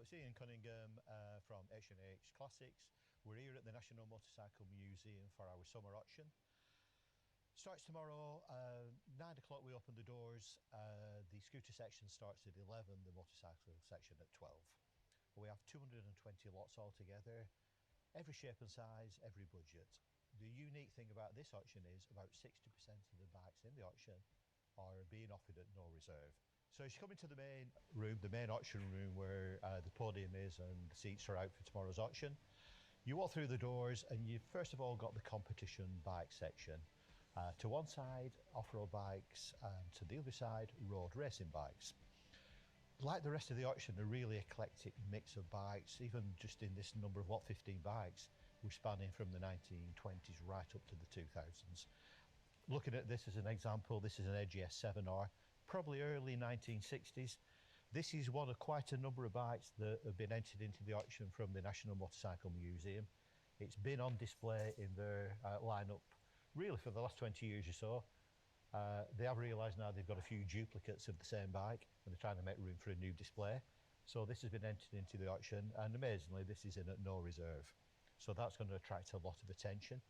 it's Ian Cunningham from H&H Classics. We're here at the National Motorcycle Museum for our summer auction. Starts tomorrow, 9 o'clock we open the doors. The scooter section starts at 11, the motorcycle section at 12. We have 220 lots altogether, every shape and size, every budget. The unique thing about this auction is about 60% of the bikes in the auction are being offered at no reserve. So as you come into the main room, the main auction room where the podium is and the seats are out for tomorrow's auction, you walk through the doors and you've first of all got the competition bike section. To one side, off-road bikes, and to the other side, road racing bikes. Like the rest of the auction, a really eclectic mix of bikes, even just in this number of 15 bikes, we're spanning from the 1920s right up to the 2000s. Looking at this as an example, this is an AGS 7R, probably early 1960s. This is one of quite a number of bikes that have been entered into the auction from the National Motorcycle Museum. It's been on display in their lineup really for the last 20 years or so. They have realised now they've got a few duplicates of the same bike and they're trying to make room for a new display. So this has been entered into the auction, and amazingly this is in at no reserve. So that's going to attract a lot of attention.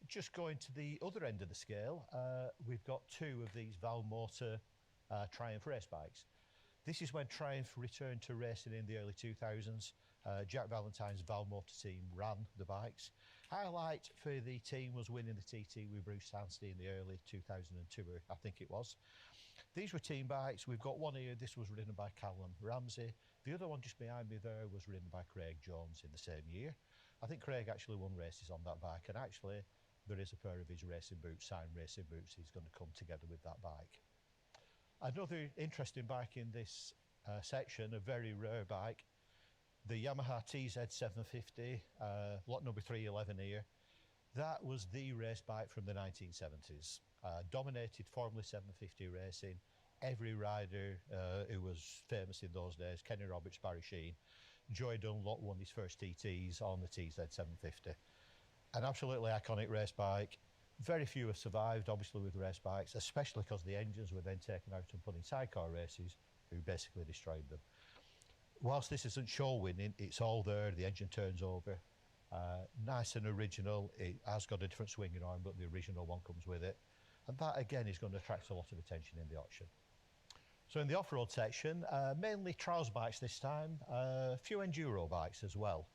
Just going to the other end of the scale, we've got two of these Val Motor Triumph race bikes. This is when Triumph returned to racing in the early 2000s. Jack Valentine's Val Motor team ran the bikes. Highlight for the team was winning the TT with Bruce Sandsty in the early 2002, I think it was. These were team bikes. We've got one here, this was ridden by Callum Ramsey. The other one just behind me there was ridden by Craig Jones in the same year. I think Craig actually won races on that bike, and actually there is a pair of his racing boots, signed racing boots, he's going to come together with that bike. Another interesting bike in this section, a very rare bike, the Yamaha TZ750, lot number 311 here. That was the race bike from the 1970s. Dominated Formula 750 racing. Every rider who was famous in those days, Kenny Roberts, Barry Sheene, Joey Dunlop won his first TTs on the TZ750. An absolutely iconic race bike. Very few have survived, obviously, with race bikes, especially because the engines were then taken out and put in sidecar races, who basically destroyed them. Whilst this isn't show winning, it's all there, the engine turns over. Nice and original, it has got a different swinging arm, but the original one comes with it. And that again is going to attract a lot of attention in the auction. So in the off-road section, mainly trials bikes this time, a few enduro bikes as well.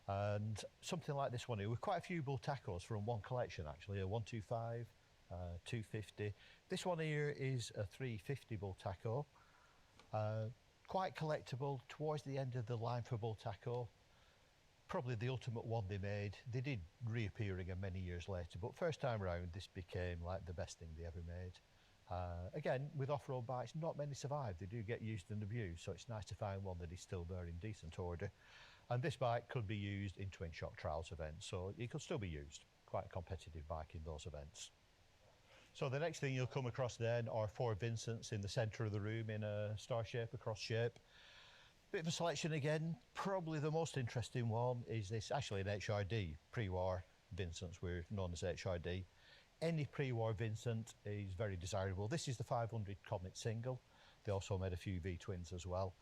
And something like this one here, with quite a few bull tacos from one collection actually, a 125, 250. This one here is a 350 bull taco. Quite collectible, towards the end of the line for bull taco. Probably the ultimate one they made. They did reappear again many years later, but first time around this became like the best thing they ever made. Again, with off-road bikes, not many survive. They do get used and abused, so it's nice to find one that is still there in decent order. And this bike could be used in twin shock trials events, so it could still be used. Quite a competitive bike in those events. So the next thing you'll come across then are four Vincents in the centre of the room in a star shape, a cross shape. Bit of a selection again. Probably the most interesting one is this, actually an HRD, pre-war Vincents were known as HRD. Any pre-war Vincent is very desirable. This is the 500 Comet single. They also made a few V-twins as well.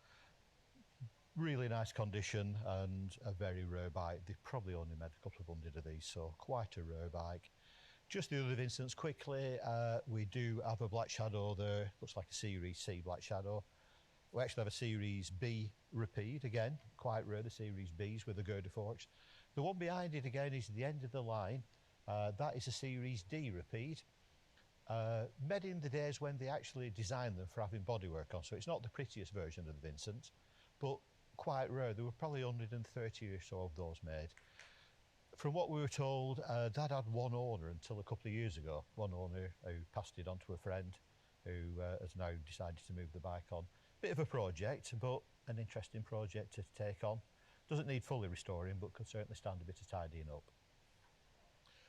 Really nice condition and a very rare bike. They probably only made a couple of hundred of these, so quite a rare bike. Just the other Vincents quickly, we do have a Black Shadow there, looks like a Series C Black Shadow. We actually have a Series B repeat, again, quite rare, the Series Bs with the girder forks. The one behind it again is the end of the line, that is a Series D repeat. Made in the days when they actually designed them for having bodywork on, so it's not the prettiest version of the Vincent, but quite rare. There were probably 130 or so of those made. From what we were told, Dad had one owner until a couple of years ago. One owner who passed it on to a friend who has now decided to move the bike on. Bit of a project, but an interesting project to take on. Doesn't need fully restoring, but could certainly stand a bit of tidying up.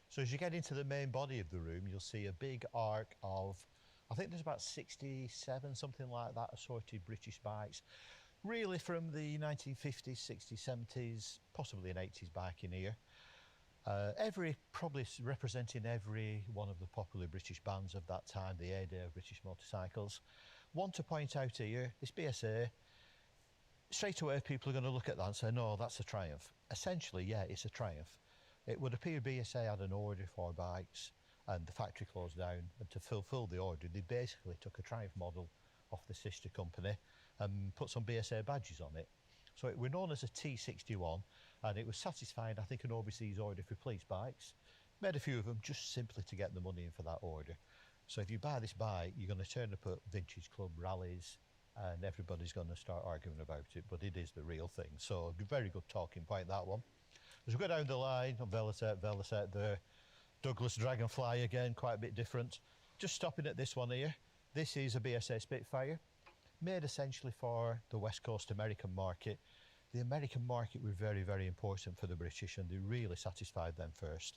So as you get into the main body of the room, you'll see a big arc of, I think there's about 67, something like that, assorted British bikes. Really from the 1950s, 60s, 70s, possibly an 80s bike in here. Probably representing every one of the popular British bands of that time, the heyday of British motorcycles. One to point out here, this BSA, Straight away people are going to look at that and say, no, that's a Triumph. Essentially, yeah, it's a Triumph. It would appear BSA had an order for bikes and the factory closed down, and to fulfill the order they basically took a Triumph model off the sister company and put some BSA badges on it. So it were known as a T61, and it was satisfying, I think, an overseas order for police bikes. Made a few of them just simply to get the money in for that order. So if you buy this bike, you're going to turn up at vintage club rallies and everybody's going to start arguing about it, but it is the real thing. So very good talking point, that one. As we go down the line, on Velocet there, Douglas Dragonfly again, quite a bit different. Just stopping at this one here. This is a BSA Spitfire, made essentially for the West Coast American market. The American market were very, very important for the British, and they really satisfied them first.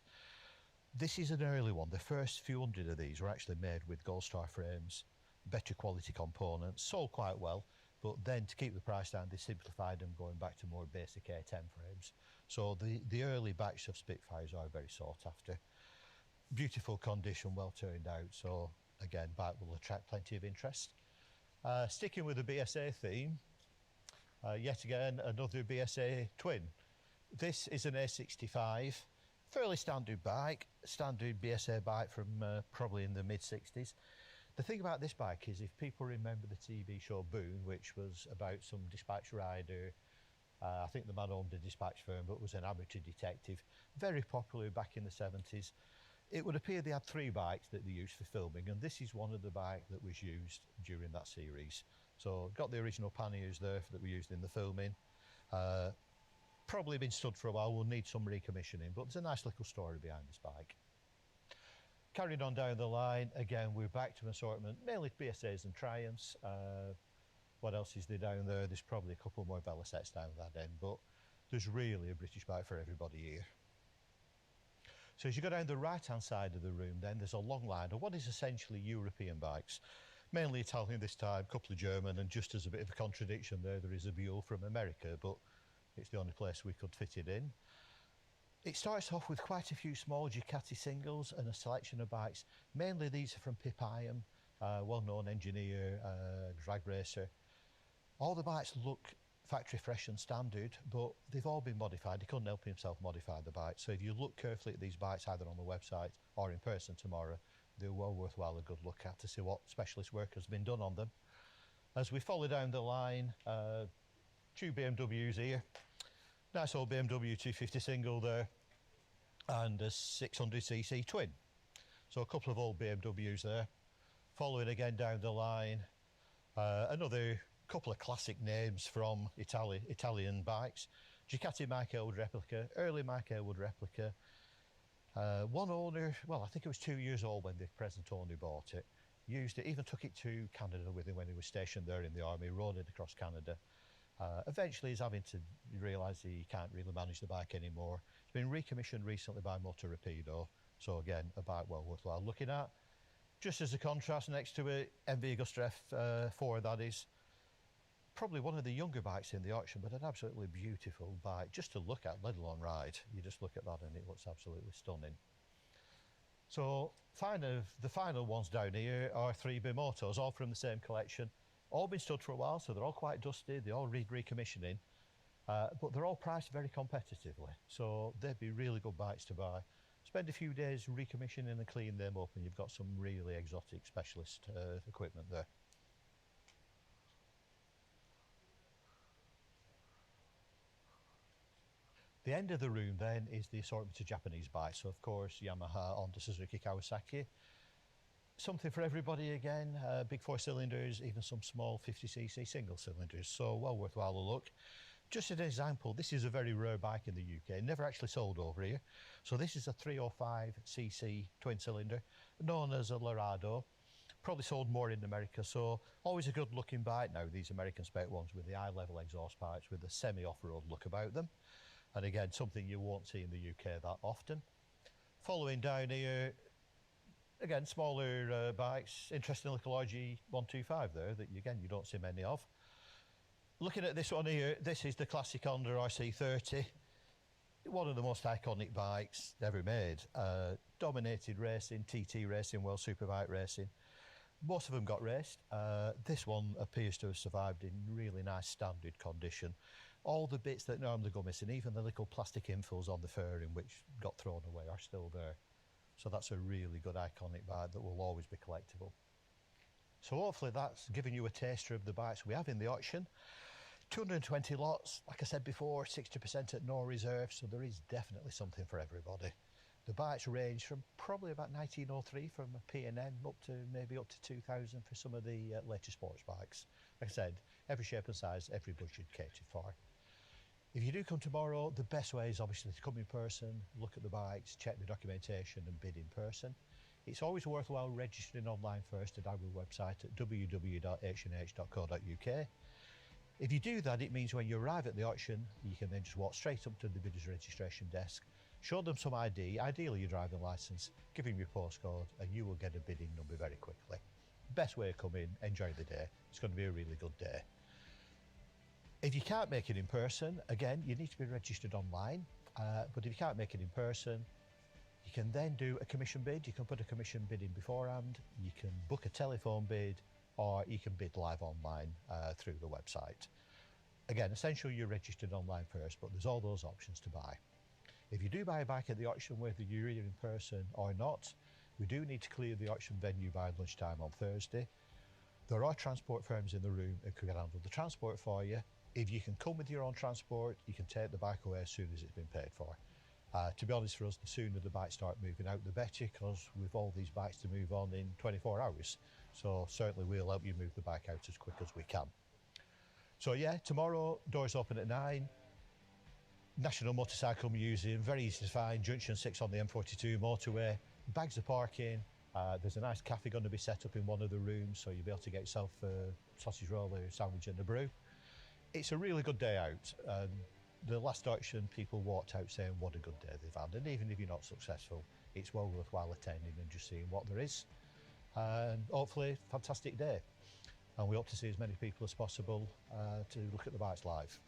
This is an early one. The first few hundred of these were actually made with Gold Star frames, better quality components, sold quite well, but then to keep the price down, they simplified them, going back to more basic A10 frames. So the early batch of Spitfires are very sought after. Beautiful condition, well turned out, so again, bike will attract plenty of interest. Sticking with the BSA theme, yet again, another BSA twin. This is an A65, fairly standard bike, standard BSA bike from probably in the mid-60s. The thing about this bike is, if people remember the TV show Boone, which was about some dispatch rider, I think the man owned a dispatch firm but was an amateur detective, very popular back in the 70s. It would appear they had 3 bikes that they used for filming, and this is one of the bikes that was used during that series. So got the original panniers there that were used in the filming. Probably been stood for a while, will need some recommissioning, but there's a nice little story behind this bike. Carrying on down the line, again, we're back to an assortment, mainly BSAs and Triumphs. What else is there down there? There's probably a couple more Velocets down that end, but there's really a British bike for everybody here. So as you go down the right-hand side of the room, then there's a long line of what is essentially European bikes, mainly Italian this time, a couple of German, and just as a bit of a contradiction there is a Buell from America, but it's the only place we could fit it in. It starts off with quite a few small Ducati singles and a selection of bikes. Mainly these are from Pip Iam, well-known engineer, drag racer. All the bikes look factory fresh and standard, but they've all been modified. He couldn't help himself modify the bike. So if you look carefully at these bikes, either on the website or in person tomorrow, they're well worthwhile a good look at to see what specialist work has been done on them. As we follow down the line, 2 BMWs here. Nice old BMW 250 single there, and a 600cc twin. So a couple of old BMWs there. Following again down the line, another couple of classic names from Italian bikes. Ducati Mike Elwood replica, early Mike Elwood replica. One owner, well, I think it was 2 years old when the present owner bought it. Used it, even took it to Canada with him when he was stationed there in the army, rode it across Canada. Eventually he's having to realise he can't really manage the bike anymore. It's been recommissioned recently by Motor Rapido, so again, a bike well worthwhile looking at. Just as a contrast next to it, MV Agusta F4, that is. Probably one of the younger bikes in the auction, but an absolutely beautiful bike just to look at, let alone ride. You just look at that and it looks absolutely stunning. So the final ones down here are 3 Bimotos, all from the same collection. All been stood for a while, so they're all quite dusty, they all need recommissioning, but they're all priced very competitively, so they'd be really good bikes to buy. Spend a few days recommissioning and cleaning them up, and you've got some really exotic specialist equipment there. The end of the room then is the assortment of Japanese bikes, so of course Yamaha, Honda, Suzuki, Kawasaki. Something for everybody again, big 4 cylinders, even some small 50cc single cylinders, so well worthwhile a look. Just as an example, this is a very rare bike in the UK, never actually sold over here. So this is a 305cc twin cylinder, known as a Laredo. Probably sold more in America, so always a good looking bike. Now these American spec ones with the high level exhaust pipes with a semi-off-road look about them. And again, something you won't see in the UK that often. Following down here, again, smaller bikes, interesting little RG125 there that, again, you don't see many of. Looking at this one here, this is the classic Honda RC30. One of the most iconic bikes ever made. Dominated racing, TT racing, World Superbike racing. Most of them got raced. This one appears to have survived in really nice standard condition. All the bits that normally go missing, even the little plastic infills on the fairing which got thrown away, are still there. So that's a really good iconic bike that will always be collectible. So hopefully that's given you a taster of the bikes we have in the auction. 220 lots, like I said before, 60% at no reserve, so there is definitely something for everybody. The bikes range from probably about 1903 from a P&N up to maybe up to 2000 for some of the later sports bikes. Like I said, every shape and size, every budget catered for. If you do come tomorrow, the best way is obviously to come in person, look at the bikes, check the documentation and bid in person. It's always worthwhile registering online first at our website at www.h&h.co.uk. If you do that, it means when you arrive at the auction, you can then just walk straight up to the bidder's registration desk, show them some ID, ideally your driving licence, give them your postcode, and you will get a bidding number very quickly. Best way to come in, enjoy the day. It's going to be a really good day. If you can't make it in person, again, you need to be registered online, but if you can't make it in person, you can then do a commission bid. You can put a commission bid in beforehand, you can book a telephone bid, or you can bid live online through the website. Again, essentially you're registered online first, but there's all those options to buy. If you do buy a bike at the auction, whether you're either in person or not, we do need to clear the auction venue by lunchtime on Thursday. There are transport firms in the room who can handle the transport for you. If you can come with your own transport, you can take the bike away as soon as it's been paid for. To be honest, for us, the sooner the bikes start moving out, the better, because we've all these bikes to move on in 24 hours. So certainly we'll help you move the bike out as quick as we can. So yeah, tomorrow, doors open at 9. National Motorcycle Museum, very easy to find, Junction 6 on the M42 motorway. Bags of parking. There's a nice cafe going to be set up in one of the rooms, so you'll be able to get yourself a sausage roll, a sandwich and a brew. It's a really good day out. The last auction, people walked out saying what a good day they've had, and even if you're not successful, it's well worthwhile attending and just seeing what there is. And hopefully, fantastic day. And we hope to see as many people as possible to look at the bikes live.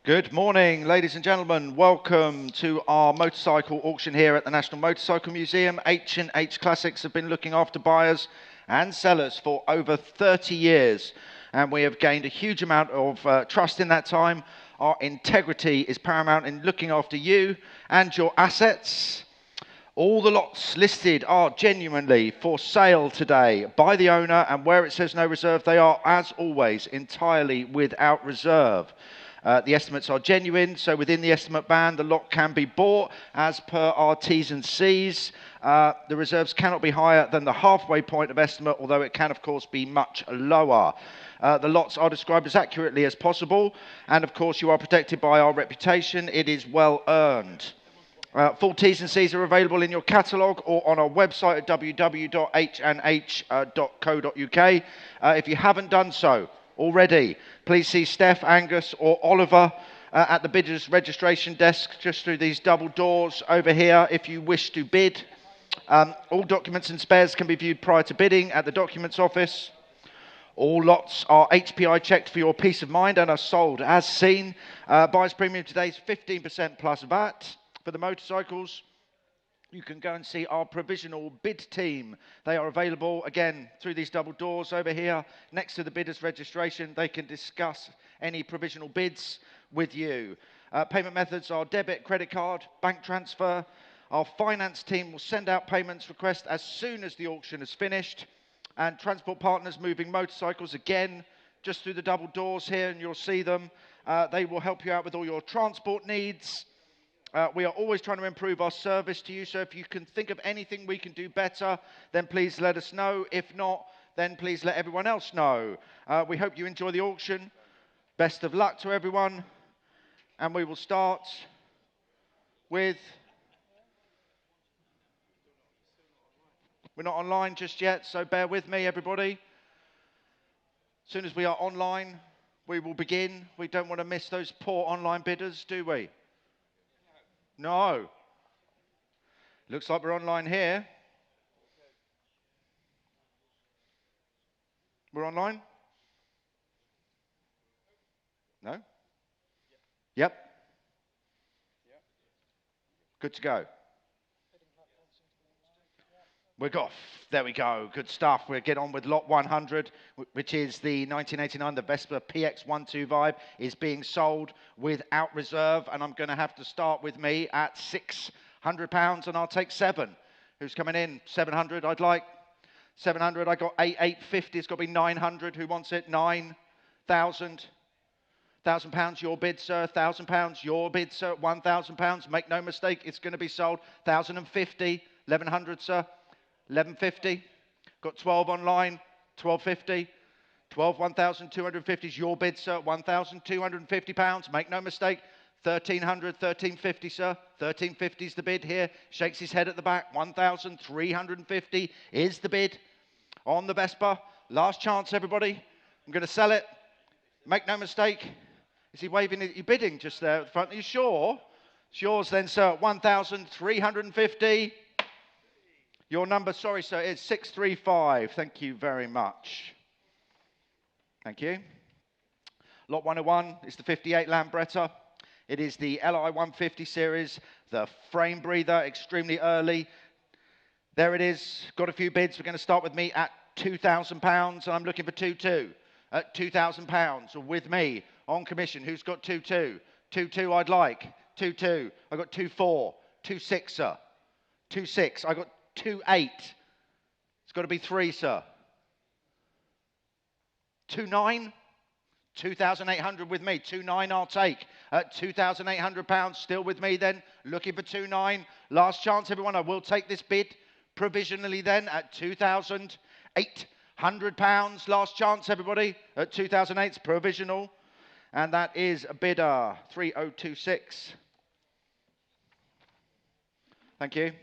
Good morning, ladies and gentlemen. Welcome to our motorcycle auction here at the National Motorcycle Museum. H&H Classics have been looking after buyers and sellers for over 30 years, and we have gained a huge amount of trust in that time. Our integrity is paramount in looking after you and your assets. All the lots listed are genuinely for sale today by the owner, and where it says no reserve, they are, as always, entirely without reserve. The estimates are genuine, so within the estimate band, the lot can be bought as per our T's and C's. The reserves cannot be higher than the halfway point of estimate, although it can, of course, be much lower. The lots are described as accurately as possible, and, of course, you are protected by our reputation. It is well earned. Full T's and C's are available in your catalogue or on our website at www.h&h.co.uk. If you haven't done so already, please see Steph, Angus or Oliver at the bidders registration desk just through these double doors over here if you wish to bid. All documents and spares can be viewed prior to bidding at the documents office. All lots are HPI checked for your peace of mind and are sold as seen. Buyer's premium today is 15% plus VAT. For the motorcycles, you can go and see our provisional bid team. They are available, again, through these double doors over here, next to the bidder's registration. They can discuss any provisional bids with you. Payment methods are debit, credit card, bank transfer. Our finance team will send out payments requests as soon as the auction is finished. And transport partners moving motorcycles, again, just through the double doors here, and you'll see them. They will help you out with all your transport needs. We are always trying to improve our service to you, so if you can think of anything we can do better, then please let us know. If not, then please let everyone else know. We hope you enjoy the auction. Best of luck to everyone. And we will start with... We're not online just yet, so bear with me, everybody. As soon as we are online, we will begin. We don't want to miss those poor online bidders, do we? No. Looks like we're online here. We're online? No? Yep. Good to go. We're off. There we go. Good stuff. We'll get on with lot 100, which is the 1989, the Vespa PX125, is being sold without reserve. And I'm going to have to start with me at £600, and I'll take 7. Who's coming in? 700, I'd like. 700, I got 850. It's got to be 900. Who wants it? 9,000. £1,000, your bid, sir. £1,000, your bid, sir. £1,000. Make no mistake, it's going to be sold. 1,050. 1,100, sir. 1150, got 12 online, 1250, 1,250 is your bid, sir, £1,250, make no mistake, 1,300, 1,350, sir, 1,350 is the bid here, shakes his head at the back, 1,350 is the bid on the Vespa, last chance everybody, I'm going to sell it, make no mistake, is he waving at you bidding just there at the front, are you sure? It's yours then, sir, 1,350. Your number, sorry, sir, is 635. Thank you very much. Thank you. Lot 101 is the 58 Lambretta. It is the LI 150 series, the frame breather, extremely early. There it is. Got a few bids. We're going to start with me at £2,000, and I'm looking for 2-2. At £2,000 with me on commission. Who's got 2-2? 2-2 I'd like. 2-2. I got 2-4. 2-6, sir. 2-6. I got 2-8. It's got to be 3, sir. 2-9. 2,800 with me. 2-9 I'll take. At £2,800 still with me then. Looking for 2-9. Last chance, everyone. I will take this bid provisionally then at £2,800. Last chance, everybody. At 2008, it's provisional. And that is a bidder 3026. Thank you.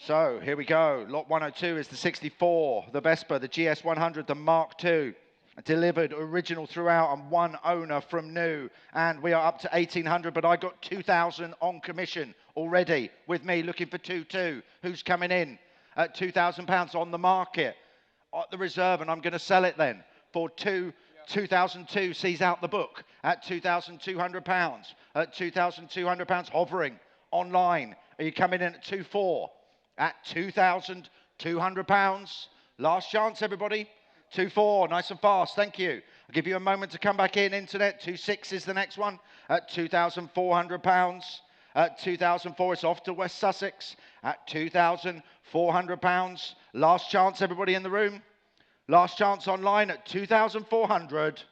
So, here we go. Lot 102 is the 64, the Vespa, the GS100, the Mark II. Delivered, original throughout, and one owner from new. And we are up to 1,800, but I got 2,000 on commission already with me, looking for 2-2. Who's coming in at £2,000 on the market at the reserve? And I'm going to sell it then for 2,002. Sees out the book at £2,200. At £2,200, hovering online. Are you coming in at 2-4? At £2,200. Last chance, everybody. 2-4, nice and fast, thank you. I'll give you a moment to come back in, internet. 2-6 is the next one at £2,400. At 2,004, it's off to West Sussex at £2,400. Last chance, everybody in the room. Last chance online at 2,400.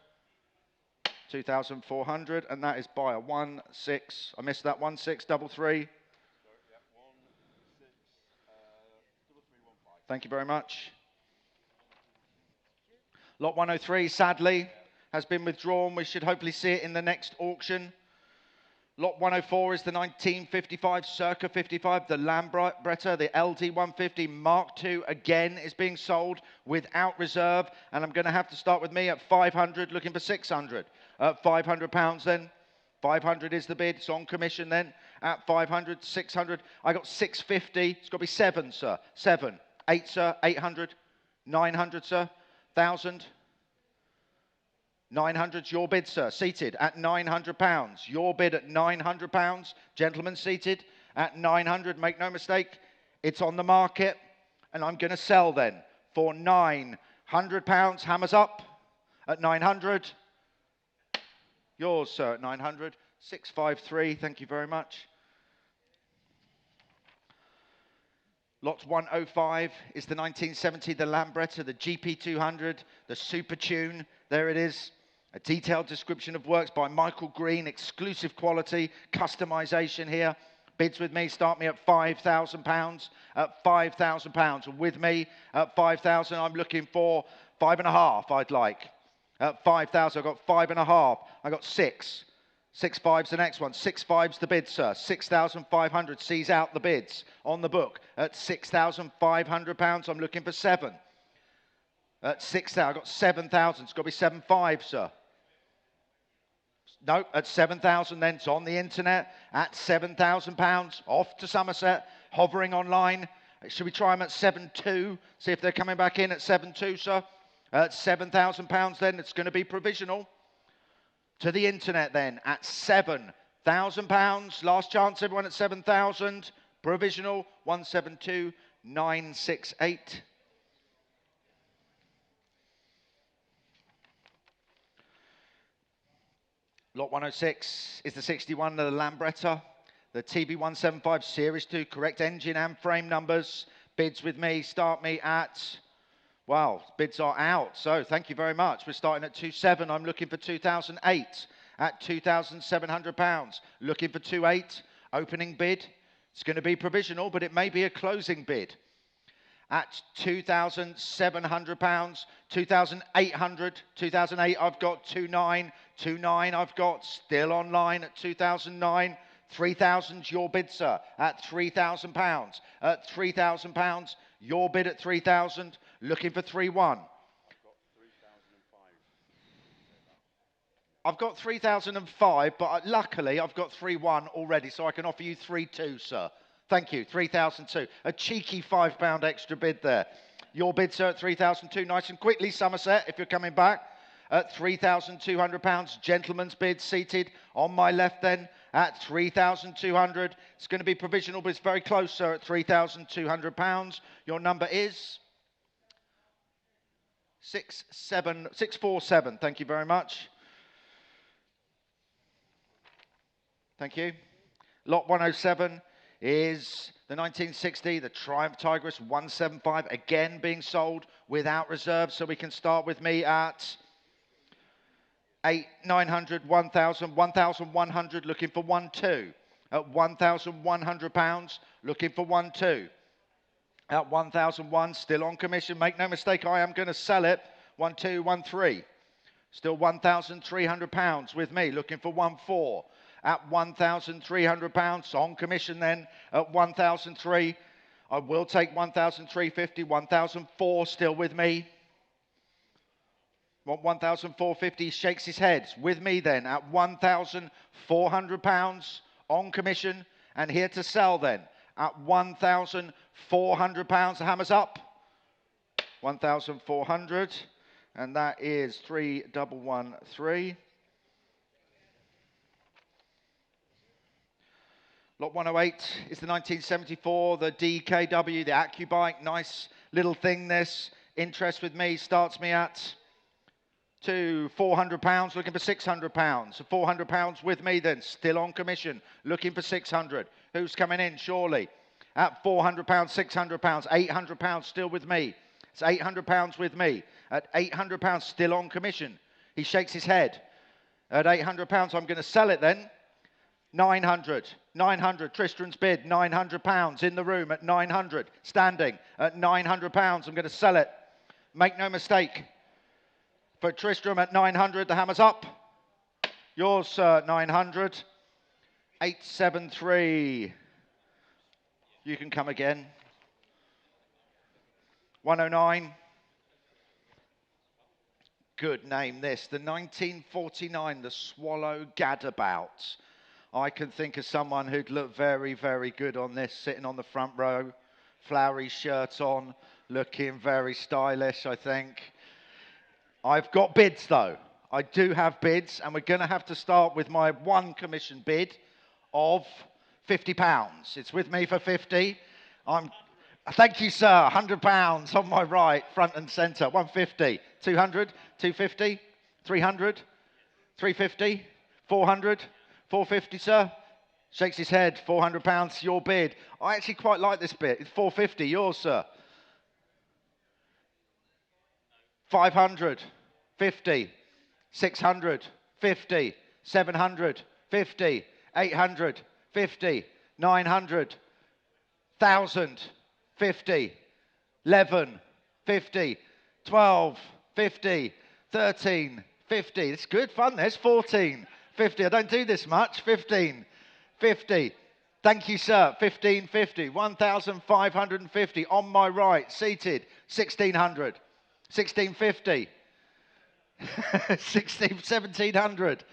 2,400, and that is by a 1-6. I missed that 1-6-3-3. Thank you very much. Lot 103, sadly, has been withdrawn. We should hopefully see it in the next auction. Lot 104 is the 1955 Circa 55, the Lambretta, the LD 150 Mark II, again, is being sold without reserve. And I'm going to have to start with me at 500, looking for 600. At £500 then. 500 is the bid. It's on commission then. At 500, 600. I got 650. It's got to be 7, sir. 7. 8, sir. 800. 900, sir. 1,000. 900's your bid, sir. Seated at £900. Your bid at £900. Gentlemen seated at 900. Make no mistake, it's on the market. And I'm going to sell then for £900. Hammers up at 900. Yours, sir, at 900. 653. Thank you very much. Lot 105 is the 1970, the Lambretta, the GP200, the Super Tune. There it is. A detailed description of works by Michael Green, exclusive quality, customization here. Bids with me, start me at £5,000. At £5,000. With me at 5,000, I'm looking for 5.5, I'd like. At 5,000, I've got 5.5. I got 6. 6.5's the next one. 6.5's the bid, sir. 6,500 sees out the bids on the book. At £6,500, I'm looking for 7. At 6,000, I've got 7,000. It's got to be 7.5, sir. No, at 7,000 then. It's on the internet. At £7,000. Off to Somerset. Hovering online. Should we try them at 7.2? See if they're coming back in at 7.2, sir. At £7,000 then. It's going to be provisional. To the internet then at £7,000. Last chance, everyone, at 7,000. Provisional 172968. Lot 106 is the 61, the Lambretta, the TB175 Series 2, correct engine and frame numbers. Bids with me, start me at, wow, bids are out. So thank you very much. We're starting at 2.7. I'm looking for 2008 at £2,700. Looking for 2.8. Opening bid. It's going to be provisional, but it may be a closing bid. At £2,700, 2,800, 2,008, I've got 2.9, 2.9, I've got still online at 2,009, 3,000's your bid, sir, at £3,000. At £3,000, your bid at 3,000, looking for 3.1. I've got 3,005, but luckily I've got 3.1 already, so I can offer you 3.2, sir. Thank you, 3,002. A cheeky £5 extra bid there. Your bid, sir, at 3,002. Nice and quickly, Somerset, if you're coming back. At £3,200. Gentleman's bid, seated on my left then, at 3,200. It's going to be provisional, but it's very close, sir, at £3,200. Your number is 647. Thank you very much. Thank you. Lot 107 is the 1960, the Triumph Tigris 175, again being sold without reserve. So we can start with me at 800, 900, 1,000, 1,100, looking for 1.2. At £1,100, looking for 1.2. At 1,001, still on commission. Make no mistake, I am going to sell it. 1.2, 1.3. Still £1,300 with me, looking for 1.4. At £1,300 on commission then at 1,003. I will take 1,350, 1,004 still with me. Want 1,450, shakes his head. With me then at £1,400 on commission. And here to sell then at £1,400. The hammer's up. 1,400. And that is 3,113. Lot 108 is the 1974, the DKW, the AccuBike. Nice little thing this. Interest with me starts me at £400, looking for £600. So £400 with me then, still on commission, looking for 600. Who's coming in? Surely. At £400, £600, £800 still with me. It's £800 with me. At £800 still on commission. He shakes his head. At £800, I'm going to sell it then. 900, 900, Tristram's bid, £900 in the room at 900, standing at £900. I'm going to sell it. Make no mistake. For Tristram at 900, the hammer's up. Yours, sir, 900. 873. You can come again. 109. Good name, this. The 1949, the Swallow Gadabout. I can think of someone who'd look very, very good on this, sitting on the front row, flowery shirt on, looking very stylish, I think. I've got bids, though. I do have bids, and we're going to have to start with my one commission bid of £50. It's with me for 50. Thank you, sir. £100 on my right, front and centre. 150, 200, 250, 300, 350, 400. 450, sir. Shakes his head. £400, your bid. I actually quite like this bit. It's 450, yours, sir. 500, 50, 600, 50, 700, 50, 800, 50, 900, 1,000, 50, 11, 50, 12, 50, 13, 50. It's good fun, there's 14. 50, I don't do this much. 15, 50. Thank you, sir. 1550, 1,550 on my right, seated. 1,600, 1,650, 1,700.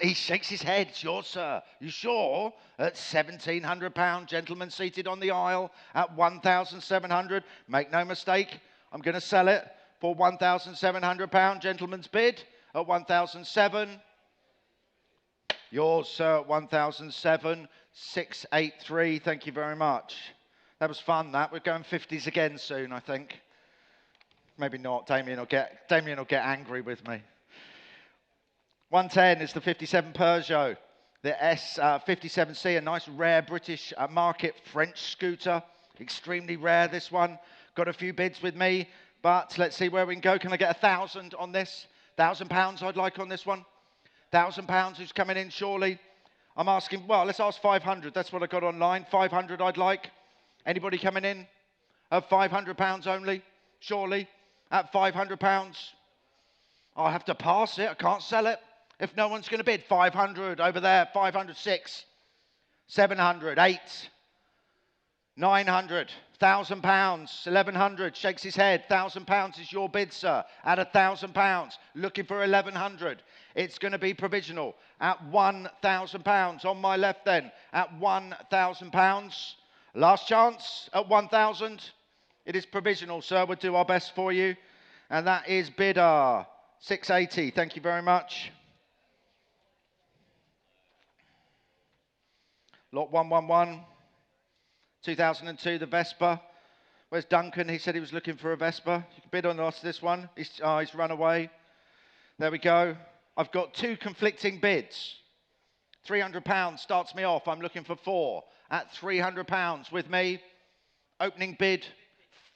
He shakes his head. It's yours, sir. You sure? At £1,700, gentlemen seated on the aisle at 1,700. Make no mistake, I'm going to sell it for £1,700. Gentleman's bid at 1,007. Yours, sir, 1,007, 683. Thank you very much. That was fun, that. We're going 50s again soon, I think. Maybe not. Damien will get angry with me. 110 is the 57 Peugeot. The S57C, a nice rare British market French scooter. Extremely rare, this one. Got a few bids with me, but let's see where we can go. Can I get 1,000 on this? £1,000 I'd like on this one. £1,000, who's coming in, surely? I'm asking, well, let's ask 500. That's what I got online. 500 I'd like. Anybody coming in? At £500 only, surely? At £500? I'll have to pass it. I can't sell it. If no one's going to bid, 500 over there, 506, 700, 8, 900, £1,000, 1,100, shakes his head. £1,000 is your bid, sir, at £1,000, looking for 1,100. It's going to be provisional at £1,000. On my left then, at £1,000. Last chance at 1,000. It is provisional, sir. We'll do our best for you. And that is bidder 680. Thank you very much. Lot 111, 2002, the Vespa. Where's Duncan? He said he was looking for a Vespa. You can bid on us this one. He's run away. There we go. I've got two conflicting bids. £300 starts me off. I'm looking for 4 at £300 with me. Opening bid,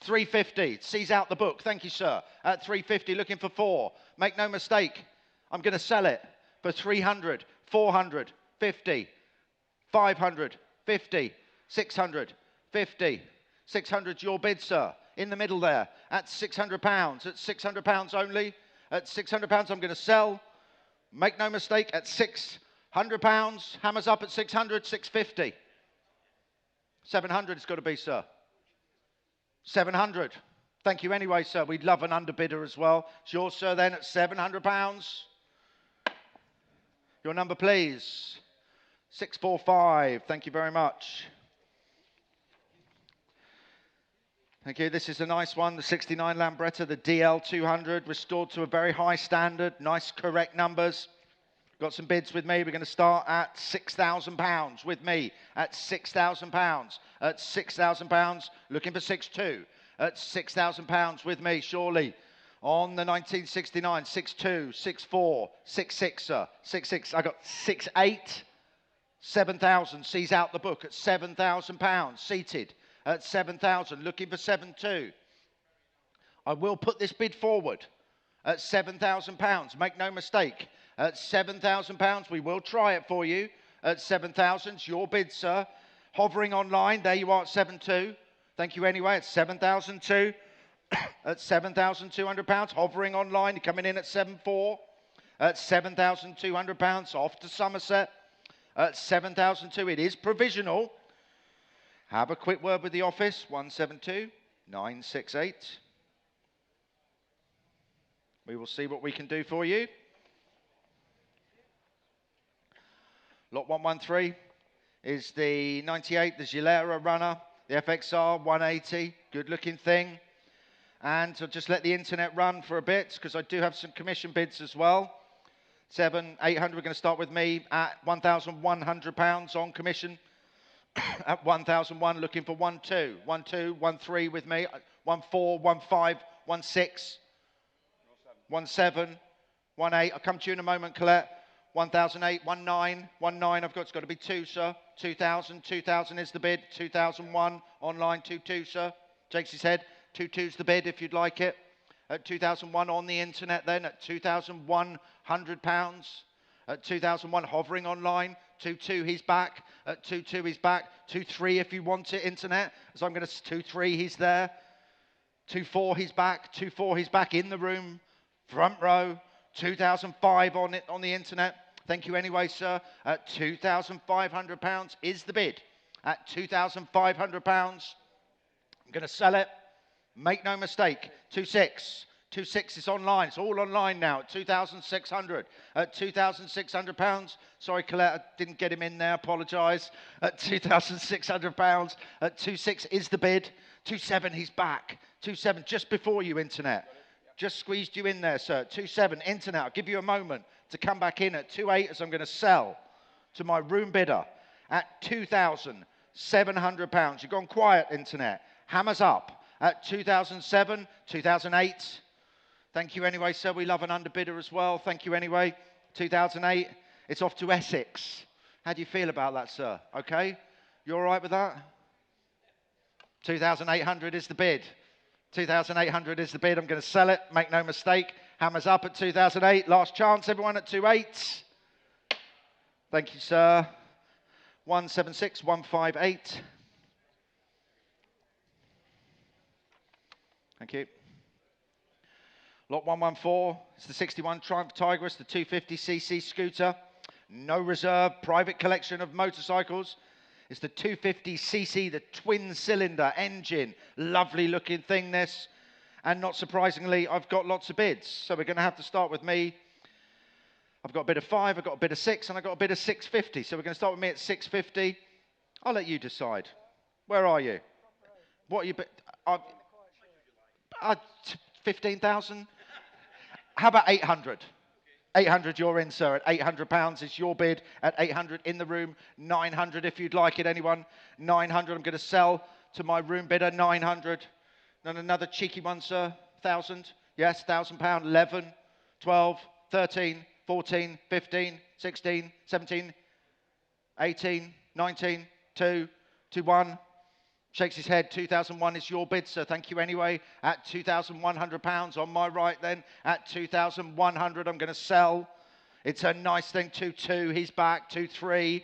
350. Sees out the book. Thank you, sir. At 350, looking for 4. Make no mistake. I'm going to sell it for 300, 400, 50, 500, 50, 600, 50. 600, your bid, sir. In the middle there. At £600. At £600 only. At £600, I'm going to sell. Make no mistake, at £600, hammers up at 600, 650. 700 it's got to be, sir. 700. Thank you anyway, sir. We'd love an underbidder as well. It's yours, sir, then, at £700. Your number, please. 645. Thank you very much. Thank you. This is a nice one, the 69 Lambretta, the DL200, restored to a very high standard. Nice, correct numbers. Got some bids with me. We're going to start at £6,000 with me at £6,000. At £6,000, looking for 6.2. At £6,000 with me, surely. On the 1969, 6.2, 6.4, 6.6, sir. 6.6. I got 6.8. 7,000 sees out the book at £7,000. Seated at 7,000. Looking for 7.2. I will put this bid forward at £7,000. Make no mistake. At £7,000, we will try it for you. At 7,000, it's your bid, sir. Hovering online, there you are at 7.2. Thank you anyway, at 7,002. At £7,200, hovering online, coming in at 7.4. At £7,200, off to Somerset. At 7,002, it is provisional. Have a quick word with the office, 172 968. We will see what we can do for you. Lot 113 is the 98, the Gilera runner, the FXR 180, good looking thing. And I'll just let the internet run for a bit because I do have some commission bids as well. 800, we're going to start with me at £1,100 on commission. At 1,001, looking for 1.2, 1.2, 1.3 with me, 1.4, 1.5, 1.6, 1.7, 1.8. I'll come to you in a moment, Colette. 1,008, 1.9, 1.9. It's got to be 2, sir. 2,000, 2,000 is the bid. 2,001 online, 2.2, sir. Shakes his head. 2.2's the bid if you'd like it. At 2,001 on the internet, then at £2,100. At 2,001 hovering online. 2.2, he's back. At 2.2, he's back. 2.3 if you want it, internet. So I'm going to 2.3, he's there. 2.4, he's back. 2.4, he's back in the room. Front row. 2,005 on it on the internet. Thank you anyway, sir. At £2,500 is the bid. At £2,500, I'm going to sell it. Make no mistake. 2.6. 2.6 is online. It's all online now at 2,600. At £2,600. Sorry, Colette, I didn't get him in there. Apologise. At £2,600. At 2.6 is the bid. 2.7, he's back. 2.7, just before you, internet. Just squeezed you in there, sir. 2.7, internet. I'll give you a moment to come back in at 2.8 as I'm going to sell to my room bidder at £2,700. You've gone quiet, internet. Hammers up at 2007, 2008. Thank you anyway, sir. We love an underbidder as well. Thank you anyway. 2008. It's off to Essex. How do you feel about that, sir? Okay? You all right with that? 2,800 is the bid. 2,800 is the bid. I'm going to sell it. Make no mistake. Hammers up at 2008. Last chance, everyone, at 2.8. Thank you, sir. 176, 158. Thank you. Lot 114. It's the 61 Triumph Tigris, the 250cc scooter. No reserve. Private collection of motorcycles. It's the 250cc, the twin-cylinder engine. Lovely looking thing, this. And not surprisingly, I've got lots of bids. So we're going to have to start with me. I've got a bid of 5, I've got a bid of 6, and I've got a bid of 650. So we're going to start with me at 650. I'll let you decide. Where are you? What are you... 15,000? How about 800? 800, you're in, sir. At £800 is your bid. At 800 in the room. 900 if you'd like it, anyone. 900, I'm going to sell to my room bidder. 900. And another cheeky one, sir. 1,000. Yes, £1,000. 11, 12, 13, 14, 15, 16, 17, 18, 19, 2, 2, 1. Shakes his head. 2,001 is your bid, sir. Thank you anyway. At £2,100 on my right then. At 2,100, I'm going to sell. It's a nice thing. 2.2, he's back. 2.3.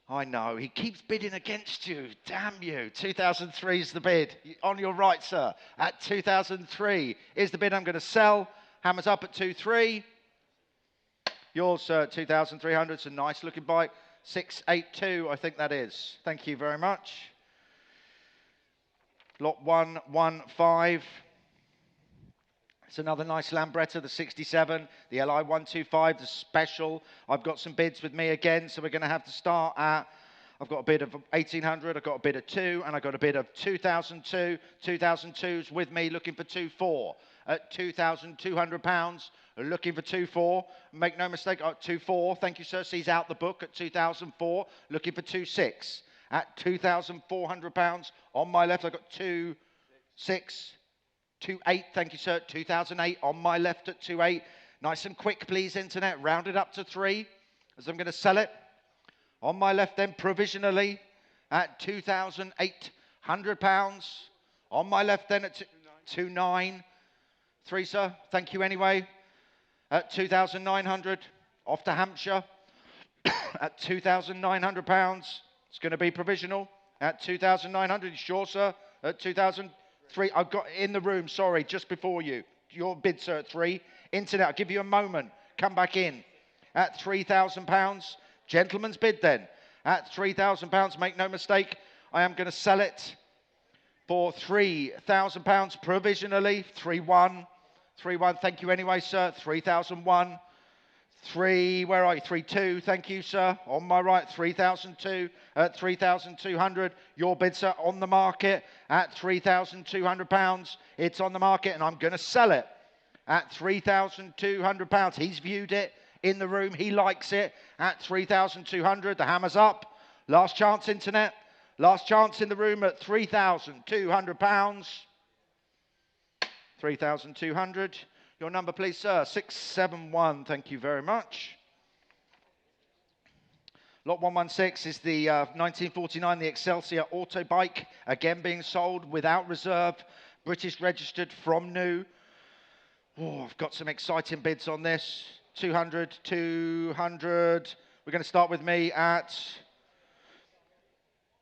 I know. He keeps bidding against you. Damn you. 2003 is the bid. On your right, sir. At 2003 is the bid I'm going to sell. Hammers up at 2.3. Yours, sir, at 2,300. It's a nice looking bike. 682, I think that is. Thank you very much. Lot 115. It's another nice Lambretta, the 67, the LI 125, the special. I've got some bids with me again, so we're going to have to start at, I've got a bid of 1,800, I've got a bid of 2, and I've got a bid of 2,002. 2,002's with me, looking for 2,400 at £2,200, looking for 2,400. Make no mistake, 2,400. Thank you, sir. Sees out the book at 2,004, looking for 2,600 at £2,400. On my left, I've got 2,600. 2,800, thank you, sir. 2,008 on my left at 2,800. Nice and quick, please, internet. Round it up to 3, as I'm going to sell it. On my left, then, provisionally at £2,800. On my left, then, at 2,900. 3, sir. Thank you anyway. At 2,900. Off to Hampshire at £2,900. It's going to be provisional at 2,900. Sure, sir. At 2,003. I've got in the room, sorry, just before you. Your bid, sir, at 3. Internet, I'll give you a moment. Come back in. At £3,000. Gentleman's bid then. At £3,000. Make no mistake, I am going to sell it for £3,000 provisionally. 3,100. 3,100. Thank you anyway, sir. 3,001. 3, where are you? 3,200. Thank you, sir. On my right, 3,002 at 3,200. Your bid, sir, on the market at £3,200. It's on the market, and I'm going to sell it at £3,200. He's viewed it in the room. He likes it at 3,200. The hammer's up. Last chance, internet. Last chance in the room at £3,200. 3,200. Your number, please, sir. 671. Thank you very much. Lot 116 is the 1949, the Excelsior Auto Bike. Again, being sold without reserve. British registered from new. Oh, I've got some exciting bids on this. 200, 200. We're going to start with me at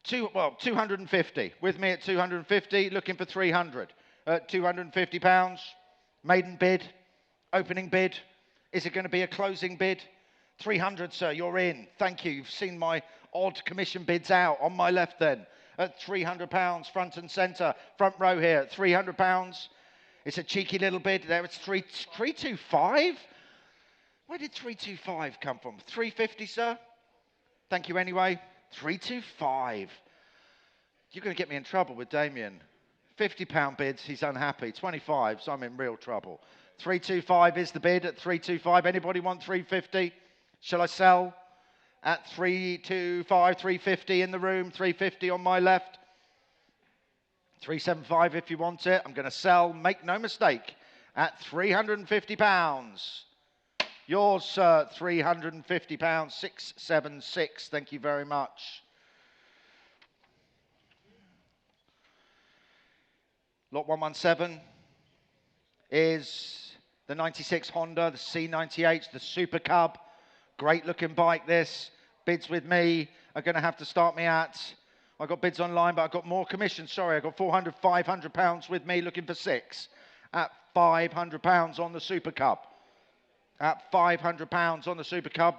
250. With me at 250, looking for 300. At £250. Maiden bid, opening bid. Is it going to be a closing bid? 300, sir, you're in. Thank you. You've seen my odd commission bids out. On my left then, at £300, front and centre, front row here at £300. It's a cheeky little bid. There it's 325. Where did 325 come from? 350, sir? Thank you anyway. 325. You're going to get me in trouble with Damien. £50 bids, he's unhappy. 25, so I'm in real trouble. 325 is the bid at 325. Anybody want 350? Shall I sell at 325, 350 in the room, 350 on my left? 375 if you want it. I'm going to sell, make no mistake, at £350. Yours, sir, £350, 676. Thank you very much. Lot 117 is the 96 Honda, the C98, the Super Cub. Great looking bike this. Bids with me are going to have to start me at, I got bids online, but I've got more commission. Sorry, I've got 400, £500 with me, looking for 6. At £500 on the Super Cub. At £500 on the Super Cub.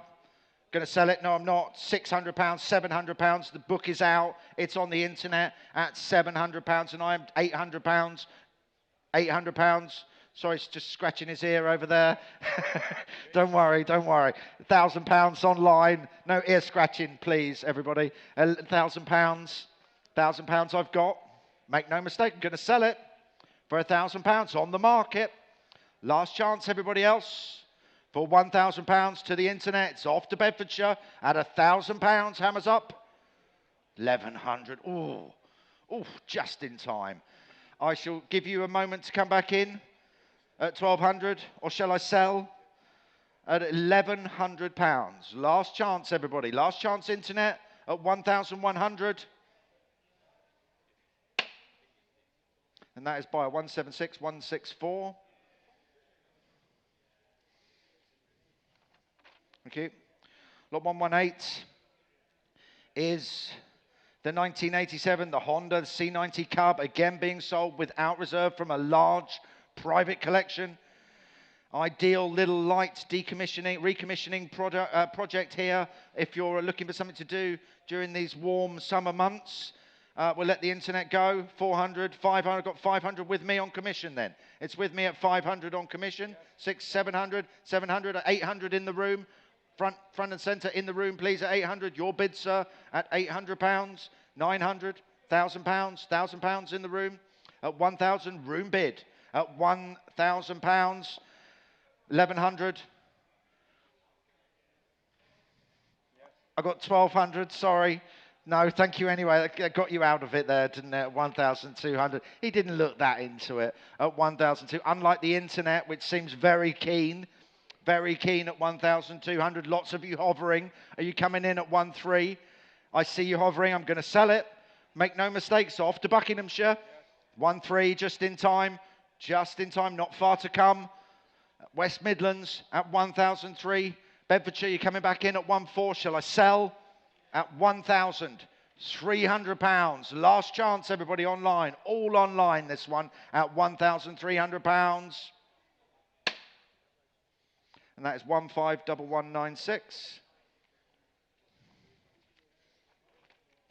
Going to sell it? No, I'm not. £600, £700. The book is out. It's on the internet at £700, and I'm £800. £800. Sorry, it's just scratching his ear over there. Don't worry, don't worry. £1,000 online. No ear scratching, please, everybody. £1,000. £1,000 I've got. Make no mistake, I'm going to sell it for £1,000 on the market. Last chance, everybody else. For £1,000 to the internet, it's off to Bedfordshire at £1,000. Hammers up. 1,100. Oh, just in time. I shall give you a moment to come back in at 1,200, or shall I sell at £1,100? Last chance, everybody. Last chance, internet at 1,100. And that is by 176, 164. Thank you. Lot 118 is the 1987, the Honda C90 Cub, again being sold without reserve from a large private collection. Ideal little light recommissioning project here if you're looking for something to do during these warm summer months. We'll let the internet go. 400, 500. I've got 500 with me on commission then. It's with me at 500 on commission. 600, 700, 700, 800 in the room. Front and centre in the room, please, at 800. Your bid, sir, at £800. 900, £1,000, £1,000 in the room. At 1,000, room bid. At £1,000, 1,100. I got 1,200, sorry. No, thank you anyway. I got you out of it there, didn't it? 1,200. He didn't look that into it at 1,200. Unlike the internet, which seems very keen at 1,200. Lots of you hovering. Are you coming in at 1,300? I see you hovering. I'm going to sell it. Make no mistakes. Off to Buckinghamshire. 1,300, just in time. Just in time. Not far to come. West Midlands at 1,003. Bedfordshire, you're coming back in at 1,400. Shall I sell? At £1,300. Last chance, everybody online. All online, this one, at £1,300. And that is 151196.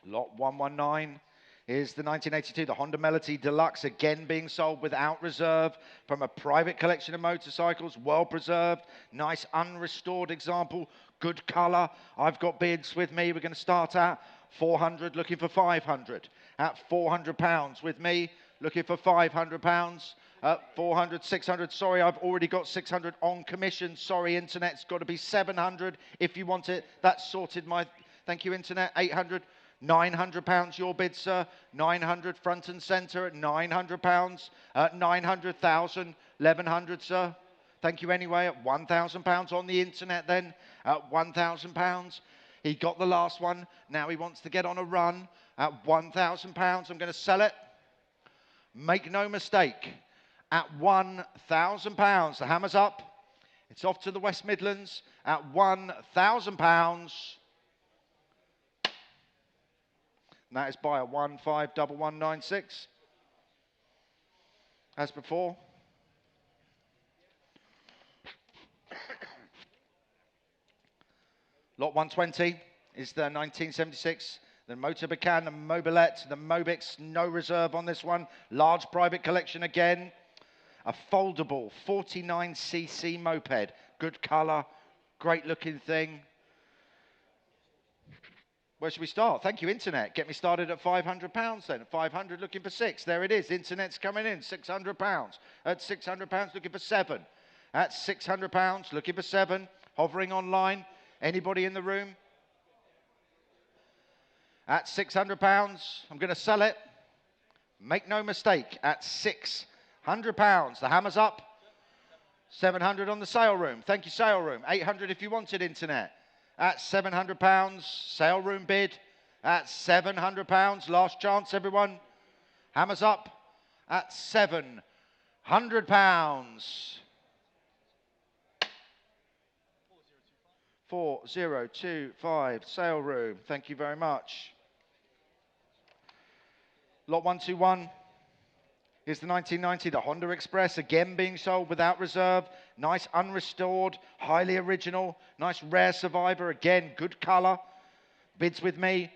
Lot 119 is the 1982, the Honda Melody Deluxe, again being sold without reserve from a private collection of motorcycles, well preserved, nice unrestored example, good colour. I've got bids with me. We're going to start at 400, looking for 500. At £400 with me, looking for £500. 400, 600. Sorry, I've already got 600 on commission. Sorry, internet's got to be 700 if you want it. That's sorted. Thank you, internet. 800. £900 your bid, sir. 900 front and centre at £900. 900,000, 1,100, sir. Thank you anyway. At £1,000 on the internet then. At £1,000. He got the last one. Now he wants to get on a run. At £1,000. I'm going to sell it. Make no mistake. At £1,000. The hammer's up. It's off to the West Midlands. At £1,000. And that is by a 151196. As before. Lot 120 is the 1976, the Motobacan, the Mobilette, the Mobix, no reserve on this one. Large private collection again. A foldable 49cc moped. Good colour, great looking thing. Where should we start? Thank you, internet. Get me started at £500 then. At 500, looking for 6. There it is. Internet's coming in. £600. At £600, looking for 7. At £600, looking for 7. Hovering online. Anybody in the room? At £600, I'm going to sell it. Make no mistake. At £600, the hammer's up. 700 on the sale room. Thank you, sale room. 800 if you wanted, internet. At £700, sale room bid. At £700, last chance, everyone. Hammers up at £700. 4025, sale room. Thank you very much. Lot 121 is the 1990, the Honda Express, again being sold without reserve. Nice unrestored, highly original, nice rare survivor. Again, good colour. Bids with me.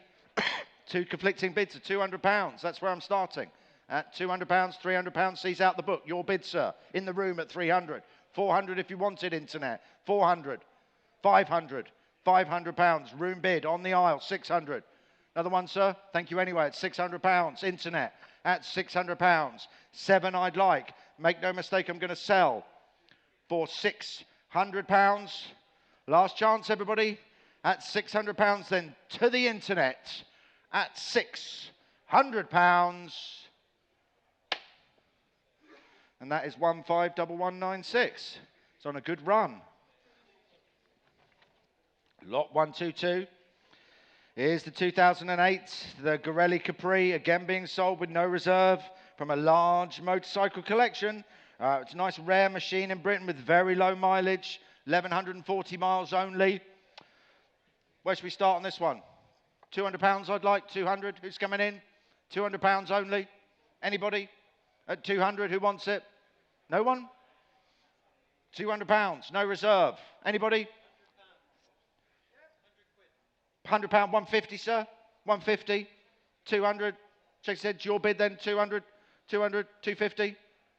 Two conflicting bids of £200. That's where I'm starting. At £200, £300, sees out the book. Your bid, sir. In the room at 300. 400 if you wanted, internet. 400. 500. £500. Room bid on the aisle. 600. Another one, sir. Thank you anyway. At £600. Internet. At £600. 7 I'd like. Make no mistake, I'm going to sell for £600. Last chance, everybody. At £600, then to the internet. At £600. And that is 151196. It's on a good run. Lot 122 is the 2008, the Gorelli Capri, again being sold with no reserve from a large motorcycle collection. It's a nice rare machine in Britain with very low mileage, 1,140 miles only. Where should we start on this one? £200 I'd like, 200, who's coming in? £200 only. Anybody? At 200, who wants it? No one? £200, no reserve. Anybody? £100, 150, sir? 150, 200, Chase said your bid then 200, 200, 250?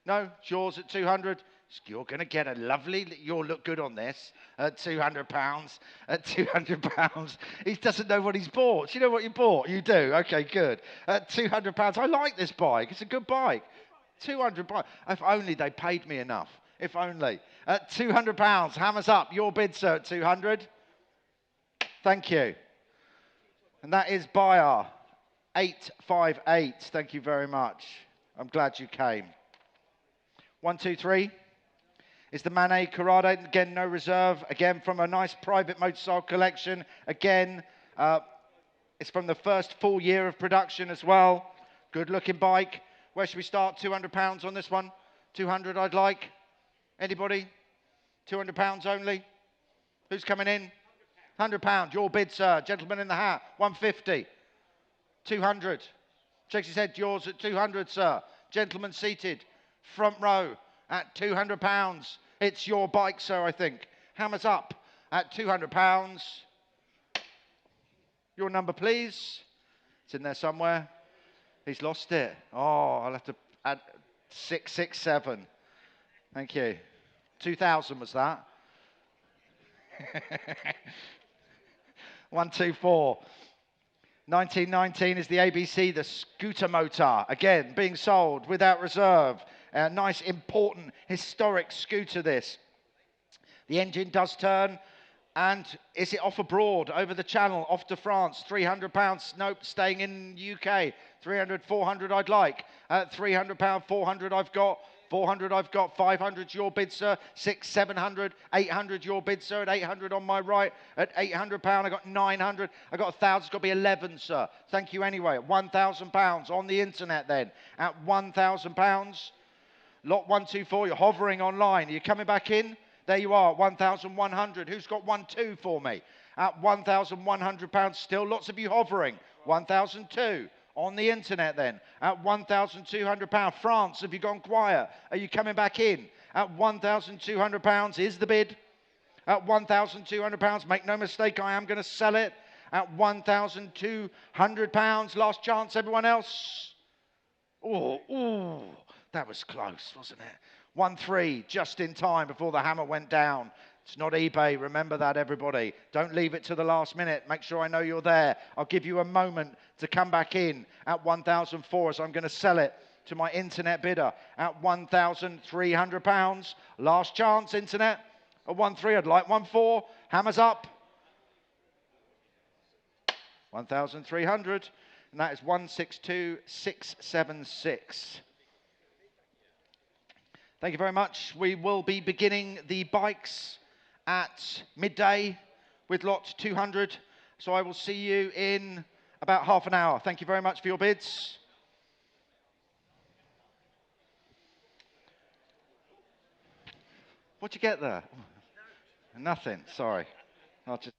No, it's yours at 200. You're going to get a lovely, you'll look good on this at £200. At £200. He doesn't know what he's bought. Do you know what you bought? You do? Okay, good. At £200. I like this bike. It's a good bike. 200 bike. If only they paid me enough. If only. At £200. Hammers up. Your bid, sir, at 200. Thank you. And that is buyer 858. Thank you very much. I'm glad you came. 1, 2, 3. Is the Manet Carrade. Again, no reserve. Again, from a nice private motorcycle collection. Again, it's from the first full year of production as well. Good looking bike. Where should we start? £200 on this one? 200 I'd like. Anybody? £200 only? Who's coming in? £100. Your bid, sir. Gentleman in the hat. 150. 200. Shakes his head. Yours at 200, sir. Gentleman seated. Front row at £200. It's your bike, sir, I think. Hammers up at £200. Your number, please. It's in there somewhere. He's lost it. Oh, I'll have to add 667. Thank you. 2000 was that. 124. 1919 is the ABC, the scooter motor. Again, being sold without reserve. A nice, important, historic scooter, this. The engine does turn. And is it off abroad, over the channel, off to France? £300. Nope, staying in UK. 300, 400 I'd like. £300, 400 I've got. 400 I've got. 500 your bid, sir. 600, 700, 800 your bid, sir. At 800 on my right. At £800 I got 900. I got 1,000. It's got to be 11, sir. Thank you anyway. At £1,000 on the internet then. At £1,000. Lot 124. You're hovering online. Are you coming back in? There you are, 1,100. Who's got 1,2 for me? At £1,100 still. Lots of you hovering. 1,002 on the internet then. At £1,200. France, have you gone quiet? Are you coming back in? At £1,200 is the bid. At £1,200, make no mistake, I am going to sell it. At £1,200. Last chance, everyone else. Oh, that was close, wasn't it? 1-3, just in time before the hammer went down. It's not eBay. Remember that, everybody. Don't leave it to the last minute. Make sure I know you're there. I'll give you a moment to come back in at 1,004 as I'm going to sell it to my internet bidder at £1,300. Last chance, internet. At 1-3, I'd like 1-4. Hammers up. 1,300. And that is 162,676. Thank you very much. We will be beginning the bikes at midday with lot 200. So I will see you in about half an hour. Thank you very much for your bids. What'd you get there? Nothing. Sorry. I'll just...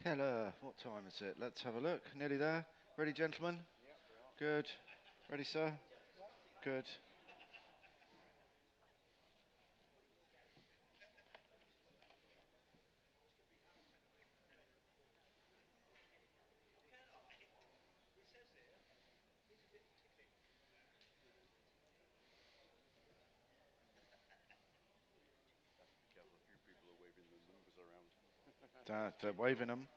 Keller, what time is it? Let's have a look. Nearly there. Ready, gentlemen? Good. Ready, sir? Good. They're waving them.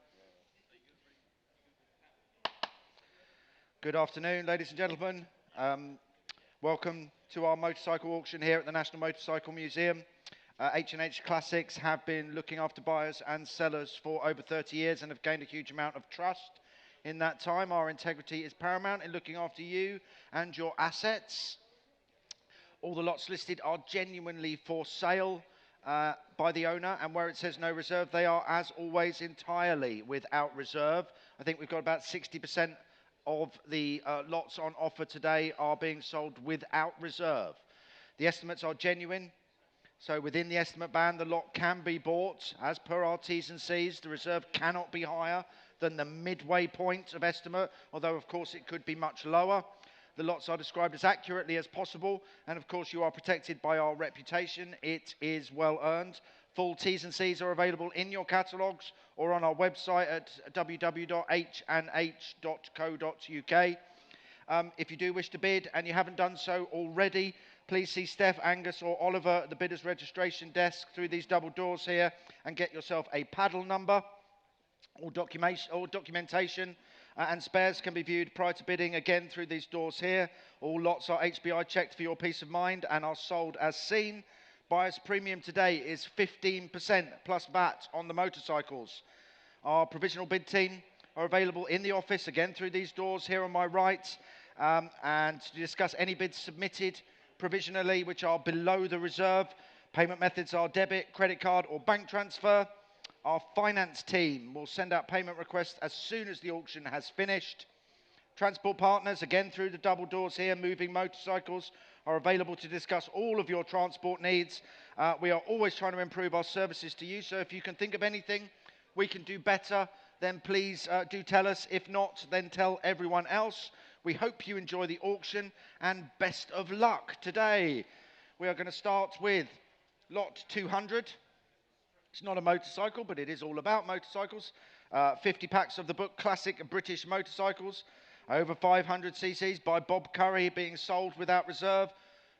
Good afternoon, ladies and gentlemen. Welcome to our motorcycle auction here at the National Motorcycle Museum. H&H Classics have been looking after buyers and sellers for over 30 years and have gained a huge amount of trust in that time. Our integrity is paramount in looking after you and your assets. All the lots listed are genuinely for sale by the owner, and where it says no reserve, they are, as always, entirely without reserve. I think we've got about 60% of the lots on offer today are being sold without reserve. The estimates are genuine, so within the estimate band, the lot can be bought. As per our T's and C's, the reserve cannot be higher than the midway point of estimate, although, of course, it could be much lower. The lots are described as accurately as possible, and of course you are protected by our reputation. It is well earned. Full T's and C's are available in your catalogues or on our website at www.h&h.co.uk. If you do wish to bid and you haven't done so already, please see Steph, Angus or Oliver at the bidder's registration desk through these double doors here and get yourself a paddle number or documentation. And spares can be viewed prior to bidding again through these doors here. All lots are HBI checked for your peace of mind and are sold as seen. Buyer's premium today is 15% plus VAT on the motorcycles. Our provisional bid team are available in the office again through these doors here on my right and to discuss any bids submitted provisionally which are below the reserve. Payment methods are debit, credit card or bank transfer. Our finance team will send out payment requests as soon as the auction has finished. Transport partners, again through the double doors here, moving motorcycles, are available to discuss all of your transport needs. We are always trying to improve our services to you, so if you can think of anything we can do better, then please do tell us. If not, then tell everyone else. We hope you enjoy the auction and best of luck today. We are going to start with lot 200. It's not a motorcycle, but it is all about motorcycles. 50 packs of the book Classic British Motorcycles, over 500 cc's by Bob Curry, being sold without reserve.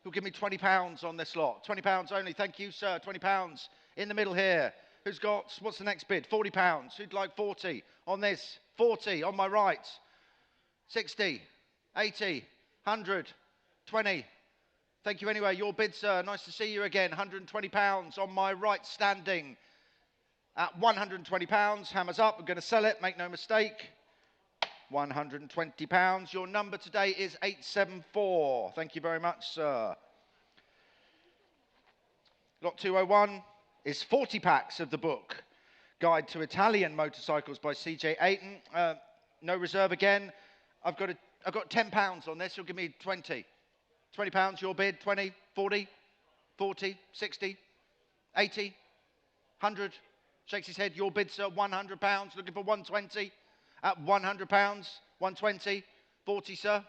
Who'll give me £20 on this lot? £20 only. Thank you, sir. £20 in the middle here. Who's got, what's the next bid? £40. Who'd like 40 on this? 40 on my right. 60, 80, 100, 20. Thank you anyway. Your bid, sir. Nice to see you again. £120 on my right, standing at £120. Hammers up. We're going to sell it. Make no mistake. £120. Your number today is 874. Thank you very much, sir. Lot 201 is 40 packs of the book Guide to Italian Motorcycles by CJ Ayton. No reserve again. I've got £10 on this. You'll give me 20. £20, your bid, 20, 40, 40, 60, 80, 100. Shakes his head, your bid, sir, £100. Looking for 120. At £100, 120, 40, sir.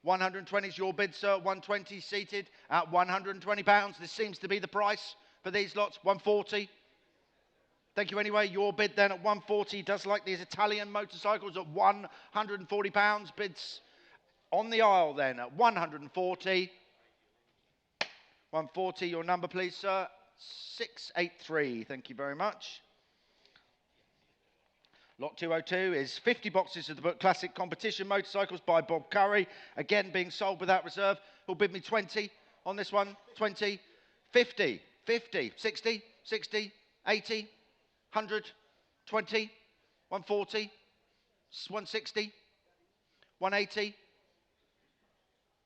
120 is your bid, sir, 120 seated at £120. This seems to be the price for these lots, 140. Thank you anyway. Your bid then at 140. Does like these Italian motorcycles at £140. Bids on the aisle then at 140. 140, your number please, sir. 683. Thank you very much. Lot 202 is 50 boxes of the book Classic Competition Motorcycles by Bob Curry. Again, being sold without reserve. Who'll bid me 20 on this one? 20, 50, 50, 60, 60, 80, 100, 20, 140, 160, 180.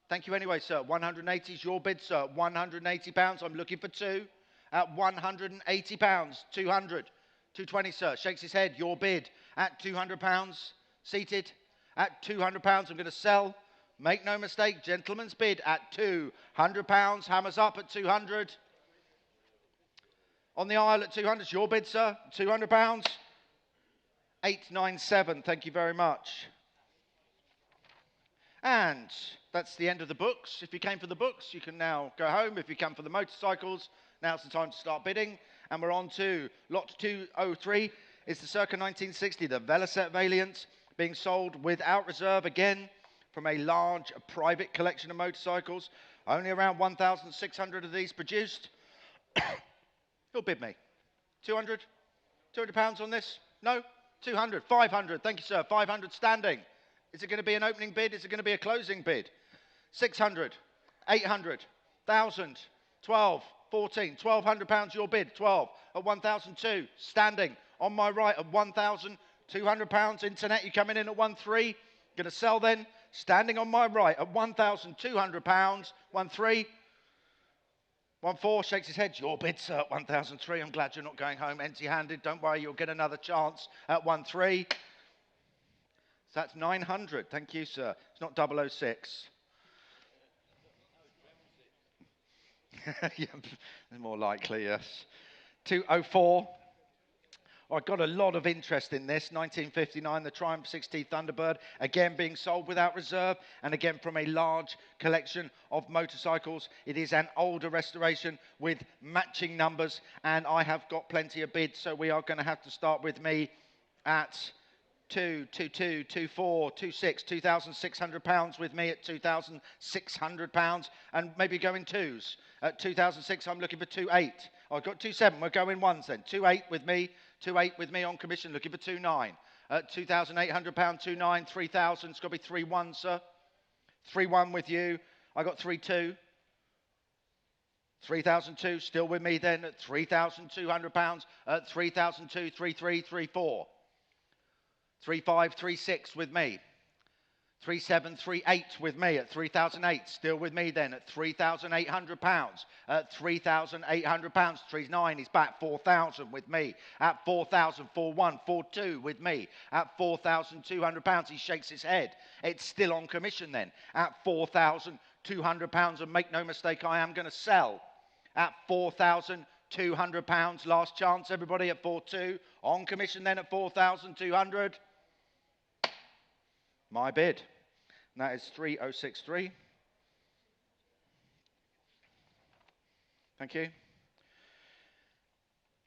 Thank you anyway, sir. 180 is your bid, sir. £180. I'm looking for two at £180. 200. 220, sir. Shakes his head. Your bid at £200. Seated at £200. I'm going to sell. Make no mistake. Gentleman's bid at £200. Hammers up at 200. On the aisle at 200. Your bid, sir. £200. 897, thank you very much. And that's the end of the books. If you came for the books, you can now go home. If you come for the motorcycles, now's the time to start bidding. And we're on to lot 203. It's the circa 1960, the Velocet Valiant, being sold without reserve again from a large private collection of motorcycles. Only around 1,600 of these produced. Who'll bid me? 200? 200 pounds on this? No? 200, 500. Thank you, sir. 500 standing. Is it going to be an opening bid? Is it going to be a closing bid? 600, 800, 1,000, 12, 14, 1,200 pounds your bid. 12 at 1,002. Standing on my right at 1,200 pounds. Internet, you coming in at 1,300. Going to sell then. Standing on my right at 1,200 pounds. 1,300. 1,400 shakes his head. Your bid, sir, at 1,003. I'm glad you're not going home empty-handed. Don't worry, you'll get another chance at 1,300. So that's 900. Thank you, sir. It's not 006. Yeah, more likely, yes. 204. Oh, I got a lot of interest in this. 1959, the Triumph 6T Thunderbird, again being sold without reserve, and again from a large collection of motorcycles. It is an older restoration with matching numbers, and I have got plenty of bids, so we are going to have to start with me at 222, 24, 26, 2,600 pounds with me at 2,600 pounds, and maybe go in twos. At 2,600, I'm looking for 2,800. Oh, I've got 2,700. We're going ones then. 2,800 with me. 2,800 with me on commission, looking for 2,900. At 2,800 pound, 2,900, 3,000. It's got to be 3,100, sir. 3,100 with you. I got 3,200. 3,002, still with me then at 3,200 pounds. At 3,002, 3,300, 3,400. 3,500, 3,600 with me. 3,700, 3,800 with me at 3,008. Still with me then at 3,800 pounds. At 3,800 pounds. 3,900, he's back. 4,000 with me. At 4,000, 4,100, 4,200 with me. At 4,200 pounds, he shakes his head. It's still on commission then. At 4,200 pounds, and make no mistake, I am going to sell. At 4,200 pounds, last chance, everybody at 4,200. On commission then at 4,200. My bid. And that is 3,063. Thank you.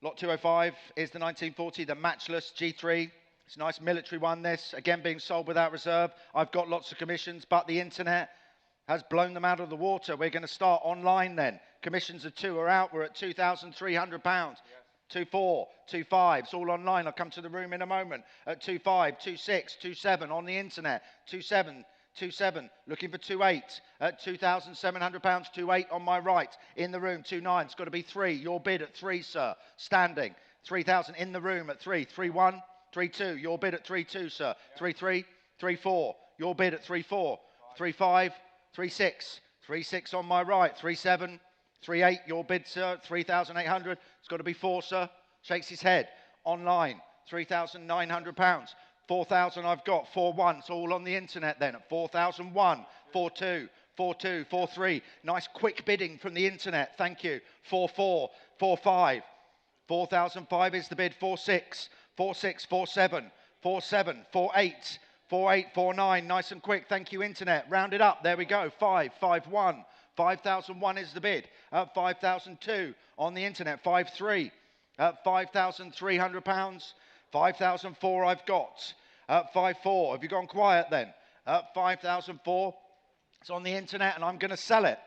Lot 205 is the 1940, the matchless G3. It's a nice military one, this. Again, being sold without reserve. I've got lots of commissions, but the internet has blown them out of the water. We're going to start online then. Commissions of 2 are out. We're at £2,300. Yes. 2,400, 2,500. It's all online. I'll come to the room in a moment. At 2,500, 2,600, 2,700 on the internet. 2,700, 2,700. Looking for 2,800. At £2,700. 2,800 on my right. In the room, 2,900. It's got to be 3,000. Your bid at 3,000, sir. Standing. 3,000 in the room at 3,000. 3,100, 3,200. Your bid at 3,200, sir. 3,300, 3,400. Your bid at 3,400. 3,500, 3,600. 3,600 on my right. 3,700. 3,800, your bid, sir, 3,800. It's got to be 4,000, sir. Shakes his head. Online, £3,900. 4,000 I've got. 4,100. It's all on the internet then at 4,001. 4,200. 4,200. 4,300. Nice quick bidding from the internet. Thank you. 4,400. 4,500. 4,005 is the bid. 4,600. 4,600. 4,700. 4,700. 4,800. 4,800. 4,900. Nice and quick. Thank you, internet. Round it up. There we go. 5,000. 5,100. 5,001 is the bid. At 5,002 on the internet. 5,300. At 5,300 pounds. 5,004 I've got. At 5,400. Have you gone quiet then? At 5,004. It's on the internet and I'm going to sell it.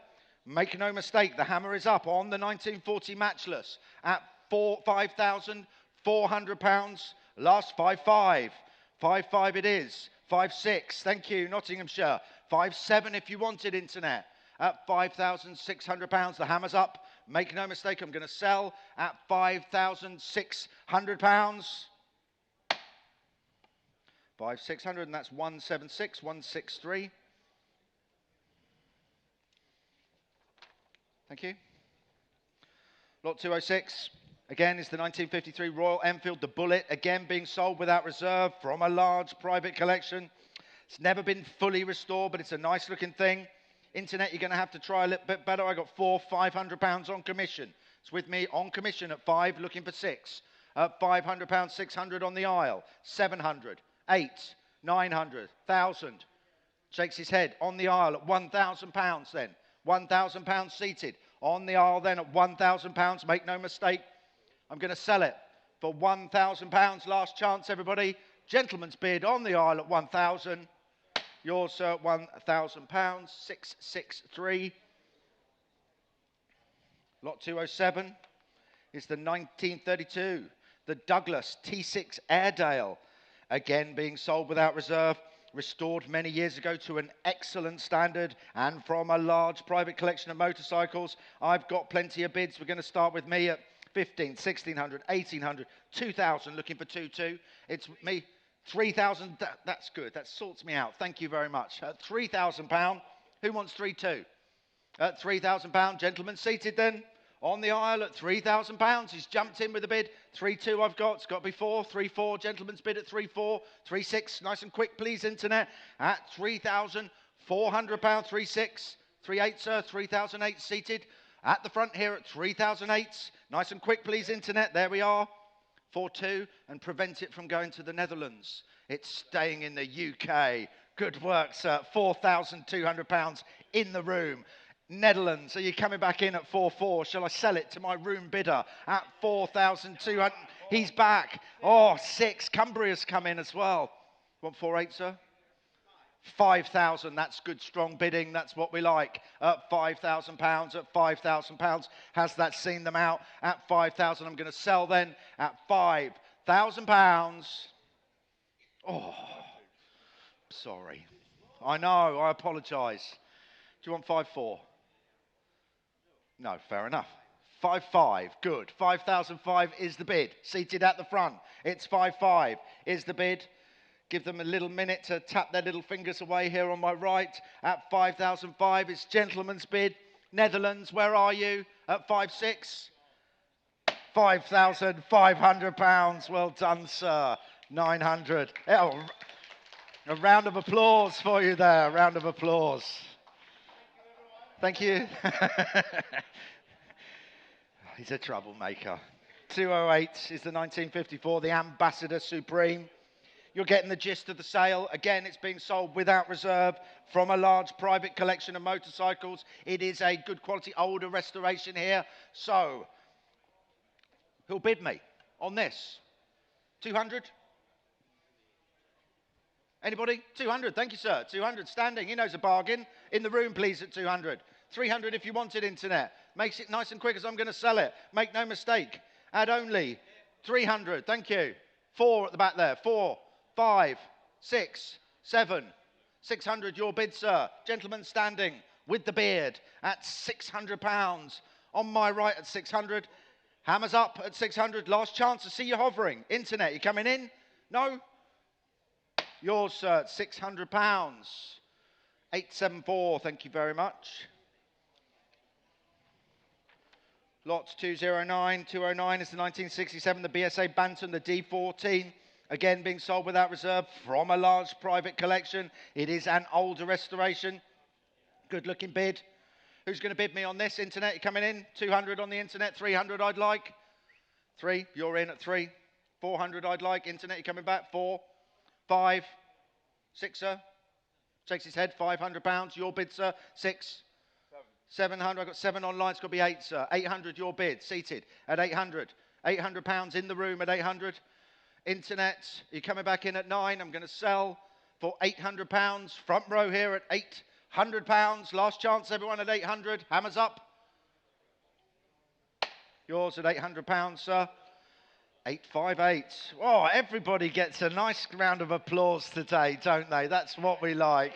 Make no mistake, the hammer is up on the 1940 matchless at 5,400 pounds. Last 5,500. 5,500 it is. 5,600. Thank you, Nottinghamshire. 5,700 if you wanted internet. At £5,600. The hammer's up. Make no mistake, I'm going to sell at £5,600. 5,600, and that's 176, 163. Thank you. Lot 206. Again, is the 1953 Royal Enfield, the Bullet, again being sold without reserve from a large private collection. It's never been fully restored, but it's a nice looking thing. Internet, you're going to have to try a little bit better. I got £500 on commission. It's with me on commission at 5, looking for 6. At £500, 600 on the aisle. 700, 8, 900, 1,000. Shakes his head on the aisle at £1,000 then. £1,000 seated. On the aisle then at £1,000. Make no mistake, I'm going to sell it for £1,000. Last chance, everybody. Gentleman's bid on the aisle at 1,000. Yours, sir, £1,000. 663. Lot 207 is the 1932. The Douglas T6 Airedale. Again being sold without reserve. Restored many years ago to an excellent standard and from a large private collection of motorcycles. I've got plenty of bids. We're going to start with me at 15, 1,600, 1,800, 2,000, looking for 2,2. It's me, 3,000. That's good. That sorts me out. Thank you very much. At £3,000, who wants 3,2? At £3,000, gentleman seated then. On the aisle at £3,000. He's jumped in with a bid. 3,2 I've got. It's got to be 4. 3,4. Gentleman's bid at 3,4. 3,6. Nice and quick, please, internet. At £3,400. 3,6. 3,8, sir. 3,008 seated. At the front here at 3,008. Nice and quick, please, internet. There we are. 4,2. And prevent it from going to the Netherlands. It's staying in the UK. Good work, sir. £4,200 in the room. Netherlands, are you coming back in at 4,4? Shall I sell it to my room bidder at 4,200? He's back. Oh, 6. Cumbria's come in as well. 148, sir? 5,000. That's good, strong bidding. That's what we like. At £5,000. At £5,000. Has that seen them out? At 5,000. I'm going to sell then at £5,000. Oh, sorry. I know. I apologise. Do you want 5,4? No, fair enough. 5,500, good. 5,005 is the bid. Seated at the front. It's 5,500 is the bid. Give them a little minute to tap their little fingers away here on my right. At 5,005, it's gentleman's bid. Netherlands, where are you? At 5,600. £5,500. Well done, sir. 900. Oh, a round of applause for you there. A round of applause. Thank you. He's a troublemaker. 208 is the 1954, the Ambassador Supreme. You're getting the gist of the sale. Again, it's being sold without reserve from a large private collection of motorcycles. It is a good quality older restoration here. So, who'll bid me on this? 200? Anybody? 200. Thank you, sir. 200 standing. He knows a bargain. In the room, please, at 200. 300 if you want it, internet. Makes it nice and quick as I'm going to sell it. Make no mistake. Add only 300. Thank you. 4 at the back there. 4, 5, 6, 7. 600, your bid, sir. Gentleman standing with the beard at £600. On my right at 600. Hammers up at 600. Last chance to see you hovering. Internet, you coming in? No? Yours, sir, at £600. 874, thank you very much. Lots 209. 209 is the 1967, the BSA Bantam, the D14. Again, being sold without reserve from a large private collection. It is an older restoration. Good looking bid. Who's going to bid me on this? Internet, you coming in? 200 on the internet, 300 I'd like. 3, you're in at 3. 400 I'd like. Internet, you coming back? 4, 5, 6, sir. Shakes his head, £500. Your bid, sir. 6, 700. I've got 7 online. It's got to be 8, sir. 800, your bid. Seated at 800. £800 in the room at 800. Internet, you're coming back in at 9. I'm going to sell for £800. Front row here at £800. Last chance, everyone, at 800. Hammers up. Yours at £800, sir. 858. Oh, everybody gets a nice round of applause today, don't they? That's what we like.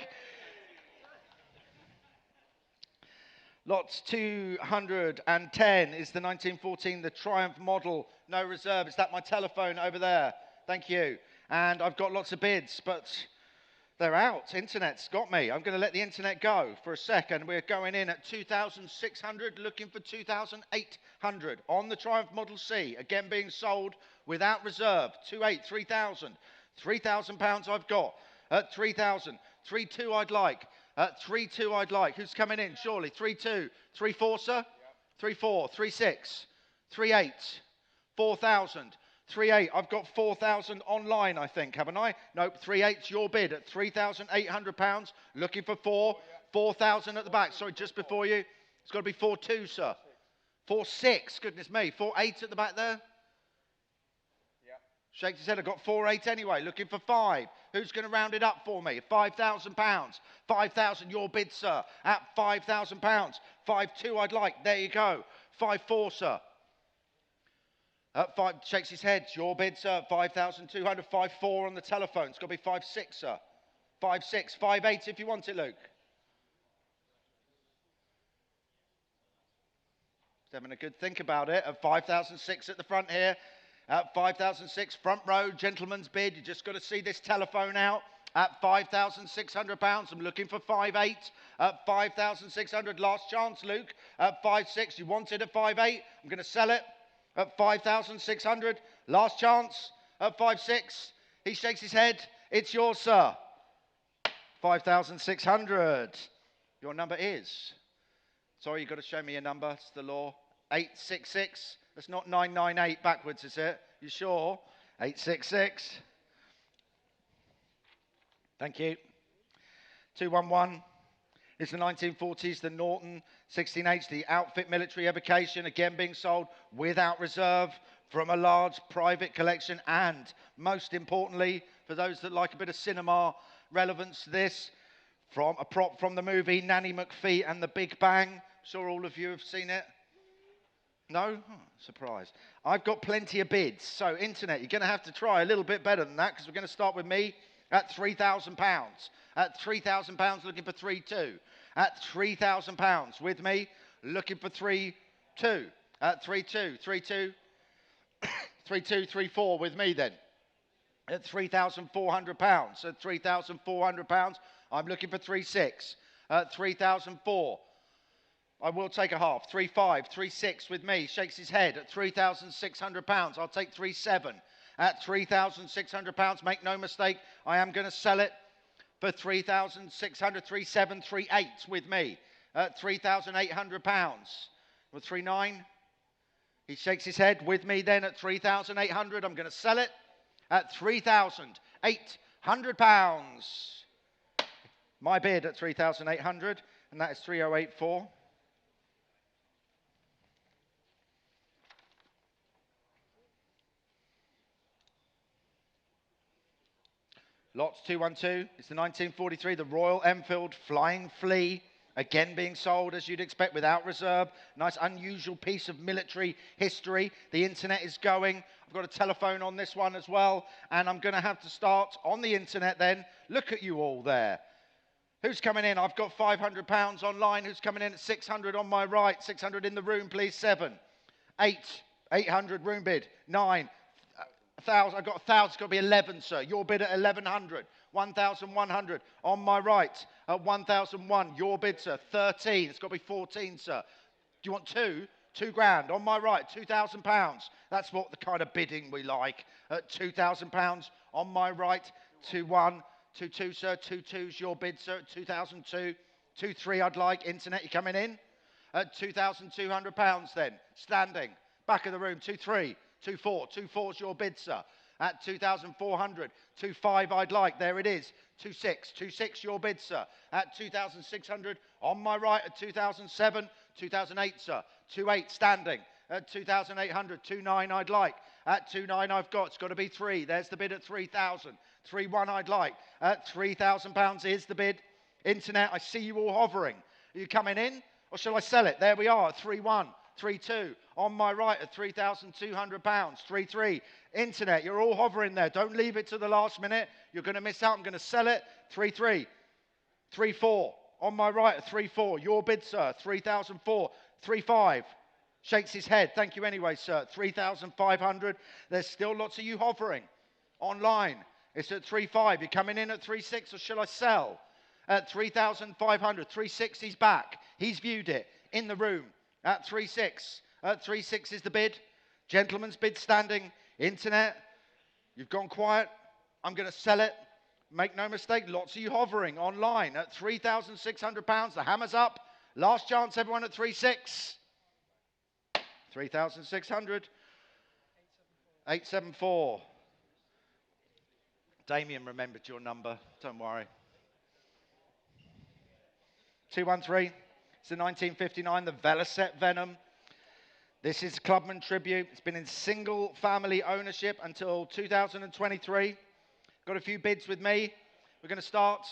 Lots 210 is the 1914, the Triumph model, no reserve. Is that my telephone over there? Thank you. And I've got lots of bids, but they're out. Internet's got me. I'm going to let the internet go for a second. We're going in at 2,600, looking for 2,800 on the Triumph Model C. Again, being sold without reserve. 3,000. £3,000 I've got at 3,000. 3,200 I'd like. At 3,200 I'd like. Who's coming in? Surely. 3,200. 3,400, sir? 3,400. 3,600. 3,800. 4,000. 3.8. I've got 4,000 online, I think, haven't I? Nope, 3.8's your bid at £3,800. Looking for 4,000 at the back. Sorry, just before you. It's got to be 4.2, sir. 4.6, goodness me. 4.8 at the back there. Shakes his head. I've got 4.8 anyway. Looking for 5. Who's going to round it up for me? £5,000. 5,000, your bid, sir. At £5,000. 5.2 I'd like. There you go. 5.4, sir. At 5, shakes his head. Your bid, sir. 5,200. 5.4 on the telephone. It's got to be 5.6, sir. 5.6. 5.8 if you want it, Luke. Just having a good think about it. At 5,006 at the front here. At 5,006, front row, gentleman's bid. You just got to see this telephone out. At £5,600, I'm looking for 5.8. At 5,600, last chance, Luke. At 5.6, you want it at 5.8. I'm going to sell it. At 5,600, last chance. At 5.6, he shakes his head. It's yours, sir. 5,600. Your number is. Sorry, you've got to show me your number. It's the law. 866. That's not 998 backwards, is it? You sure? 866. Thank you. 211. It's the 1940s, the Norton 16H, the outfit military evocation, again being sold without reserve from a large private collection. And most importantly, for those that like a bit of cinema relevance to this, from a prop from the movie Nanny McPhee and the Big Bang. Sure all of you have seen it. No? Oh, surprise. I've got plenty of bids. So, internet, you're going to have to try a little bit better than that because we're going to start with me at £3,000. At £3,000, looking for 3.2. At £3,000 with me, looking for 3.2. At 3.2, 3.2, 3.2, 3.4 with me then. At £3,400. At £3,400, I'm looking for 3.6. At 3,004. I will take a half. 3.5, 3.6 with me. Shakes his head at £3,600. I'll take 3.7. At £3,600, make no mistake, I am going to sell it for 3,600, 3.7, 3.8 with me. At £3,800. With 3.9. He shakes his head with me then at 3,800. I'm going to sell it at £3,800. My bid at 3,800, and that is 3,084. Lots 212. It's the 1943, the Royal Enfield Flying Flea. Again being sold, as you'd expect, without reserve. Nice, unusual piece of military history. The internet is going. I've got a telephone on this one as well. And I'm going to have to start on the internet then. Look at you all there. Who's coming in? I've got £500 online. Who's coming in at 600 on my right? 600 in the room, please. 7. 8. 800 room bid. 9. 1,000. I've got 1,000. It's got to be 11, sir. Your bid at 1,100. 1,100 on my right at 1,001. Your bid, sir. 13. It's got to be 14, sir. Do you want 2? 2 grand on my right. £2,000. That's what the kind of bidding we like. At £2,000 on my right. 2-1. 2-2, sir. 2-2's your bid, sir. 2,002. 2-3 I'd like. Internet, you coming in? At £2,200 then. Standing. Back of the room. 2-3. 2-4. 2-4's your bid, sir. At 2,400. 2-5 I'd like. There it is. 2-6. 2-6 your bid, sir. At 2,600. On my right at 2,007. 2,008, sir. 2-8 standing. At 2,800. 2-9 I'd like. At 2-9 I've got. It's got to be 3. There's the bid at 3,000. 3-1 I'd like. At £3,000 is the bid. Internet, I see you all hovering. Are you coming in? Or shall I sell it? There we are. 3-1. 3-2. On my right at £3,200. 3-3. Internet, you're all hovering there. Don't leave it to the last minute. You're going to miss out. I'm going to sell it. 3-3. 3-4. On my right at 3-4. Your bid, sir. 3,004. 3-5. Shakes his head. Thank you anyway, sir. 3,500. There's still lots of you hovering. Online. It's at 3.5. You're coming in at 3.6, or shall I sell? At 3,500. 3.6, he's back. He's viewed it in the room at 3.6. At 3.6 is the bid. Gentleman's bid standing. Internet, you've gone quiet. I'm going to sell it. Make no mistake, lots of you hovering online at £3,600. The hammer's up. Last chance, everyone at 3.6. 3,600. 874. Damien remembered your number, don't worry. 213. It's the 1959, the Velocet Venom. This is Clubman Tribute. It's been in single family ownership until 2023. Got a few bids with me. We're going to start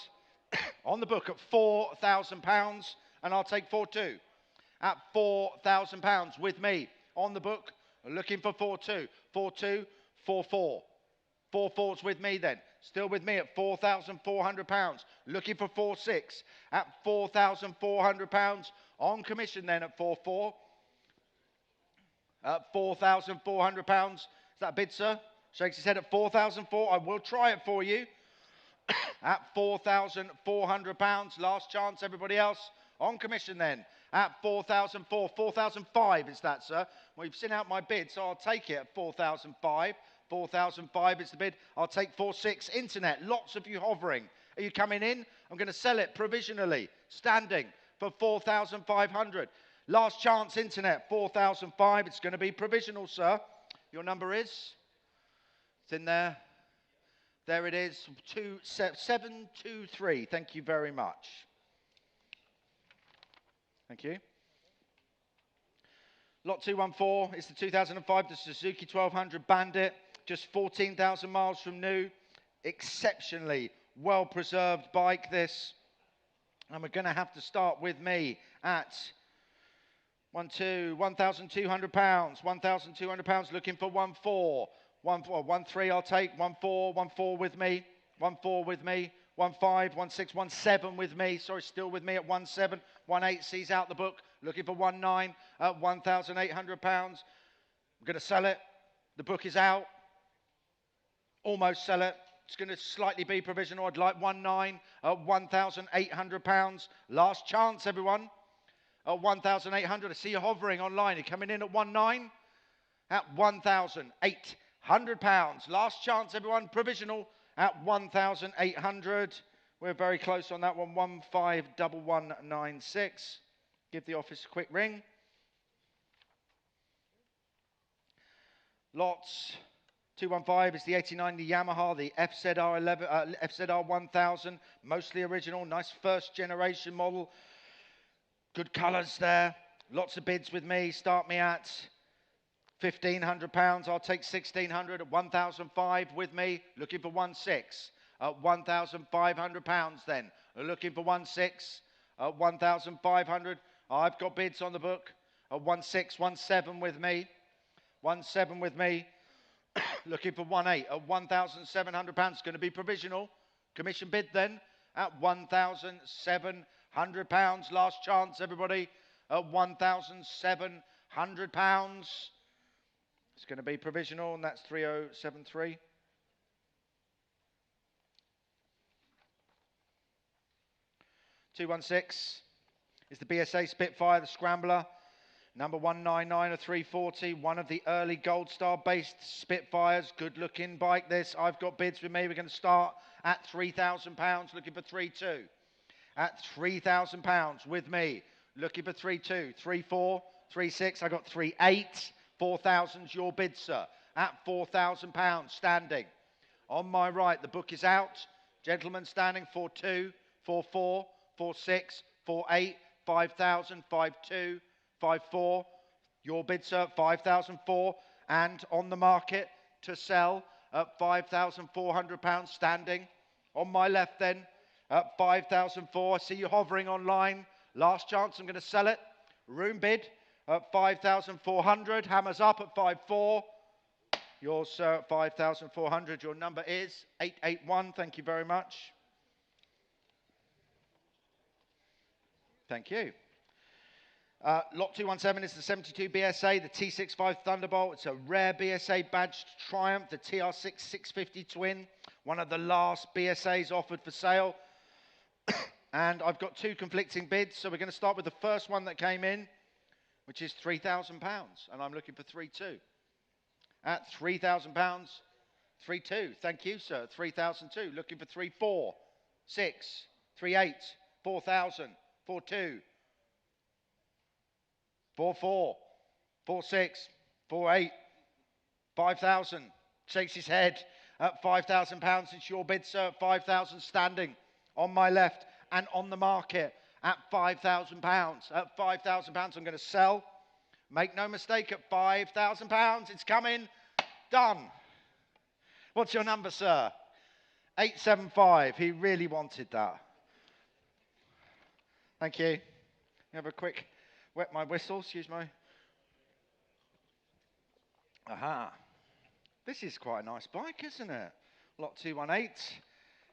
on the book at £4,000, and I'll take 4-2. At £4,000 with me on the book, looking for 4-2. 4-2, 4-4. 4-4's with me then. Still with me at £4,400. Looking for 4-6. At £4,400. On commission then at 4-4. At £4,400. Is that a bid, sir? Shakes his head at 4,004. I will try it for you. At £4,400. Last chance, everybody else. On commission then. At 4,004. 4,005 is that, sir? Well, you've seen out my bid, so I'll take it at 4,005. 4,005 is the bid. I'll take 4-6. Internet. Lots of you hovering. Are you coming in? I'm going to sell it provisionally. Standing for 4,500. Last chance, internet. 4,005. It's going to be provisional, sir. Your number is? It's in there. There it is. 723. Thank you very much. Thank you. Lot 214 is the 2005, the Suzuki 1200 Bandit. Just 14,000 miles from new. Exceptionally well-preserved bike, this. And we're going to have to start with me at £1,200. £1,200 looking for 1-4. 1-3 I'll take. 1-4. 1-4 with me. 1-4 with me. 1-5. 1-6. 1-7 with me. Sorry, still with me at 1-7. 1-8 sees out the book. Looking for 1-9 at £1,800. I'm going to sell it. The book is out. Almost sell it. It's going to slightly be provisional. I'd like 1-9 at £1,800. Last chance, everyone. At 1,800. I see you hovering online. You're coming in at 1-9 at £1,800. Last chance, everyone. Provisional at 1,800. We're very close on that one. 151196. Give the office a quick ring. Lots 215 is the 89, the Yamaha, the FZR 1000, mostly original, nice first generation model. Good colours there. Lots of bids with me. Start me at £1,500. I'll take 1,600 at 1,005 with me. Looking for 1-6 at £1,500 then. Looking for 1-6 at 1,500. I've got bids on the book at 1-6, 1-7 with me. 1-7 with me. Looking for 1-8 at £1,700. Going to be provisional. Commission bid then at £1,700. Last chance, everybody, at £1,700. It's going to be provisional, and that's 3073. (216) is the BSA Spitfire, the Scrambler. Number 199 of 340, one of the early Gold Star based Spitfires. Good looking bike this. I've got bids with me. We're going to start at £3,000, looking for 3-2. At £3,000 with me, looking for 3-2. 3-4, 3-6. I got 3-8. 4,000's your bid, sir. At £4,000 standing. On my right, the book is out. Gentlemen standing 4-2, 4-4, 4-6, 4-8, 5,000, 5-2. 5-4, your bid, sir, 5,004, and on the market to sell at £5,400 standing. On my left then, at 5,004. I see you hovering online. Last chance, I'm going to sell it. Room bid at 5,400. Hammers up at 5-4. Yours, sir, at 5,400. Your number is 881. Thank you very much. Thank you. Lot 217 is the 72 BSA, the T65 Thunderbolt. It's a rare BSA badged Triumph, the TR6 650 Twin, one of the last BSAs offered for sale. And I've got two conflicting bids, so we're going to start with the first one that came in, which is £3,000, and I'm looking for 3-2. At £3,000, 3-2. Thank you, sir. 3,002. Looking for 3-4, 6, 3-8, 4,000, 4-2. 4-4, 4-6, 4-8, 5,000. Shakes his head. At £5,000, it's your bid, sir. At 5,000 standing on my left and on the market at £5,000. At £5,000, I'm going to sell. Make no mistake, at £5,000, it's coming. Done. What's your number, sir? 875. He really wanted that. Thank you. Have a quick wet my whistle, excuse me. Aha. This is quite a nice bike, isn't it? Lot 218.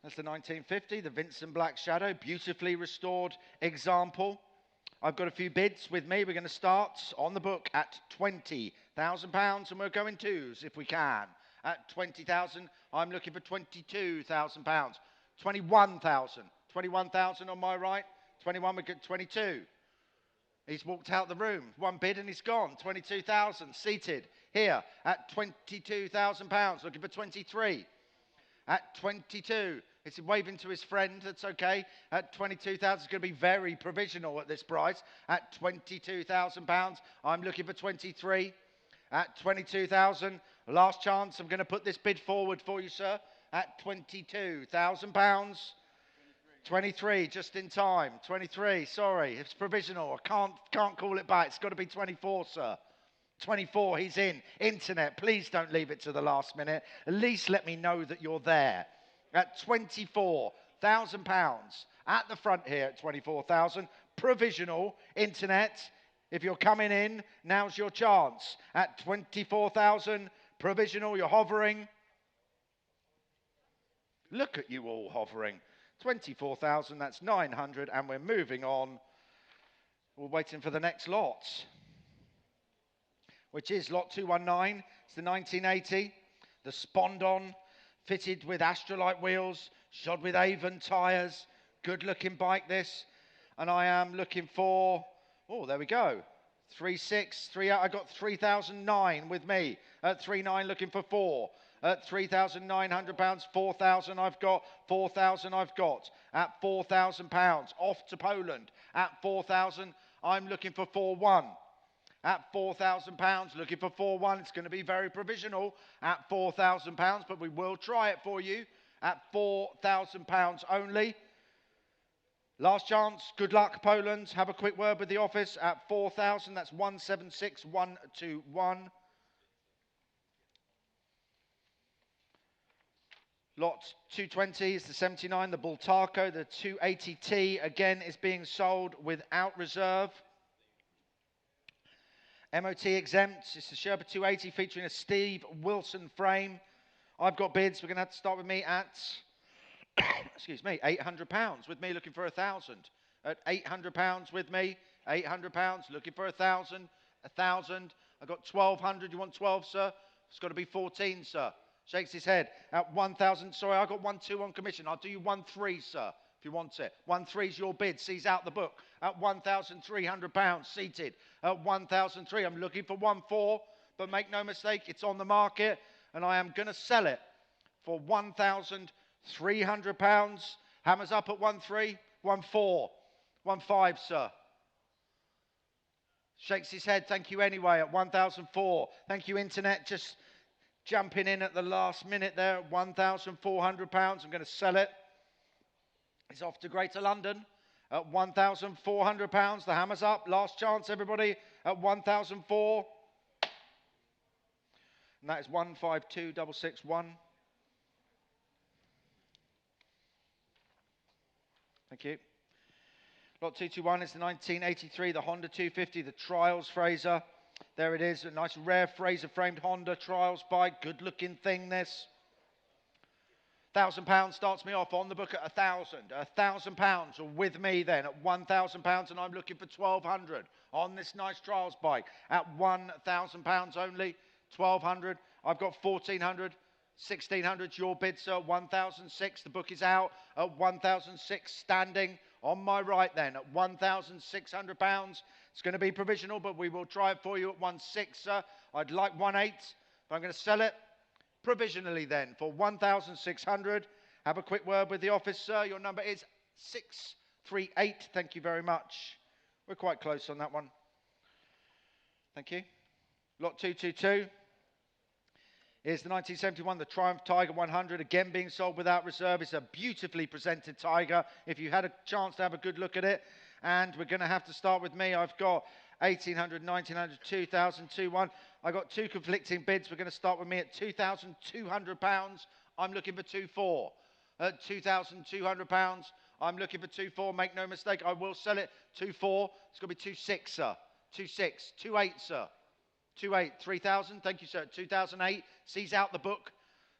That's the 1950, the Vincent Black Shadow, beautifully restored example. I've got a few bids with me. We're going to start on the book at £20,000, and we're going twos if we can. At 20,000, I'm looking for £22,000. 21,000. 21,000 on my right. 21, we get 22. He's walked out the room. One bid and he's gone. 22,000 seated here at £22,000. Looking for 23. At 22. It's waving to his friend. That's okay. At 22,000, it's going to be very provisional at this price. At £22,000, I'm looking for 23. At 22,000, last chance. I'm going to put this bid forward for you, sir. At £22,000. 23, just in time. 23, sorry, it's provisional. I can't call it back. It's got to be 24, sir. 24, he's in. Internet, please don't leave it to the last minute. At least let me know that you're there. At £24,000, at the front here at 24,000, provisional. Internet, if you're coming in, now's your chance. At 24,000, provisional, you're hovering. Look at you all hovering. 24,000, that's 900, and we're moving on. We're waiting for the next lot, which is lot 219. It's the 1980, the Spondon, fitted with Astrolite wheels, shod with Avon tyres. Good-looking bike, this. And I am looking for, oh, there we go. 3,638. I got 3,009 with me. At 3,900, looking for 4. At £3,900, 4,000 I've got, 4,000 I've got. At £4,000, off to Poland. At 4,000, I'm looking for 4,1. At £4,000, looking for 4,1. It's going to be very provisional at £4,000, but we will try it for you at £4,000 only. Last chance. Good luck, Poland. Have a quick word with the office at 4,000. That's 176121. Lot 220 is the 79, the Bultaco. The 280T, again, is being sold without reserve. MOT exempt. It's the Sherpa 280 featuring a Steve Wilson frame. I've got bids. We're going to have to start with me at, excuse me, £800. With me looking for 1,000. At £800 with me, £800. Looking for 1,000. 1,000. I've got 1,200. You want 12, sir? It's got to be 14, sir. Shakes his head. At 1,000. Sorry, I got 1,2 on commission. I'll do you 1,3, sir, if you want it. 1,3 is your bid. Sees out the book. At £1,300 seated. At 1,003. I'm looking for 1,4, but make no mistake, it's on the market, and I am going to sell it for £1,300. Hammers up at 1,3, 1,4, 1,5, sir. Shakes his head. Thank you anyway. At 1,004. Thank you, Internet. Just jumping in at the last minute there at £1,400. I'm going to sell it. It's off to Greater London at £1,400. The hammer's up. Last chance, everybody, at 1,004. And that is 152661. Thank you. Lot 221 is the 1983, the Honda 250, the Trials Fraser. There it is, a nice rare Fraser-framed Honda Trials bike. Good-looking thing, this. £1,000 starts me off on the book at 1,000. £1,000 with me then at £1,000, and I'm looking for 1,200 on this nice Trials bike at £1,000 only. 1,200. I've got 1,400. 1,600. Your bid, sir. 1,006. The book is out at 1,006 standing on my right then at £1,600. It's going to be provisional, but we will try it for you at 1,600, sir. I'd like 1,800, but I'm going to sell it provisionally then for 1,600. Have a quick word with the office, sir. Your number is 638. Thank you very much. We're quite close on that one. Thank you. Lot 222. is the 1971, the Triumph Tiger 100, again being sold without reserve. It's a beautifully presented Tiger, if you had a chance to have a good look at it. And we're going to have to start with me. I've got 1,800, 1,900, 2,000, 2,1. I've got two conflicting bids. We're going to start with me at £2,200. I'm looking for 2,400. At £2,200, I'm looking for 2,400. Make no mistake, I will sell it 2,400. It's going to be 2,600, sir. 2,600. 2,800, sir. 2,800. 3,000. Thank you, sir. 2,008. Sees out the book.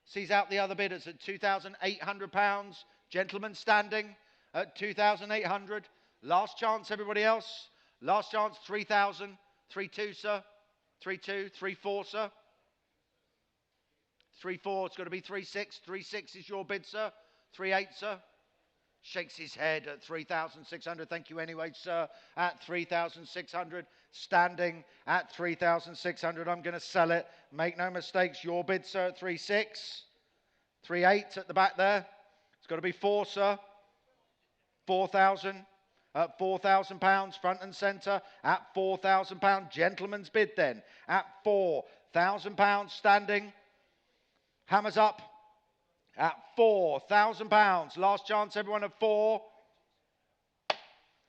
Sees out the other bidders at £2,800. Gentlemen standing at 2,800. Last chance, everybody else. Last chance, 3,000. 3,200, sir. 3,200. 3,400, sir. 3,400. It's going to be 3,600. 3,600 is your bid, sir. 3,800, sir. Shakes his head at 3,600. Thank you anyway, sir. At 3,600. Standing at 3,600. I'm going to sell it. Make no mistakes. Your bid, sir, at 3,600. 3,800 at the back there. It's got to be 4,000, sir. 4,000. At £4,000, front and centre. At £4,000. Gentleman's bid then. At £4,000. Standing. Hammers up. At £4,000. Last chance, everyone, at 4.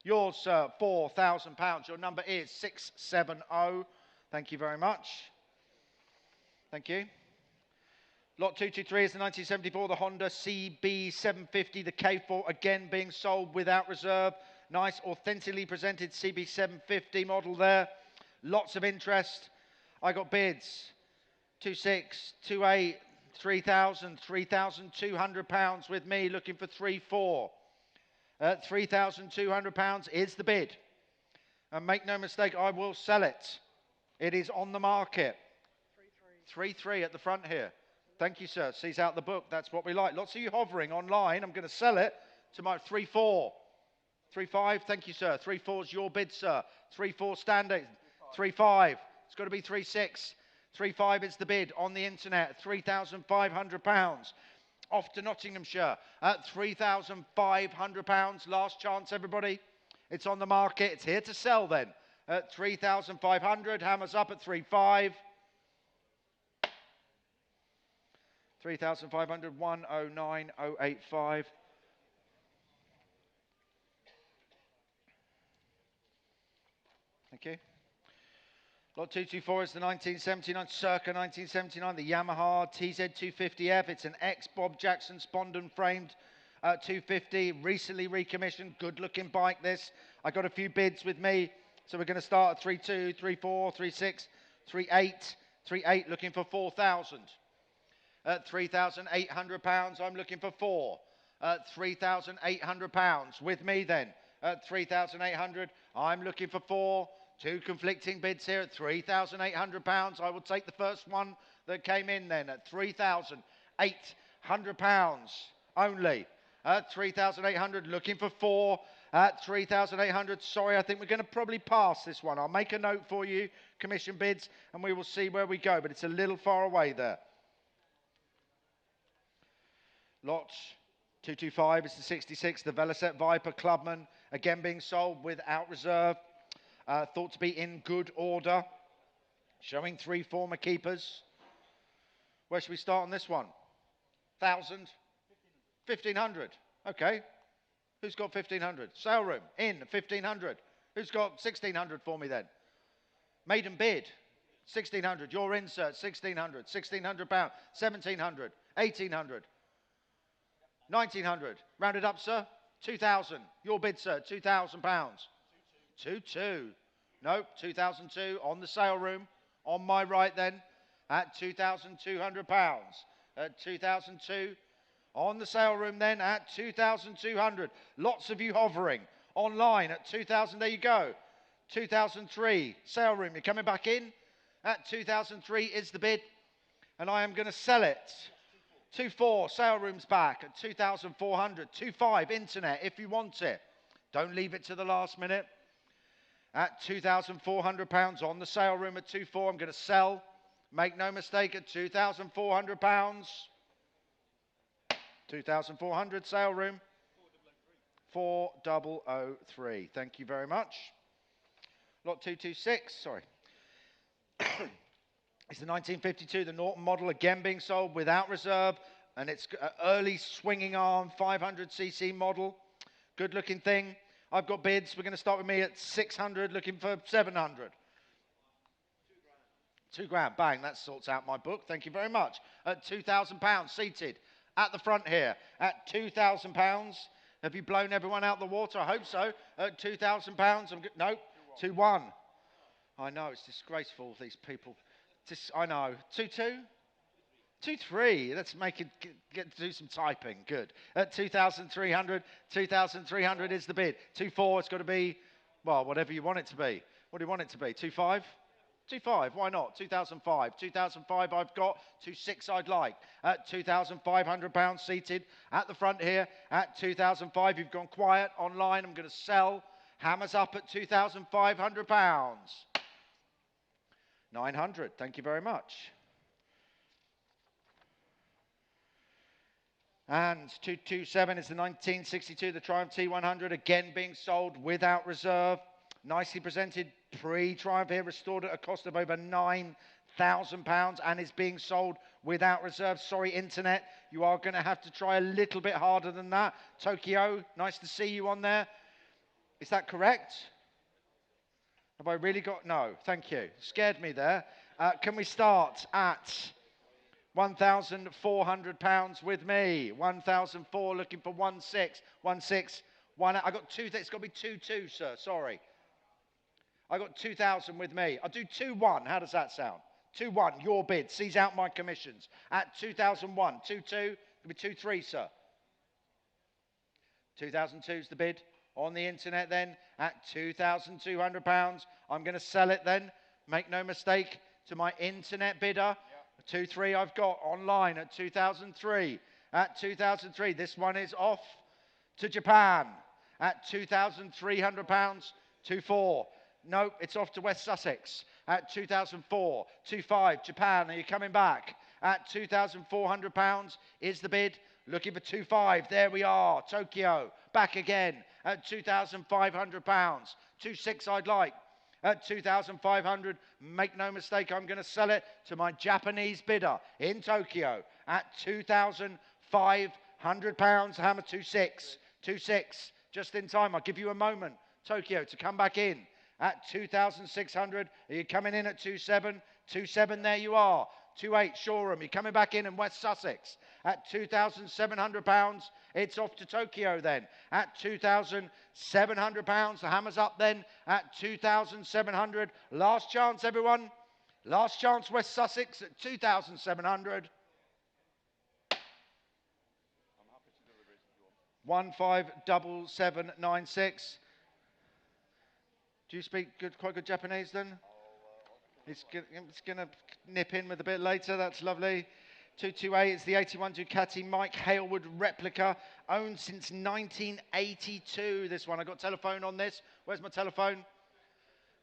Yours, sir, £4,000. Your number is 670. Thank you very much. Thank you. Lot 223 is the 1974, the Honda CB750, the K4, again being sold without reserve. Nice, authentically presented CB750 model there. Lots of interest. I got bids. 2,600, 2,800, 3,000, 3,200 pounds with me, looking for 3,400. At £3,200 is the bid. And make no mistake, I will sell it. It is on the market. 3,300 at the front here. Thank you, sir. Sees out the book. That's what we like. Lots of you hovering online. I'm going to sell it to my 3,400. 3,500. Thank you, sir. 3,400 is your bid, sir. 3,400 standing. 3,500. It's got to be 3,600. 3,500 is the bid on the internet. £3,500. Off to Nottinghamshire at £3,500. Last chance, everybody. It's on the market. It's here to sell then. At 3,500. Hammers up at 3,500. 3,500. 109,085. Thank you. Lot 224 is the 1979, circa 1979, the Yamaha TZ250F. It's an ex-Bob Jackson Spondon framed 250, recently recommissioned, good-looking bike this. I got a few bids with me, so we're going to start at 3,200, 3,400, 3,600, 3,800, 3,800, looking for 4,000. At £3,800, I'm looking for 4. At £3,800 with me then. At 3,800, I'm looking for 4. Two conflicting bids here at £3,800. I will take the first one that came in then at £3,800 only. At 3,800, looking for 4. At 3,800, sorry, I think we're going to probably pass this one. I'll make a note for you, commission bids, and we will see where we go, but it's a little far away there. Lot 225 is the 66, the Velocet Viper Clubman, again being sold without reserve. Thought to be in good order. Showing 3 former keepers. Where should we start on this one? 1,000? 1,500. Okay. Who's got 1,500? Sale room. In 1,500. Who's got 1,600 for me then? Maiden bid. 1,600. You're in, sir. 1,600. £1,600. 1,700. 1,800. 1,900. Rounded up, sir. 2,000. Your bid, sir. £2,000. 2,200. Nope, 2,200 on the sale room. On my right then, at £2,200. At 2,200 on the sale room then at 2,200. Lots of you hovering online at 2,000. There you go. 2,003 sale room. You're coming back in. At 2,003 is the bid, and I am going to sell it. 2,400 sale room's back at 2,400. 2,500 internet if you want it. Don't leave it to the last minute. At £2,400 on the sale room at 2,400. I'm going to sell. Make no mistake, at £2,400. 2,400 sale room. 4,003. Thank you very much. Lot 226. Sorry. It's the 1952, the Norton model, again being sold without reserve. And it's an early swinging arm, 500cc model. Good looking thing. I've got bids. We're going to start with me at 600, looking for 700. £2,000, bang, that sorts out my book. Thank you very much. At £2,000, seated at the front here. At £2,000. Have you blown everyone out the water? I hope so. At £2,000, no, 2-1. I know, it's disgraceful, these people. I know. 2-2? 2-3. Let's make it get to do some typing. Good. At 2,300, 2,300 is the bid. 2-4. It's got to be, well, whatever you want it to be. What do you want it to be? 2-5? 2-5. Why not? 2,005. 2,005 I've got. 2-6 I'd like. At £2,500 seated at the front here. At 2,005. You've gone quiet online. I'm going to sell. Hammers up at £2,500. 900. Thank you very much. And 227 is the 1962, the Triumph T100, again being sold without reserve. Nicely presented pre-Triumph here, restored at a cost of over £9,000 and is being sold without reserve. Sorry, Internet, you are going to have to try a little bit harder than that. Tokyo, nice to see you on there. Is that correct? Have I really got... No, thank you. Scared me there. Can we start at £1,400 with me? 1,004, looking for 1-6. 1-6. I got two. It's got to be 2-2, sir. Sorry. I got 2,000 with me. I'll do 2-1. How does that sound? 2-1. Your bid. Seize out my commissions. At 2001. 2-2. It'll be 2-3, sir. 2002 is the bid. On the internet then at £2,200. I'm going to sell it then. Make no mistake to my internet bidder. 2-3 I've got online at 2003. At 2003, this one is off to Japan at £2,300. 2-4. Nope, it's off to West Sussex at 2004. 2-5, Japan, are you coming back? At £2,400 is the bid. Looking for 2-5. There we are. Tokyo, back again at £2,500. 2-6 I'd like. At 2,500, make no mistake, I'm going to sell it to my Japanese bidder in Tokyo at £2,500. Hammer 2-6. 2-6, just in time. I'll give you a moment, Tokyo, to come back in at 2,600. Are you coming in at 2-7? 2-7, there you are. 2-8, Shoreham. You're coming back in West Sussex at £2,700. It's off to Tokyo then at £2,700. The hammer's up then at 2,700. Last chance, everyone. Last chance, West Sussex at 2,700. 157796. Do you speak quite good Japanese then? It's going to nip in with a bit later. That's lovely. 228 is the 81 Ducati Mike Halewood replica, owned since 1982. This one, I got telephone on this. Where's my telephone?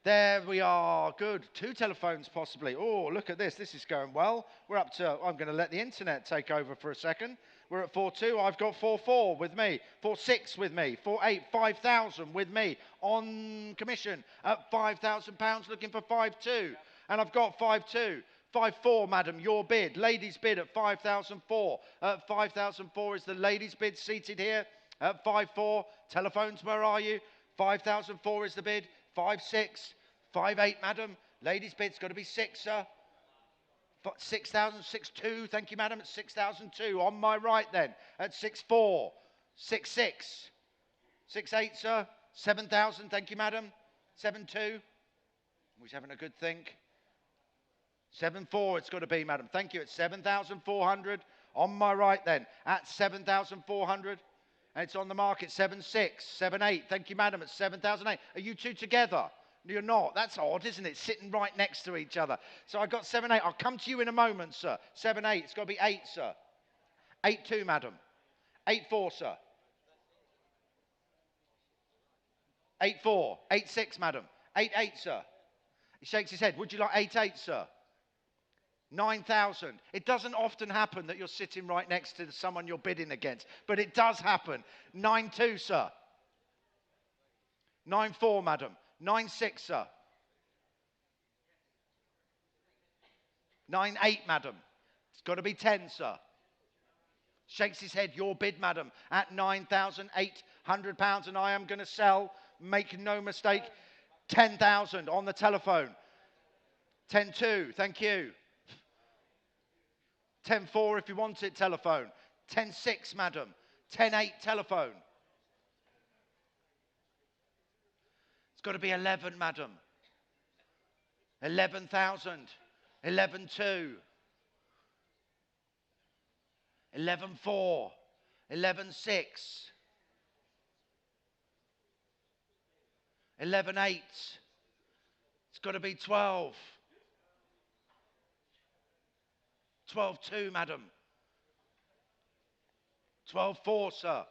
There we are. Good. 2 telephones possibly. Oh, look at this. This is going well. We're up to, I'm going to let the internet take over for a second. We're at 4-2. I've got 4-4 with me. 4-6 with me. 4-8, 5,000 with me on commission at £5,000, looking for 5-2. And I've got 5-2. 5-4, madam, your bid. Ladies bid at 5,004. At 5,004 is the ladies bid seated here. At 5-4, telephones, where are you? 5,004 is the bid. 5-6. 5-8, madam. Ladies bid's got to be 6, sir. 6,000, 6-2. Thank you, madam. At 6,002. On my right then. At 6-4. 6-6. 6-8, sir. 7,000. Thank you, madam. 7-2. Who's having a good think? 7-4 it's got to be, madam. Thank you. It's 7,400. On my right then. At 7,400. And it's on the market. 7-6. 7-8. Thank you, madam. At 7,008. Are you two together? You're not. That's odd, isn't it? Sitting right next to each other. So I got 7-8. I'll come to you in a moment, sir. 7-8. It's got to be 8, sir. 8-2, madam. 8-4, sir. 8-4. 8-6, madam. 8-8, sir. He shakes his head. Would you like 8-8, sir? 9,000. It doesn't often happen that you're sitting right next to someone you're bidding against, but it does happen. 9-2, sir. 9-4, madam. 9-6, sir. 9,800, madam. It's got to be 10, sir. Shakes his head. Your bid, madam, at £9,800. And I am going to sell, make no mistake, 10,000 on the telephone. 10.2, thank you. 10.4 if you want it, telephone. 10.6, madam. 10.8, telephone. It's got to be 11, madam. 11,000. 11.2. 11.4. 11.6. 11.8. It's got to be 12. 12.2, madam. 12.4, sir.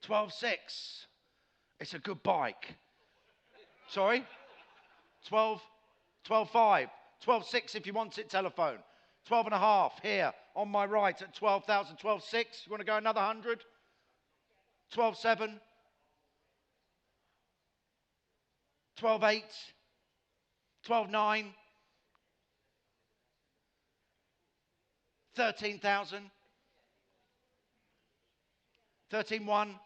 12.6. It's a good bike. Sorry? 12, 12.5. 12.6 if you want it, telephone. 12.5 here on my right at 12,000. 12.6. You want to go another 100? 12.7. 12.8. 12.9. 13,000. 13.1.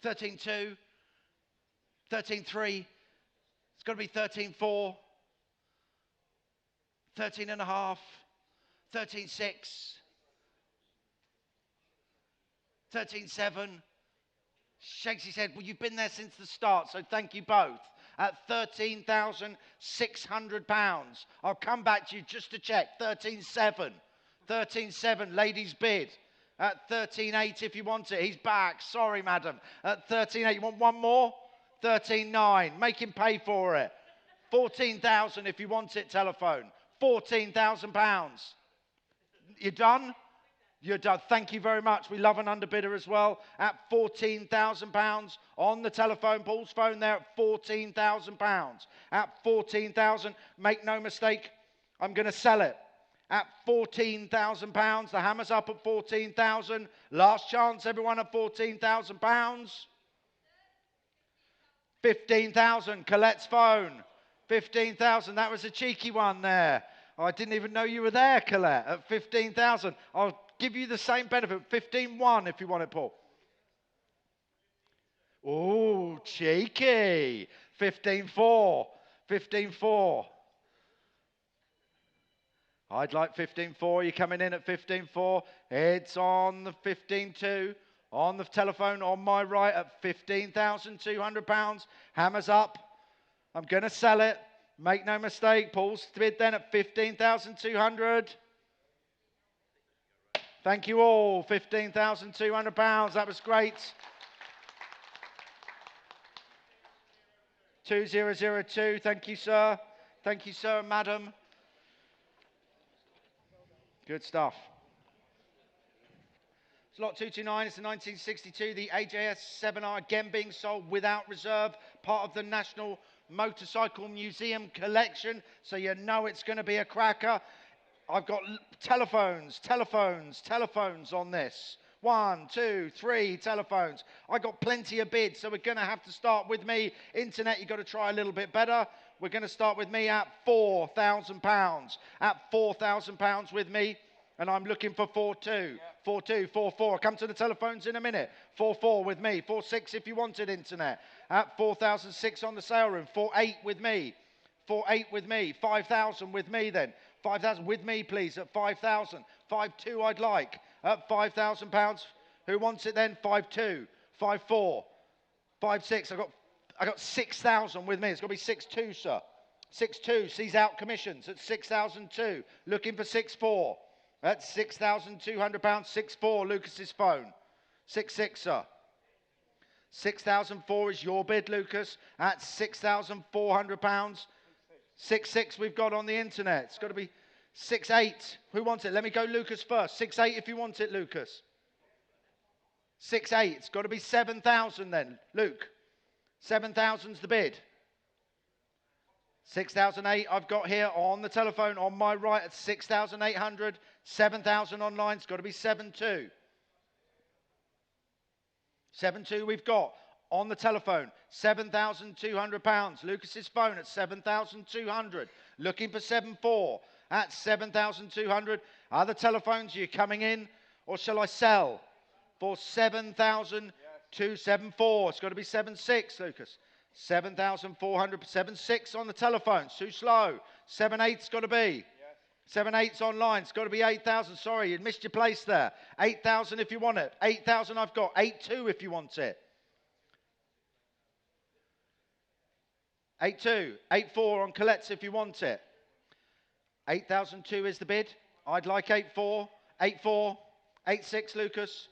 13.2. 13.3. It's got to be 13.4. 13.5. 13.6. 13.7. Shakes his head. Well, you've been there since the start, so thank you both. At £13,600. I'll come back to you just to check. 13.7. 13.7, ladies bid. At 13.8 if you want it. He's back. Sorry, madam. At 13.8. You want one more? 13.9. Make him pay for it. 14,000 if you want it, telephone. £14,000. You done? You're done. Thank you very much. We love an underbidder as well. At £14,000 on the telephone. Paul's phone there at £14,000. At 14,000. Make no mistake, I'm going to sell it. At £14,000. The hammer's up at 14,000. Last chance, everyone, at £14,000. 15,000. Colette's phone. 15,000. That was a cheeky one there. Oh, I didn't even know you were there, Colette. At 15,000. I'll give you the same benefit. 15.1 if you want it, Paul. Oh, cheeky. 15.4. 15.4. I'd like 15.4. You're coming in at 15.4. It's on the 15.2. On the telephone on my right at £15,200. Hammer's up. I'm going to sell it. Make no mistake. Paul's bid then at 15,200. Thank you all. £15,200. That was great. 2002. Thank you, sir. Thank you, sir, madam. Good stuff. Slot 229 is the 1962, the AJS 7R, again being sold without reserve, part of the National Motorcycle Museum collection, so you know it's going to be a cracker. I've got telephones on this. 1, 2, 3 telephones. I got plenty of bids, so we're going to have to start with me. Internet, you've got to try a little bit better. We're going to start with me at £4,000. At £4,000 with me, and I'm looking for 4.2. 4.2, 4.4. I'll come to the telephones in a minute. 4.4 with me. 4.6 if you wanted internet. At 4,006 on the sale room. 4.8 with me. 4.8 with me. 5,000 with me then. 5,000 with me, please, at 5,000. 5.2 I'd like. At £5,000. Who wants it then? 5.2. 5.4. 5.6. I got 6,000 with me. It's got to be 6.2, sir. 6.2 sees out commissions at 6,002. Looking for 6.4. That's £6,200. 6.4, Lucas's phone. 6.6, sir. 6,004 is your bid, Lucas. At £6,400. 6.6 we've got on the internet. It's got to be 6.8. Who wants it? Let me go Lucas first. 6.8 if you want it, Lucas. 6.8. It's got to be 7,000 then, Luke. 7,000's the bid. 6,008 I've got here on the telephone on my right at 6,800. 7,000 online. It's got to be 7.2. 7.2 we've got On the telephone, £7,200. Lucas's phone at 7,200. Looking for 7,400 at 7,200. Other telephones, you coming in, or shall I sell for 7,274? It's got to be 7,600, Lucas. 7,400, 7,600 on the telephone. Too slow. 7,800's got to be. 7,800's online. It's got to be 8,000. Sorry, you missed your place there. 8,000 if you want it. 8,000 I've got. 8,200 if you want it. 8,200. 8,400 on Colette's if you want it. 8,002 is the bid. I'd like 8,400. 8,400. 8,600, Lucas.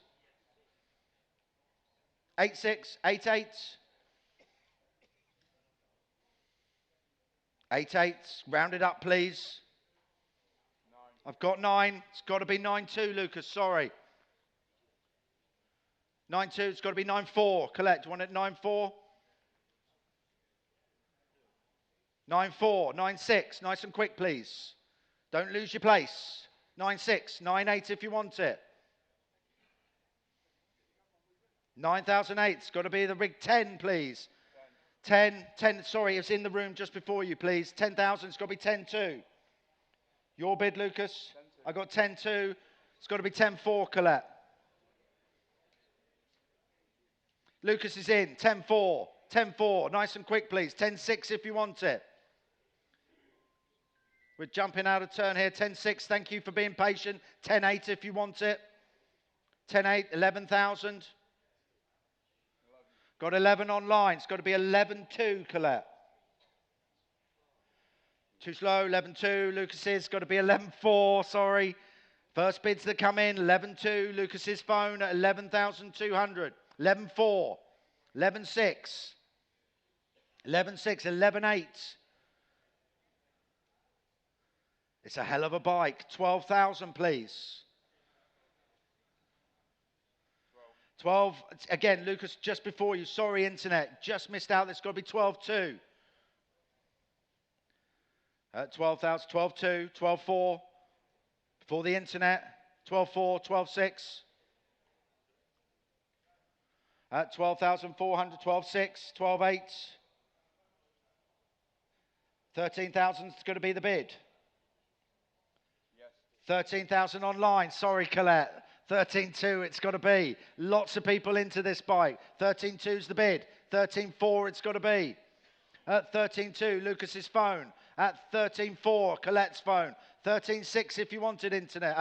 8,600. 8,800. 8,800. Round it up, please. I've got 9. It's got to be 9,200, Lucas. Sorry. 9,200. It's got to be 9,400. Colette, do you want it 9,400? 9,400. 9,600. Nice and quick, please. Don't lose your place. 9,600. 9,800 if you want it. 9,008. It's got to be the big 10, please. 10. Sorry, it's in the room just before you, please. 10,000. It's got to be 10,200. Your bid, Lucas? I got 10,200. It's got to be 10,400, Colette. Lucas is in. 10,400. 10,400. Nice and quick, please. 10,600 if you want it. We're jumping out of turn here. 10,600. Thank you for being patient. 10,800 if you want it. 10,800. 11,000. Got 11 online. It's got to be 11,200, Colette. Too slow. 11,200. Lucas's got to be 11,400. Sorry. First bids that come in. 11,200. Lucas's phone at 11,200. 11,400. 11,600. 11,600. 11,800. It's a hell of a bike. 12,000, please. 12. Again, Lucas, just before you. Sorry, internet. Just missed out. It's got to be 12,200. 12,000. 12,200. 12,400. Before the internet. 12,400. 12,600. 12,400. 12,600. 12,800. 13,000 is going to be the bid. 13,000 online. Sorry, Colette. 13,200 it's got to be. Lots of people into this bike. 13,200 is the bid. 13,400 it's got to be. At 13,200, Lucas's phone. At 13,400, Colette's phone. 13,600 if you wanted internet.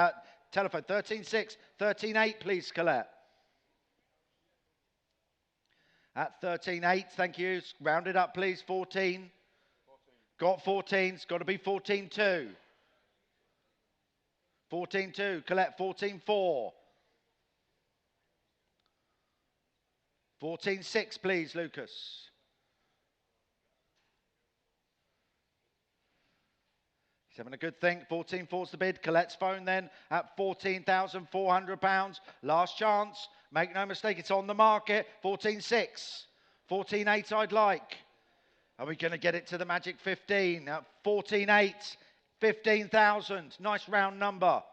Telephone. 13,600. 13,800 please, Colette. At 13,800, thank you. Round it up, please. 14. Got 14. It's got to be 14,200. 14,200. Colette, 14,400. 14,600, please, Lucas. He's having a good think. 14,400's the bid. Colette's phone then at £14,400. Last chance. Make no mistake, it's on the market. 14,600. 14,800 I'd like. Are we going to get it to the magic 15? At 14,800. 15,000. Nice round number.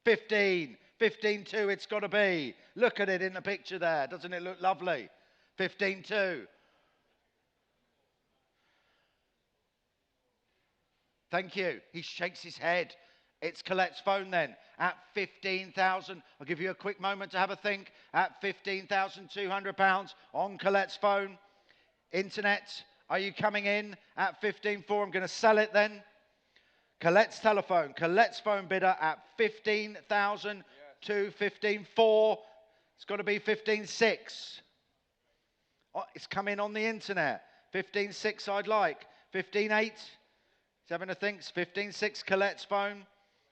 15. 15,200 it's got to be. Look at it in the picture there. Doesn't it look lovely? 15,200. Thank you. He shakes his head. It's Colette's phone then. At 15,000. I'll give you a quick moment to have a think. At £15,200 on Colette's phone. Internet. Are you coming in at 15,400? I'm going to sell it then. Colette's telephone. Colette's phone bidder at 15,000 to 15,400. It's got to be 15,600. Oh, it's come in on the internet. 15,600 I'd like. 15,800. He's having a think. 15,600 Colette's phone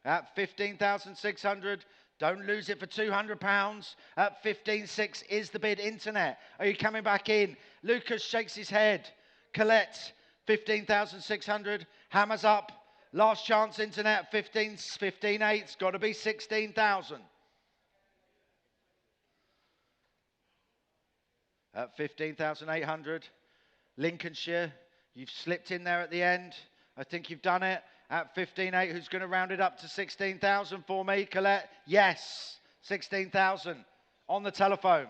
at 15,600. Don't lose it for £200. At 15,600 is the bid. Internet. Are you coming back in? Lucas shakes his head. Colette, 15,600. Hammers up. Last chance internet, 15,800. It's got to be 16,000. At 15,800. Lincolnshire, you've slipped in there at the end. I think you've done it. At 15,800, who's going to round it up to 16,000 for me? Colette, yes. 16,000 on the telephone.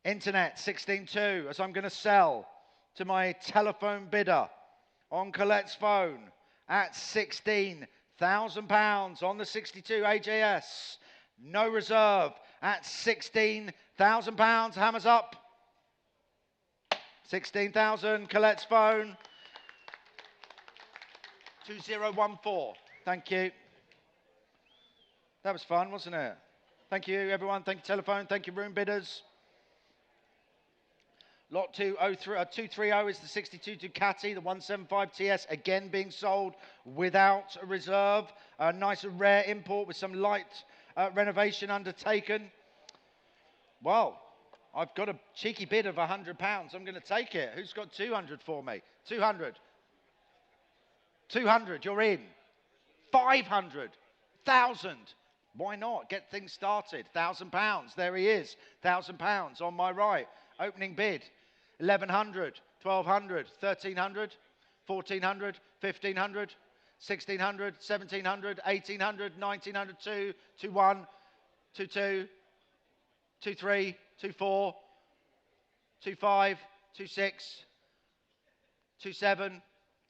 Internet 16.2 as I'm going to sell to my telephone bidder on Colette's phone at £16,000 on the 62 AJS. No reserve at £16,000. Hammers up. 16,000. Colette's phone. 2014. Thank you. That was fun, wasn't it? Thank you, everyone. Thank you, telephone. Thank you, room bidders. Lot 230 is the 62 Ducati, the 175 TS, again being sold without a reserve. A nice and rare import with some light renovation undertaken. Well, I've got a cheeky bid of £100. I'm going to take it. Who's got 200 for me? 200. 200, you're in. 500. 1,000. Why not? Get things started. £1,000. There he is. £1,000 on my right. Opening bid. 1,100, 1,200, 1,300, 1,400, 1,500, 1,600, 1,700, 1,800, 1,900, 2, 2-1, 2-2, 2-3, 2-4, 2-5, 2-6, 2-7.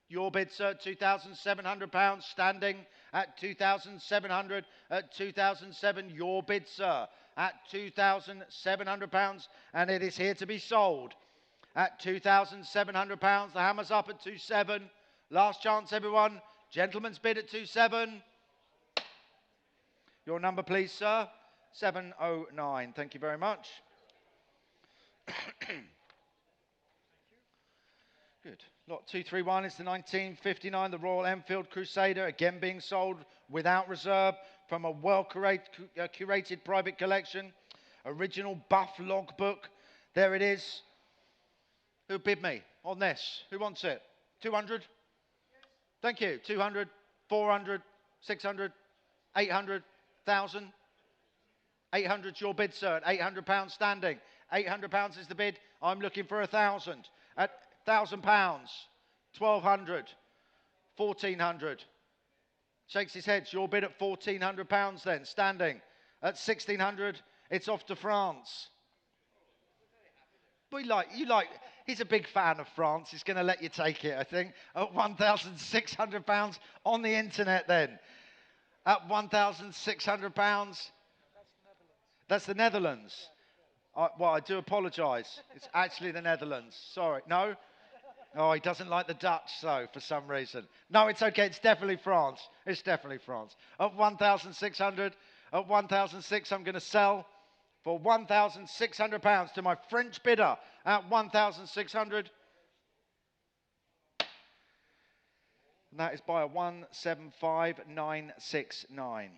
Your bid, sir, £2,700, standing at 2,700 at 2,007. Your bid, sir, at £2,700, and it is here to be sold at £2,700. The hammer's up at 2.7. Last chance, everyone. Gentleman's bid at 2.7. Your number, please, sir. 709. Thank you very much. Good. Lot 231 is the 1959, the Royal Enfield Crusader, again being sold without reserve from a well-curated private collection. Original buff logbook. There it is. Who bid me on this? Who wants it? 200? Yes. Thank you. 200, 400, 600, 800, 1,000. 800's your bid, sir. At £800 standing. £800 is the bid. I'm looking for 1,000. At £1,000. 1,200. 1,400. Shakes his head. Your bid at £1,400 then. Standing. At 1,600, it's off to France. But he's a big fan of France. He's going to let you take it, I think. At £1,600 on the internet then. At £1,600. That's the Netherlands. Well, I do apologise. It's actually the Netherlands. Sorry. No? Oh, he doesn't like the Dutch, so, for some reason. No, it's okay. It's definitely France. It's definitely France. At 1,600. At 1,600, I'm going to sell for £1,600 to my French bidder at 1,600. And that is by a 175,969.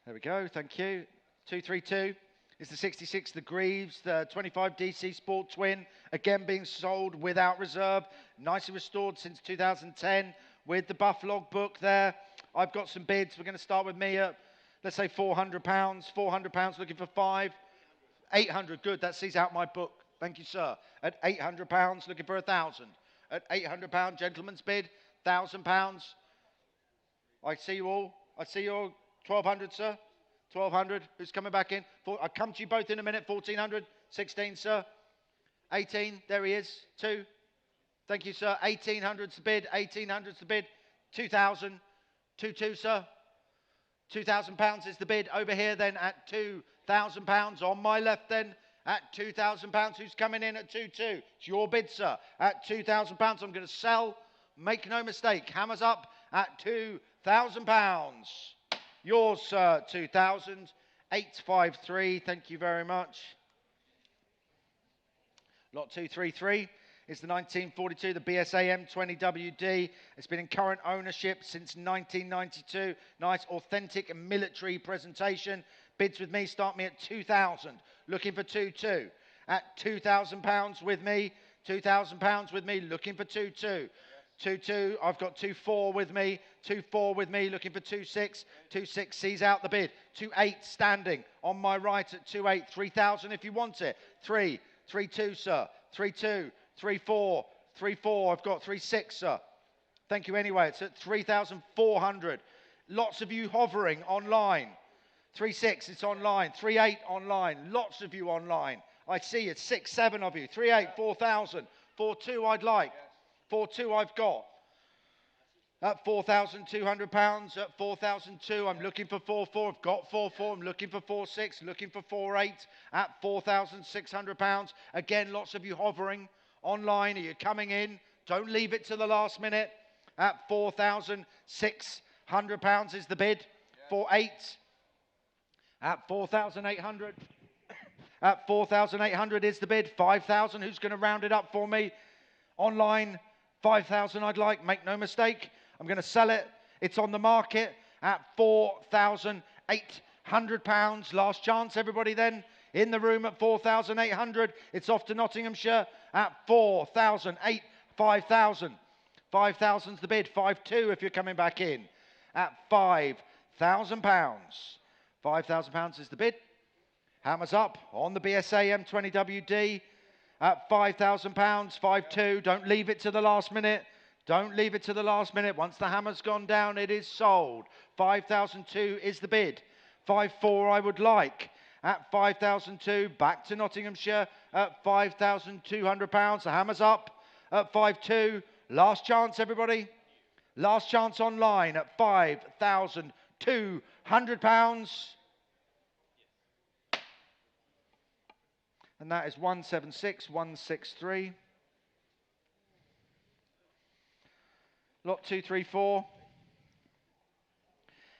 There we go. Thank you. 232 is the 66, the Greaves, the 25 DC Sport Twin, again being sold without reserve. Nicely restored since 2010 with the buff logbook there. I've got some bids. We're going to start with me at, let's say, £400. £400, looking for 5. 800, good. That sees out my book. Thank you, sir. At £800, looking for 1,000. At £800, gentleman's bid. £1,000. I see you all. I see you all. 1,200, sir. 1,200. Who's coming back in? I'll come to you both in a minute. 1,400. 16, sir. 18. There he is. 2. Thank you, sir. 1,800's the bid. 1,800's the bid. 2,000. 2-2, sir. £2,000 is the bid over here then at £2,000. On my left then at £2,000. Who's coming in at 2-2? It's your bid, sir. At £2,000, I'm going to sell. Make no mistake. Hammers up at £2,000. Yours, sir. 2,000. 853. Thank you very much. Lot 233. Is the 1942, the BSA M20WD. It's been in current ownership since 1992. Nice, authentic and military presentation. Bids with me start me at 2,000. Looking for 2-2. At £2,000 with me. £2,000 with me. Looking for 2-2. 2-2. I've got 2-4 with me. 2-4 with me. Looking for 2-6. 2-6 sees out the bid. 2-8 standing on my right at 2-8. 3,000 if you want it. 3. 3-2, sir. 3-2. 3-4, 3-4, I've got 3-6, sir. Thank you anyway, it's at 3,400. Lots of you hovering online. 3.6, it's online. 3.8 online. Lots of you online. I see it. 6, 7 of you. 3.8, 4,000. 4.2 I'd like. 4.2 I've got. At £4,200, at 4,002, I'm looking for 4.4, I've got 4.4, I'm looking for 4.6, looking for 4.8, at £4,600. Again, lots of you hovering online. Are you coming in? Don't leave it to the last minute. At £4,600 is the bid. 4.8. At 4,800. At 4,800 is the bid. 5,000. Who's going to round it up for me? Online, 5,000 I'd like. Make no mistake. I'm going to sell it. It's on the market at £4,800. Last chance, everybody then. In the room at 4,800. It's off to Nottinghamshire at 4,008. 5,000. 5,000's the bid. 5.2 if you're coming back in. At £5,000. £5,000 is the bid. Hammers up on the BSA M20WD at £5,000. 5.2. Don't leave it to the last minute. Don't leave it to the last minute. Once the hammer's gone down, it is sold. 5,002 is the bid. 5.4 I would like. At 5,002, back to Nottinghamshire at £5,200. The hammer's up at 5.2. Last chance, everybody. Last chance online at £5,200. And that is 176,163. Lot 234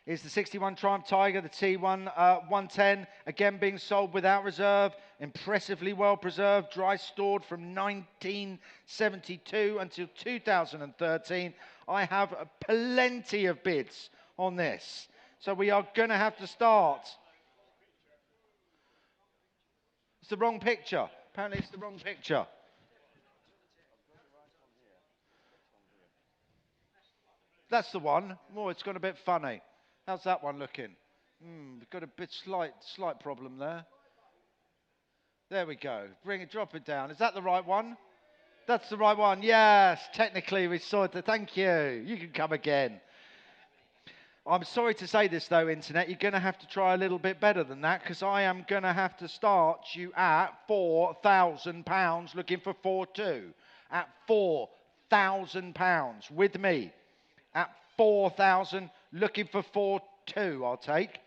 is the 61 Triumph Tiger, the T1 110, again being sold without reserve, impressively well preserved, dry stored from 1972 until 2013. I have plenty of bids on this, so we are going to have to start. It's the wrong picture. Apparently it's the wrong picture. That's the one. Oh, it's got a bit funny. How's that one looking? We've got a bit slight problem there. There we go. Bring it, drop it down. Is that the right one? That's the right one. Yes, technically we saw it. Thank you. You can come again. I'm sorry to say this though, Internet. You're going to have to try a little bit better than that, because I am going to have to start you at £4,000 looking for 4.2. At £4,000 with me. At 4,000, looking for 4.2, I'll take.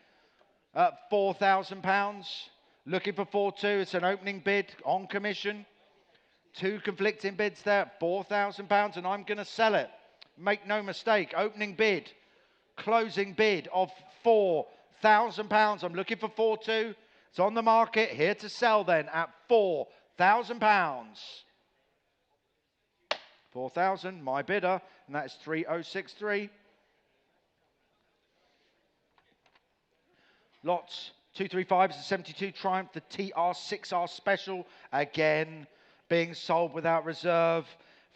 At £4,000, looking for 4.2. It's an opening bid on commission. Two conflicting bids there at £4,000, and I'm going to sell it. Make no mistake, opening bid, closing bid of £4,000. I'm looking for 4.2. It's on the market, here to sell then at £4,000. 4,000, my bidder, and that is 3063. Lots 235 is the 72 Triumph, the TR6R Special, again being sold without reserve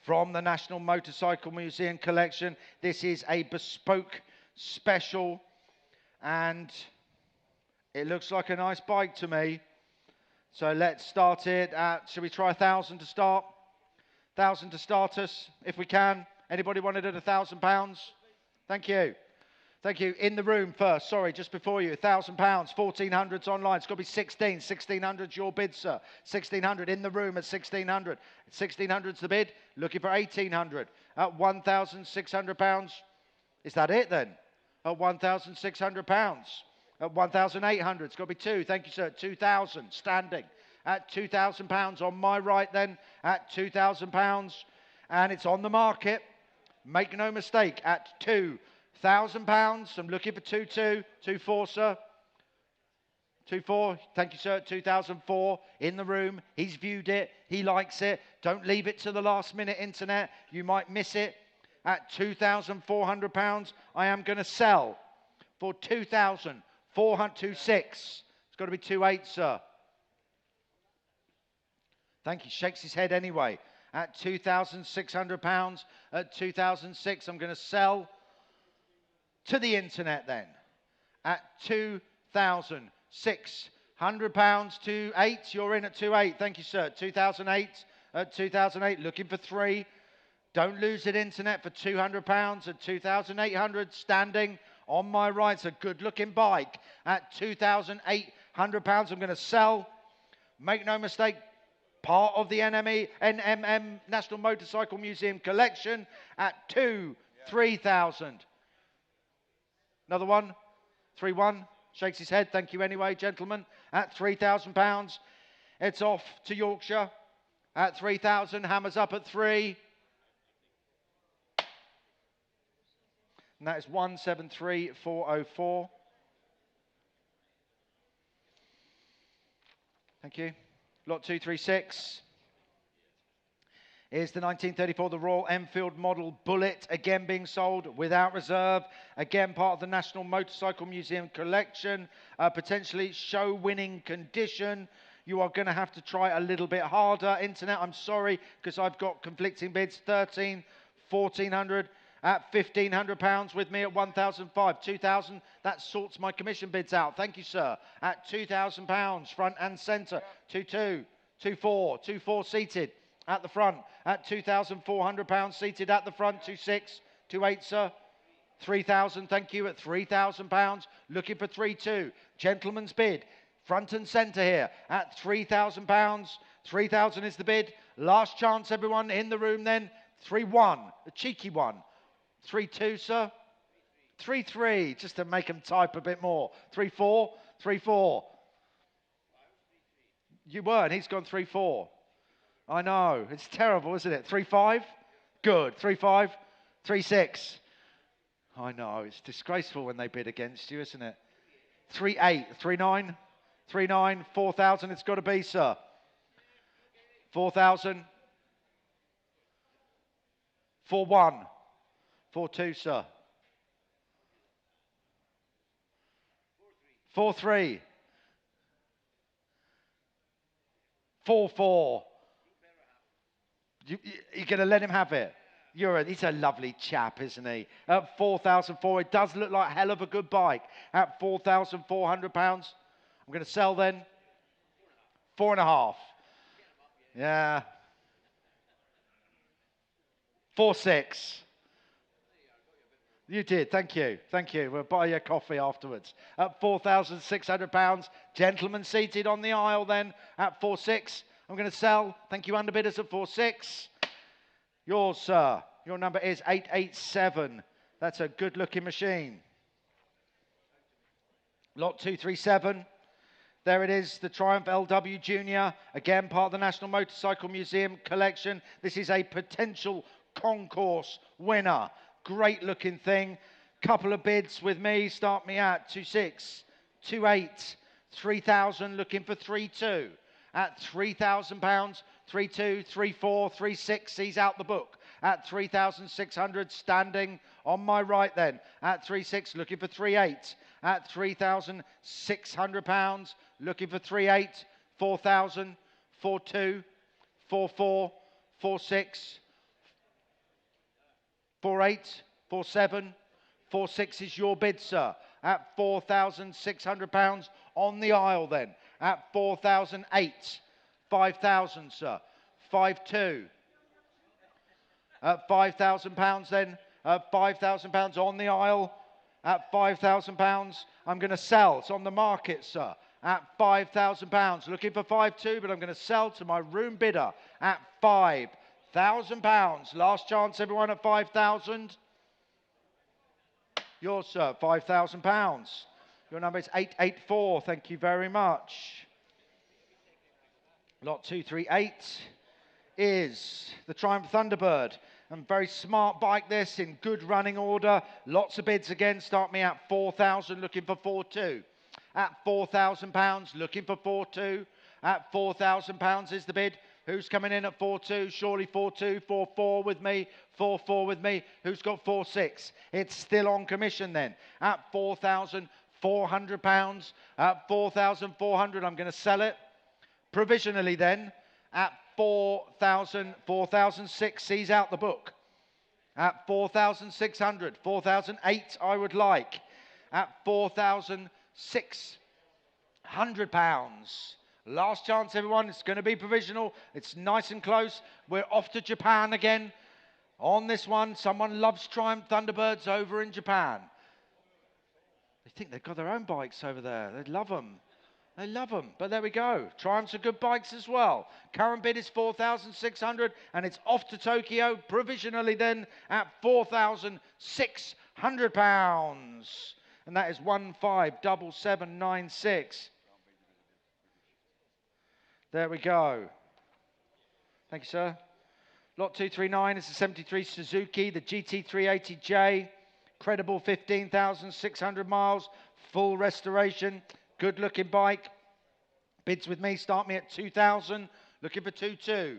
from the National Motorcycle Museum collection. This is a bespoke special, and it looks like a nice bike to me. So let's start it at, shall we try 1,000 to start? 1,000 to start us, if we can. Anybody want it at £1,000? Thank you. Thank you. In the room first, sorry, just before you, £1,000, 1,400's online. It's got to be 16. 1,600's your bid, sir. 1,600 in the room at 1,600. 1,600's the bid. Looking for 1,800 at £1,600. Is that it then? At £1,600. At 1,800, it's got to be 2. Thank you, sir. 2,000 standing. At £2,000 on my right then, at £2,000, and it's on the market. Make no mistake, at £2,000. I'm looking for 2.2, 2.4, sir. 2.4, thank you, sir. 2004 in the room. He's viewed it. He likes it. Don't leave it to the last minute, Internet. You might miss it. At £2,400, I am going to sell for 2,426. It's got to be 2.8, sir. Thank you. Shakes his head anyway. At £2,600, at 2006, I'm going to sell to the Internet then. At £2,600, 2.8. You're in at 2.8. Thank you, sir. 2008, at 2008, looking for 3. Don't lose it, Internet, for £200 at 2,800, standing On my right, it's a good-looking bike at £2,800. I'm going to sell. Make no mistake, part of the NMM National Motorcycle Museum collection at 3,000. Another one, 3-1. Shakes his head. Thank you anyway, gentlemen. At £3,000. It's off to Yorkshire at 3,000. Hammers up at 3. And that is 173,404. Thank you. Lot 236 is the 1934, the Royal Enfield model Bullet, again being sold without reserve. Again, part of the National Motorcycle Museum collection. Potentially show-winning condition. You are going to have to try a little bit harder. Internet, I'm sorry, because I've got conflicting bids. 1,300, 1,400, at £1,500 with me at 1,005. 2,000, that sorts my commission bids out. Thank you, sir. At £2,000, front and centre. 2-2, 2-4, 2-4 seated at the front. At £2,400 seated at the front. 2-6, 2-8, sir. 3,000, thank you, at £3,000. Looking for 3-2. Gentleman's bid. Front and centre here at £3,000. 3,000 is the bid. Last chance, everyone in the room then. 3-1, a cheeky one. 3-2, sir. 3-3, just to make them type a bit more. 3-4, 3-4. You weren't, he's gone 3-4. I know, it's terrible, isn't it? 3-5, good. 3-5, 3-6. I know, it's disgraceful when they bid against you, isn't it? 3-8, 3-9, 3-9, 4,000 it's got to be, sir. 4,000. 4-1. 4-2, sir. 4-3. 4-4. You're going to let him have it? He's a lovely chap, isn't he? At 4,004, it does look like a hell of a good bike. At £4,400. I'm going to sell then. 4.5. Yeah. 4-6. You did, thank you. Thank you. We'll buy you a coffee afterwards. At £4,600. Gentlemen seated on the aisle then at 4-6. I'm going to sell. Thank you, underbidders at 4-6. Yours, sir. Your number is 887. That's a good-looking machine. Lot 237. There it is, the Triumph LW Junior. Again, part of the National Motorcycle Museum collection. This is a potential concourse winner. Great looking thing. Couple of bids with me. Start me at 2-6, 2-8, 3,000. Looking for 3-2. At £3,000, 3-2, 3-4, 3-6. Sees out the book. At 3,600. Standing on my right then. At 3-6. Looking for 3-8. At £3,600. Looking for 3-8. 4,000. 4-2. 4-4. 4-6. 4-8, 4-7, 4-6 is your bid, sir. At £4,600 on the aisle then. At 4,008, 5,000, sir. 5-2. At £5,000 then. At £5,000 on the aisle. At £5,000, I'm going to sell. It's on the market, sir. At £5,000. Looking for 5-2, but I'm going to sell to my room bidder at £5,000. Last chance, everyone, at 5,000. Yours, sir, £5,000. Your number is 884. Thank you very much. Lot 238 is the Triumph Thunderbird. And very smart bike this, in good running order. Lots of bids again. Start me at 4,000, looking for 4-2. At £4,000, looking for 4-2. At £4,000 is the bid. Who's coming in at 4-2? Surely 4-2, 4-4 with me, 4-4 with me. Who's got 4-6? It's still on commission then. At £4,400. At 4,400, I'm going to sell it. Provisionally then, at 4,000, 4,006, sees out the book. At 4,600, 4,008 I would like. At £4,600. Last chance, everyone. It's going to be provisional. It's nice and close. We're off to Japan again. On this one, someone loves Triumph Thunderbirds over in Japan. think they've got their own bikes over there. They love them. They love them. But there we go. Triumphs are good bikes as well. Current bid is 4,600 and it's off to Tokyo provisionally then at £4,600. And that is 157796. There we go. Thank you, sir. Lot 239 is the 73 Suzuki, the GT380J. Credible 15,600 miles. Full restoration. Good looking bike. Bids with me start me at 2,000. Looking for 2.2.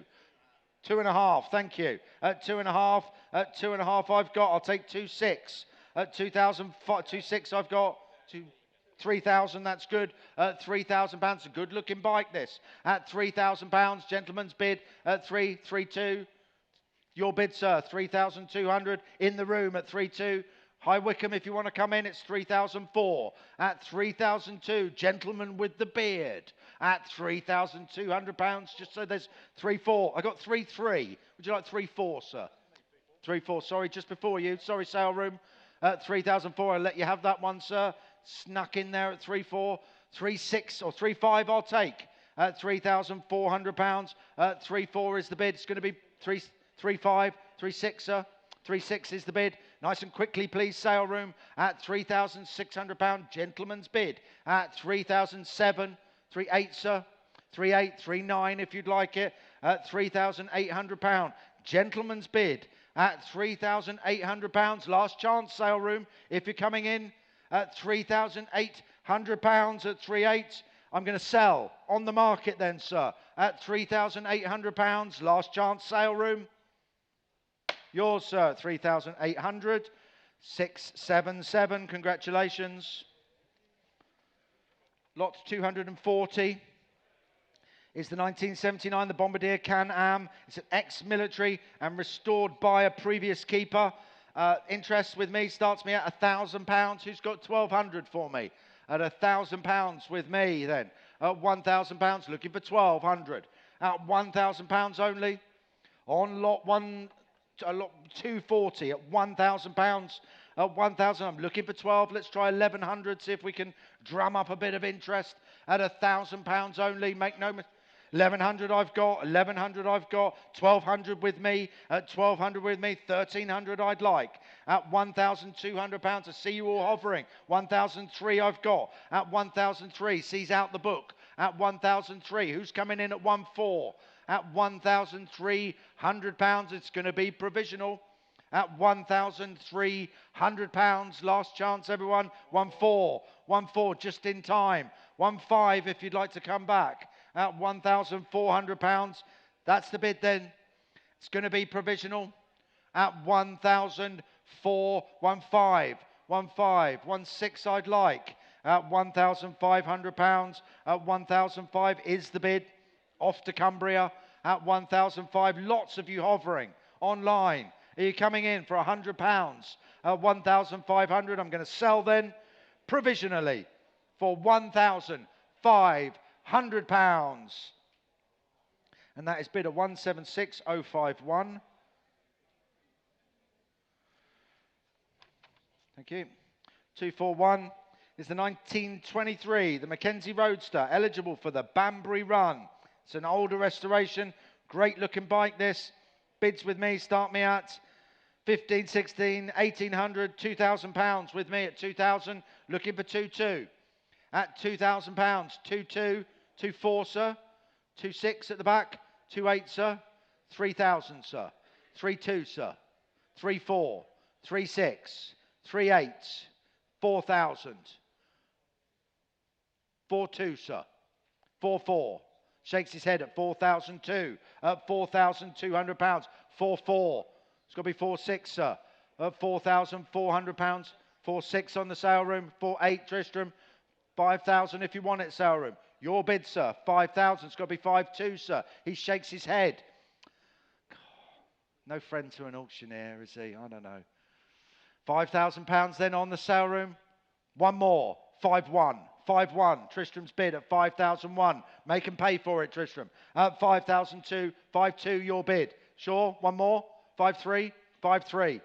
2.5, thank you. At 2.5, at 2.5 I've got, I'll take 2.6. At 2,000, 2.6 I've got, 3,000, that's good. At £3,000, a good looking bike this. At £3,000, gentleman's bid at 3.32. Your bid, sir, 3,200 in the room at 3.2. Hi Wickham, if you want to come in, it's 3,004. At 3,002, gentleman with the beard. At £3,200, just so there's 3.4. I got 3.3. Would you like 3.4, sir? 3.4, sorry, just before you. Sorry, sale room. At 3,004, I'll let you have that one, sir. Snuck in there at 3.4. 3.6 or 3.5 I'll take. At £3,400. At 3.4 is the bid. It's going to be 3.5, 3.6, sir. 3.6 is the bid. Nice and quickly, please, sale room. At £3,600, gentleman's bid. At 3,007, 3.8, sir. 3.8, 3.9 if you'd like it. At £3,800, gentleman's bid. At £3,800, last chance, sale room. If you're coming in at £3,800 at 3.8, I'm going to sell on the market then, sir. At £3,800, last chance, sale room. Yours, sir, 3,800. 677, congratulations. Lot 240 is the 1979, the Bombardier Can-Am. It's an ex-military and restored by a previous keeper. Interest with me starts me at £1,000. Who's got 1,200 for me? At £1,000 with me then. At £1,000, looking for 1,200. At £1,000 only. On lot 240 at £1,000. At 1,000, I'm looking for 12. Let's try 1,100. See if we can drum up a bit of interest. At £1,000 only. Make no mistake. 1,100 I've got, 1,100 I've got, 1,200 with me, at 1,200 with me, 1,300 I'd like. At £1,200, I see you all hovering. 1,003 I've got. At 1,003, sees out the book. At 1,003, who's coming in at 1,400? At £1,300, it's going to be provisional. At £1,300, last chance everyone, 1,400, 1,400 just in time. 1,500 if you'd like to come back. At £1,400, that's the bid then. It's going to be provisional. At 1,400, 1,500, 1,500, 1,600 I'd like. At £1,500, at 1,500 is the bid. Off to Cumbria at 1,500. Lots of you hovering online. Are you coming in for £100? At 1,500, I'm going to sell then provisionally for £1,500. And that is bid at 176,051. Thank you. 241 is the 1923, the Mackenzie Roadster, eligible for the Banbury Run. It's an older restoration. Great looking bike this. Bids with me start me at 15, 16, 1,800, £2,000 with me at 2,000. Looking for 2.2. At £2,000, 2.2, 2.4, sir. 2.6 at the back. 2.8, sir. 3,000, sir. 3.2, sir. 3.4, 3.6, 3.8, 4,000. 4.2, sir. 4.4. Shakes his head at 4,002. At £4,200. 4.4. It's got to be 4.6, sir. At £4,400. 4.6 on the sale room. 4.8, Tristram. 5,000 if you want it, sale room. Your bid, sir. 5,000. It's got to be 5.2, sir. He shakes his head. No friend to an auctioneer, is he? I don't know. £5,000 then on the sale room. One more. 5.1. 5.1. Tristram's bid at 5,001. Make him pay for it, Tristram. At 5,002. 5.2, your bid. Sure? One more? 5.3. 5.3.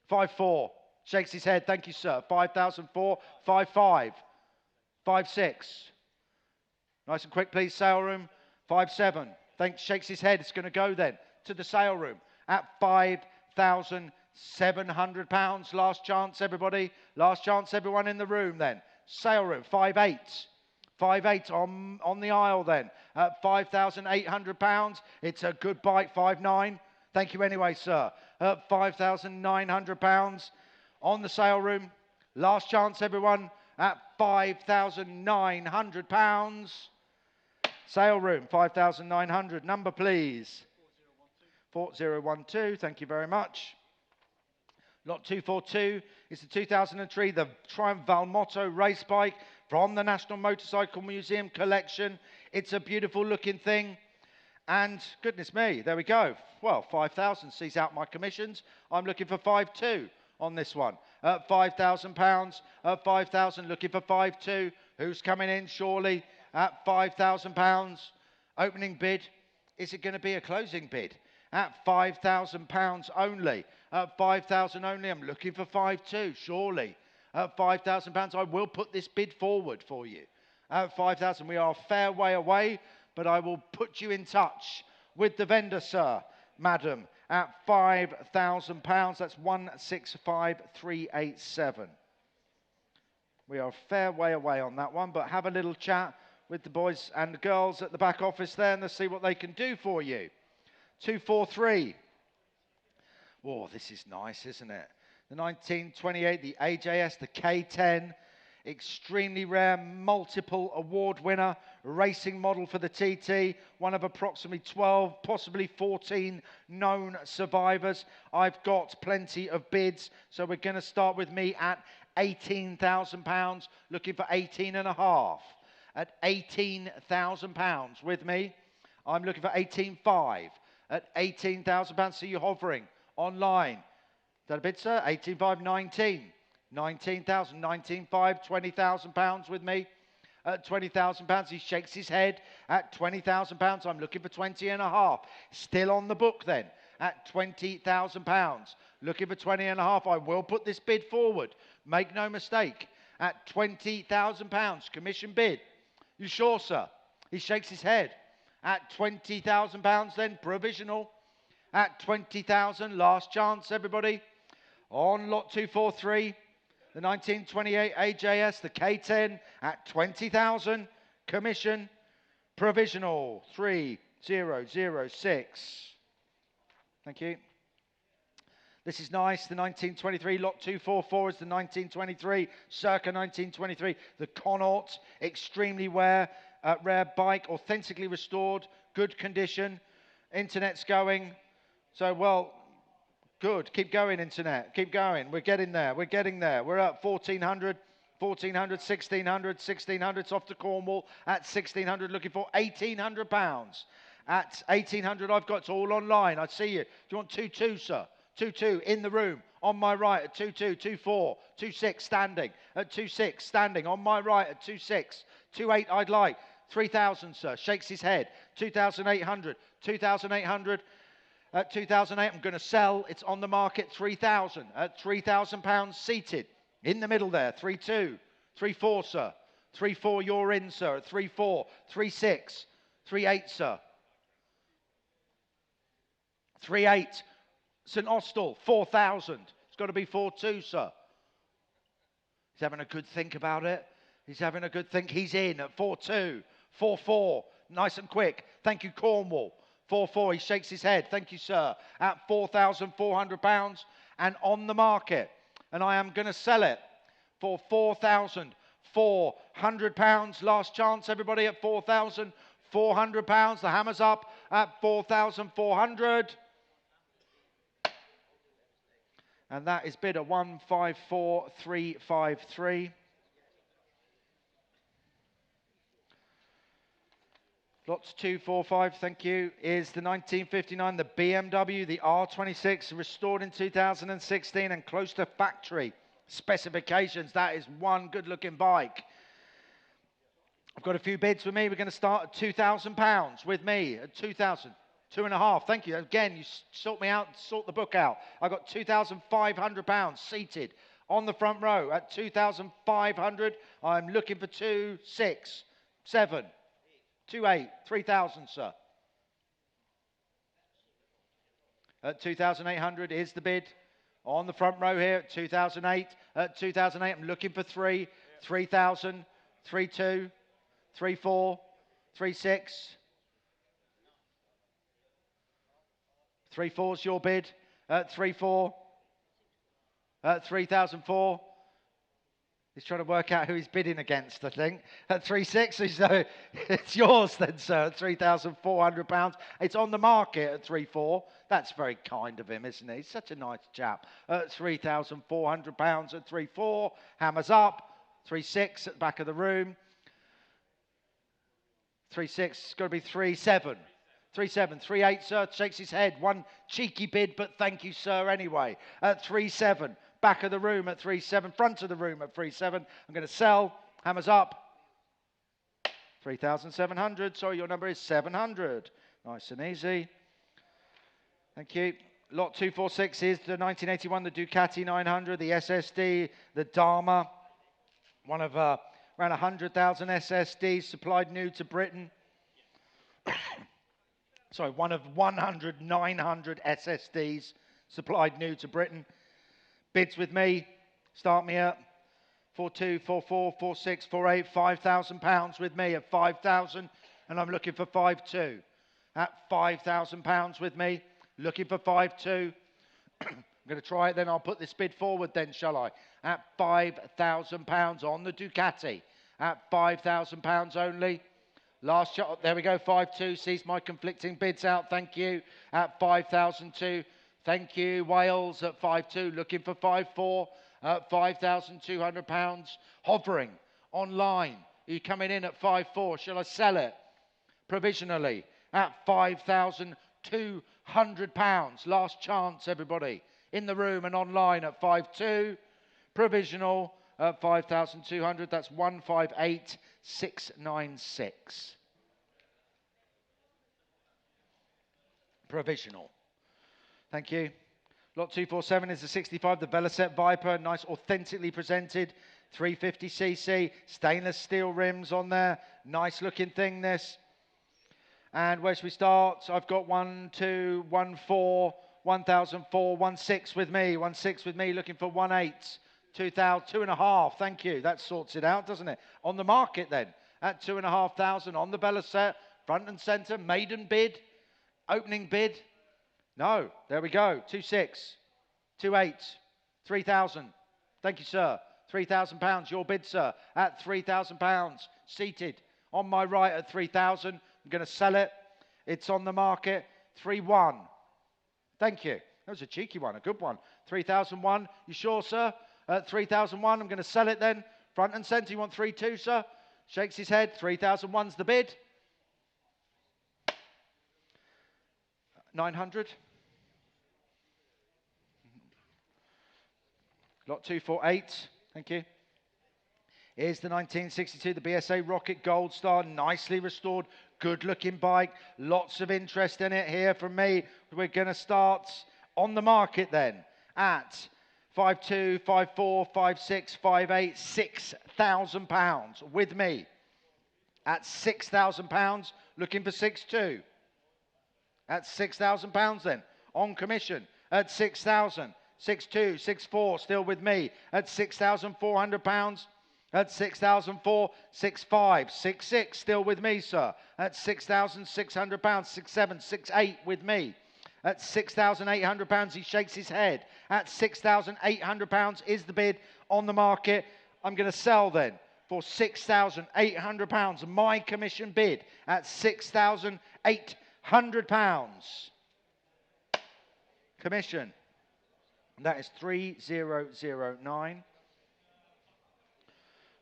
5.4. Shakes his head. Thank you, sir. 5,004. 5,500. 5,600. Nice and quick, please, sale room. 5,700. Thanks. Shakes his head. It's going to go then to the sale room at £5,700. Last chance, everybody. Last chance, everyone in the room then. Sale room. 5,800. 5,800 on the aisle then at £5,800. It's a good bite. 5,900. Thank you anyway, sir. At £5,900 on the sale room. Last chance, everyone, at £5,900. Sale room, 5,900. Number, please. 4012. Thank you very much. Lot 242 is the 2003, the Triumph Valmotto race bike from the National Motorcycle Museum collection. It's a beautiful looking thing. And goodness me, there we go. Well, 5,000 sees out my commissions. I'm looking for 5,200 on this one. At £5,000, at 5,000, looking for 5,200. Who's coming in, surely, at £5,000? Opening bid. Is it going to be a closing bid? At £5,000 only. At 5,000 only, I'm looking for 5,200, surely. At £5,000, I will put this bid forward for you. At 5,000, we are a fair way away, but I will put you in touch with the vendor, sir, madam, at £5,000. That's 165,387. We are a fair way away on that one, but have a little chat with the boys and the girls at the back office there, and let's see what they can do for you. 243. Oh, this is nice, isn't it? The 1928, the AJS, the K10, extremely rare, multiple award winner, racing model for the TT, one of approximately 12, possibly 14 known survivors. I've got plenty of bids, so we're going to start with me at £18,000, looking for 18.5. At £18,000 with me, I'm looking for 18.5. At £18,000, see you hovering online. Is that a bid, sir? 18.5, 19. 19,000, 19.5, £20,000 with me. At £20,000, he shakes his head. At £20,000, I'm looking for 20.5. Still on the book then. At £20,000, looking for 20.5. I will put this bid forward. Make no mistake. At £20,000, commission bid. You sure, sir? He shakes his head. At £20,000 then, provisional. At 20,000, last chance, everybody. On lot 243, the 1928 AJS, the K10, at 20,000, commission, provisional, 3006. Thank you. This is nice, the 1923, lot 244 is the 1923, circa 1923, the Connaught, extremely rare bike, authentically restored, good condition, internet's going. So, well, good. Keep going, internet. Keep going. We're getting there. We're getting there. We're at 1,400, 1,400, 1,600, 1,600. It's off to Cornwall at 1,600, looking for £1,800. At 1,800, I've got it all online. I see you. Do you want 2.2, sir? 2.2 in the room. On my right at 2.2, 2.4, 2.6 standing. At 2.6 standing. On my right at 2.6. 2.8 I'd like. 3,000, sir. Shakes his head. 2,800. 2,800. At 2,008, I'm going to sell. It's on the market, 3,000. At £3,000 seated. In the middle there, 3.2. 3.4, sir. 3.4, you're in, sir. At 3.4. 3.6. 3.8, sir. 3.8. St Austell, 4,000. It's got to be 4.2, sir. He's having a good think about it. He's having a good think. He's in at 4.2. 4.4. Nice and quick. Thank you, Cornwall. 4.4, he shakes his head. Thank you, sir. At £4,400 and on the market. And I am going to sell it for £4,400. Last chance, everybody, at £4,400. The hammer's up at 4,400. And that is bid at 154,353. Lots 245, thank you, is the 1959, the BMW, the R26, restored in 2016 and close to factory specifications. That is one good-looking bike. I've got a few bids with me. We're going to start at £2,000 with me at 2,000. 2.5, thank you. Again, you sort me out, sort the book out. I've got £2,500 seated On the front row at 2,500, I'm looking for 2, 6, 7, 2, 8, 3,000, sir. At 2,800 is the bid. On the front row here at 2,008. At 2,008, I'm looking for 3, 3,000, 3, 2, 3, 4, 3, 6. 3, 4's your bid. At 3, 4. At 3,004. He's trying to work out who he's bidding against, I think. At 3, 6, it's yours then, sir, at £3,400. It's on the market at 3, 4. That's very kind of him, isn't he? He's such a nice chap. At £3,400 at 3, 4. Hammers up. 3, 6 at the back of the room. 3, 6, it's got to be 3, 7. 3, 7, 3, 8, sir. Shakes his head. One cheeky bid, but thank you, sir, anyway. At 3, 7. Back of the room at 3, 7. Front of the room at 3, 7. I'm going to sell. Hammers up. 3,700. Sorry, your number is 700. Nice and easy. Thank you. Lot 246 is the 1981, the Ducati 900, the SSD, the Dharma. One of around 100,000 SSDs supplied new to Britain. Sorry, one of 900 SSDs supplied new to Britain. Bids with me. Start me at 42, 44, 46, 48, £5,000 with me at 5,000, and I'm looking for 5,2. At £5,000 with me, looking for 5,2. I'm going to try it, then I'll put this bid forward then, shall I? At £5,000 on the Ducati. At £5,000 only. Last shot, there we go, 5,2. Sees my conflicting bids out, thank you. At 5,002. Thank you, Wales at 5,2, looking for 5,4 at £5,200. Hovering online. Are you coming in at 5,4? Shall I sell it? Provisionally at £5,200. Last chance, everybody. In the room and online at 5,2. Provisional at 5,200. That's 158,696. Provisional. Thank you. Lot 247 is the 65, the Velocet Viper, nice authentically presented, 350cc, stainless steel rims on there, nice looking thing this. And where should we start? So I've got 1, 2, 1, 4, 1,004, 1, 6 with me, 1, 6 with me, looking for 1, 8, 2,000, 2.5, thank you. That sorts it out, doesn't it? On the market then, at 2,500 on the Velocet, front and centre, maiden bid, opening bid. No, there we go. 2, 6, 2, 8, 3,000. Thank you, sir. £3,000, your bid, sir, at £3,000. Seated on my right at 3,000. I'm going to sell it. It's on the market. 3,1. Thank you. That was a cheeky one, a good one. 3,001. You sure, sir? At 3,001, I'm going to sell it then. Front and centre. You want 3,2, sir? Shakes his head. 3,001's the bid. 900. Lot 248, thank you. Here's the 1962, the BSA Rocket Gold Star, nicely restored, good-looking bike. Lots of interest in it here from me. We're going to start on the market then at 5,2, 5,4, 5,6, 5,8, £6,000 with me. At £6,000, looking for 6,2. At £6,000 then, on commission, at 6,000. 6,2, 6,4, still with me at £6,400. At 6,004, 6,5, 6,6, still with me, sir. At £6,600, 6,7, 6,8 with me. At £6,800, he shakes his head. At £6,800 is the bid on the market. I'm going to sell then for £6,800. My commission bid at £6,800. Commission. That is 3009.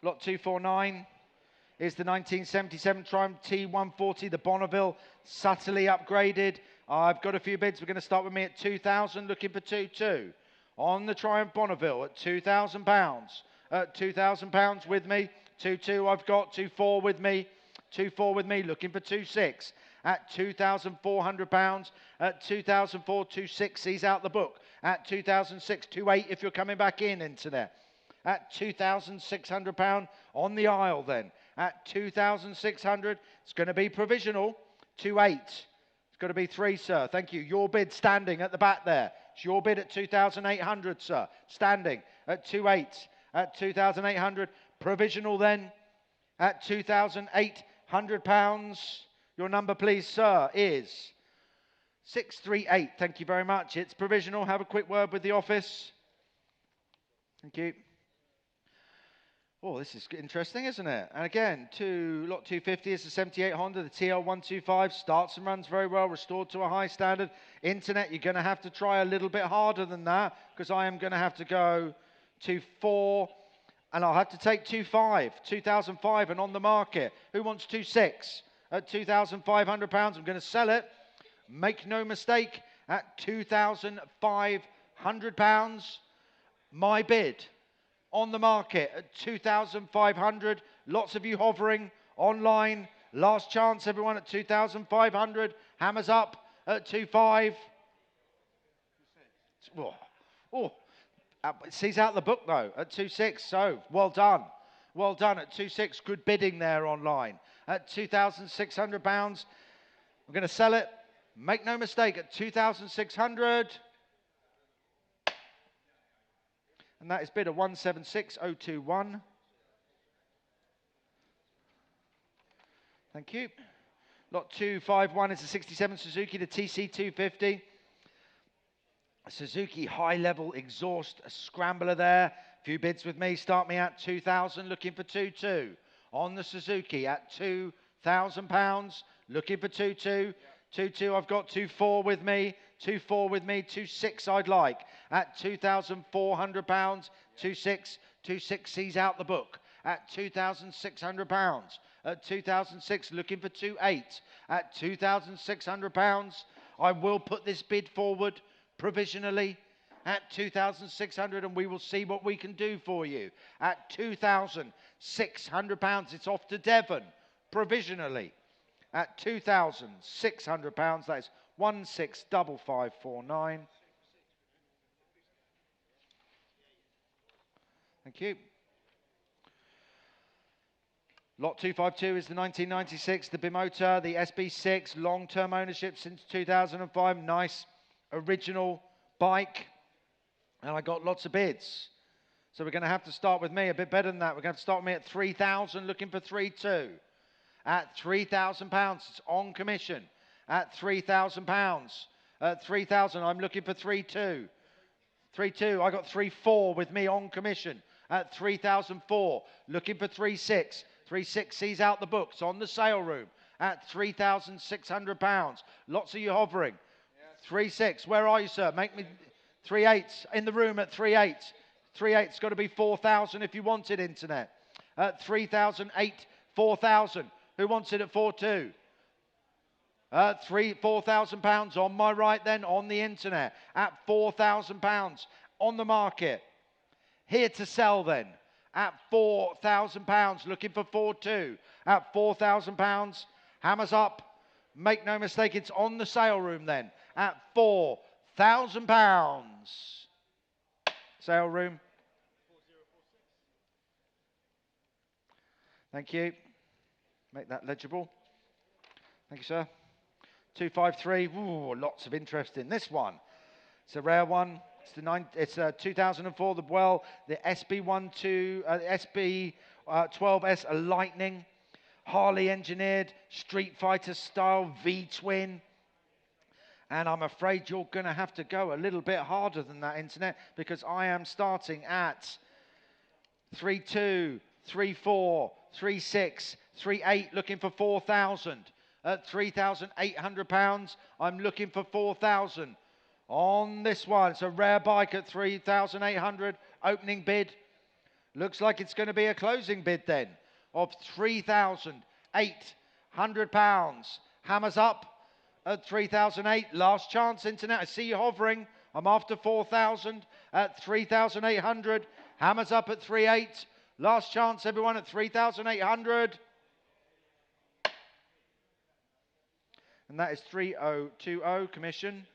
Lot 249 is the 1977 Triumph T140, the Bonneville, subtly upgraded. I've got a few bids. We're going to start with me at 2,000, looking for 2,2. On the Triumph Bonneville at £2,000. At £2,000 with me. 2,2 I've got. 2,4 with me. 2,4 with me, looking for 2,6. at £2,400. At 2004, 26 sees out the book. At 2006, 28 if you're coming back in, internet. At £2,600 on the aisle then. At 2,600, it's going to be provisional. 28. It's got to be 3, sir. Thank you. Your bid standing at the back there. It's your bid at 2,800, sir. Standing at 28. At 2,800. Provisional then at £2,800. Your number, please, sir, is 638. Thank you very much. It's provisional. Have a quick word with the office. Thank you. Oh, this is interesting, isn't it? And again, lot 250 is the 78 Honda, the TL125, starts and runs very well, restored to a high standard. Internet, you're going to have to try a little bit harder than that, because I am going to have to go to 4, and I'll have to take 2.5, 2005 and on the market. Who wants 2.6 at £2,500? I'm going to sell it. Make no mistake, at £2,500, my bid. On the market at 2,500. Lots of you hovering online. Last chance, everyone, at 2,500. Hammers up at 2.5. It sees out the book, though, at 2.6. So, well done. Well done at 2.6. Good bidding there online. At £2,600. I'm going to sell it. Make no mistake, at 2,600. And that is bid at 176,021. Thank you. Lot 251 is the 67 Suzuki, the TC250. Suzuki high-level exhaust scrambler there. A few bids with me. Start me at 2,000, looking for 2.2. On the Suzuki at £2,000, looking for 2.2. 2.2, I've got 2.4 with me. 2.4 with me, 2.6 I'd like. At £2,400, 2.6, 2.6 sees out the book. At £2,600. At 2,006, looking for 2.8. At £2,600, I will put this bid forward provisionally at 2,600, and we will see what we can do for you. At £2,600, it's off to Devon provisionally. At £2,600, that is 165549. Thank you. Lot 252 is the 1996, the Bimota, the SB6, long-term ownership since 2005. Nice original bike. And I got lots of bids. So we're going to have to start with me a bit better than that. We're going to have to start with me at 3,000, looking for 3.2. At £3,000, it's on commission. At £3,000. At 3,000, I'm looking for 3.2. 3.2, I got 3.4 with me on commission. At 3,004, looking for 3.6. 3.6 sees out the books on the sale room at £3,600. Lots of you hovering. Yes. 3.6, where are you, sir? Make me 3.8 in the room at 3.8. 3.8's got to be 4,000 if you want it, internet. At 3,008, 4,000. Who wants it at 4.2? £4,000 on my right then, on the internet. At £4,000 on the market. Here to sell then. At £4,000, looking for 4.2. At £4,000, hammers up. Make no mistake, it's on the sale room then. At £4,000. Sale room. Thank you. Make that legible. Thank you, sir. 253. Ooh, lots of interest in this one. It's a rare one. It's 2004, the Buell, the SB 12S, a Lightning, Harley engineered, Street Fighter style V-twin. And I'm afraid you're going to have to go a little bit harder than that, internet, because I am starting at 3.2, 3.4, 3.6, 3.8, looking for 4,000. At £3,800, I'm looking for 4,000. On this one, it's a rare bike at 3,800, opening bid. Looks like it's going to be a closing bid then of £3,800. Hammers up at 3,008. Last chance, internet. I see you hovering. I'm after 4,000 at 3,800. Hammers up at 3.8. Last chance, everyone, at 3,800. And that is 3020 commission.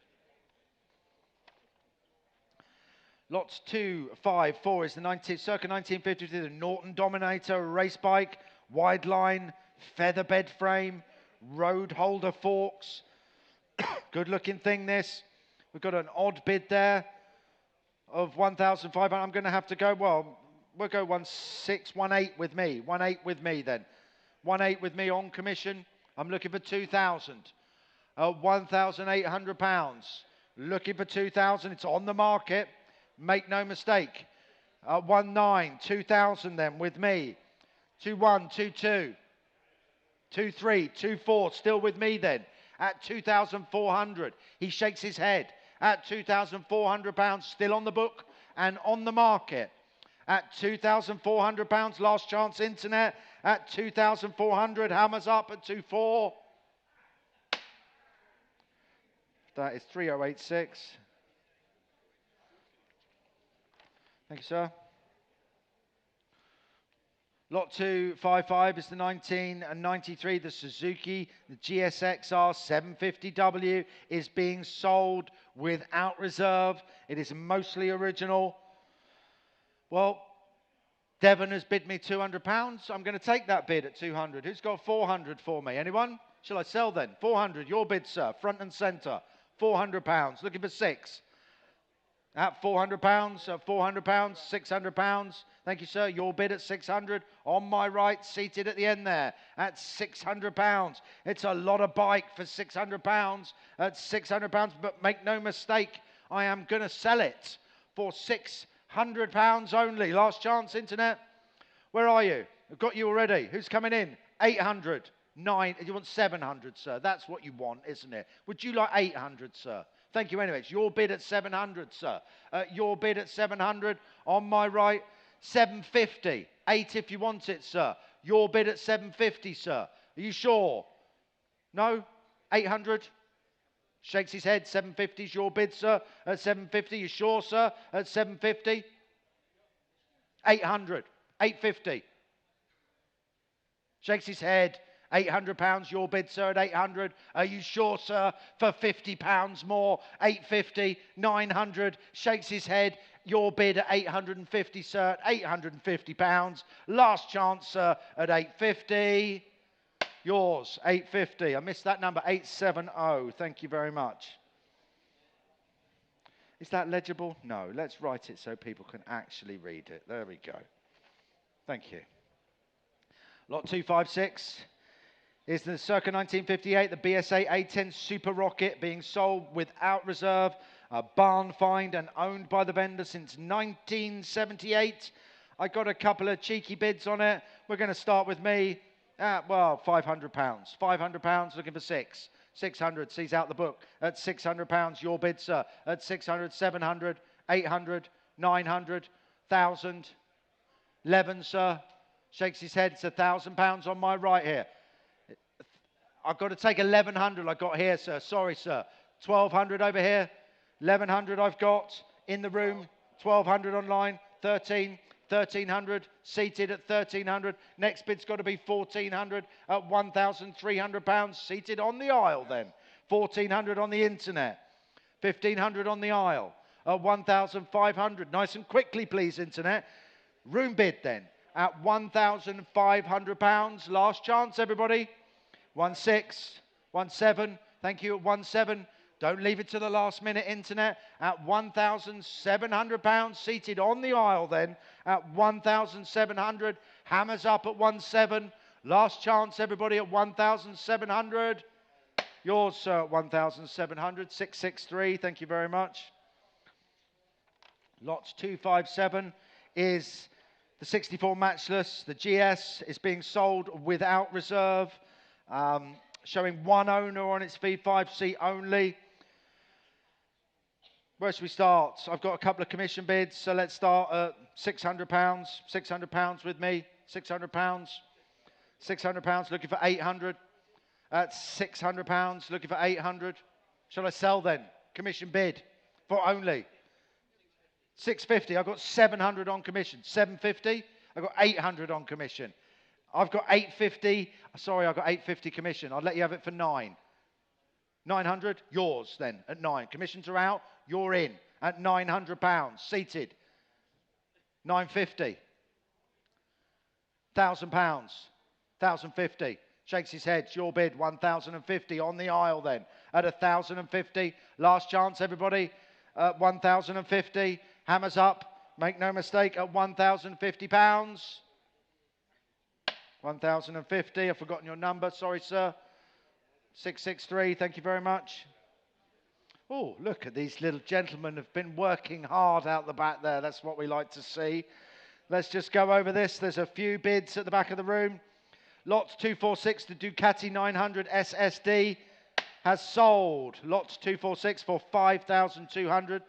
Lots 2, 5, 4 is the circa 1953, the Norton Dominator race bike, wide line, feather bed frame, road holder forks. Good looking thing this. We've got an odd bid there of 1,500. I'm going to have to go, well, we'll go 1618 with me. 18 with me then. 18 with me on commission. I'm looking for 2,000. £1,800. Looking for 2,000. It's on the market. Make no mistake. 19, 2,000 then with me. 21, 22, 23, 24. Still with me then. At 2,400. He shakes his head. At £2,400, still on the book and on the market. At £2,400, last chance internet. At 2,400, hammers up at 2,400. That is 3086. Thank you, sir. Lot 255 is the 1993, the Suzuki, the GSXR 750W is being sold without reserve. It is mostly original. Well, Devon has bid me £200. I'm going to take that bid at 200. Who's got 400 for me? Anyone? Shall I sell then? 400, your bid, sir, front and centre. £400, looking for 6. At £400, £400, £600. Thank you, sir. Your bid at 600. On my right, seated at the end there, at £600. It's a lot of bike for £600. At £600, but make no mistake, I am going to sell it for £600 only. Last chance, internet. Where are you? I've got you already. Who's coming in? 800. 9. You want 700, sir. That's what you want, isn't it? Would you like 800, sir? Thank you anyway. It's your bid at 700, sir. Your bid at 700. On my right, 750. 8 if you want it, sir. Your bid at 750, sir. Are you sure? No? 800? Shakes his head. 750 is your bid, sir. At 750. You sure, sir? At 750? 800. 850. Shakes his head. £800, your bid, sir, at 800. Are you sure, sir? For £50 more. 850, 900. Shakes his head. Your bid at 850, sir, at £850. Last chance, sir, at 850. Yours, 850. I missed that number, 870. Thank you very much. Is that legible? No. Let's write it so people can actually read it. There we go. Thank you. Lot 256. Is the circa 1958, the BSA A10 Super Rocket being sold without reserve, a barn find and owned by the vendor since 1978. I got a couple of cheeky bids on it. We're going to start with me at, well, £500. £500, looking for 6. 600, sees out the book at £600. Your bid, sir, at 600, 700, 800, 900, 1,000, 11, sir. Shakes his head, it's £1,000 on my right here. I've got to take 1,100 I got here, sir. Sorry, sir. 1,200 over here. 1,100 I've got in the room. 1,200 online. 1,300 seated at 1,300. Next bid's got to be 1,400 at £1,300 seated on the aisle then. 1,400 on the internet. 1,500 on the aisle at 1,500. Nice and quickly, please, internet. Room bid then at £1,500. Last chance, everybody. 16, 17, thank you, at 17. Don't leave it to the last minute, internet. At £1,700, seated on the aisle then, at 1,700. Hammers up at 17. Last chance, everybody, at 1,700. Yours, sir, at 1,700. 663, thank you very much. Lots 257 is the 64 matchless. The GS is being sold without reserve. Showing one owner on its V5C only. Where should we start? I've got a couple of commission bids, so let's start at £600. £600 with me. £600. £600 looking for 800. At £600 looking for 800. Shall I sell then? Commission bid for only 650. I've got 700 on commission. 750. I've got 800 on commission. I've got 850. Sorry, I've got 850 commission. I'll let you have it for 9. 900, yours then at 9. Commissions are out, you're in at £900. Seated. 950. £1,000. 1,050. Shakes his head. It's your bid. 1,050 on the aisle then at 1,050. Last chance, everybody. 1,050. Hammers up. Make no mistake at £1,050. 1,050. I've forgotten your number. Sorry, sir. 663. Thank you very much. Oh, look at these little gentlemen have been working hard out the back there. That's what we like to see. Let's just go over this. There's a few bids at the back of the room. Lot 246, the Ducati 900 SSD has sold. Lot 246 for 5,200.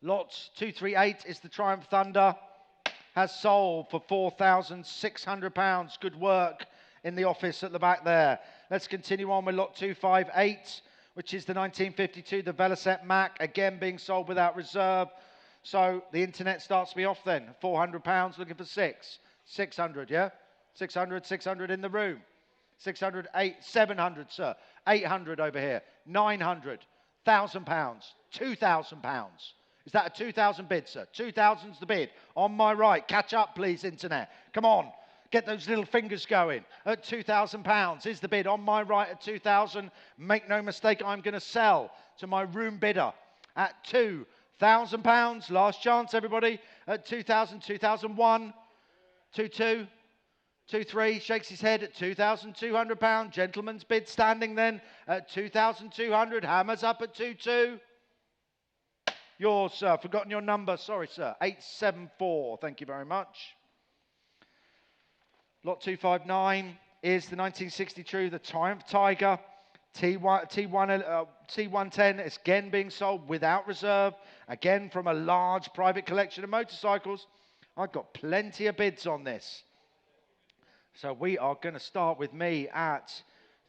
Lot 238 is the Triumph Thunder, has sold for £4,600. Good work in the office at the back there. Let's continue on with lot 258, which is the 1952, the Velocet Mac, again being sold without reserve. So the internet starts me off then. £400, looking for 600, yeah? 600 in the room. 600, 700, sir. 800 over here. 900, £1,000, £2,000. Is that a 2,000 bid, sir? 2,000's the bid. On my right. Catch up, please, internet. Come on. Get those little fingers going. At £2,000 is the bid. On my right at 2,000. Make no mistake, I'm going to sell to my room bidder at £2,000. Last chance, everybody. At 2,000, 2,001, 2,2. 2-3, shakes his head at £2,200. Gentleman's bid standing then at 2,200. Hammers up at 2-2. Yours, sir. Forgotten your number. Sorry, sir. 874. Thank you very much. Lot 259 is the 1962, the Triumph Tiger. T110 is again being sold without reserve. Again from a large private collection of motorcycles. I've got plenty of bids on this. So we are going to start with me at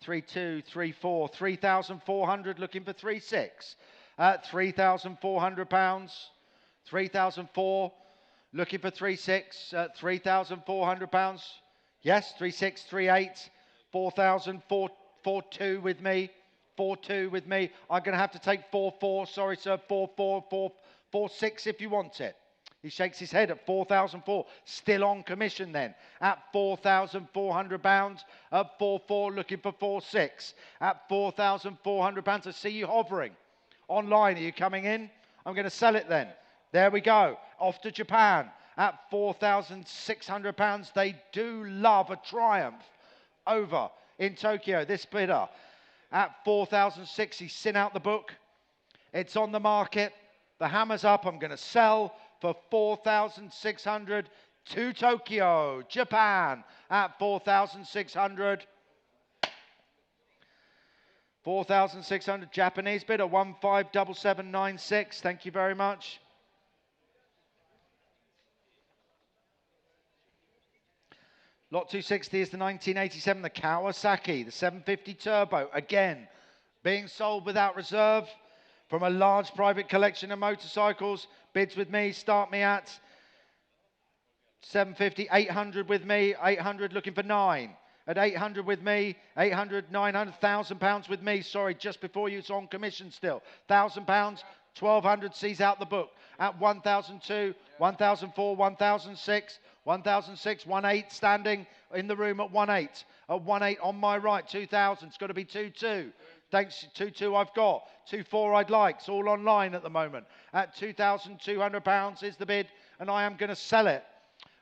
3,234, 3,400, looking for 36. At £3,400, 3,004, looking for 36. At £3,400, yes, 3638, 4,000, 442 with me, 42 with me. I'm going to have to take 44. Sorry, sir, 44, 46 if you want it. He shakes his head at 4,004. Still on commission then. At £4,400. At 44, looking for 46. At £4,400. I see you hovering. Online, are you coming in? I'm going to sell it then. There we go. Off to Japan. At £4,600. They do love a Triumph over in Tokyo. This bidder. At 4,006. He's sent out the book. It's on the market. The hammer's up. I'm going to sell for 4,600 to Tokyo, Japan, at 4,600. 4,600 Japanese bidder, 157796. Thank you very much. Lot 260 is the 1987, the Kawasaki, the 750 Turbo, again, being sold without reserve from a large private collection of motorcycles. Bids with me, start me at 750, 800 with me, 800 looking for 9. At 800 with me, 800, 900, £1,000 with me. Sorry, just before you, it's on commission still. £1,000, 1,200 sees out the book. At 1,002, 1,004, 1,006, 1,006, 1,8 standing in the room at 1,8. At 1,8 on my right, 2,000. It's got to be 2,2. Thanks, 2,2 I've got. 2,4 I'd like. It's all online at the moment. At £2,200 is the bid, and I am going to sell it.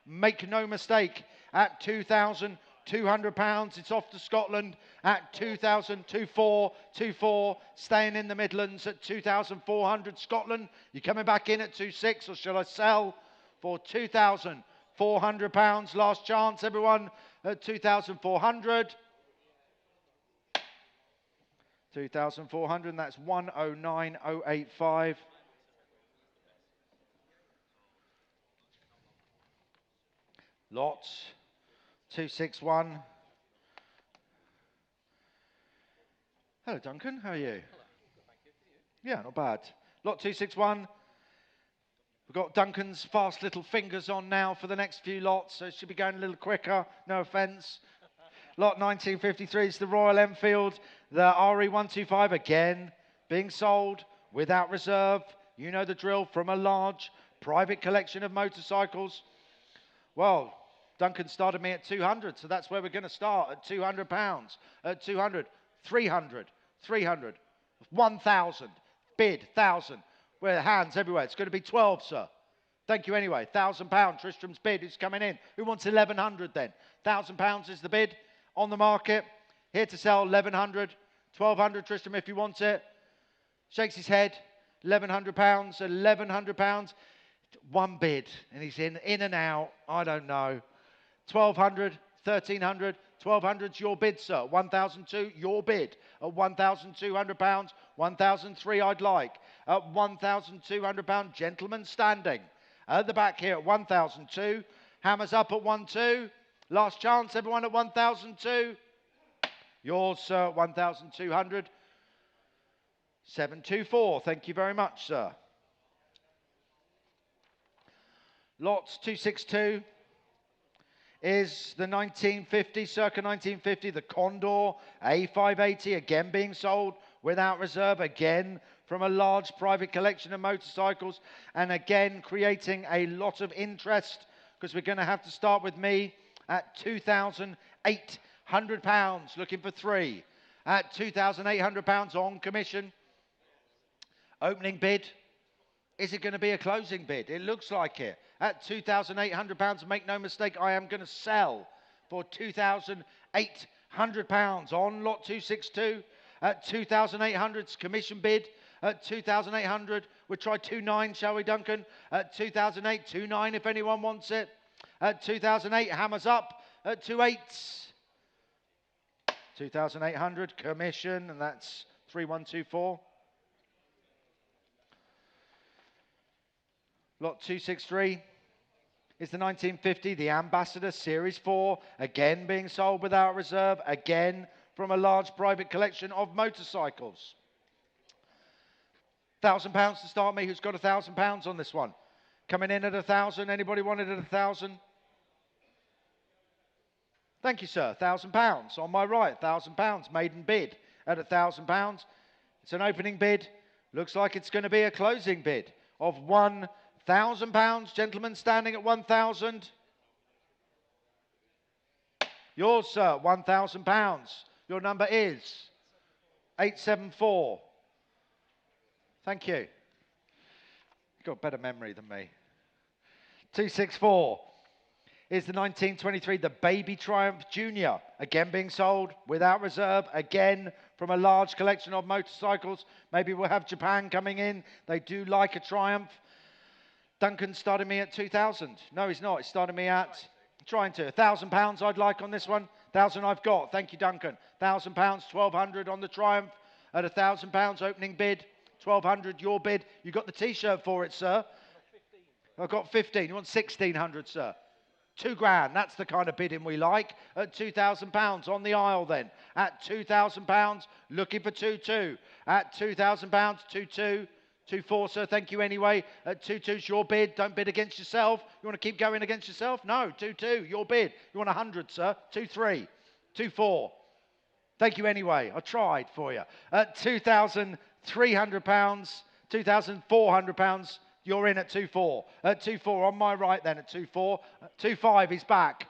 Make no mistake, at £2,200, it's off to Scotland. At 2,024, staying in the Midlands at 2,400. Scotland, you coming back in at 2,600, or shall I sell for £2,400? Last chance, everyone, at 2,400. 2,400, and that's 109,085. Lot 261. Hello, Duncan. How are you? Hello. Thank you. Yeah, not bad. Lot 261. We've got Duncan's fast little fingers on now for the next few lots, so it should be going a little quicker. No offence. Lot 1953 is the Royal Enfield, The RE125 again being sold without reserve. You know the drill, from a large private collection of motorcycles. Well, Duncan started me at 200, so that's where we're going to start, at £200. At 200, 300, 300, 1,000, bid, 1,000. We're hands everywhere. It's going to be 12, sir. Thank you anyway. £1,000, Tristram's bid. Who's coming in? Who wants 1,100 then? £1,000 is the bid on the market. Here to sell, 1,100. 1,200, Tristram, if you want it. Shakes his head. £1,100, £1,100. One bid, and he's in and out. I don't know. 1,200, 1,300. 1,200's your bid, sir. 1,002, your bid. At £1,200, 1,003 I'd like. At £1,200, gentlemen standing. At the back here at 1,002. Hammers up at 1,2. Last chance, everyone at 1,002. Yours, sir, 1,200. 724. Thank you very much, sir. Lots 262 is the 1950, circa 1950, the Condor A580, again being sold without reserve, again from a large private collection of motorcycles, and again creating a lot of interest, because we're going to have to start with me at £2,800, looking for three. At £2,800 on commission. Opening bid. Is it going to be a closing bid? It looks like it. At £2,800, make no mistake, I am going to sell for £2,800 on lot 262. At 2,800's commission bid. At 2,800, we'll try 2.9, shall we, Duncan? At 2,008, 2.9 if anyone wants it. At 2,008, hammers up. At 2.8, 2,800, commission, and that's 3,124. Lot 263 is the 1950, the Ambassador Series 4, again being sold without reserve, again from a large private collection of motorcycles. £1,000 to start me. Who's got £1,000 on this one? Coming in at 1,000. Anybody wanted at 1,000? Thank you, sir. £1,000 on my right. £1,000 maiden bid at £1,000. It's an opening bid. Looks like it's going to be a closing bid of £1,000. Gentlemen standing at 1,000. Yours, sir. £1,000. Your number is 874. Thank you. You've got better memory than me. 264 is the 1923, the Baby Triumph Junior, again being sold without reserve, again from a large collection of motorcycles. Maybe we'll have Japan coming in. They do like a Triumph. Duncan started me at 2,000. No, he's not. He started me at, trying to, £1,000 I'd like on this one. 1,000 I've got. Thank you, Duncan. £1,000, 1,200 on the Triumph at £1,000 opening bid. 1,200 your bid. You got the T-shirt for it, sir. I've got 15. You want 1,600, sir? £2,000. That's the kind of bidding we like. At £2,000 on the aisle then. At £2,000, looking for 2,2. At £2,000, 2,2. 2,4, sir. Thank you anyway. At 2,2's your bid. Don't bid against yourself. You want to keep going against yourself? No. 2,2, your bid. You want 100, sir? 2,3. 2,4. Thank you anyway. I tried for you. At £2,300, £2,400, you're in at 2,4. At 2,4 on my right then at 2,4. 2,5 is back.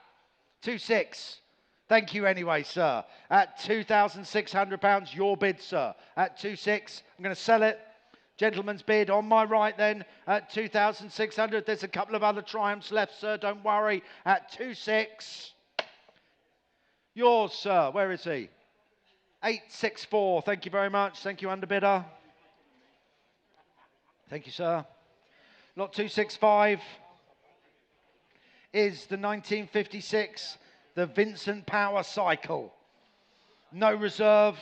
2,6. Thank you anyway, sir. At £2,600, your bid, sir. At 2,6, I'm going to sell it. Gentleman's bid on my right then at 2,600. There's a couple of other Triumphs left, sir. Don't worry. At 2,6. Yours, sir. Where is he? 864. Thank you very much. Thank you, underbidder. Thank you, sir. Lot 265 is the 1956, the Vincent Power Cycle. No reserve.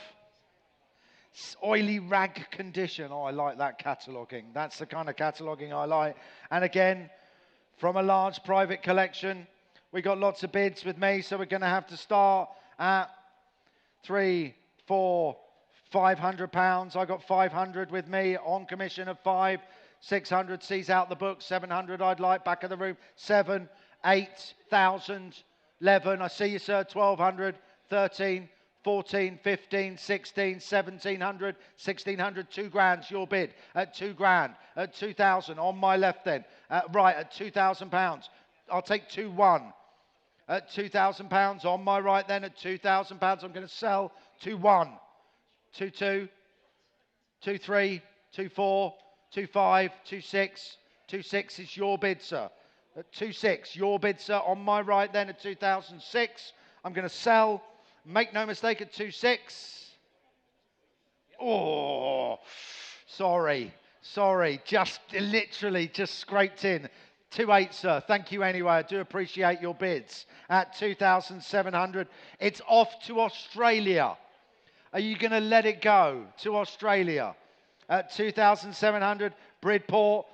Oily rag condition. Oh, I like that cataloguing. That's the kind of cataloguing I like. And again, from a large private collection, we got lots of bids with me, so we're going to have to start at £300, £400, £500. I got 500 with me on commission of 5. 600 sees out the book. 700 I'd like back of the room. 7, 8,000, 11. I see you, sir. 1,200, 13. 14, 15, 16, 1700, 1600, 2 grand's your bid at 2 grand, at 2,000 on my left then, right at £2,000. I'll take 2-1 at £2,000 on my right then at £2,000. I'm going to sell 2-1, 2-2, 2-3, 2-4, 2-5, 2-6, 2-6 is your bid, sir. At 2-6, your bid, sir, on my right then at 2006. I'm going to sell, make no mistake, at 2-6. Oh, sorry, just literally just scraped in. 2-8, sir. Thank you anyway. I do appreciate your bids. At 2,700, it's off to Australia. Are you going to let it go to Australia? At 2,700, Bridport,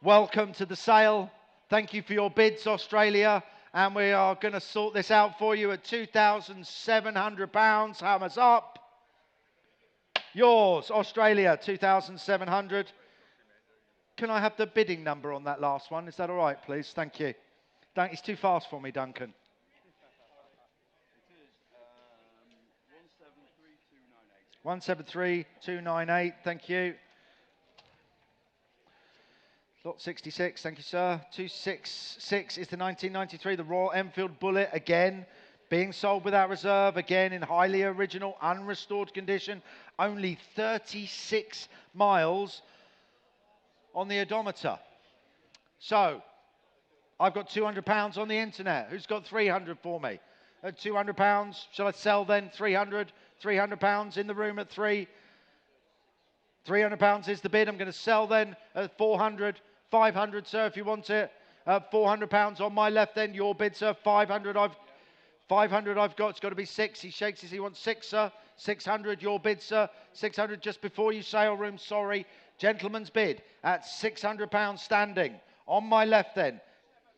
welcome to the sale. Thank you for your bids, Australia. And we are going to sort this out for you at £2,700. Hammers up. Yours, Australia, 2,700. Can I have the bidding number on that last one? Is that all right, please? Thank you. It's too fast for me, Duncan. 173298. Thank you. Lot 66, thank you, sir. 266 is the 1993, the Royal Enfield Bullet, again, being sold without reserve, again in highly original, unrestored condition. Only 36 miles on the odometer. So, I've got £200 on the internet. Who's got 300 for me? At £200, shall I sell then? 300? £300 in the room at 3. £300 is the bid. I'm going to sell then at 400. 500, sir, if you want it. £400 on my left then. Your bid, sir. 500 I've got. It's got to be 6. He shakes his. He wants 6, sir. 600, your bid, sir. 600 just before you, sale room. Sorry. Gentleman's bid at £600 standing. On my left then.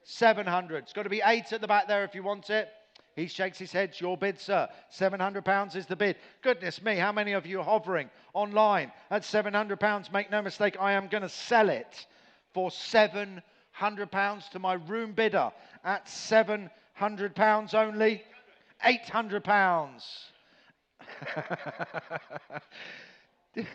700. It's got to be 8 at the back there if you want it. He shakes his head. Your bid, sir. £700 is the bid. Goodness me, how many of you are hovering online at £700? Make no mistake, I am going to sell it for £700 to my room bidder at £700 only. £800. Do you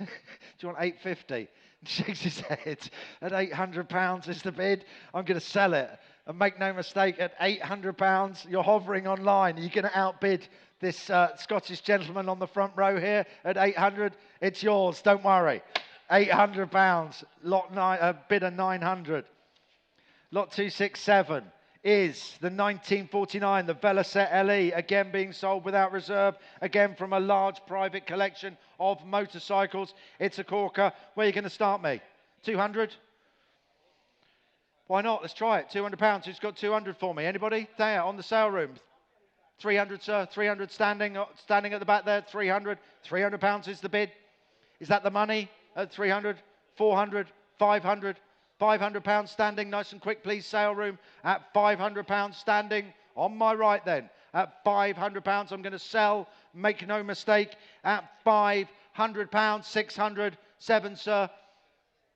want 850? Shakes his head. At £800 is the bid. I'm going to sell it. And make no mistake, at £800, you're hovering online. You're going to outbid this Scottish gentleman on the front row here at 800. It's yours, don't worry. £800. Lot 9, bidder 900. Lot 267 is the 1949, the Velocet LE, again being sold without reserve, again from a large private collection of motorcycles. It's a corker. Where are you going to start me? 200? Why not? Let's try it. £200. Who's got 200 for me? Anybody? There, on the sale room. 300, sir. 300 standing at the back there. 300. £300 is the bid. Is that the money? At 300, 400, 500. £500 standing. Nice and quick, please. Sale room at £500 standing. On my right then. At £500, I'm going to sell. Make no mistake. At £500, 600, 7, sir.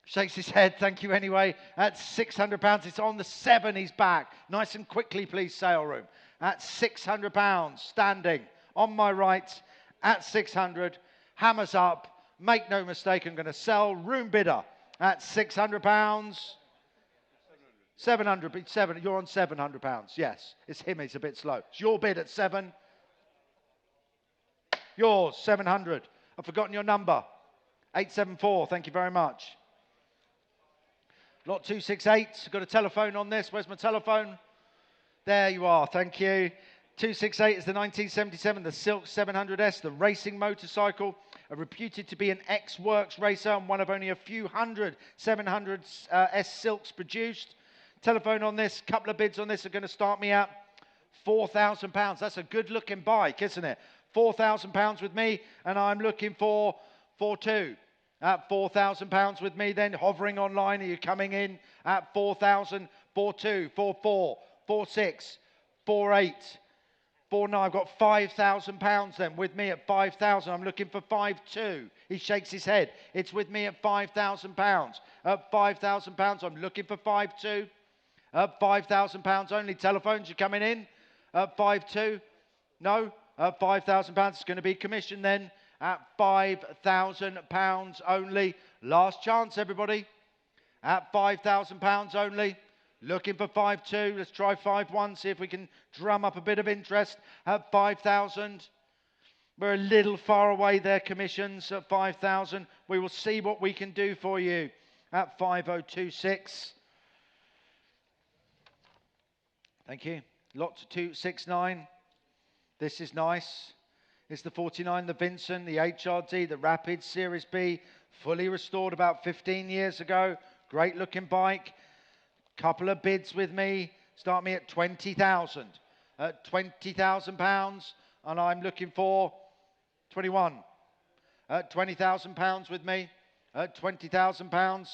Shakes his head, thank you anyway. At £600, it's on the 7, he's back. Nice and quickly, please, sale room. At £600, standing. On my right, at 600. Hammers up. Make no mistake, I'm going to sell. Room bidder at £600. 700, 7. You're on £700. Yes, it's him. He's a bit slow. It's your bid at 7. Yours, 700. I've forgotten your number. 874. Thank you very much. Lot 268. I've got a telephone on this. Where's my telephone? There you are. Thank you. 268 is the 1977, the Silk 700S, the racing motorcycle, reputed to be an ex-works racer and one of only a few hundred 700S Silks produced. Telephone on this, couple of bids on this are going to start me at £4,000. That's a good-looking bike, isn't it? £4,000 with me, and I'm looking for 4.2. At £4,000 with me, then hovering online. Are you coming in at 4,000, 4.2, 4.4, 4.6, 4.8, 4.9? I've got £5,000 then with me at 5,000. I'm looking for 5.2. He shakes his head. It's with me at £5,000. At £5,000, I'm looking for 5.2. At £5,000 only. Telephones, you coming in? At 5.2? No? At £5,000, it's going to be commission then. At £5,000 only. Last chance, everybody. At £5,000 only. Looking for 5-2. Let's try 5-1, see if we can drum up a bit of interest at 5,000. We're a little far away there, commissions at 5,000. We will see what we can do for you at 5,026. Thank you. Lot 269. This is nice. It's the 49, the Vincent, the HRD, the Rapid Series B, fully restored about 15 years ago. Great looking bike. Couple of bids with me. Start me at 20,000. At £20,000, and I'm looking for 21. At £20,000 with me. At £20,000.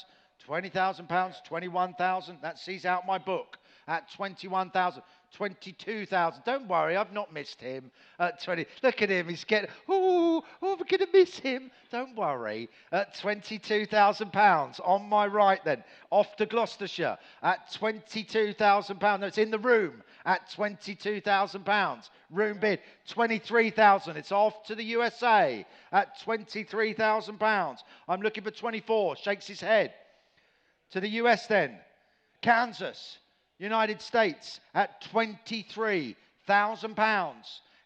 £20,000, 21,000. That sees out my book. At 21,000. 22,000. Don't worry, I've not missed him at 20. Look at him, he's getting, we're going to miss him. Don't worry. At £22,000. On my right then, off to Gloucestershire at £22,000. No, it's in the room at £22,000. Room bid, 23,000. It's off to the USA at £23,000. I'm looking for 24. Shakes his head. To the US then. Kansas. United States at £23,000.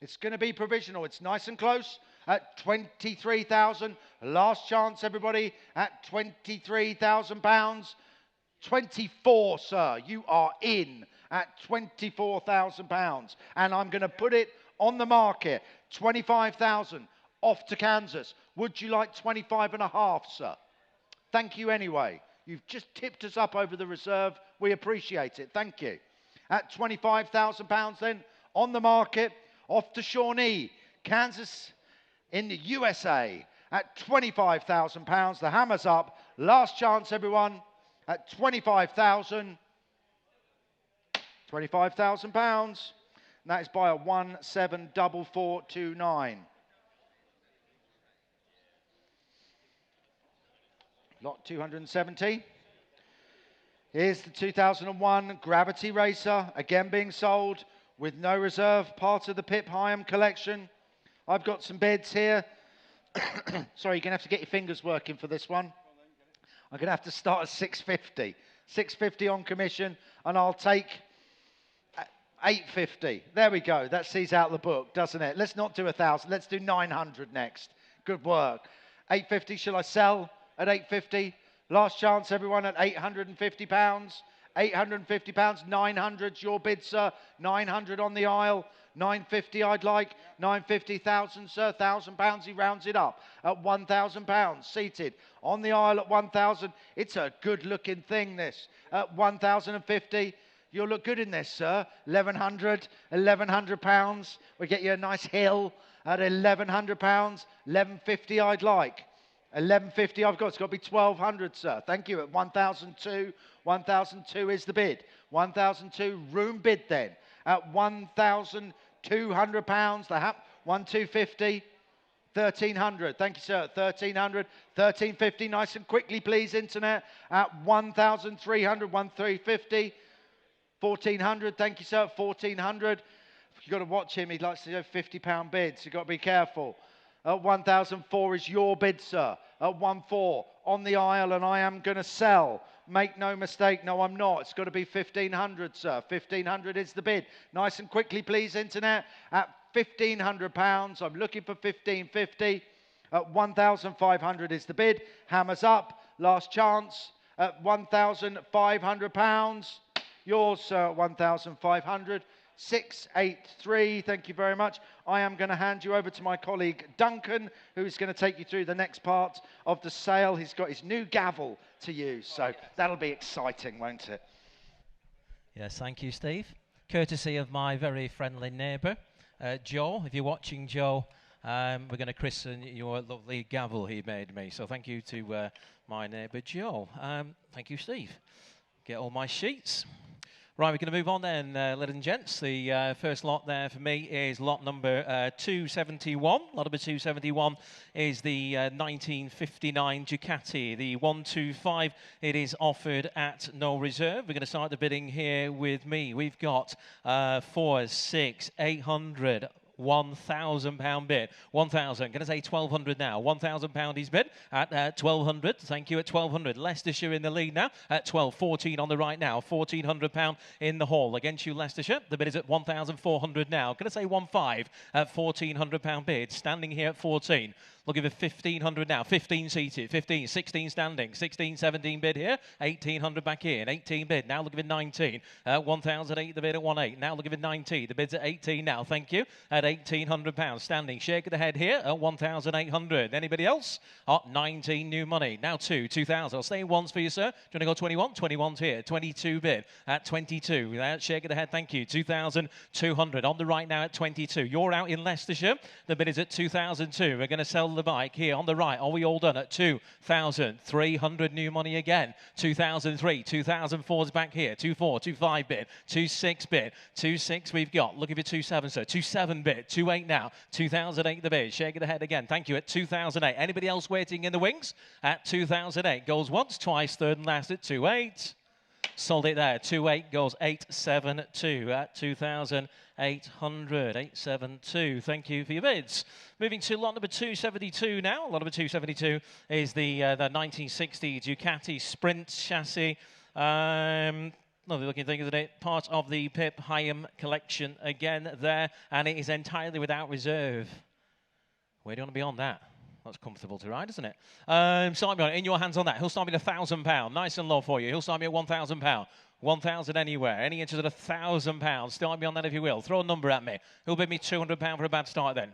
It's going to be provisional. It's nice and close at 23,000. Last chance, everybody, at £23,000. 24, sir. You are in at £24,000. And I'm going to put it on the market. 25,000 off to Kansas. Would you like 25.5, sir? Thank you anyway. You've just tipped us up over the reserve. We appreciate it. Thank you. At £25,000 then, on the market, off to Shawnee, Kansas in the USA. At £25,000, the hammer's up. Last chance, everyone, at 25,000. £25,000. And that is by a 174429. Lot 270. Here's the 2001 Gravity Racer, again being sold with no reserve, part of the Pip Hyam collection. I've got some bids here. Sorry, you're going to have to get your fingers working for this one. I'm going to have to start at 650. 650 on commission, and I'll take 850. There we go. That sees out the book, doesn't it? Let's not do 1,000. Let's do 900 next. Good work. 850, shall I sell at 850? Last chance, everyone, at £850. £850, 900's your bid, sir. 900 on the aisle. 950 I'd like. 950,000, sir. £1,000, he rounds it up at £1,000. Seated on the aisle at 1,000. It's a good-looking thing, this. At 1,050. You'll look good in this, sir. £1,100. We get you a nice hill at £1,100. £1,150 I'd like. 1150 I've got. It's got to be 1200, sir. Thank you. At 1002. 1002 is the bid. 1002 room bid then. At £1,200. The 1250. 1300. Thank you, sir. 1300. 1350. Nice and quickly, please, internet. At 1300. 1350. 1400. Thank you, sir. 1400. You've got to watch him. He likes to do £50 bids. You've got to be careful. At 1,004 is your bid, sir. At 1,4 on the aisle, and I am going to sell. Make no mistake. No, I'm not. It's got to be 1,500, sir. 1,500 is the bid. Nice and quickly, please, internet. At £1,500, I'm looking for 1,550. At 1,500 is the bid. Hammers up. Last chance. At £1,500. Yours, sir, at 1,500. 683, thank you very much. I am going to hand you over to my colleague Duncan, who's going to take you through the next part of the sale. He's got his new gavel to use, so that'll be exciting, won't it? Yes, thank you, Steve. Courtesy of my very friendly neighbour, Joe. If you're watching, Joe, we're going to christen your lovely gavel he made me. So thank you to my neighbour, Joe. Thank you, Steve. Get all my sheets. Right, we're going to move on then, ladies and gents. The first lot there for me is lot number 271. Lot number 271 is the 1959 Ducati, the 125. It is offered at no reserve. We're going to start the bidding here with me. We've got 4, 6, 800. £1,000 bid. 1,000. Going to say 1,200 now. £1,000 he's bid at 1,200. Thank you, at 1,200. Leicestershire in the lead now at 12. 14 on the right now. £1,400 in the hall. Against you, Leicestershire. The bid is at 1,400 now. Going to say 1,500 at £1,400 bid. Standing here at 14. Looking for 1,500 now. 15 seated. 15. 16 standing. 16, 17 bid here. 1,800 back in. 18 bid. Now looking for 19. 1,008 the bid at 1,800. Now looking for 19. The bid's at 18 now. Thank you. At £1,800. Standing. Shake of the head here at 1,800. Anybody else? 19 new money. Now 2,000. I'll stay once for you, sir. Do you want to go 21? 21's here. 22 bid at 22. Shake of the head. Thank you. 2,200. On the right now at 22. You're out in Leicestershire. The bid is at 2,002. We're going to sell the bike here on the right. Are we all done at 2,300 new money again? 2,003, 2,004's back here. 2,4, 2,5 bid, 2,6 bid, 2,6 we've got. Looking for 2,7, sir. 2,7 bid, 2,8 now. 2,008 the bid. Shake of the head again. Thank you at 2,008. Anybody else waiting in the wings? At 2,008. Goes once, twice, third and last at 2,800. Sold it there. 2,800 goes 872 at 2,800. 872. Thank you for your bids. Moving to lot number 272 now. Lot number 272 is the 1960 Ducati Sprint chassis. Lovely looking thing, isn't it? Part of the Pip Hyam collection again there, and it is entirely without reserve. Where do you want to be on that? That's comfortable to ride, isn't it? Start me on it. In your hands on that. He'll start me at £1,000. Nice and low for you. He'll start me at £1,000. 1,000 anywhere. Any interest at £1,000. Start me on that if you will. Throw a number at me. Who'll bid me £200 for a bad start then?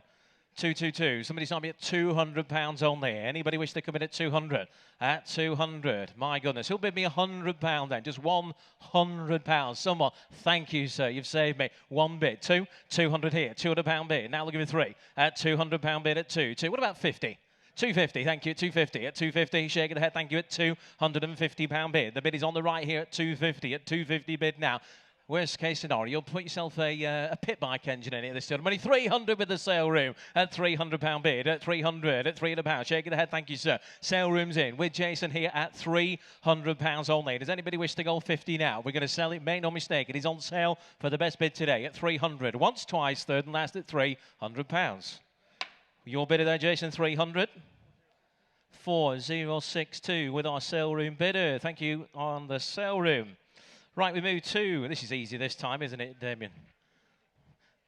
222. Somebody start me at £200 only. Anybody wish to come in at 200? At 200. My goodness. Who'll bid me £100 then? Just £100. Someone. Thank you, sir. You've saved me. One bid. 200 here. £200 bid. Now looking for 3. At £200 bid at 2. What about 50? 250, thank you, 250. At 250, shake of the head, thank you, at £250 bid. The bid is on the right here at 250, at 250 bid now. Worst case scenario, you'll put yourself a pit bike engine in it this time. Money 300 with the sale room at £300 bid, at 300, at £300. Shake of the head, thank you, sir. Sale room's in with Jason here at £300 only. Does anybody wish to go 50 now? We're going to sell it, make no mistake. It is on sale for the best bid today at 300. Once, twice, third and last at £300. Your bidder there, Jason, 300. 4062 with our sale room bidder. Thank you on the sale room. Right, we move to, this is easy this time, isn't it, Damien?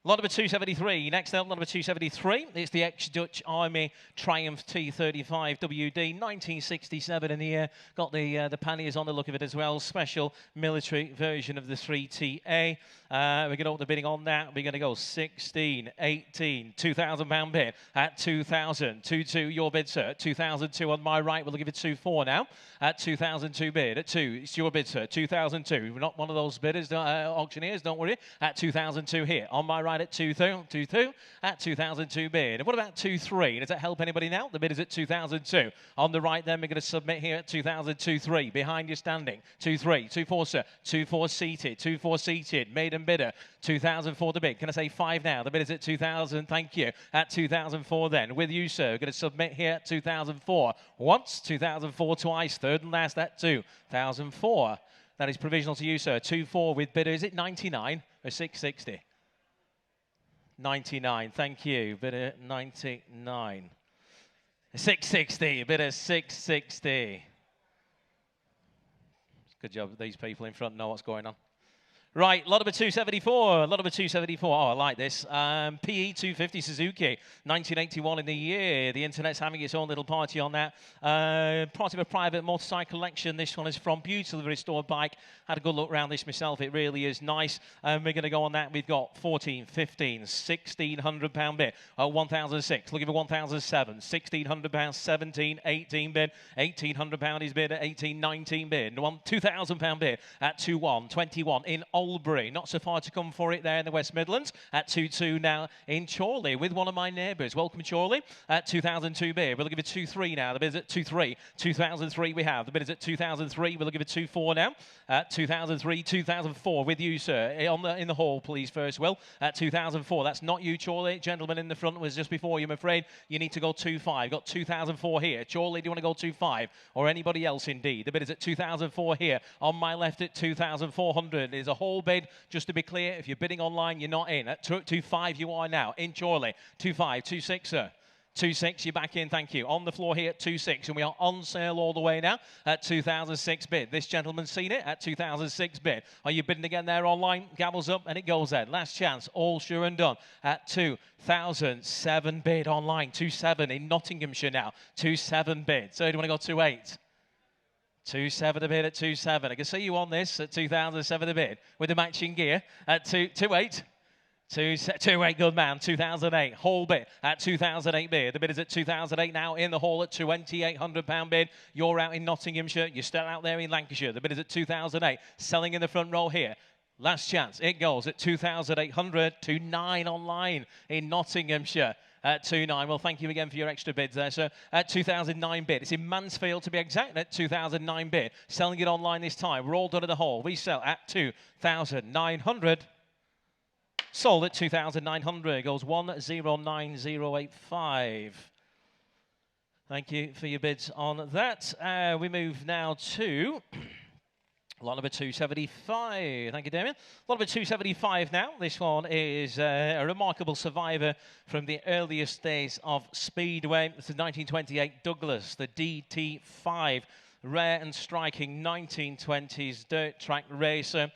Lot number 273. Next up, lot number 273. It's the ex-Dutch Army Triumph T35 WD, 1967 in the year. Got the panniers on the look of it as well. Special military version of the 3TA. We're going to open the bidding on that. We're going to go 16, 18, £2,000 bid at 2,000. 2,2 your bid, sir. 2,002 on my right. We'll give it 2,4 now. At 2,002 bid. At 2, it's your bid, sir. 2,002. We're not one of those bidders, auctioneers, don't worry. At 2,002 here. On my right at 2,2. At 2,002 bid. And what about 2,3? Does that help anybody now? The bid is at 2,002. On the right then, we're going to submit here at 2,002.3. Behind you standing. 2,3. 2,4, sir. 2,4 seated. 2,4 seated. Maiden bidder. 2,004 the bid. Can I say 5 now? The bid is at 2,000. Thank you. At 2,004 then. With you, sir. We're going to submit here at 2,004. Once. 2,004 twice. Third and last at 2,004. That is provisional to you, sir. 2,4 with bidder. Is it 99 or 660? 99. Thank you. Bidder 99. 660. Bidder 660. Good job. These people in front know what's going on. Right, lot number 274. Lot number 274. Oh, I like this. PE 250 Suzuki, 1981 in the year. The internet's having its own little party on that. Part of a private motorcycle collection. This one is from beautifully restored bike. Had a good look around this myself. It really is nice. We're going to go on that. We've got 14, 15, £1,600 bid. 1,006. Looking for 1,007. £1,600. 17, 18 bid. £1,800 is bid at 18, 19 bid. £2,000 bid at 2,1, 21 in Albury. Not so far to come for it there in the West Midlands. At 2,2 now in Chorley with one of my neighbours. Welcome, Chorley. At 2,002 bid. We'll give it 2,3 now. The bid is at 2,3. 2,003 we have. The bid is at 2,003. We'll give it 2,4 now. At 2,003, 2,004 with you, sir. In the hall, please, first, Will. At 2,004. That's not you, Chorley. Gentleman in the front was just before you, I'm afraid. You need to go 2,5. Got 2,004 here. Chorley, do you want to go 2,5? Or anybody else, indeed? The bid is at 2,004 here. On my left at 2,400 is a whole whole bid. Just to be clear, if you're bidding online, you're not in. At 2.5 you are now. In Chorley. 2.5, 2.6, sir. 2.6, you're back in, thank you. On the floor here at 2.6, and we are on sale all the way now at 2006 bid. This gentleman's seen it at 2006 bid. Are you bidding again there online? Gavel's up, and it goes there. Last chance, all sure and done at 2007 bid online. 2.7 in Nottinghamshire now. 2.7 bid. So do you want to go 2.8? 2.7 a bid at 2.7. I can see you on this at 2007 a bid with the matching gear at 2.8. 2.8, good man, 2008, whole bid at 2008 bid. The bid is at 2008 now in the hall at £2,800 bid. You're out in Nottinghamshire, you're still out there in Lancashire. The bid is at 2008, selling in the front row here. Last chance, it goes at 2,800, 2.9 online in Nottinghamshire. At 2.9. Well, thank you again for your extra bids there, sir. At 2009 bid. It's in Mansfield to be exact. At 2009 bid. Selling it online this time. We're all done at the hall. We sell at 2,900. Sold at 2,900. Goes 109085. Thank you for your bids on that. We move now to lot number 275. Thank you, Damien. Lot number 275 now. This one is a remarkable survivor from the earliest days of Speedway. This is 1928 Douglas, the DT5. Rare and striking 1920s dirt track racer.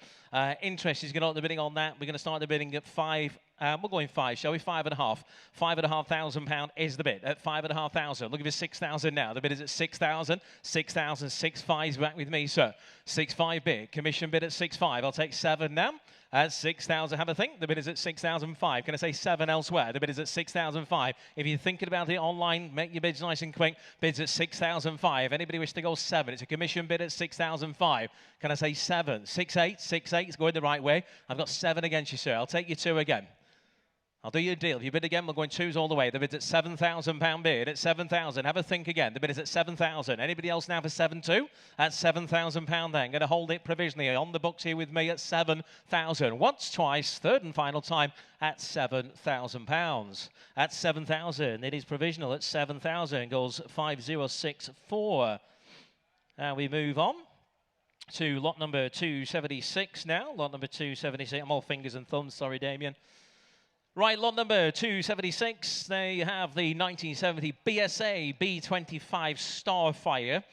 Interest is going to start the bidding on that. We're going to start the bidding at 5. We'll go in 5, shall we? 5.5. £5,500 is the bid at 5,500. Looking for 6,000 now. The bid is at 6,000. 6,000. 6.5's back with me, sir. 6.5 bid. Commission bid at 6.5. I'll take 7 now. At 6,000, have a think. The bid is at 6,005. Can I say 7 elsewhere? The bid is at 6,005. If you're thinking about it online, make your bids nice and quick. Bids at 6,005. Anybody wish to go 7? It's a commission bid at 6,005. Can I say 7? 6.8. 6.8 is going the right way. I've got 7 against you, sir. I'll take you 2 again. I'll do you a deal. If you bid again, we're going 2s all the way. The bid's at £7,000 bid at 7,000. Have a think again. The bid is at 7,000. Anybody else now for 7-2? At £7,000 then. Going to hold it provisionally on the books here with me at 7,000. Once, twice, third and final time at £7,000. At 7,000. It is provisional at 7,000. Goes 5064. Now we move on to lot number 276 now. Lot number 276. I'm all fingers and thumbs. Sorry, Damien. Right, lot number 276, they have the 1970 BSA B25 Starfire.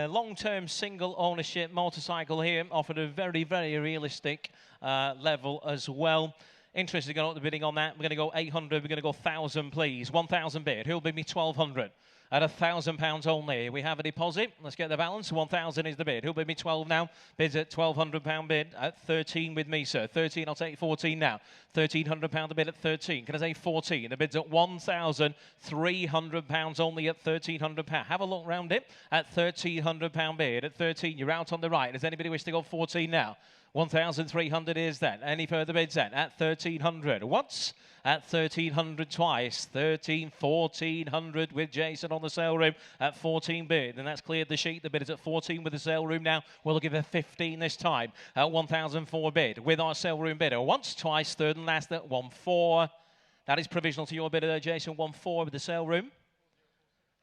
Long-term single ownership motorcycle here, offered a very, very realistic level as well. Interested to go up the bidding on that. We're going to go 800, we're going to go 1,000, please. 1,000 bid. Who'll bid me 1,200? At £1,000 only. We have a deposit. Let's get the balance. 1,000 is the bid. Who'll bid me 12 now? Bids at £1,200 bid at 13 with me, sir. 13, I'll take 14 now. £1,300 the bid at 13. Can I say 14? The bid's at £1,300 only at £1,300. Have a look round it at £1,300 bid. At 13, you're out on the right. Does anybody wish to go 14 now? 1,300 is then. Any further bids then? At 1,300. Once. At 1,300 twice. 1,400 with Jason on the sale room at 14 bid. And that's cleared the sheet. The bid is at 14 with the sale room now. We'll give her 15 this time at 1,004 bid with our sale room bidder. Once, twice, third and last at 1,400. That is provisional to your bidder there, Jason. 1,400 with the sale room.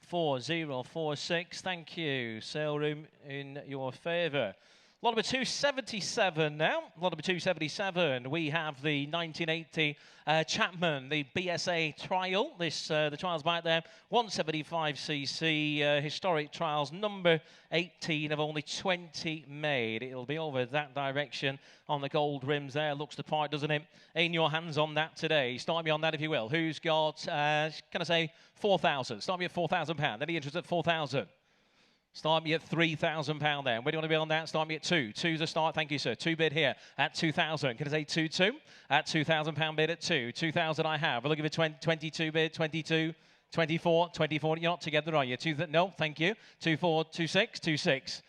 4,046. Thank you. Sale room in your favour. Lot number 277 now. Lot number 277. We have the 1980 Chapman, the BSA trial. This the trial's back there. 175cc historic trials, number 18 of only 20 made. It'll be over that direction on the gold rims there. Looks the part, doesn't it? In your hands on that today. Start me on that if you will. Who's got? Can I say 4,000? Start me at £4,000. Any interest at 4,000? Start me at £3,000 then. Where do you want to be on that? Start me at 2. 2's a start. Thank you, sir. 2 bid here at 2,000. Can I say 2-2? At £2,000 bid at 2. 2,000 I have. We're looking for 22 bid. 22. 24. 24. You're not together, are you? No, thank you. 24. 26. 26.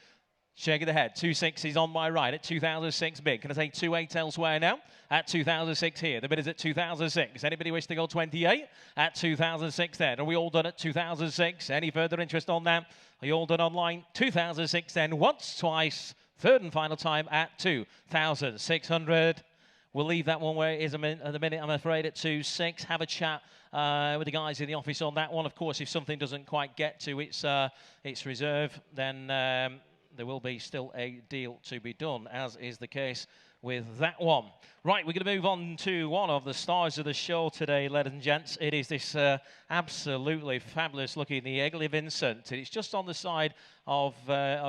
Shaking the head. 26 is on my right at 2006 bid. Can I say 28 elsewhere now? At 2006 here. The bid is at 2006. Anybody wish to go 28? At 2006 then. Are we all done at 2006? Any further interest on that? Are you all done online? 2006 then. Once, twice. Third and final time at 2,600. We'll leave that one where it is at the minute, I'm afraid, at 2.6. Have a chat with the guys in the office on that one. Of course, if something doesn't quite get to its reserve, then there will be still a deal to be done, as is the case with that one. Right, we're going to move on to one of the stars of the show today, ladies and gents. It is this absolutely fabulous looking, the Ugly Vincent. It's just on the side of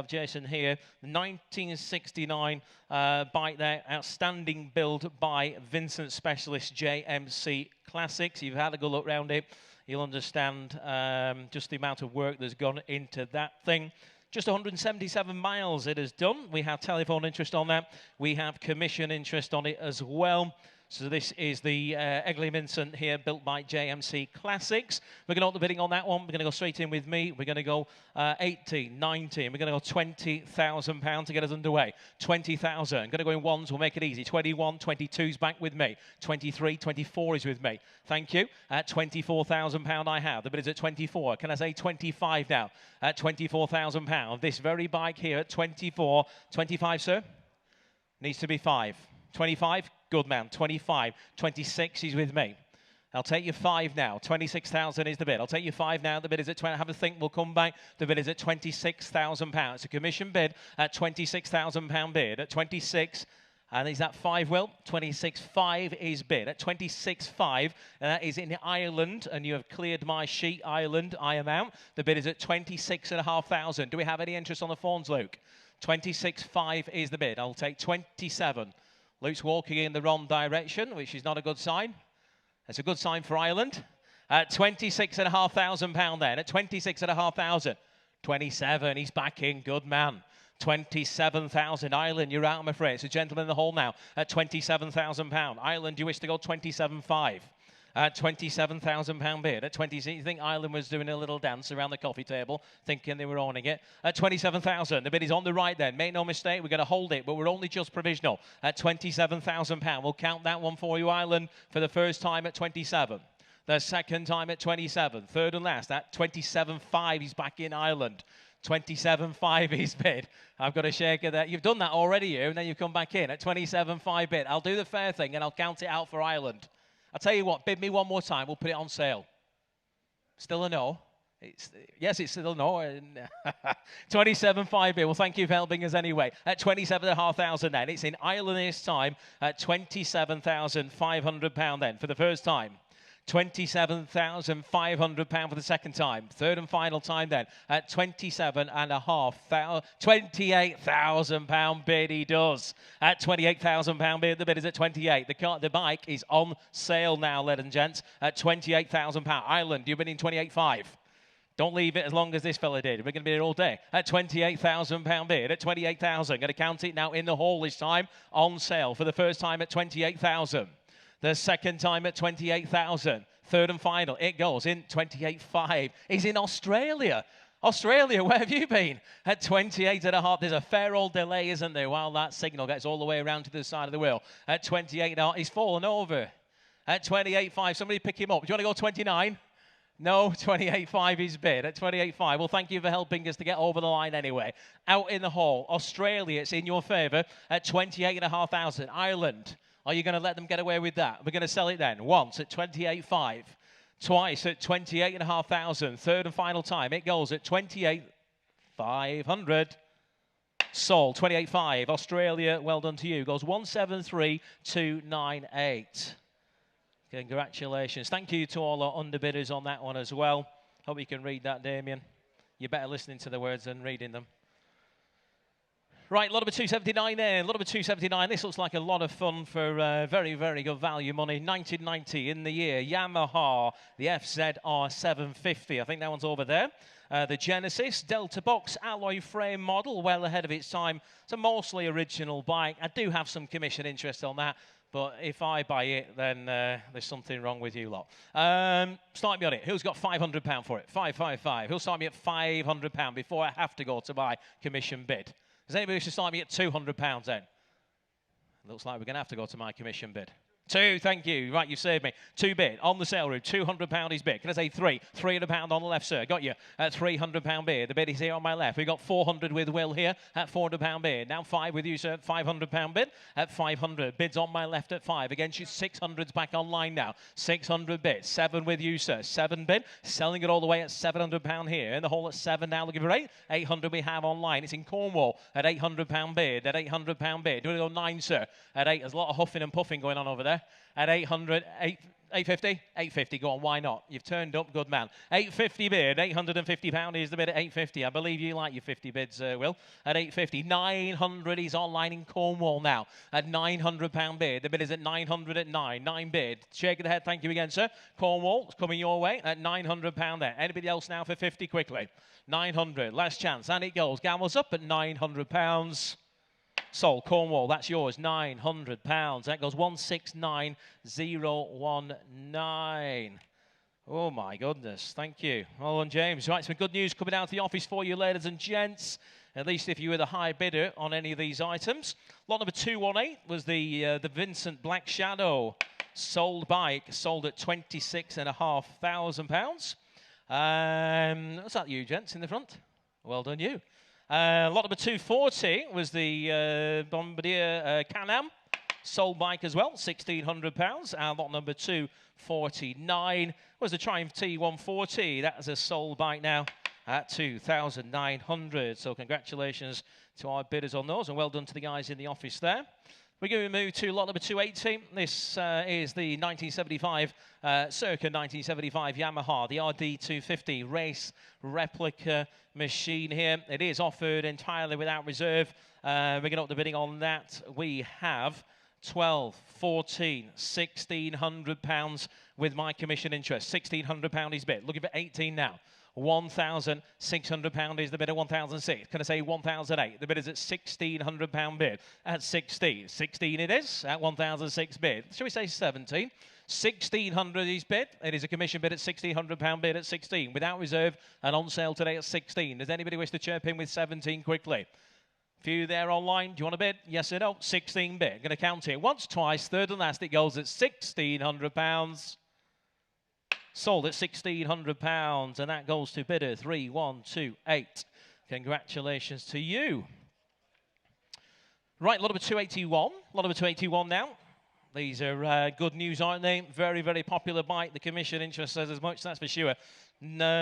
Jason here. The 1969 bike there, outstanding build by Vincent Specialist JMC Classics. You've had a good look around it. You'll understand just the amount of work that's gone into that thing. Just 177 miles it has done. We have telephone interest on that. We have commission interest on it as well. So this is the Ugly Vincent here, built by JMC Classics. We're going to hold the bidding on that one. We're going to go straight in with me. We're going to go 18, 19. We're going to go £20,000 to get us underway. 20,000. Going to go in ones. We'll make it easy. 21, 22's back with me. 23, 24 is with me. Thank you. At £24,000 I have. The bid is at 24. Can I say 25 now? At £24,000. This very bike here at 24. 25, sir? Needs to be 5. 25? Good man. 25. 26, he's with me. I'll take you 5 now. 26,000 is the bid. I'll take you 5 now. The bid is at 20. Have a think. We'll come back. The bid is at £26,000. It's a commission bid at £26,000 bid. At 26, and is that 5, Will? 26.5 is bid. At 26.5, and that is in Ireland, and you have cleared my sheet, Ireland. I am out. The bid is at 26,500. Do we have any interest on the phones, Luke? 26.5 is the bid. I'll take 27. Luke's walking in the wrong direction, which is not a good sign. It's a good sign for Ireland. At £26,500 then. At 26,500. 27, he's back in. Good man. 27,000. Ireland, you're out, I'm afraid. It's a gentleman in the hall now. At £27,000. Ireland, you wish to go 27.5. At £27,000 bid. At 26, you think Ireland was doing a little dance around the coffee table, thinking they were owning it. At 27,000, the bid is on the right then. Make no mistake, we're going to hold it, but we're only just provisional. At £27,000, we'll count that one for you, Ireland, for the first time at 27. The second time at 27. Third and last at 27.5, he's back in Ireland. 27.5 is bid. I've got a shaker there. You've done that already, you, and then you've come back in at 27.5 bid. I'll do the fair thing, and I'll count it out for Ireland. I'll tell you what, bid me one more time. We'll put it on sale. Still a no? Yes, it's still a no. 27.5 bid. Well, thank you for helping us anyway. At 27,500 then. It's in Ireland this time at £27,500 then for the first time. £27,500 for the second time. Third and final time then at £28,000 bid he does. At £28,000 bid, the bid is at 28. The bike is on sale now, ladies and gents, at £28,000. Ireland, you're bidding 28.5. Don't leave it as long as this fella did. We're going to be here all day. At £28,000 bid, at 28,000. Going to count it now in the hall this time. On sale for the first time at 28,000. The second time at 28,000. Third and final. It goes in 28.5. He's in Australia. Australia, where have you been? At 28.5. There's a fair old delay, isn't there, while that signal gets all the way around to the side of the wheel. At 28.5. He's fallen over. At 28.5. Somebody pick him up. Do you want to go 29? No, 28.5 is bid. At 28.5. Well, thank you for helping us to get over the line anyway. Out in the hall. Australia, it's in your favour. At 28,500. Ireland. Are you going to let them get away with that? We're going to sell it then. Once at 28.5. Twice at 28,500. Third and final time. It goes at 28,500. Sold. 28.5. Australia, well done to you. Goes 173,298. Congratulations. Thank you to all our underbidders on that one as well. Hope you can read that, Damien. You're better listening to the words than reading them. Right, lot number 279 there. Lot number 279. This looks like a lot of fun for very, very good value money. 1990 in the year. Yamaha, the FZR 750. I think that one's over there. The Genesis Delta Box alloy frame model, well ahead of its time. It's a mostly original bike. I do have some commission interest on that, but if I buy it, then there's something wrong with you lot. Start me on it. Who's got £500 for it? 555. Who'll start me at £500 before I have to go to my commission bid? Does anybody wish to start me at £200 then? Looks like we're going to have to go to my commission bid. 2, thank you. Right, you saved me. 2 bid on the sale room. £200 is bid. Can I say 3? £300 on the left, sir. Got you at £300 bid. The bid is here on my left. We've got 400 with Will here at £400 bid. Now 5 with you, sir. £500 bid at 500. Bids on my left at 5. Again, she's 600's back online now. 600 bid. 7 with you, sir. 7 bid. Selling it all the way at £700 here. In the hall at 7 now. Looking for 8. 800 we have online. It's in Cornwall at £800 bid. At £800 bid. Do you want to go 9, sir? At 8. There's a lot of huffing and puffing going on over there. At 800, 850, 850. Go on, why not? You've turned up, good man. 850 bid, £850 is the bid at 850. I believe you like your 50 bids, Will. At 850, 900 is online in Cornwall now. At £900 bid, the bid is at 900 at 9. 9 bid. Shake of the head, thank you again, sir. Cornwall, coming your way at £900 there. Anybody else now for 50 quickly? 900, last chance, and it goes. Gambles up at £900. Sold. Cornwall, that's yours. £900. That goes 169019. Oh my goodness. Thank you. Well done, James. Right, some good news coming out of the office for you, ladies and gents. At least if you were the high bidder on any of these items. Lot number 218 was the Vincent Black Shadow sold bike, sold at £26,500. What's that, you gents in the front? Well done, you. Lot number 240 was the Bombardier Can-Am sold bike as well, £1,600. And lot number 249 was the Triumph T140. That is a sold bike now at £2,900. So congratulations to our bidders on those, and well done to the guys in the office there. We're going to move to lot number 280. This is the 1975, circa 1975 Yamaha, the RD250 race replica machine here. It is offered entirely without reserve. We're going up the bidding on that. We have 12, 14, £1,600 with my commission interest. £1,600 is bid. Looking for 18 now. £1,600 is the bid at 1,006. Can I say 1,008? The bid is at £1,600 bid. At 16. 16 it is at 1,006 bid. Shall we say 17? 1,600 is bid. It is a commission bid at £1,600 bid at 16. Without reserve and on sale today at 16. Does anybody wish to chirp in with 17 quickly? Few there online. Do you want to bid? Yes or no? 16 bid. Going to count it once, twice, third and last. It goes at £1,600. Sold at £1,600, and that goes to bidder 3128. Congratulations to you. Right, lot number 281. Lot number 281 now. These are good news, aren't they? Very, very popular bike. The commission interest says as much, that's for sure.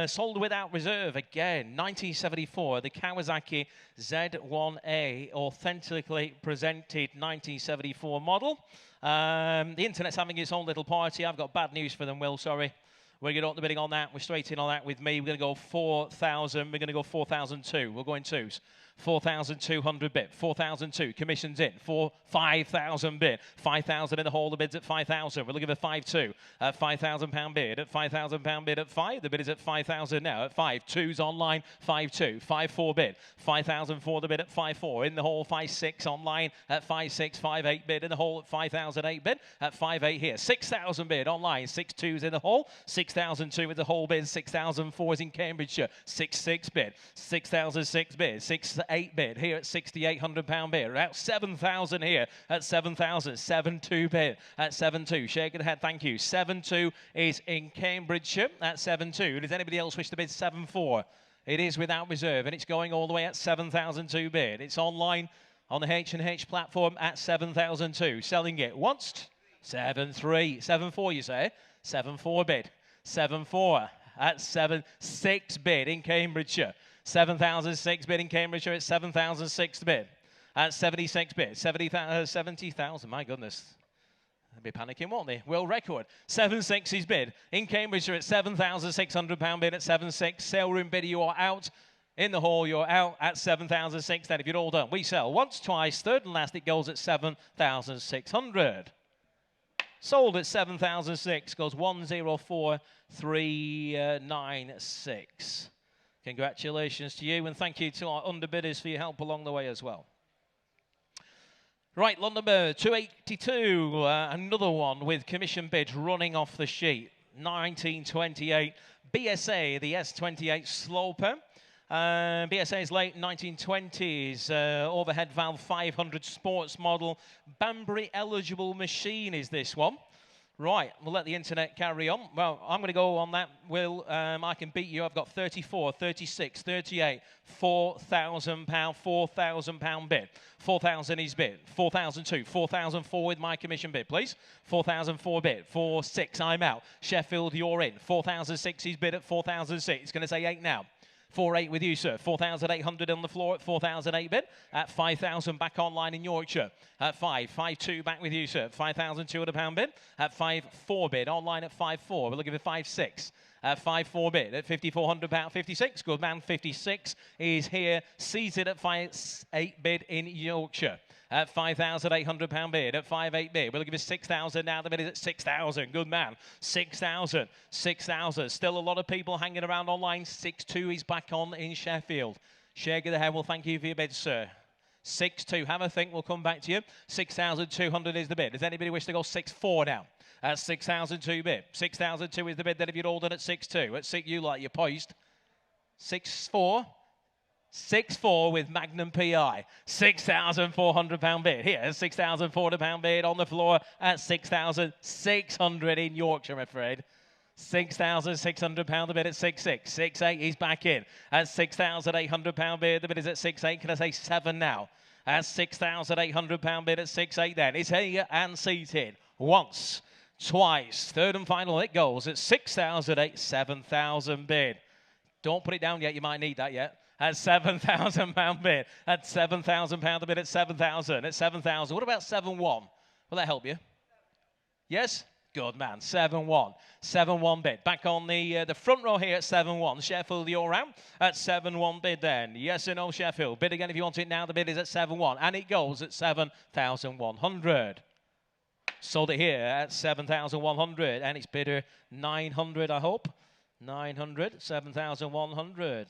Sold without reserve again. 1974, the Kawasaki Z1A, authentically presented 1974 model. The internet's having its own little party. I've got bad news for them, Will, sorry. We're going to up the bidding on that. We're straight in on that with me. We're going to go 4,000. We're going to go 4,002. We'll go in twos. 4,200 bid. 4,002. Commissions in. 5,000 bid. 5,000 in the hall. The bid's at 5,000. We're looking for 5,2. At £5,000 bid. At £5,000 bid at 5. The bid is at 5,000 now. At 5. Twos online. 5,2. 5,4 bid. 5,000 for the bid at 5,4. In the hall. 5,6 online. At 5,6. 5,8 bid in the hall. At 5,008 bid. At 5,8 here. 6,000 bid online. 6,2s in the hall. 6,002 with the whole bid. 6,004 is in Cambridgeshire. 6,6 bid. 6,006 bid. 6,8 bid here at £6,800 bid. About 7,000 here at 7,000. 7,2 bid at 7,2. Shaking the head, thank you. 7,2 is in Cambridgeshire at 7,2. Does anybody else wish to bid 7,4? It is without reserve, and it's going all the way at 7,002 bid. It's online on the H&H platform at 7,002. Selling it once. 7,3. 7,4 you say? 7,4 bid. 7,4 at 7,6 bid in Cambridgeshire. 7,006 bid in Cambridgeshire at 7,006 bid. At 76 bid. 70,000. My goodness. They'd be panicking, won't they? World record. 7,6 is bid in Cambridgeshire at £7,600 bid at 7,6. Sale room bid, you are out. In the hall, you're out at 7,006. Then if you're all done, we sell once, twice, third and last. It goes at 7,600. Sold at 7,006, goes 104,396. Congratulations to you, and thank you to our underbidders for your help along the way as well. Right, lot number 282, another one with commission bids running off the sheet. 1928 BSA, the S28 Sloper. BSA's late 1920s, overhead valve 500 sports model, Banbury eligible machine is this one. Right, we'll let the internet carry on. Well, I'm going to go on that, Will. I can beat you. I've got 34, 36, 38, £4,000, £4,000 bid. 4,000 is bid. 4,002, 4,004 with my commission bid, please. 4,004 bid. 4,6, I'm out. Sheffield, you're in. 4,006 is bid at 4,006. It's going to say 8 now. 4,8 with you, sir. 4,800 on the floor at 4,008 bid. At 5,000 back online in Yorkshire. At 5,2 back with you, sir. £5,200 bid. At 5,4 bid. Online at 5,4. We're looking for 5,6. At 5,4 bid. At £5,400, 56. Good man, 56 is here. Seated at 5,8 bid in Yorkshire. At £5,800 bid, at 5,8 bid. We're looking for 6,000 now. The bid is at 6,000. Good man. 6,000. 6,000. Still a lot of people hanging around online. 6,2 is back on in Sheffield. Shag of the head, well, thank you for your bid, sir. 6,2. Have a think. We'll come back to you. 6,200 is the bid. Does anybody wish to go 6,4 now? At 6,002 bid. 6,002 is the bid. Then if you'd all done at 6,2. At 6, you like your poised. 6,4. 6,4 with Magnum PI. £6,400 bid. Here, £6,400 bid on the floor at 6,600 in Yorkshire, I'm afraid. £6,600 the bid at 6,6. 6,8 he's back in. At £6,800 bid, the bid is at 6,8. Can I say 7 now? At £6,800 bid at 6,8 then. It's here and seated. Once, twice, third and final it goes at 6,008, 7,000 bid. Don't put it down yet, you might need that yet. At £7,000 bid. At £7,000 the bid at 7,000. At 7,000. What about 7,1? Will that help you? Yes? Good man. 7,1. 7,1 bid. Back on the front row here at 7,1. Sheffield, you're out. At 7,1 bid then. Yes or no, Sheffield? Bid again if you want it now. The bid is at 7,1. And it goes at 7,100. Sold it here at 7,100. And it's bidder 900, I hope. 900. 7,100.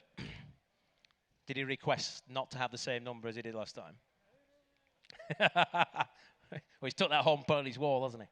Did he request not to have the same number as he did last time? Well, he's took that home and put on his wall, hasn't he?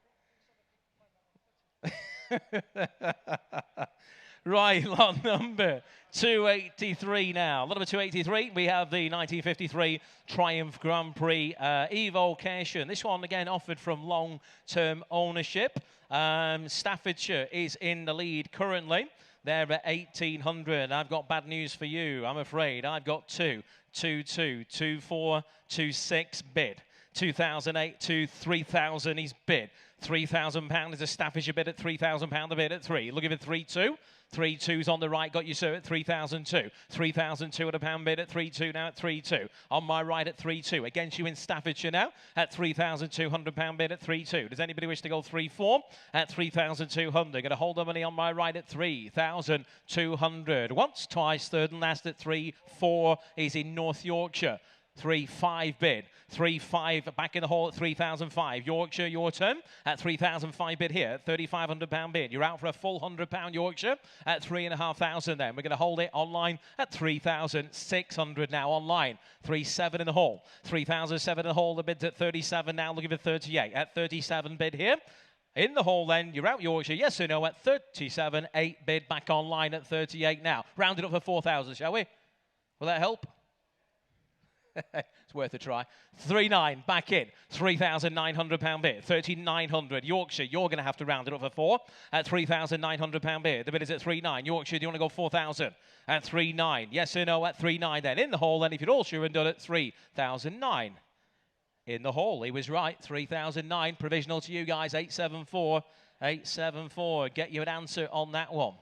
Right, lot number 283 now. Lot number 283, we have the 1953 Triumph Grand Prix Evocation. This one, again, offered from long-term ownership. Staffordshire is in the lead currently. They're at 1,800. I've got bad news for you, I'm afraid. I've got 2, 2, 2, 2, 4, 2, 6 bid. 2,008 to 3,000 is bid. £3,000 is a Staffordshire bid at £3,000 the bid at 3. Looking for 3-2. 3-2's on the right, got you, sir, at 3,002. £3,200 bid at 3-2 now at 3-2. On my right at 3-2. Against you in Staffordshire now at £3,200 bid at 3-2. Does anybody wish to go 3-4? At 3,200. Going to hold the money on my right at 3,200. Once, twice, third and last at 3-4 is in North Yorkshire. 3-5 bid. 3-5 back in the hall at 3,005. Yorkshire, your turn at 3,005 bid here at £3,500 bid. You're out for a full £100 Yorkshire at 3,500 then. We're going to hold it online at 3,600 now online. 3,7 in the hall. 3,007 in the hall. The bid's at 37 now. Looking for 38 at 37 bid here. In the hall then, you're out Yorkshire, yes or no, at 37, 8 bid back online at 38 now. Round it up for 4,000, shall we? Will that help? It's worth a try. 3-9 back in. £3,900 bid. 3,900. Yorkshire, you're going to have to round it up for 4 at £3,900 bid. The bid is at 3-9. Yorkshire, do you want to go 4,000 at 3-9? Yes or no at 3-9 then. In the hall then, if you're all sure and done at 3,009. In the hall, he was right. 3,009. Provisional to you guys. 874. 874. Get you an answer on that one.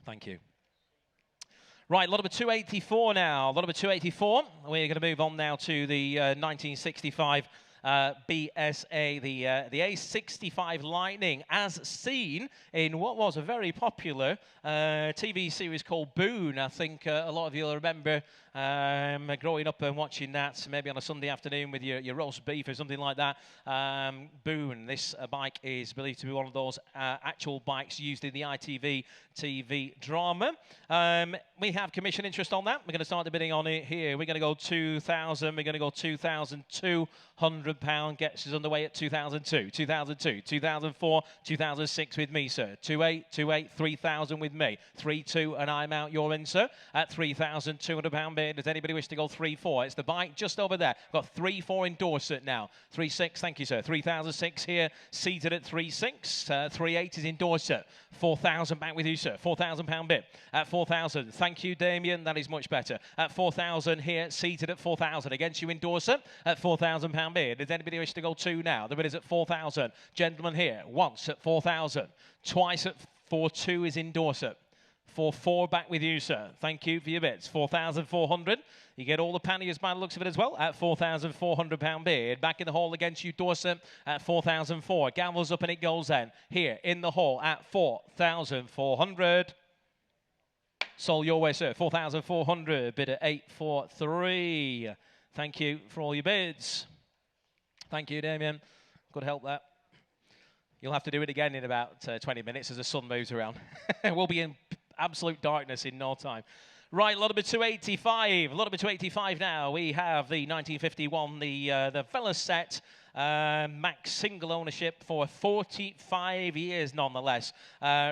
Thank you. Right, lot number 284 now. Lot number 284. We're going to move on now to the 1965 BSA, the A65 Lightning, as seen in what was a very popular TV series called Boone. I think a lot of you will remember growing up and watching that, maybe on a Sunday afternoon with your roast beef or something like that. Boone, this bike is believed to be one of those actual bikes used in the ITV TV drama. We have commission interest on that. We're going to start the bidding on it here. We're going to go 2,000. We're going to go £2,200. Gets us underway at 2002, 2002, 2004, 2006 with me, sir. 28, 28, 3,000 with me. 3-2, and I'm out. You're in, sir. At £3,200 bid. Does anybody wish to go 3-4? It's the bike just over there. Got 3-4 in Dorset now. 3-6, thank you, sir. 3,006 here, seated at 3-6. 3-8 is in Dorset. 4,000 back with you, sir. £4,000 bid. At 4,000, thank you, Damien. That is much better. At 4,000 here, seated at 4,000. Against you in Dorset at £4,000 bid. Does anybody wish to go 2 now? The bid is at 4,000. Gentleman here, once at 4,000. Twice at 4-2 is in Dorset. 4-4 back with you, sir. Thank you for your bids. 4,400. You get all the panniers by the looks of it as well at £4,400 bid. Back in the hall against you, Dorset, at 4,004. Gavels up and it goes then. Here in the hall at 4,400. Sold your way, sir. 4,400. Bid at 843. Thank you for all your bids. Thank you, Damien. Good help there. You'll have to do it again in about 20 minutes as the sun moves around. We'll be in absolute darkness in no time. Right, lot number 285. Lot number 285 now. We have the 1951, the Vela set. Max single ownership for 45 years nonetheless.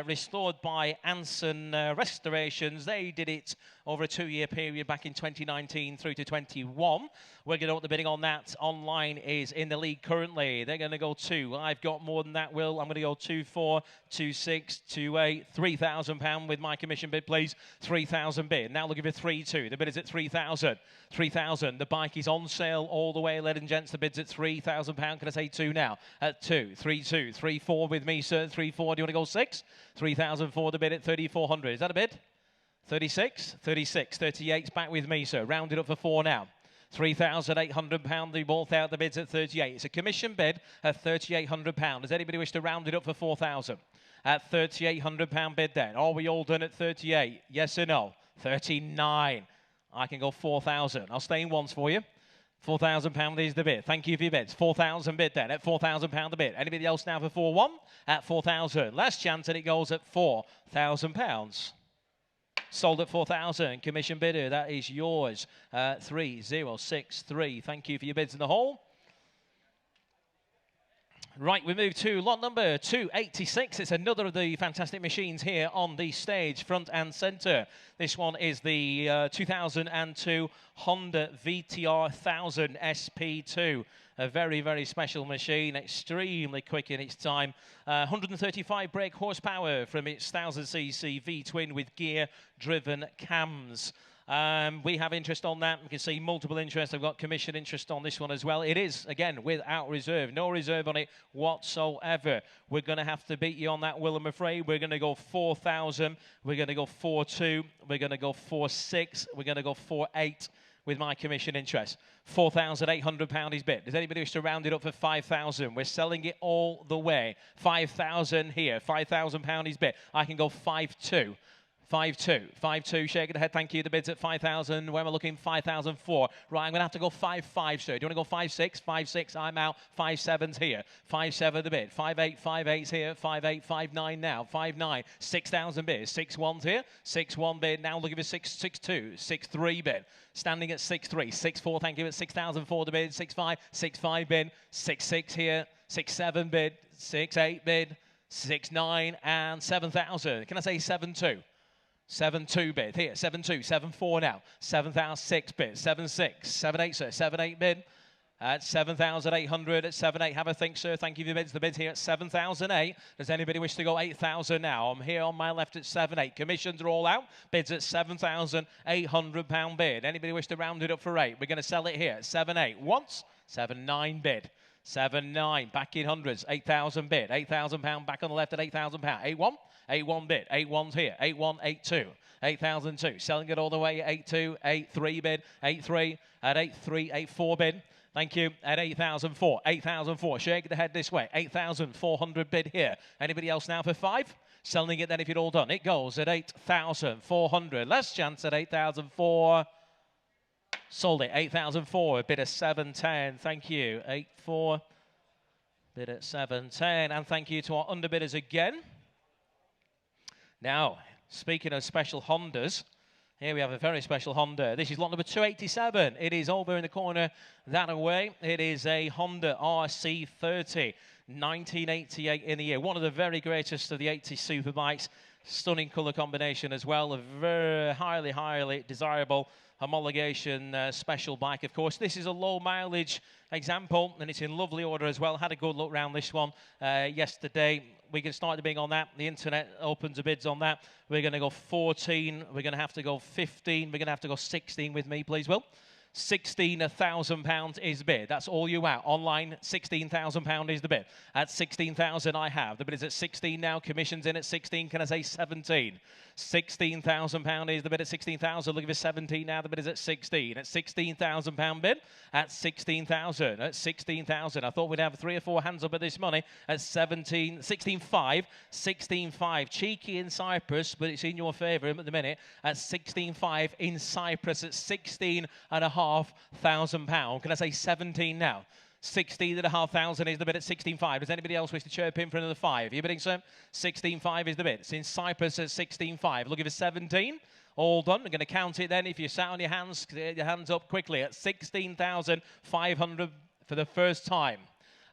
Restored by Anson Restorations. They did it over a 2-year period back in 2019 through to 21. We're going to know what the bidding on that online is in the league currently. They're going to go 2. I've got more than that, Will. I'm going to go 2-4, 2-6, 2-8, £3,000 with my commission bid, please. 3,000 bid. Now looking for 3-2. The bid is at 3,000. 3,000. The bike is on sale all the way, ladies and gents. The bid's at £3,000. Can I say 2 now? At 2, 3-2, 3-4 with me, sir. 3-4. Do you want to go 6? 3,000 for the bid at 3,400. Is that a bid? 36, 36, 38 back with me, sir. Rounded up for 4 now. £3,800. They both out. The bid's at 38. It's a commission bid at £3,800. Does anybody wish to round it up for 4,000? At £3,800 bid then. Are we all done at 38? Yes or no? 39. I can go 4,000. I'll stay in once for you. £4,000 is the bid. Thank you for your bids. 4,000 bid then at £4,000 the bid. Anybody else now for 4-1? At 4,000. Last chance and it goes at £4,000. Sold at 4,000. Commission bidder, that is yours. 3063. Thank you for your bids in the hole. Right, we move to lot number 286. It's another of the fantastic machines here on the stage, front and centre. This one is the 2002 Honda VTR 1000 SP2. A very, very special machine, extremely quick in its time. 135 brake horsepower from its 1000cc V-twin with gear-driven cams. We have interest on that. We can see multiple interest. I've got commission interest on this one as well. It is, again, without reserve. No reserve on it whatsoever. We're going to have to beat you on that, Will, I'm afraid. We're going to go 4,000. We're going to go 4-2. We're going to go 4-6. We're going to go 4-8 with my commission interest. £4,800 is bid. Does anybody wish to round it up for 5,000? We're selling it all the way. 5,000 here. £5,000 is bid. I can go 5-2. 5-2, 5-2, shaking the head, thank you. The bid's at 5,000. Where am I looking? 5,004. Right, I'm going to have to go 5-5, sir. Do you want to go 5-6? 5-6, I'm out. 5-7's here. 5-7 the bid. 5-8, 5-8's here. 5-8, 5-9 now. 5-9, 6,000 bid. 6-1's here. 6-1 bid. Now looking for 6-2, 6-3 bid. Standing at 6-3. 6-4, thank you, at 6,000 for the bid. 6-5, 6-5 bid. 6-6 here. 6-7 bid. 6-8 bid. 6-9 and 7,000. Can I say 7-2? 7-2 bid. Here, 7-2, 7-4 now. 7,006 bid. 7-6, 7-8, sir. 7-8 bid. At 7,800 at 7-8. Have a think, sir. Thank you for the bids. The bid's here at 7,008. Does anybody wish to go 8,000 now? I'm here on my left at 7-8. Commissions are all out. Bids at £7,800 bid. Anybody wish to round it up for 8? We're going to sell it here at 7-8. Once, 7-9 bid. 7-9, back in hundreds. 8,000 bid. £8,000 back on the left at £8,000. 8-1. 8-1 bid. 8-1's here. 8-1, 8-2. 8,002. Selling it all the way. 8-2, 8-3 bid. 8-3 at 8-3, 8-4 bid. Thank you. At 8,004. 8,004. Shake the head this way. 8,400 bid here. Anybody else now for 5? Selling it then if you're all done. It goes at 8,400. Last chance at 8,004. Sold it. 8,004. Bid at 710. Thank you. 8-4. Bid at 710. And thank you to our underbidders again. Now, Speaking of special Hondas, here we have a very special Honda. This is lot number 287. It is over in the corner that away. It is a Honda RC30, 1988 in the year. One of the very greatest of the 80s superbikes. Stunning colour combination as well. A very highly desirable homologation special bike, of course. This is a low mileage example, and it's in lovely order as well. Had a good look around this one yesterday. We can start the bidding on that. The internet opens the bids on that. We're going to go 14. We're going to have to go 15. We're going to have to go 16 with me, please, Will. £16,000 is the bid. That's all you out. Online, £16,000 is the bid. At 16,000 I have. The bid is at 16 now. Commission's in at 16. Can I say 17? £16,000 is the bid at 16,000. Looking for 17 now. The bid is at 16. At £16,000 bid. At 16,000. At 16,000. I thought we'd have 3 or 4 hands up at this money. At 17, 16.5. 16.5. Cheeky in Cyprus, but it's in your favour at the minute. At 16.5 in Cyprus. At 16,500 pounds. Can I say 17 now? 16,500 is the bid at 16.5. Does anybody else wish to chirp in for another 5? Are you bidding, sir? 16.5 is the bid. It's in Cyprus at 16.5. Looking for 17. All done. We're going to count it then. If you sat on your hands, get your hands up quickly at 16,500 for the first time.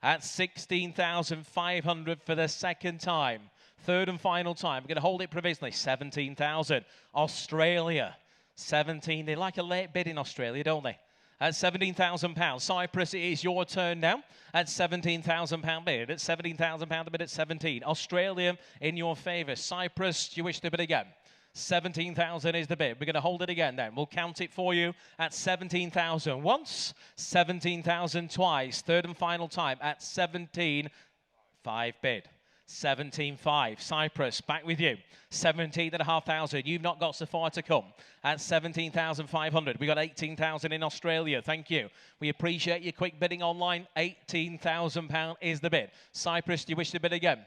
At 16,500 for the second time. Third and final time. We're going to hold it provisionally. 17,000. Australia. 17. They like a late bid in Australia, don't they? At £17,000. Cyprus, it is your turn now. At £17,000 bid. At £17,000 bid at 17. Australia in your favour. Cyprus, do you wish to bid again? 17,000 is the bid. We're going to hold it again then. We'll count it for you at 17,000 once, 17,000 twice. Third and final time at 17.5 bid. 17.5. Cyprus, back with you. 17,500. You've not got so far to come. At 17,500. We got 18,000 in Australia. Thank you. We appreciate your quick bidding online. £18,000 is the bid. Cyprus, do you wish to bid again?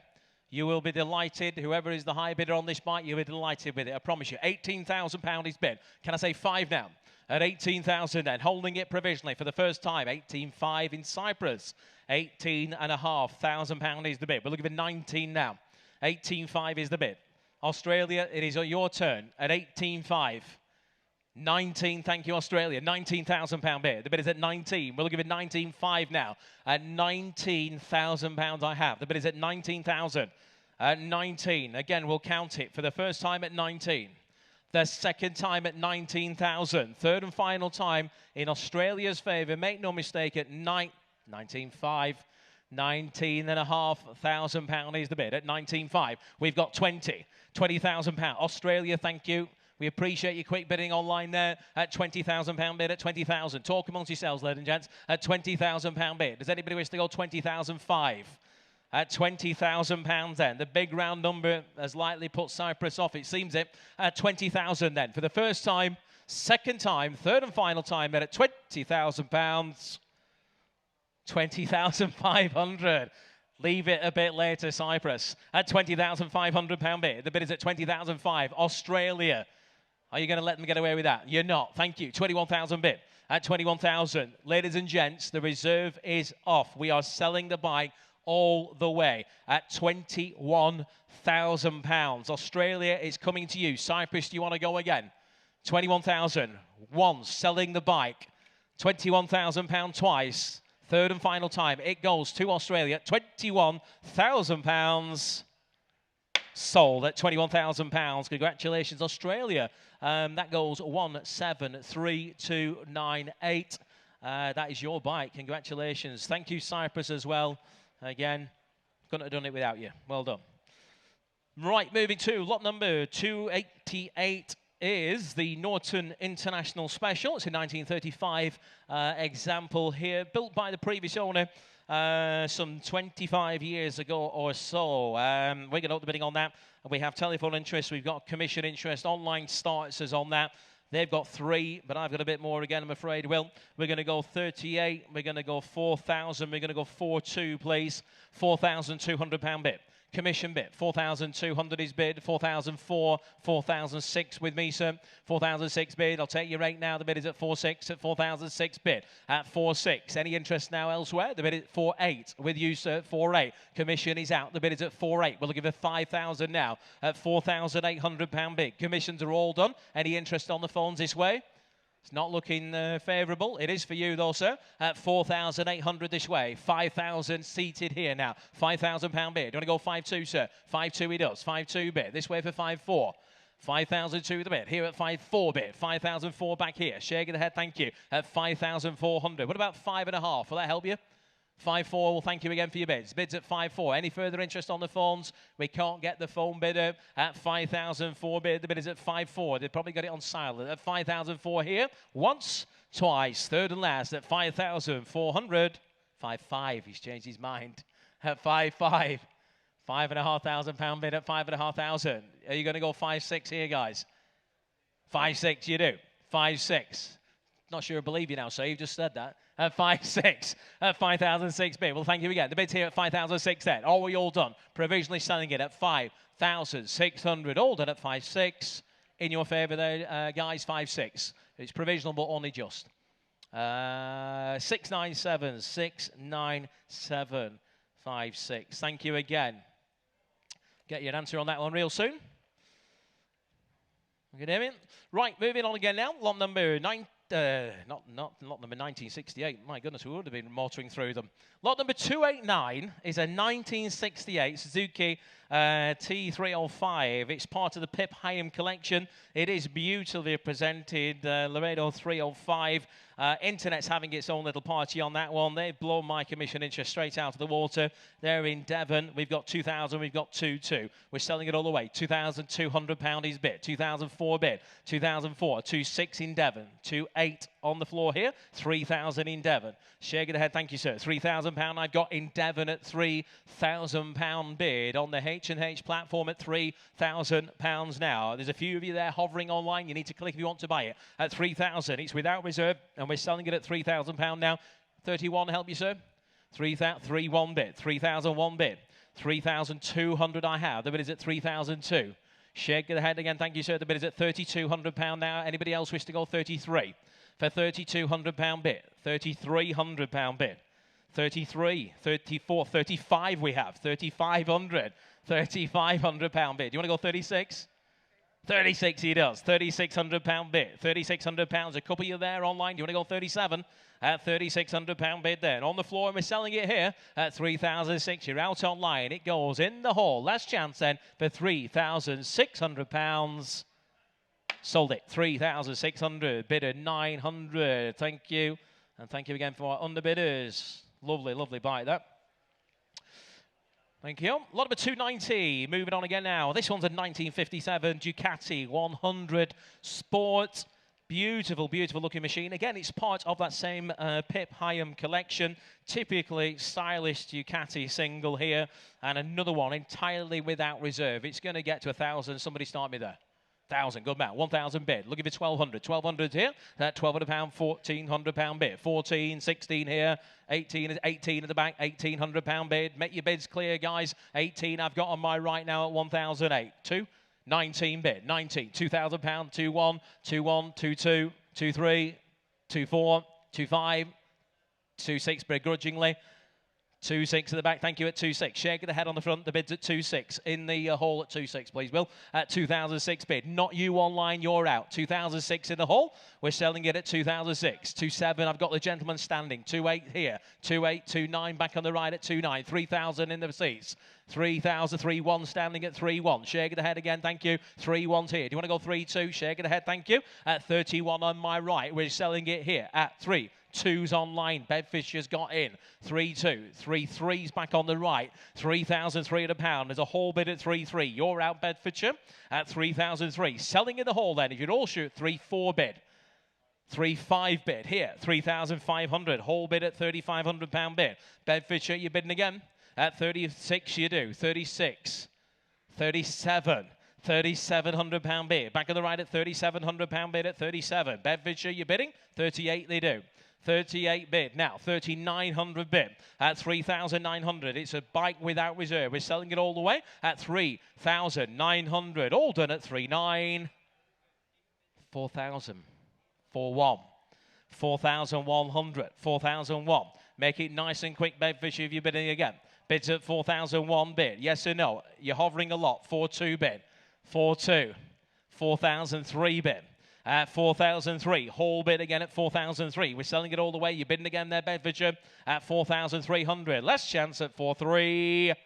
You will be delighted. Whoever is the high bidder on this bike, you'll be delighted with it. I promise you. £18,000 is bid. Can I say 5 now? At 18,000 then. Holding it provisionally for the first time. 18.5 in Cyprus. £18,500 is the bid. We're looking for 19 now. 18.5 is the bid. Australia, it is your turn at 18.5. 19, thank you, Australia. £19,000 bid. The bid is at 19. We're looking for 19.5 now. At £19,000 I have. The bid is at 19,000. At 19. Again, we'll count it for the first time at 19. The second time at 19,000. Third and final time in Australia's favour. Make no mistake, at 19.5. £19,500 is the bid at 19.5. We've got 20,000 Australia, thank you. We appreciate your quick bidding online there at £20,000 bid at 20,000. Talk amongst yourselves, ladies and gents, at £20,000 bid. Does anybody wish to go 20,005? At £20,000 then. The big round number has lightly put Cyprus off, it seems it. At 20,000 then. For the first time, second time, third and final time at £20,000. 20,500. Leave it a bit later, Cyprus. At £20,500 bid. The bid is at 20,005. Australia. Are you going to let them get away with that? You're not. Thank you. 21,000 bid. At 21,000. Ladies and gents, the reserve is off. We are selling the bike all the way at £21,000. Australia is coming to you. Cyprus, do you want to go again? 21,000. Once. Selling the bike. £21,000 twice. Third and final time. It goes to Australia. £21,000. Sold at £21,000. Congratulations, Australia. That goes 173298. That is your bike. Congratulations. Thank you, Cyprus, as well. Again, couldn't have done it without you. Well done. Right, moving to lot number 288 is the Norton International Special. It's a 1935 example here, built by the previous owner some 25 years ago or so. We're going to open the bidding on that. We have telephone interest, we've got commission interest, online starters on that. They've got 3, but I've got a bit more again, I'm afraid. Well, we're going to go 38, we're going to go 4,000, we're going to go 4,2, please. £4,200 bid. Commission bid, 4,200 is bid, 4,004, 4,006 with me, sir. 4,006 bid, I'll take your rate now. The bid is at 4,600 at 4,006 bid. At 4,600, any interest now elsewhere? The bid is 4,800 with you, sir, 4,800. Commission is out, the bid is at 4,800. We'll give it 5,000 now at £4,800 bid. Commissions are all done. Any interest on the phones this way? It's not looking favourable. It is for you, though, sir. At 4,800 this way. 5,000 seated here now. £5,000 bid. Do you want to go 5,200, sir? 5,200 he does. 5,200 bid. This way for 5,400. 5,002 the bid. Here at 5,400 bid. 5,004 back here. Shake of the head, thank you. At 5,400. What about 5.5? Will that help you? 5,400, well, thank you again for your bids. Bids at 5,400. Any further interest on the phones? We can't get the phone bidder at 5,004 bid. The bid is at 5,400. They've probably got it on silent. At 5,004 here. Once, twice, third and last at 5,400. 5,500. He's changed his mind. At 5,500. £5,500 bid at 5,500. Are you going to go 5,600 here, guys? 5,600 you do. 5,600. Not sure I believe you now, so you've just said that. At 5,600, at 5,006 bid. Well, thank you again. The bid's here at 5,006 then. Are we all done? Provisionally selling it at 5,600. All done at 5,600. In your favour there, guys, 5,600. It's provisional, but only just. 697, 697, 5,600. Thank you again. Get your answer on that one real soon. Good evening. Right, moving on again now. Lot number 9. Not number 1968. My goodness, we would have been motoring through them. Lot number 289 is a 1968 Suzuki T305. It's part of the Pip Hyam collection. It is beautifully presented. Laredo 305. Internet's having its own little party on that one. They've blown my commission interest straight out of the water. They're in Devon. We've got 2,000. We've got 2,200. We're selling it all the way. £2,200 is bid. 2,004 bid. 2,004. 2,600 in Devon. 2,800 on the floor here. 3,000 in Devon. Shake it ahead. Thank you, sir. £3,000 I've got in Devon at £3,000 bid. On the H&H platform at £3,000 now. There's a few of you there hovering online. You need to click if you want to buy it. At 3,000. It's without reserve. And we're selling it at £3,000 now. 31 help you, sir? 3,100 bid. 3,001 bid. 3,200 I have. The bid is at 3,002. Shake the head again. Thank you, sir. The bid is at £3,200 now. Anybody else wish to go 33? For £3,200 bid. £3,300 bid. 33, 34, 35 we have. 3,500. £3,500 bid. Do you want to go 36? 36 he does. £3,600 bid. £3,600. A couple of you there online. Do you want to go 37? At £3,600 bid then. On the floor, and we're selling it here at 3,600. You're out online. It goes in the hall. Last chance then for £3,600. Sold it. 3,600. Bidder 900. Thank you. And thank you again for our underbidders. Lovely, lovely bite that. Thank you. Lot number 290. Moving on again now. This one's a 1957 Ducati 100 Sport. Beautiful, beautiful looking machine. Again, it's part of that same Pip Hyam collection. Typically stylish Ducati single here. And another one entirely without reserve. It's going to get to 1,000. Somebody start me there. 1,000, good man. 1,000 bid. Looking for 1,200. 1,200 here. That £1,200, £1,400 bid. 14, 16 here. 18 at the back. £1,800 bid. Make your bids clear, guys. 18 I've got on my right now at 1,008. 2, 19 bid. 19. £2,000. 2-1, 2-1, 2-2, 2-3, 2-4, 2-5, 2-6 begrudgingly. 2-6 at the back, thank you, at 2-6. Shake the head on the front, the bid's at 2-6. In the hall at 2-6, please, Will. At 2,006 bid. Not you online, you're out. 2,006 in the hall. We're selling it at 2,006. 2-7, I've got the gentleman standing. 2-8 here. 2-8, 2-9 back on the right at 2-9. 3,000 in the seats. 3,000, 3-1 standing at 3-1. Shake the head again, thank you. 3-1's here. Do you want to go 3-2? Shake the head, thank you. At 31 on my right, we're selling it here at 3. 2's online. Bedfisher's got in. 3-2. 3-3's back on the right. £3,300. There's a whole bid at 3-3. You're out, Bedfordshire, at 3,003. Selling in the hall then. If you'd all shoot 3-4 bid. 3-5 bid here. 3,500. Whole bid at £3,500 bid. Bedfordshire, you're bidding again. At 36 you do. 36. 37. £3,700 bid. Back on the right at £3,700 bid at 37. Bedfordshire, you're bidding. 38 they do. 38 bid. Now, 3,900 bid at 3,900. It's a bike without reserve. We're selling it all the way at 3,900. All done at 3,900. 4,000. 4,100. 4,100. 4,001. Make it nice and quick, Bedfordshire, if you're bidding again. Bids at 4,001 bid. Yes or no? You're hovering a lot. 4,2 bid. 4,2. 4,003 bid. At 4,003. Whole bid again at 4,003. We're selling it all the way. You're bidding again there, Bedfordshire, at 4,300. Last chance at 4,300.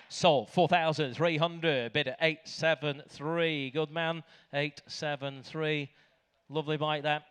Sold. 4,300. Bid at 873. Good man. 873. Lovely bike there.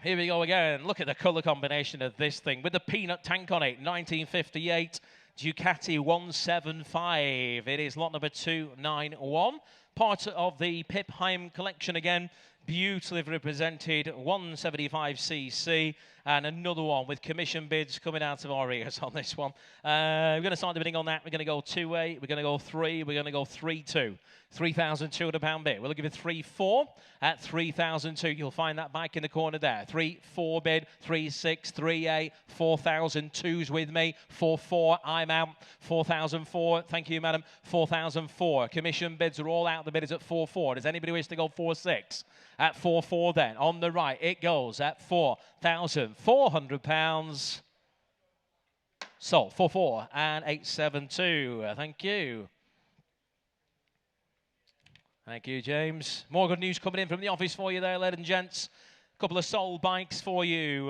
Here we go again. Look at the colour combination of this thing with the peanut tank on it. 1958 Ducati 175. It is lot number 291. Part of the Pipheim collection again. Beautifully represented 175cc. And another one with commission bids coming out of our ears on this one. We're going to start the bidding on that. We're going to go 2.8. We're going to go 3. We're going to go 3.2. £3,200 bid. We'll give it 3.4 at 3,002. You'll find that bike in the corner there. 3.4 bid, 3.6, 3.8, 4,002's with me. 4.4, I'm out. 4,004, thank you, madam. 4,004. Commission bids are all out. The bid is at 4.4. Does anybody wish to go 4.6? At 4.4 then. On the right, it goes at £4,400. Sold. 4.4 and 872. Thank you. Thank you, James. More good news coming in from the office for you there, ladies and gents. A couple of sold bikes for you.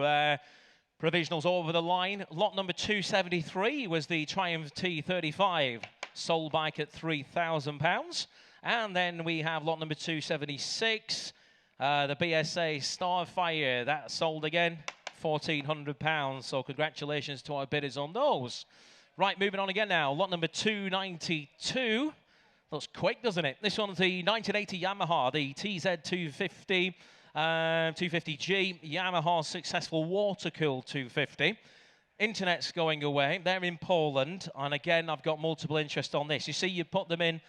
Provisionals over the line. Lot number 273 was the Triumph T35. Sold bike at £3,000. And then we have lot number 276. The BSA Starfire. That sold again. £1,400. So congratulations to our bidders on those. Right, moving on again now. Lot number 292. Looks quick, doesn't it? This one's the 1980 Yamaha, the TZ250, 250G, Yamaha successful water-cooled 250. Internet's going away. They're in Poland. And again, I've got multiple interest on this. You see, you put them in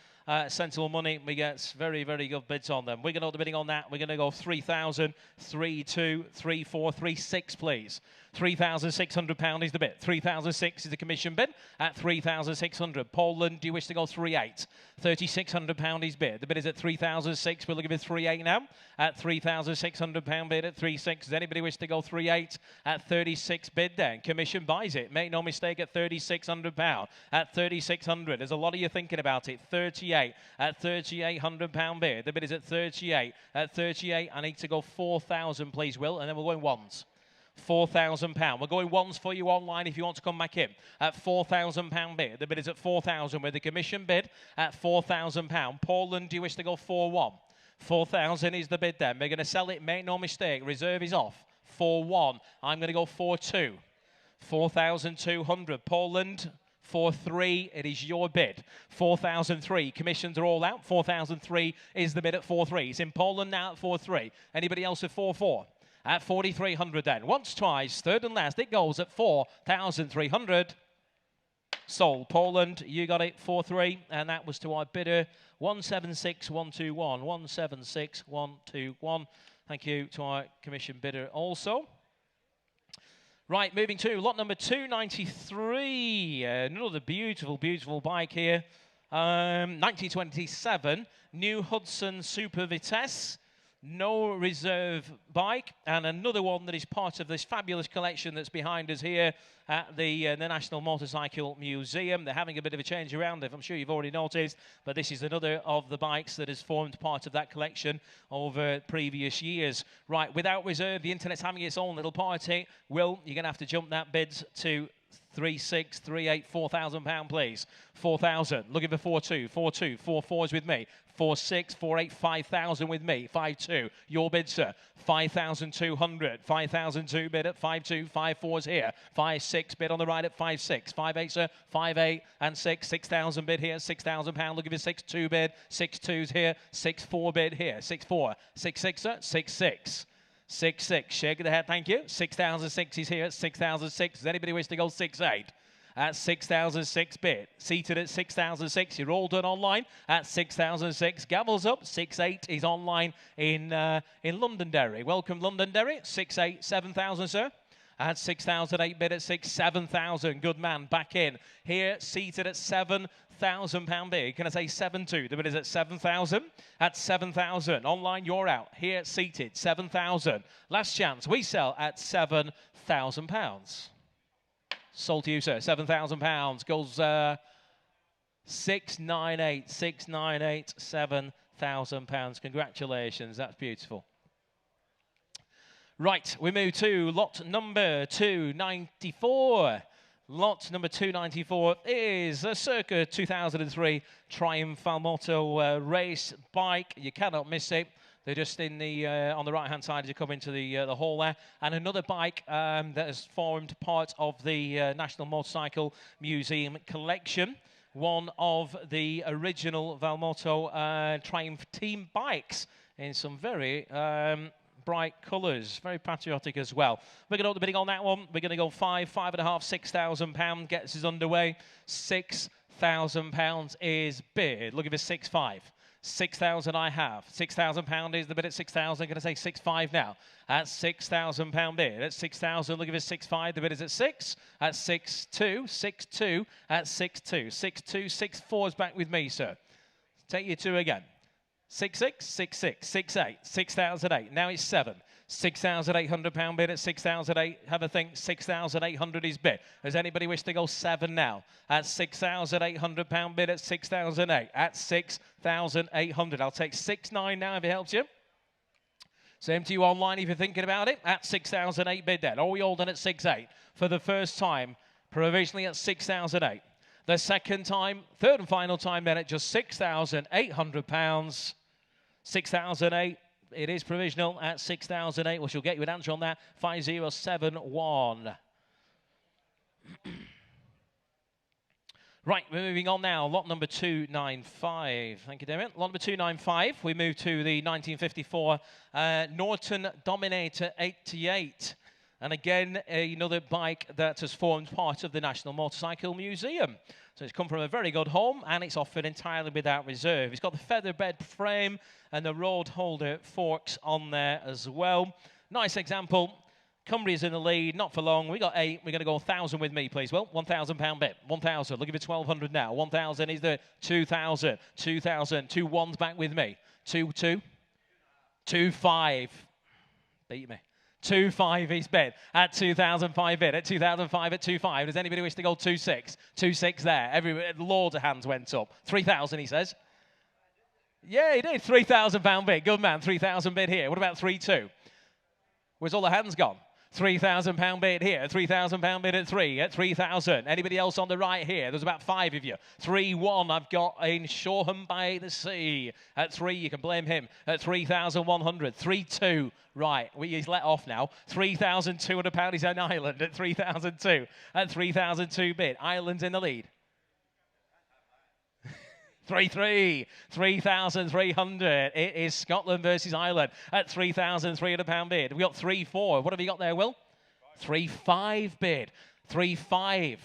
sensible money, we get very, very good bids on them. We're going to be bidding on that. We're going to go 3,000, 3,2, 3,4, 3,6, please. £3,600 is the bid. 3,006 is the commission bid at 3,600. Poland, do you wish to go 3,800? £3,600 is bid. The bid is at 3,006. We'll give it 3,800 now at £3,600 bid at 3,600. Does anybody wish to go 3,800 at 36 bid then? Commission buys it. Make no mistake at £3,600 at 3,600. There's a lot of you thinking about it. 38 at £3,800 bid. The bid is at 38. At 38, I need to go 4,000, please, Will, and then we're going ones. £4,000. We're going ones for you online if you want to come back in at £4,000 bid. The bid is at 4,000 with the commission bid at £4,000. Poland, do you wish to go 4-1? 4,000 is the bid then. We're going to sell it, make no mistake. Reserve is off. 4-1. I'm going to go 4-2. 4,200. Poland, 4-3. It is your bid. 4,003. Commissions are all out. 4,003 is the bid at 4-3. It's in Poland now at 4-3. Anybody else at 4-4? At 4,300 then. Once, twice, third and last. It goes at 4,300. Sold. Poland, you got it. 4-3. And that was to our bidder. 176,121. 176,121. Thank you to our commission bidder also. Right, moving to lot number 293. Another beautiful, beautiful bike here. 1927. New Hudson Super Vitesse. No reserve bike, and another one that is part of this fabulous collection that's behind us here at the National Motorcycle Museum. They're having a bit of a change around it, I'm sure you've already noticed, but this is another of the bikes that has formed part of that collection over previous years. Right, without reserve, the internet's having its own little party. Will, you're going to have to jump that bids to 3,600, 3,800, £4,000, please. 4,000. Looking for 4,200, 4,200, 4,400s with me. 4,600, 4,800, 5,000 with me. 5,200. Your bid, sir. 5,200. 5,002 bid at 5,200. 5,400s here. 5,600 bid on the right at 5,600. 5,800, sir. 5,800 and 6,000. 6,000 bid here. £6,000. Looking for 6,200 bid. 6,200s here. 6,400 bid here. 6,400. 6,600, sir. 6,600. 6,600. Shake of the head, thank you. 6,006 is here. 6,006. Does anybody wish to go 6,800? at 6,006 bid. Seated at 6,006. You're all done online at 6,006. Gavels up. 6,8 is online in Londonderry. Welcome, Londonderry. 6,8, 7,000, sir. At 6,008 bid at 7,000. Good man, back in. Here, seated at £7,000 bid. Can I say 7,2? The bid is at 7,000. At 7,000. Online, you're out. Here, seated, 7,000. Last chance. We sell at £7,000. Sold to you, sir. £7,000. Goes 698. 698. £7,000. Congratulations. That's beautiful. Right, we move to lot number 294. Lot number 294 is a circa 2003 Triumph Valmoto race bike. You cannot miss it. They're just in the on the right-hand side as you come into the hall there. And another bike that has formed part of the National Motorcycle Museum collection. One of the original Valmoto Triumph team bikes in some very bright colours, very patriotic as well. We're going to up the bidding on that one. We're going to go £5,500, £6,000 gets us underway. £6,000 is bid. Looking for 6,500. 6,000 I have. £6,000 is the bid at 6,000. Going to say 6,500 now. At £6,000 bid. At 6,000, looking for 6,500. The bid is at 6. At 6,2. 6,2. At 6,2. 6,2. 6,4 is back with me, sir. Take you 2 again. 6,6, 6,6, 6,8, 6,008. Now it's 7. £6,800 bid at 6,008. Have a think. 6,800 is bid. Does anybody wish to go 7 now? At £6,800 bid at 6,008. At 6,800. I'll take 6,900 now if it helps you. Same to you online if you're thinking about it. At 6,008 bid then. Are we all done at 6,800? For the first time, provisionally at 6,008. The second time, third and final time then at just £6,800. 6,008. It is provisional at 6,008. We shall get you an answer on that. 5071. Right, we're moving on now. Lot number 295. Thank you, Damien. Lot number 295. We move to the 1954 Norton Dominator 88. And again, another bike that has formed part of the National Motorcycle Museum. So it's come from a very good home, and it's offered entirely without reserve. It's got the feather bed frame and the road holder forks on there as well. Nice example. Cumbria's in the lead, not for long. We got 8. We're going to go 1,000 with me, please. Well, £1,000 bet. 1,000. Looking for 1,200 now. 1,000 is the 2,000. 2,000. 2 ones back with me. 2, 2. 2,500. Beat me. 2,500 is bid at 2,005 bid at 2,005 at 2,500. Does anybody wish to go 2,600? 2,600 there. Loads of hands went up. 3,000, he says. Yeah, he did. £3,000 bid. Good man. 3,000 bid here. What about 3,200? Where's all the hands gone? £3,000 bid here. £3,000 bid at 3 at 3,000. Anybody else on the right here? There's about 5 of you. 3,100 I've got in Shoreham by the Sea. At 3, you can blame him. At 3,100. 3,200. Right, he's let off now. £3,200 is in Ireland at 3,200. At 3,200 bid. Ireland's in the lead. 3,300. 3,300. It is Scotland versus Ireland at £3,300 bid. We got 3,400. What have you got there, Will? 3,500 bid. 3,500.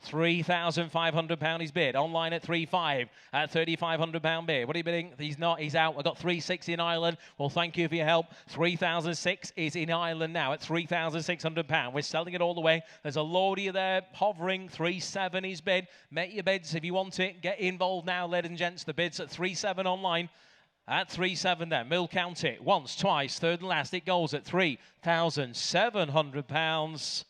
£3,500 is bid. Online at 3,500 at £3,500 bid. What are you bidding? He's not. He's out. I've got 3,600 in Ireland. Well, thank you for your help. 3,600 is in Ireland now at £3,600. We're selling it all the way. There's a load of you there hovering. 3,700 is bid. Make your bids if you want it. Get involved now, ladies and gents. The bid's at 3,700 online. At 3,700 then. We'll count it. Once, twice, third and last. It goes at £3,700.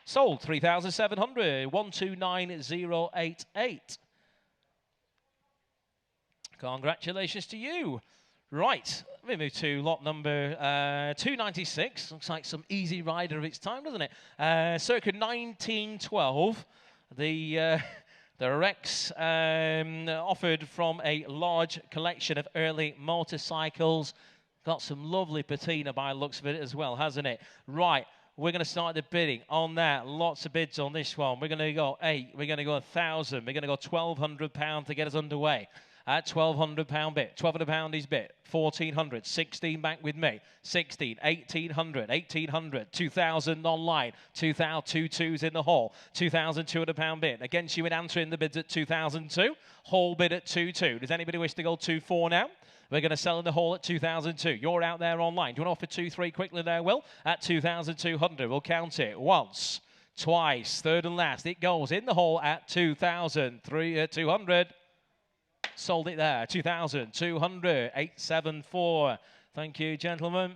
Sold, 3,700, 129088. Congratulations to you. Right, we move to lot number 296. Looks like some easy rider of its time, doesn't it? Circa 1912, the Rex offered from a large collection of early motorcycles. Got some lovely patina by the looks of it as well, hasn't it? Right. We're going to start the bidding on that. Lots of bids on this one. We're going to go 8. We're going to go 1,000. We're going to go £1,200 to get us underway. at £1,200 bid. £1,200 is bid. 1,400, 16 back with me. 16, 1,800, 1,800, 2,000 online. 2,000, 2 twos in the hall. £2,200 bid. Against you in answering the bids at 2,002. Hall bid at 2,2. Does anybody wish to go 2,4 now? We're going to sell in the hall at 2,002. You're out there online. Do you want to offer 2,3 quickly there, Will? At 2,200. We'll count it once, twice, third and last. It goes in the hall at 2,200. Sold it there. 2,200. 874. Thank you, gentlemen.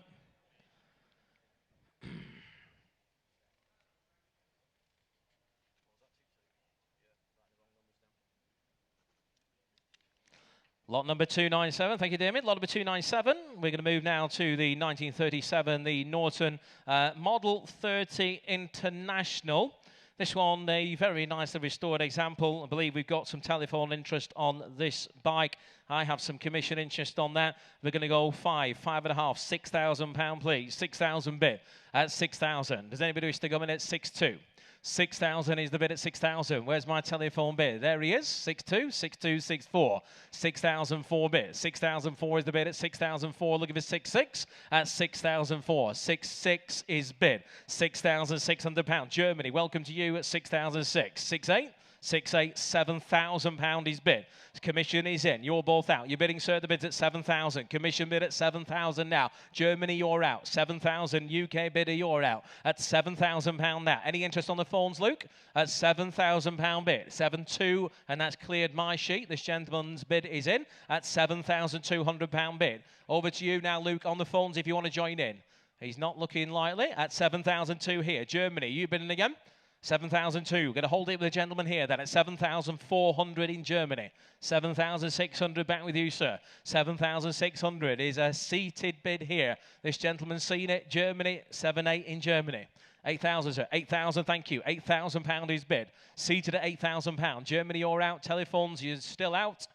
Lot number 297, thank you, Damien. Lot number 297. We're going to move now to the 1937, the Norton Model 30 International. This one, a very nicely restored example. I believe we've got some telephone interest on this bike. I have some commission interest on that. We're going to go 5, 5.5, £6,000, please. 6,000 bid at 6,000. Does anybody wish to come in at 6.2? 6,000 is the bid at 6,000. Where's my telephone bid? There he is. 6.2, 6.2, 6.4. 6,004 bid. 6,004 is the bid at 6,004. Look at this 6.6 at 6,004. 6.6 is bid. £6,600. Germany, welcome to you at 6,006. 6.8. 6.8, £7,000 is bid. Commission is in. You're both out. You're bidding, sir. The bid's at 7,000. Commission bid at 7,000 now. Germany, you're out. 7,000. UK bidder, you're out. At £7,000 now. Any interest on the phones, Luke? At £7,000 bid. 7.2, and that's cleared my sheet. This gentleman's bid is in at £7,200 bid. Over to you now, Luke, on the phones if you want to join in. He's not looking likely. At 7,002 here. Germany, you bidding again? 7,002. Going to hold it with the gentleman here then at 7,400 in Germany. 7,600 back with you, sir. 7,600 is a seated bid here. This gentleman's seen it. Germany, 7.8 in Germany. 8,000, sir. 8,000, thank you. £8,000 is bid. Seated at £8,000. Germany, you're out. Telephones, you're still out.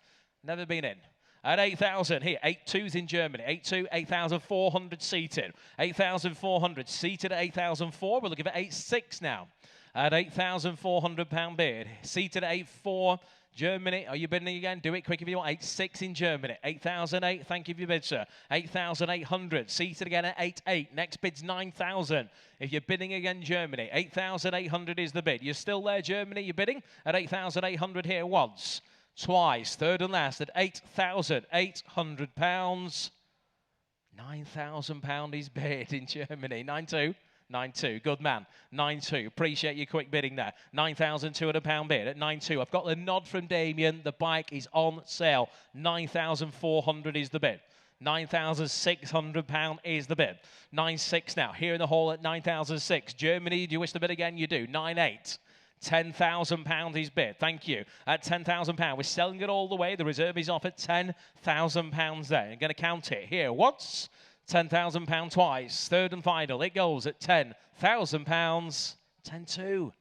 Never been in. At 8,000 here, 8.2s in Germany. 8.2, 8,400 seated. 8,400 seated at 8,004. We're looking at 8.6 now. At £8,400 bid. Seated at 8.4. Germany, are you bidding again? Do it quick if you want. 8.6 in Germany. 8,008. Thank you for your bid, sir. 8,800. Seated again at 8.8. Next bid's 9,000. If you're bidding again, Germany, 8,800 is the bid. You're still there, Germany. You're bidding at 8,800 here once, twice, third and last at £8,800. £9,000 is bid in Germany. 9.2. 9.2, good man. 9.2, appreciate your quick bidding there. £9,200 bid at 9.2. I've got the nod from Damien. The bike is on sale. 9,400 is the bid. £9,600 is the bid. 9.6 now. Here in the hall at 9,006. Germany, do you wish to bid again? You do. 9.8. £10,000 is bid. Thank you. At £10,000, we're selling it all the way. The reserve is off at £10,000 there. I'm going to count it here once. £10,000 twice. Third and final. It goes at £10,000. 10-2.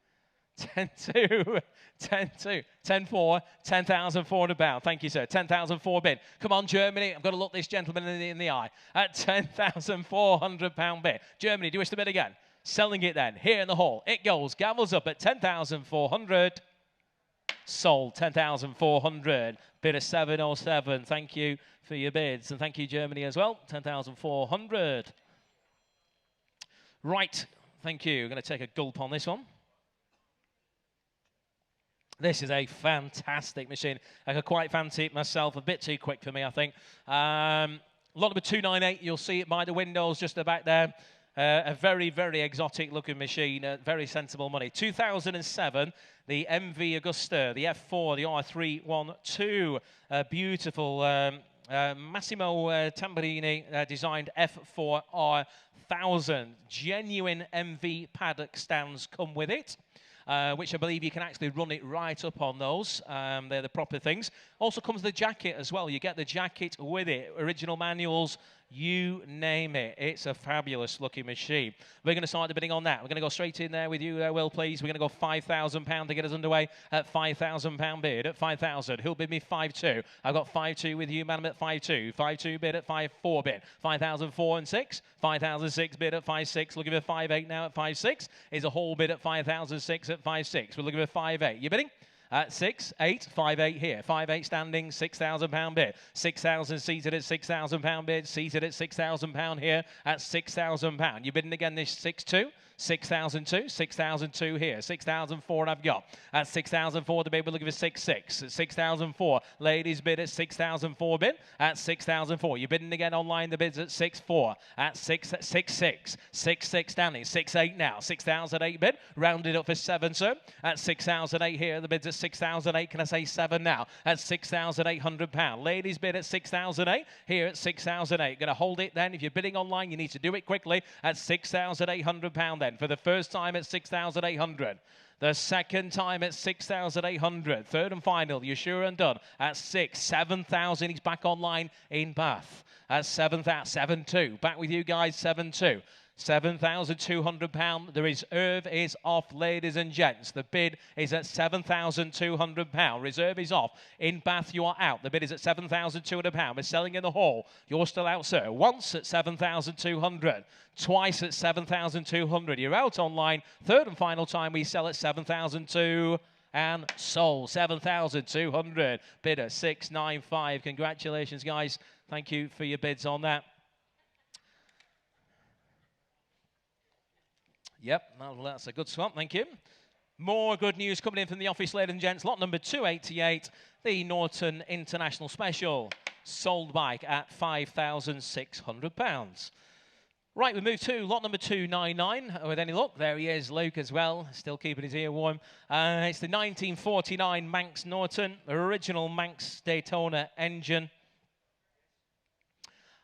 10-2. 10-2. 10-4. £10,400. Thank you, sir. 10,004 bid. Come on, Germany. I've got to look this gentleman in the eye. At £10,400 bid. Germany, do you wish to bid again? Selling it then. Here in the hall. It goes. Gavels up at 10,400. Sold. 10,400. Bid of 707. Thank you for your bids. And thank you, Germany, as well. 10,400. Right. Thank you. I'm going to take a gulp on this one. This is a fantastic machine. I could quite fancy it myself. A bit too quick for me, I think. Lot number 298. You'll see it by the windows just about there. A very, very exotic looking machine. Very sensible money. 2007. The MV Augusta, the F4, the R312. Beautiful Massimo Tamburini designed F4 R1000. Genuine MV paddock stands come with it. Which I believe you can actually run it right up on those. They're the proper things. Also comes the jacket as well. You get the jacket with it. Original manuals, you name it. It's a fabulous looking machine. We're going to start the bidding on that. We're going to go straight in there with you, Will, please. We're going to go £5,000 to get us underway at £5,000 bid at 5,000. Who'll bid me 5.2? I've got 5.2 with you, madam, at 5.2. 5.2 bid at 5.4 bid. 5,004 and 6. 5,006 bid at 5.6. Looking for 5.8 now at 5.6. Is a whole bid at 5,006 at 5.6. We're looking for 5.8. You bidding? at 6,858 here. 5,800 standing, £6,000 bid. 6,000 seated at £6,000 bid. Seated at £6,000 here at £6,000. You're bidding again this 6,200. 6,002, 6,002 here, 6,004 I've got. At 6,004 the bid, we're looking for 6,600. At 6,004, ladies bid at 6,004 bid. At 6,004, you're bidding again online, the bid's at 6,400. At 6,600, 6,600 standing, 6,800 now. 6,008 bid, rounded up for 7, sir. At 6,008 here, the bid's at 6,008, can I say 7 now? At £6,800. Ladies bid at 6,008, here at 6,008. Going to hold it then. If you're bidding online, you need to do it quickly at £6,800 then. For the first time at 6,800. The second time at 6,800. Third and final, you're sure and done. At 7,000. He's back online in Bath. At 7,200. Back with you guys, 7,200. £7,200. The reserve is off, ladies and gents. The bid is at £7,200. Reserve is off. In Bath, you are out. The bid is at £7,200. We're selling in the hall. You're still out, sir. Once at £7,200. Twice at £7,200. You're out online. Third and final time, we sell at £7,200. And sold. 7,200. Bidder 695. Congratulations, guys. Thank you for your bids on that. Yep, that's a good swap, thank you. More good news coming in from the office, ladies and gents. Lot number 288, the Norton International Special, sold bike at £5,600. Right, we move to lot number 299. With any luck, there he is, Luke as well, still keeping his ear warm. It's the 1949 Manx Norton, original Manx Daytona engine.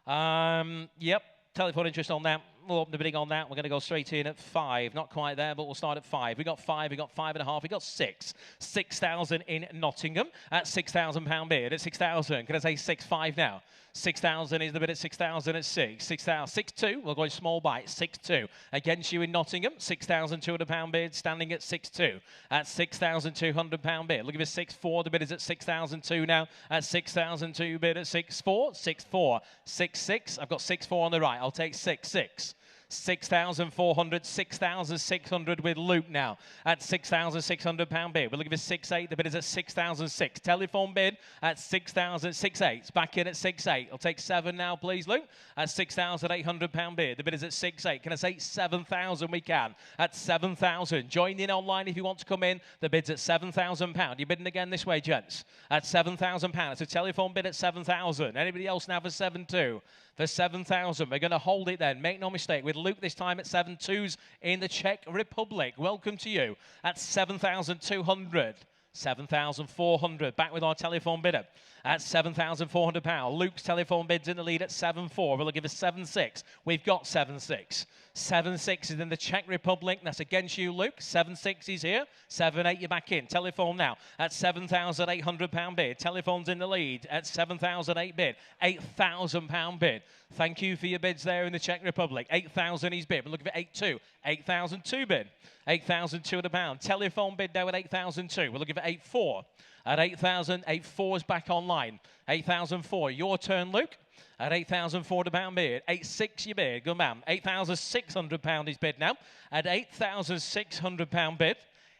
Yep, telephone interest on that. We'll open the bidding on that. We're going to go straight in at 5. Not quite there, but we'll start at 5. We got 5, we got 5.5, we got 6. 6,000 in Nottingham at £6,000 bid. At 6,000, can I say 6,500 now? 6,000 is the bid at 6,000 at 6. 6,200, we'll go small bite, 6,200. Against you in Nottingham, £6,200 bid, standing at 6,200. At £6,200 bid. Looking for 6,400, the bid is at 6,200 now. At 6,200 bid at 6,400, 6,400. 6,600, I've got 6,400 on the right, I'll take 6,600. 6,400, 6,600 with Luke now at £6,600 bid. We're looking for 6,800. The bid is at 6,600. Telephone bid at 6,600. Back in at 6,800. I'll take 7 now, please, Luke. At £6,800 bid. The bid is at 6,800. Can I say 7,000? We can. At 7,000. Join in online if you want to come in. The bid's at £7,000. You're bidding again this way, gents. At £7,000. It's a telephone bid at 7,000. Anybody else now for 7,200? For 7,000. We're going to hold it then. Make no mistake. With Luke this time at 7,200s in the Czech Republic. Welcome to you at 7,200. 7,400. Back with our telephone bidder at £7,400. Luke's telephone bid's in the lead at 7,400. We're looking for 7,600. We've got 7,600. 7,600 is in the Czech Republic. That's against you, Luke. 7,600 is here. 7,800, you're back in. Telephone now at £7,800 bid. Telephone's in the lead at 7,008 bid. £8,000 bid. Thank you for your bids there in the Czech Republic. 8,000 he's bid. We're looking for 8,200. 8,002 bid. £8,200. Telephone bid now at 8,002. We're looking for 8,400. At 8,000, 8,400 is back online. 8,004. Your turn, Luke. At £8,400 bid. 8,600 you bid. Good man. £8,600 is bid now. At £8,600 bid.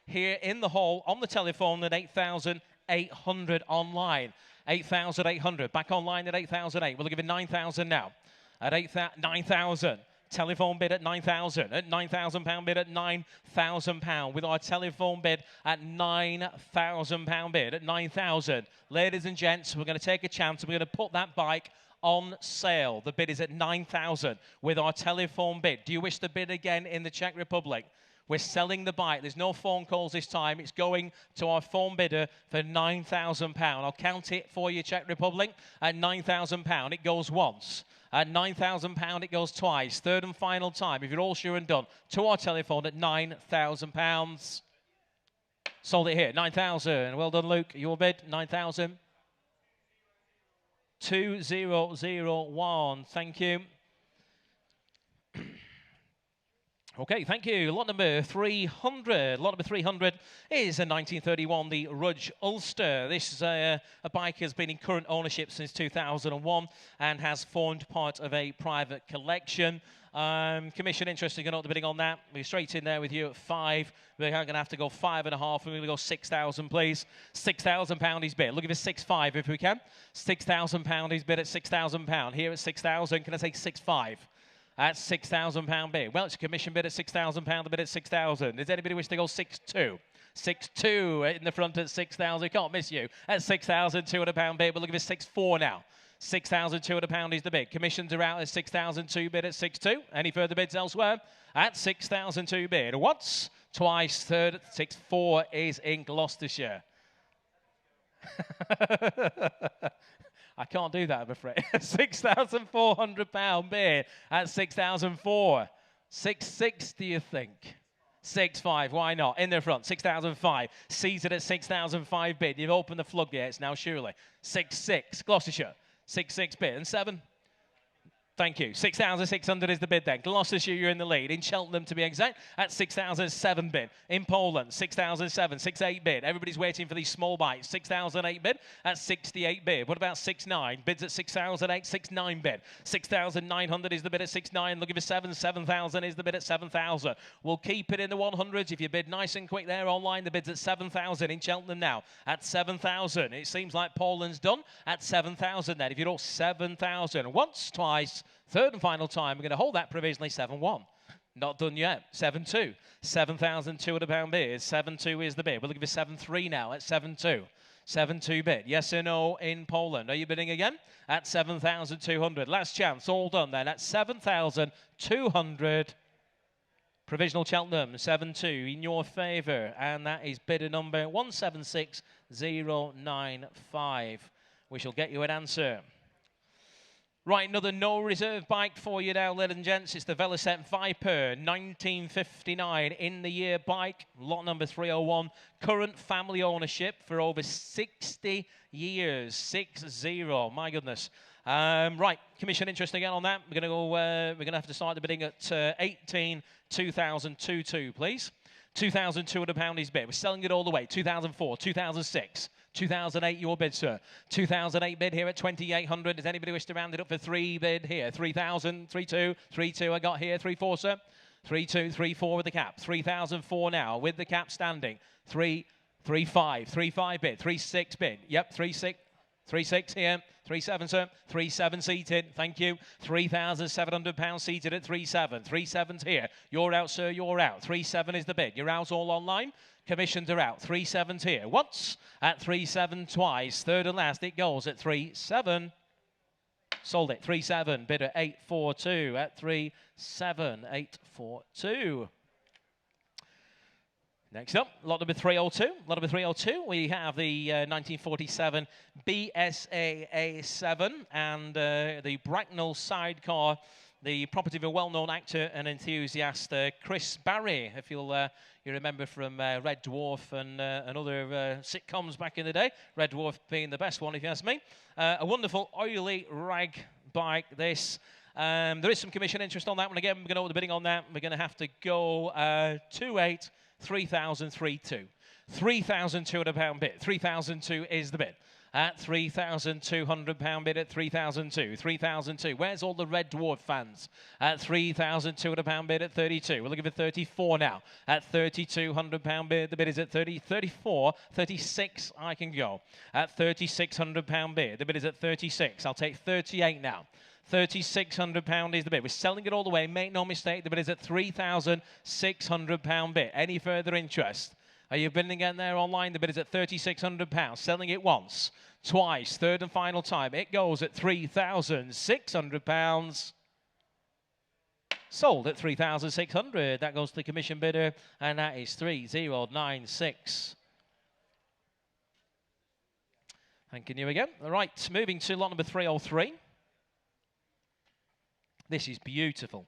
Here in the hall on the telephone at 8,800 online. 8,800. Back online at 8,008. We're looking for 9,000 now. At 9,000. Telephone bid at 9,000. At £9,000 bid at £9,000. With our telephone bid at £9,000 bid at 9,000. Ladies and gents, we're going to take a chance and we're going to put that bike on sale. The bid is at 9,000 with our telephone bid. Do you wish to bid again in the Czech Republic? We're selling the bike. There's no phone calls this time. It's going to our phone bidder for £9,000. I'll count it for you, Czech Republic. At £9,000, it goes once. At £9,000, it goes twice. Third and final time, if you're all sure and done, to our telephone at £9,000. Sold it here, 9,000. Well done, Luke. Your bid, 9,000. 2001. Thank you. Okay, thank you. Lot number 300. Lot number 300 is a 1931, the Rudge Ulster. This is a bike has been in current ownership since 2001 and has formed part of a private collection. Commission interested, going to the bidding on that. We're straight in there with you at 5. We're going to have to go 5.5. We're going to go 6,000, please. £6,000 is bid. Look at this 6.5 if we can. £6,000 is bid at £6,000. Here at 6,000, can I say 6.5? At £6,000 bid. Well, it's a commission bid at £6,000, the bid at 6,000. Does anybody wish to go 6.2? 6.2 in the front at 6,000. Can't miss you. At £6,200 bid. But look at this 6.4 now. £6,200 is the bid. Commissions are out at 6,002 bid at 6.2. Any further bids elsewhere? At 6,002 bid. Once, twice, third, 6.4 is in Gloucestershire. I can't do that, I'm afraid. £6,400 bid at 6,004. 6.6, do you think? 6.5, why not? In the front, 6,005. Seated at 6,005 bid. You've opened the floodgates now, surely. 6.6, Gloucestershire. 6.6 bid. And 7? Thank you. 6,600 is the bid then. Gloucestershire, you're in the lead. In Cheltenham, to be exact, at 6,007 bid. In Poland, 6,007, 6.8 bid. Everybody's waiting for these small bites. 6,008 bid at 68 bid. What about 6.9? Bids at 6,008, 6.9 bid. 6,900 is the bid at 6.9. Looking for 7. 7,000 is the bid at 7,000. We'll keep it in the 100s. If you bid nice and quick there online, the bid's at 7,000 in Cheltenham now. At 7,000. It seems like Poland's done. At 7,000 then. If you're all 7,000. Once, twice. Third and final time, we're going to hold that provisionally 7-1. Not done yet. 7-2. £7,200 bid. 7-2 is the bid. We're looking for 7-3 now at 7-2. 7-2 bid. Yes or no in Poland. Are you bidding again? At 7,200. Last chance. All done then at 7,200. Provisional Cheltenham. 7-2 in your favour. And that is bidder number 176095. We shall get you an answer. Right, another no reserve bike for you now, ladies and gents. It's the Velocet Viper, 1959 in the year bike, lot number 301. Current family ownership for over 60 years, 60. My goodness. Right, commission interest again on that. We're going to go. We're going to have to start the bidding at 18,222, please. £2,200 is bid. We're selling it all the way. 2004, 2006. 2008, your bid, sir. 2008 bid here at 2,800. Does anybody wish to round it up for 3 bid here? 3,000, 3.2, 3.2 I got here. 3.4, sir. 3.2, 3.4 with the cap. 3,004 now with the cap standing. 3.5, 3.5 bid. 3.6 bid. Yep, 3.6. 3.6 here. 3.7, sir. 3.7 seated. Thank you. £3,700 seated at 3.7. 3.7's here. You're out, sir. You're out. 3.7 is the bid. You're out all online. Commissions are out. 3.7's here. Once at 3.7 twice. Third and last, it goes at 3.7. Sold it. 3.7. Bid at 8.42 at 3.7. 8.42. Next up, lot number 302. Lot number 302, we have the 1947 BSA A7 and the Bracknell sidecar, the property of a well-known actor and enthusiast, Chris Barry, if you'll you remember from Red Dwarf and other sitcoms back in the day. Red Dwarf being the best one, if you ask me. A wonderful oily rag bike, this. There is some commission interest on that one. Again, we're going to hold the bidding on that. We're going to have to go 2.8. 3,032. £3,200 bid. 3,002 is the bid. At £3,200 bid at 3,002. 3,002. Where's all the Red Dwarf fans? At £3,200 bid at 32. We're looking for 34 now. At £3,200 bid, the bid is at 30, 34, 36 I can go. At £3,600 bid, the bid is at 36. I'll take 38 now. £3,600 is the bid. We're selling it all the way. Make no mistake, the bid is at £3,600 bid. Any further interest? Are you bidding again there online? The bid is at £3,600. Selling it once, twice, third and final time. It goes at £3,600. Sold at £3,600. That goes to the commission bidder, and that is 3,096. Thanking you again. All right, moving to lot number 303. This is beautiful.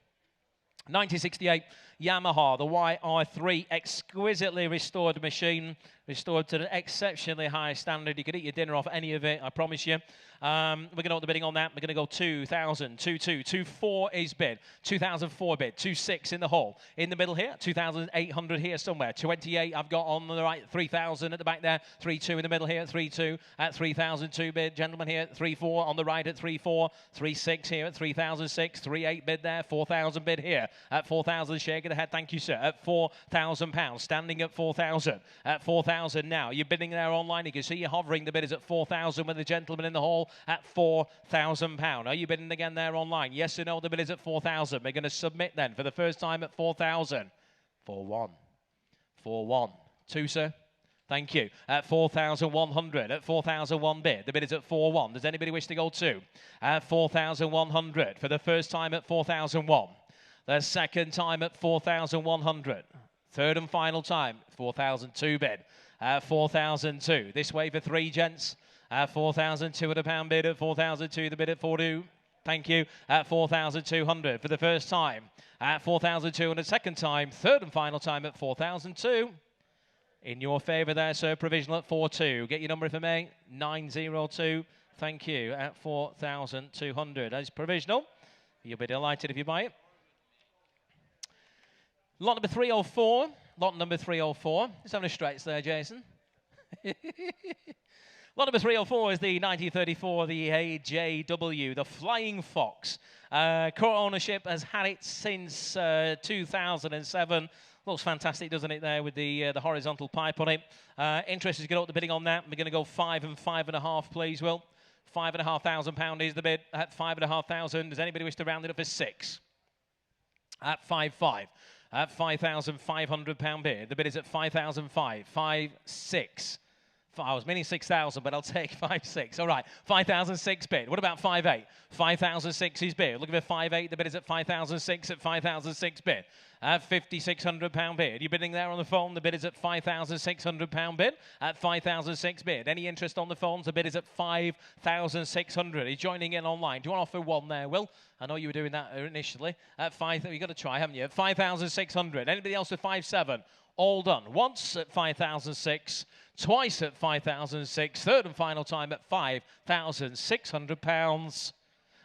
1968 Yamaha, the YR3, exquisitely restored machine. restored to an exceptionally high standard. You could eat your dinner off any of it, I promise you. We're going to know the bidding on that. We're going to go 2,000, 2,2, 2,4 is bid, 2,004 bid, 2,6 in the hole. In the middle here, 2,800 here somewhere, 28 I've got on the right, 3,000 at the back there, 3,2 in the middle here, 3,2 at 3,002 bid, gentlemen here, 3,4 on the right at 3,4, 3,6 here at 3,006, 3,8 bid there, 4,000 bid here at 4,000, shaking the head, thank you sir, at £4,000, standing at 4,000, at 4,000 now, you're bidding there online, you can see you hovering, the bid is at 4,000 with the gentleman in the hall at £4,000. Are you bidding again there online? Yes or no? The bid is at 4,000. We're going to submit then for the first time at 4,000. 4-1. 4-1. 2, sir. Thank you. At 4,100. At 4,001 bid. The bid is at 4-1. Does anybody wish to go 2? At 4,100. For the first time at 4,001. The second time at 4,100. Third and final time, 4,002 bid. At 4,002. This way for 3 gents. At £4,200 bid at 4,002, the bid at 4-2. Thank you. At 4,200 for the first time. At 4,200 second time. Third and final time at 4,002. In your favour there, sir. Provisional at 4-2. Get your number for me. 902. Thank you. At 4,200 as provisional. You'll be delighted if you buy it. Lot number 304. Lot number 304. Just having a stretch there, Jason. Lot number 304 is the 1934, the AJW, the Flying Fox. Current ownership has had it since 2007. Looks fantastic, doesn't it, there with the horizontal pipe on it. Interest is going to up the bidding on that. We're going to go 5 and 5.5, please, Will. £5,500 is the bid at 5,500. Does anybody wish to round it up for 6? At 5.5. At £5,500 bid. The bid is at 5,005. 5.6. I was meaning 6,000, but I'll take 5.6. All right, 5,006 bid. What about 5.8? 5,006 is bid. Look at the 5.8. The bid is at 5,006 at 5,006 bid. At £5,600 bid. You're bidding there on the phone. The bid is at £5,600 bid. At 5,006 bid. Any interest on the phones? The bid is at 5,600. He's joining in online. Do you want to offer 1 there, Will? I know you were doing that initially. At 5, you've got to try, haven't you? At 5,600. Anybody else with 5.7? All done. Once at 5,006. Twice at 5,006. Third and final time at £5,600.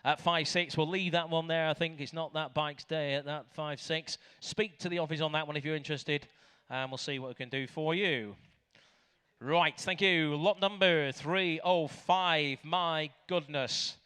At 5.6, we'll leave that one there. I think it's not that bike's day at that 5.6. Speak to the office on that one if you're interested, and we'll see what we can do for you. Right, thank you. Lot number 305. My goodness.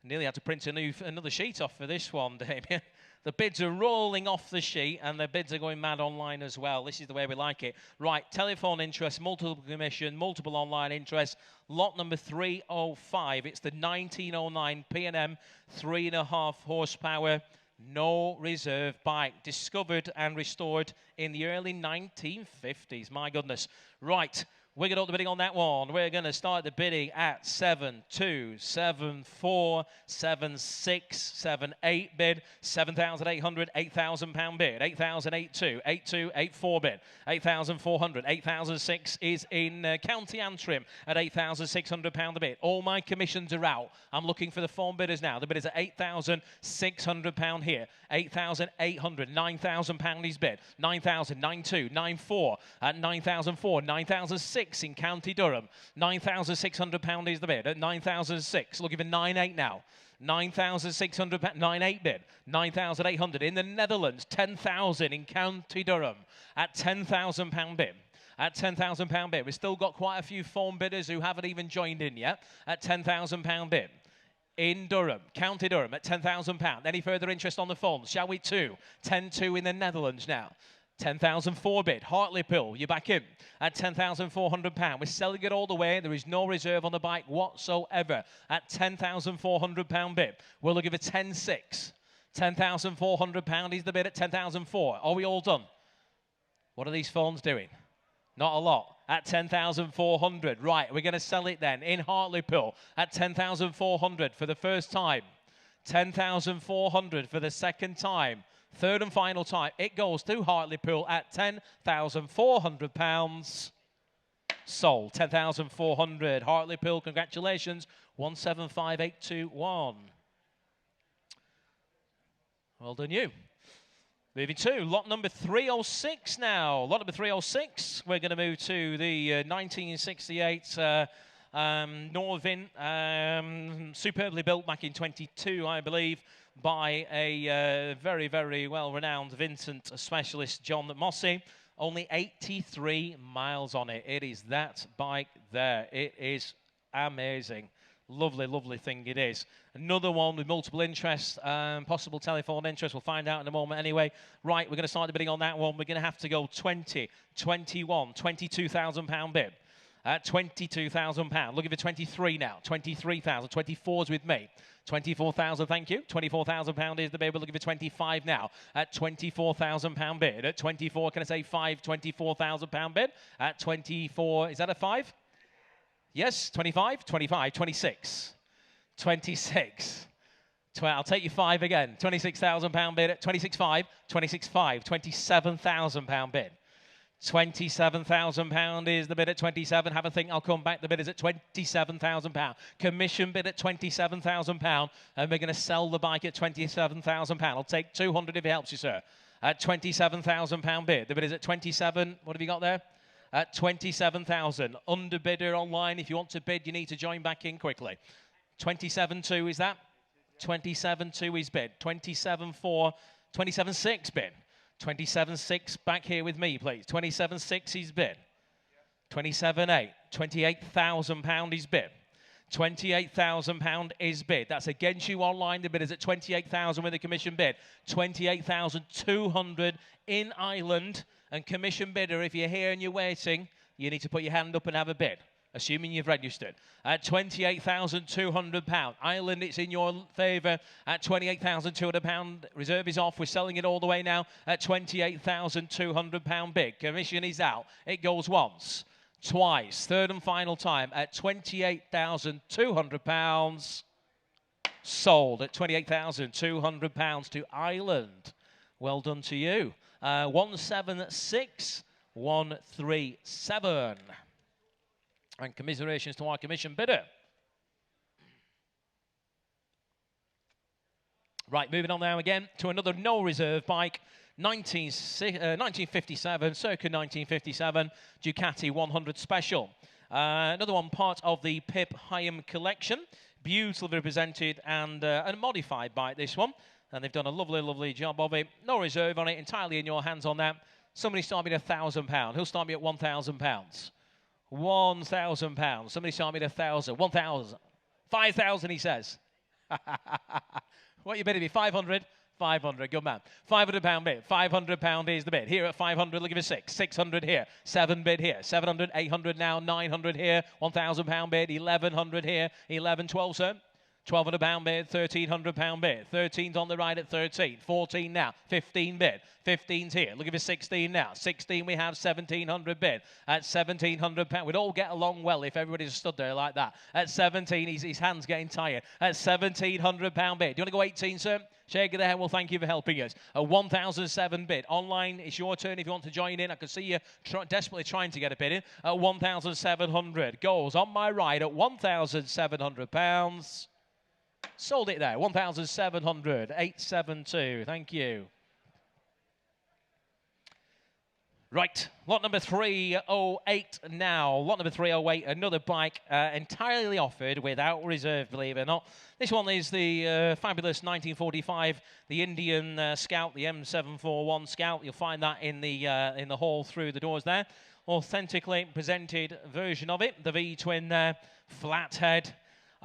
Nearly had to print another sheet off for this one, Damien. The bids are rolling off the sheet, and the bids are going mad online as well. This is the way we like it. Right, telephone interest, multiple commission, multiple online interest. Lot number 305. It's the 1909 P&M 3.5 horsepower, no reserve bike. Discovered and restored in the early 1950s. My goodness. Right. We're going to up the bidding on that one. We're going to start the bidding at 7.2, 7.4, 7.6, 7.8 bid, 7,800, £8,000 bid, 8,082, 8.2, 8.4 bid, 8,400, 8,006 is in County Antrim at £8,600 a bid. All my commissions are out. I'm looking for the phone bidders now. The bid is at £8,600 here, 8,800, £9,000 is bid, 9,000, 9.2, 9.4 at 9,004, 9,006 in County Durham, £9,600 is the bid at 9,006. Looking for 9.8 now. 9,600, 9.8 bid, 9,800 in the Netherlands, 10,000 in County Durham at £10,000 bid. At £10,000 bid. We've still got quite a few phone bidders who haven't even joined in yet at £10,000 bid. In Durham, County Durham at £10,000. Any further interest on the phones? Shall we 10-2 in the Netherlands now. 10,004 bid. Hartlepool, you're back in at £10,400. We're selling it all the way. There is no reserve on the bike whatsoever at £10,400 bid. We're looking for 10.6. £10,400 is the bid at 10,004. Are we all done? What are these phones doing? Not a lot. At 10,400. Right, we're going to sell it then in Hartlepool at 10,400 for the first time. 10,400 for the second time. Third and final time. It goes to Hartlepool at £10,400. Sold. 10,400. Hartlepool, congratulations. 175821. Well done you. Moving to lot number 306 now. Lot number 306, we're going to move to the 1968 Norvin, superbly built back in 22, I believe, by a very, very well-renowned Vincent specialist, John Mossy. Only 83 miles on it. It is that bike there. It is amazing. Lovely, lovely thing it is. Another one with multiple interest, possible telephone interest. We'll find out in a moment anyway. Right, we're going to start the bidding on that one. We're going to have to go 20, 21, £22,000 bid. At £22,000. Looking for 23 now. 23,000. 24's with me. 24,000, thank you. £24,000 is the bid. We're looking for 25 now. At £24,000 bid. At 24, can I say 5? £24,000 bid. At 24, is that a 5? Yes, 25, 25, 26, 26. I'll take you 5 again. £26,000 bid at 26.5, 26.5, £27,000 bid. £27,000 is the bid at 27. Have a think. I'll come back. The bid is at £27,000. Commission bid at £27,000, and we're going to sell the bike at £27,000. I'll take 200 if it helps you, sir. At £27,000 bid. The bid is at 27. What have you got there? At 27,000. Underbidder online. If you want to bid, you need to join back in quickly. 27.2 is that? 27.2 is bid. 27.4, 27.6 bid. 27.6 back here with me, please. 27.6 is bid. 27.8, £28,000 is bid. £28,000 is bid. That's against you online. The bid is at 28,000 with a commission bid. 28,200 in Ireland. And commission bidder, if you're here and you're waiting, you need to put your hand up and have a bid, assuming you've registered. At £28,200. Ireland, it's in your favour. At £28,200. Reserve is off. We're selling it all the way now at £28,200 bid. Commission is out. It goes once, twice, third and final time at £28,200. Sold at £28,200 to Ireland. Well done to you. 176,137. And commiserations to our commission bidder. Right, moving on now again to another no reserve bike. 1957, circa 1957, Ducati 100 Special. Another one part of the Pip Hyam collection. Beautifully represented and modified bike, this one. And they've done a lovely, lovely job of it. No reserve on it, entirely in your hands on that. Somebody start me at £1,000. Who'll start me at £1,000? £1,000. Somebody start me at 1,000. 1,000. 5,000, he says. What you bidding me? 500? 500, good man. £500 bid. £500 is the bid. Here at 500, look at it, 6. 600 here. 7 bid here. 700, 800 now. 900 here. £1,000 bid. 1,100 here. 11, 12, sir. £1,200 bid, £1,300 bid. 13's on the right at 13. 14 now. 15 bid. 15's here. Look at this 16 now. 16 we have 1,700 bid. At £1,700, we'd all get along well if everybody just stood there like that. At 17, his hand's getting tired. At £1,700 bid. Do you want to go 18, sir? Shake of the head. Well, thank you for helping us. A 1,007 bid. Online, it's your turn if you want to join in. I can see you desperately trying to get a bid in. At 1,700. Goes on my right at £1,700. Sold it there. 1,700. 872. Thank you. Right, lot number 308 now. Lot number 308, another bike entirely offered without reserve, believe it or not. This one is the fabulous 1945, the Indian Scout, the M741 Scout. You'll find that in the hall through the doors there. Authentically presented version of it. The V-twin there, flat head.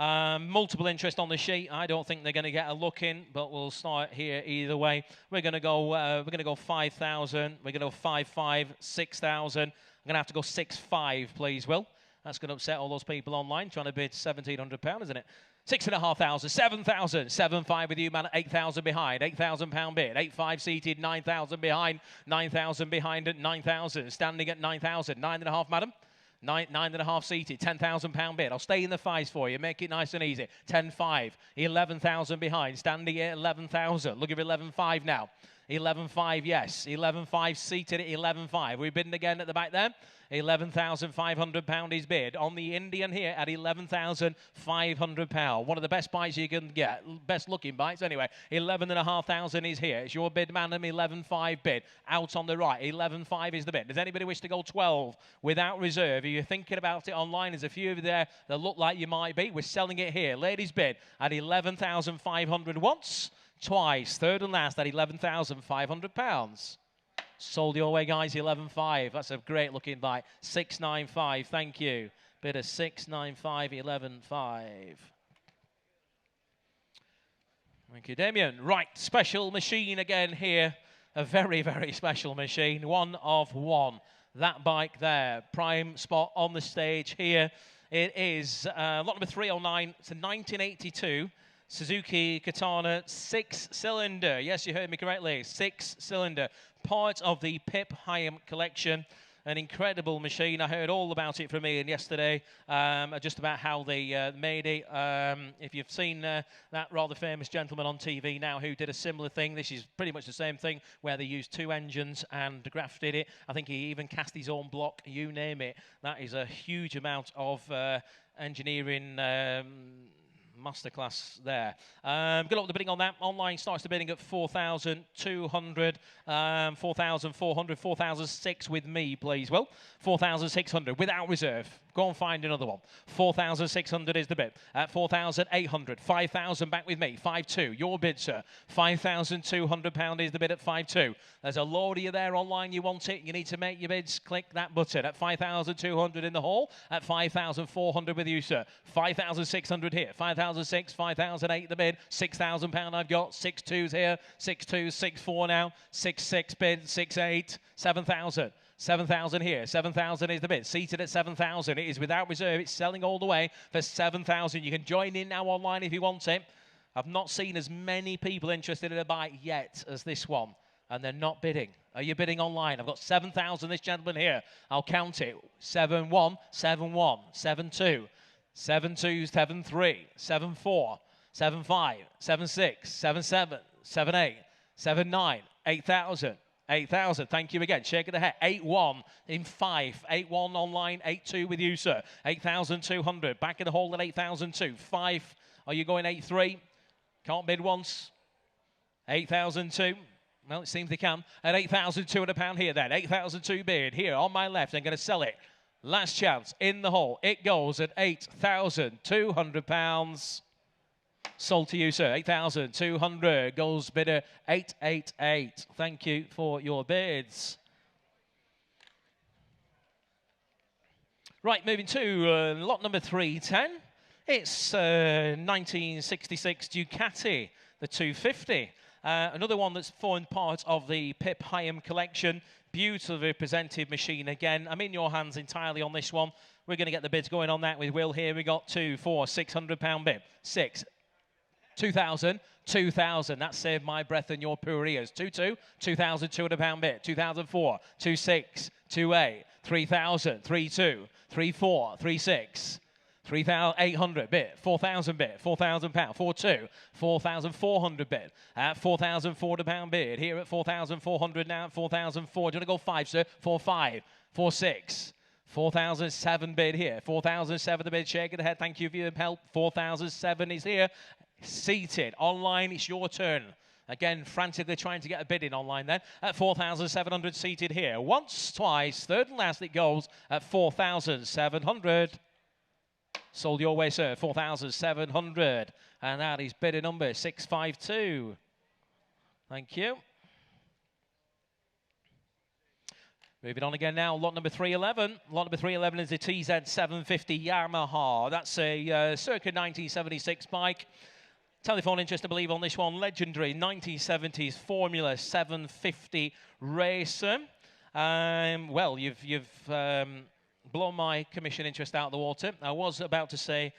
Multiple interest on the sheet. I don't think they're going to get a look in, but we'll start here either way. We're going to go 5,000. We're going to go 5,500, 6,000. I'm going to have to go 6,500, please, Will. That's going to upset all those people online trying to bid £1,700, isn't it? 6,500, 7,000, 7,500 with you, man. 8,000 behind, £8,000 bid. 8,500 seated, 9,000 behind, 9,000 behind at 9,000. Standing at 9,000, 9.5, madam. 9.5 seated, £10,000 bid. I'll stay in the fives for you. Make it nice and easy. 10,500, 11,000 behind. Standing at 11,000. Look at 11,500 now. 11.5, yes. 11.5 seated at 11.5. We've bidden again at the back there. £11,500 is bid on the Indian here at £11,500. One of the best bites you can get, best looking bites anyway. 11,500 is here. It's your bid, Manham. 11.5 bid out on the right. 11.5 is the bid. Does anybody wish to go 12 without reserve? If you're thinking about it online, there's a few of you there that look like you might be. We're selling it here. Ladies bid at 11,500 once, twice, third and last at £11,500. Sold your way, guys, 11.5. That's a great looking bite. 6.95, thank you. Bid of 6.95, 11.5. Thank you, Damien. Right, special machine again here. A very, very special machine. One of one. That bike there. Prime spot on the stage here. It is lot number 309. It's a 1982 Suzuki Katana 6-cylinder. Yes, you heard me correctly. 6-cylinder. Part of the Pip Hyam collection. An incredible machine. I heard all about it from Ian yesterday, just about how they made it. If you've seen that rather famous gentleman on TV now who did a similar thing, this is pretty much the same thing, where they used 2 engines and grafted it. I think he even cast his own block, you name it. That is a huge amount of engineering masterclass there. Good luck with the bidding on that. Online starts the bidding at 4,200, 4,400, 4,006 with me, please. Well, 4,600 without reserve. Go and find another one. 4,600 is the bid. At 4,800, 5,000 back with me. 5,200. Your bid, sir. £5,200 is the bid at 5,200. There's a load of you there online. You want it. You need to make your bids. Click that button. At 5,200 in the hall. At 5,400 with you, sir. 5,600 here. 5,006, 5,008 the bid. £6,000 I've got. 6,2's here. 6,2, 6,4 now. 6,6 bid. 6,8, 7,000. 7,000 here. 7,000 is the bid. Seated at 7,000. It is without reserve. It's selling all the way for 7,000. You can join in now online if you want it. I've not seen as many people interested in a bike yet as this one, and they're not bidding. Are you bidding online? I've got 7,000. This gentleman here, I'll count it. 7-1, 7-1, 7-2, 7-2, 7-3, 7-4, 7-5, 7-6, 7-7, 7-8, 7-9, 8,000. 8,000. Thank you again. Shake of the head. 8-1 in 5. 8-1 online. 8-2 with you, sir. 8,200. Back in the hole at 8,002. 5. Are you going 8-3? Can't bid once. 8,002. Well, it seems they can. At £8,200 here then. 8,002 bid. Here on my left. I'm going to sell it. Last chance in the hole. It goes at £8,200. Sold to you, sir. 8,200. Goes bidder 888. Thank you for your bids. Right, moving to lot number 310. It's 1966 Ducati, the 250. Another one that's formed part of the Pip Hyam collection. Beautifully presented machine again. I'm in your hands entirely on this one. We're going to get the bids going on that with Will here. We got 2, 4, £600 bid. 6. 2,000, 2,000. That saved my breath and your poor ears. 2-2, £2,200 bid. 2,004, 2,6, 2,8, 3,000, 3,2, 3,4, 3,6, 3,800 bid. 4,000 bid. £4,000. 4,2, 4,400 bid. At £4,400 bid. Here at 4,400 now. At 4,400. Do you want to go 5, sir? 4,5, 4,6. 4,007 bid here. 4,007 the bid. Shake of the head. Thank you for your help. 4,007 is here. Seated. Online, it's your turn. Again, frantically trying to get a bid in online then. At 4,700 seated here. Once, twice, third and last it goes at 4,700. Sold your way, sir. 4,700. And that is bidder number 652. Thank you. Moving on again now, lot number 311. Lot number 311 is a TZ750 Yamaha. That's a circa 1976 bike. Telephone interest, I believe, on this one. Legendary 1970s Formula 750 racer. Well, you've blown my commission interest out of the water. I was about to say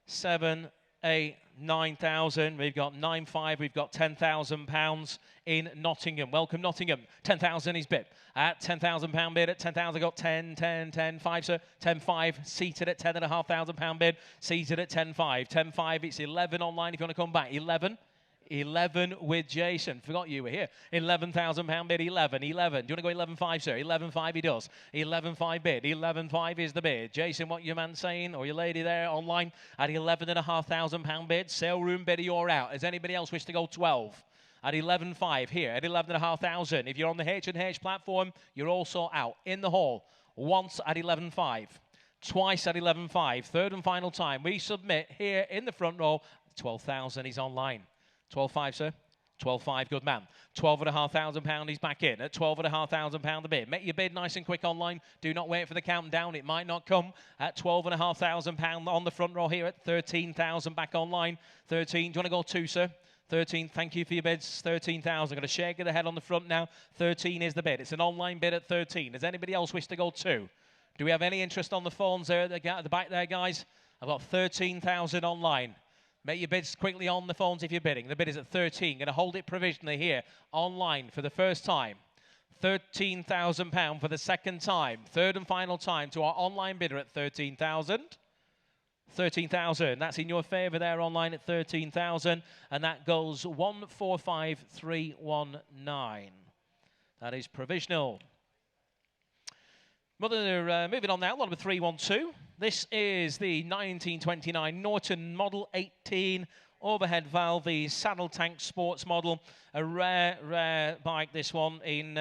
7, 8, 9,000. We've got 9,500. We've got £10,000 in Nottingham. Welcome, Nottingham. 10,000 is bid. At £10,000 bid. At 10,000, got 10, 10, 10, 5, sir. 10,500. Seated at £10,500 bid. Seated at 10,500. 10,500. It's 11 online if you want to come back. 11. 11 with Jason. Forgot you were here. £11,000 bid. 11. 11. Do you want to go 11.5, sir? 11.5 he does. 11.5 bid. 11.5 is the bid. Jason, what your man saying, or your lady there online at £11,500 bid. Sale room bid, you're out. Does anybody else wish to go 12? At 11.5 here. At 11,500. If you're on the H&H platform, you're also out. In the hall. Once at 11.5. Twice at 11.5. Third and final time. We submit here in the front row. 12,000 is online. 12.5, sir. 12.5, good man. £12,500, he's back in at £12,500 a bid. Make your bid nice and quick online. Do not wait for the countdown. It might not come. At £12,500 on the front row here at 13,000 back online. 13. Do you want to go 2, sir? 13. Thank you for your bids. 13,000. Going to shake of the head on the front now. 13 is the bid. It's an online bid at 13. Does anybody else wish to go 2? Do we have any interest on the phones there at the back there, guys? I've got 13,000 online. Make your bids quickly on the phones if you're bidding. The bid is at 13. Going to hold it provisionally here online for the first time. £13,000 for the second time. Third and final time to our online bidder at 13,000. 13,000. That's in your favour there online at 13,000. And that goes 145319. That is provisional. Moving on now, lot number 312. This is the 1929 Norton Model 18 overhead valve, the saddle tank sports model. A rare bike, this one, in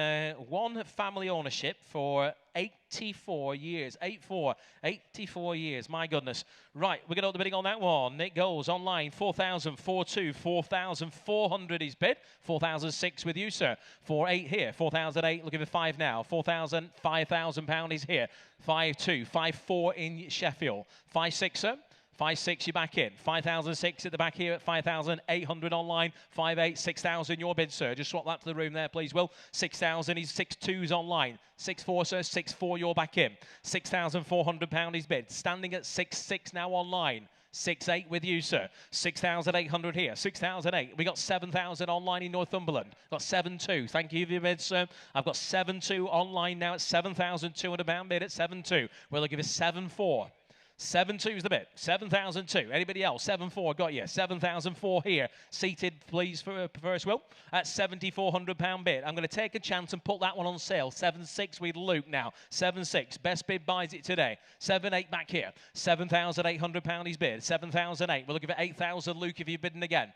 one family ownership for 84 years. 84 years, my goodness. Right, we're going to open the bidding on that one. It goes online, 4,000, 4,2, 4,400 is bid. 4,006 with you, sir. 4,8 here, 4,008, looking for 5 now. 4,000, £5,000 is here. 5,2, 5,4 in Sheffield. 5,6, sir. 5,6, you're back in. 5,006 at the back here at 5,800 online. 5,8, 6,000, your bid, sir. Just swap that to the room there, please, Will. 6,000 is 6,2's online. 6,4, sir. 6,4, you're back in. £6,400 is bid. Standing at 6,6 now online. 6,8 with you, sir. 6,800 here. 6,008. We got 7,000 online in Northumberland. Got 7,2. Thank you for your bid, sir. I've got 7,2 online now at £7,200 bid at 7,2. We'll give it 7,4. 7,2 is the bid. 7,002. Anybody else? 7,4 got you. 7,004 here. Seated, please, for first, Will. At £7,400 bid. I'm going to take a chance and put that one on sale. 7,6 with Luke now. 7,6. Best bid buys it today. 7,8 back here. £7,800 is bid. 7,008. We'll give it 8,000, Luke, if you're bidding again.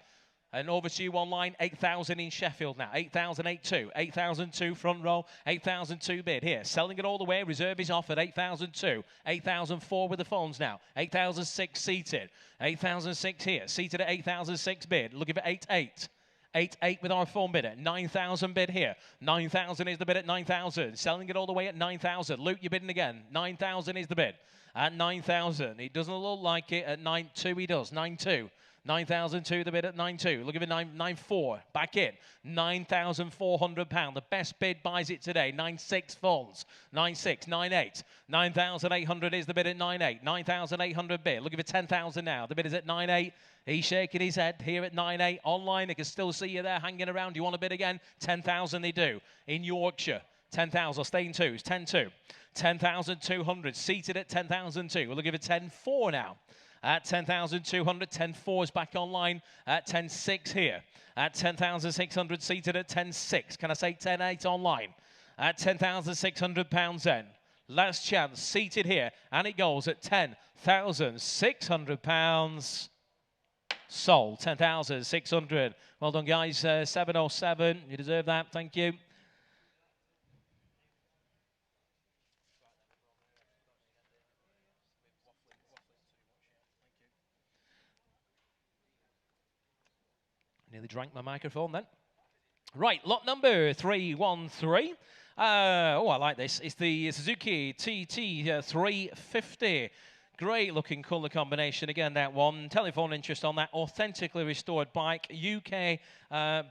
And over to you online, 8,000 in Sheffield now. 8,008 8,002 front row, 8,002 bid here. Selling it all the way. Reserve is off at 8,002. 8,004 with the phones now. 8,006 seated. 8,006 here. Seated at 8,006 bid. Looking for 8,8. 8,8 with our phone bidder. 9,000 bid here. 9,000 is the bid at 9,000. Selling it all the way at 9,000. Luke, you're bidding again. 9,000 is the bid. At 9,000. It doesn't look like it. At 9,2 he does. 9,2. 9,002 the bid at 9,2. Look at it, 9,4. Back in. £9,400. The best bid buys it today. 9,6 phones. 9,6. 9,8. 9,800 is the bid at 9,8. 9,800 bid. Look at it, 10,000 now. The bid is at 9,8. He's shaking his head here at 9,8. Online, they can still see you there hanging around. Do you want to bid again? 10,000 they do. In Yorkshire. 10,000. Stay in twos. 10,2. 10,200. Seated at 10,002. We'll give it 10,4 now. At 10,200, 10,4 is back online. At 10,6 here. At 10,600, seated at 10,6. Can I say 10,8 online? At £10,600 then. Last chance, seated here. And it goes at £10,600. Sold, 10,600. Well done, guys. 707. You deserve that. Thank you. Nearly drank my microphone then. Right, lot number 313. I like this. It's the Suzuki TT 350. Great looking colour combination. Again, that one. Telephone interest on that authentically restored bike. UK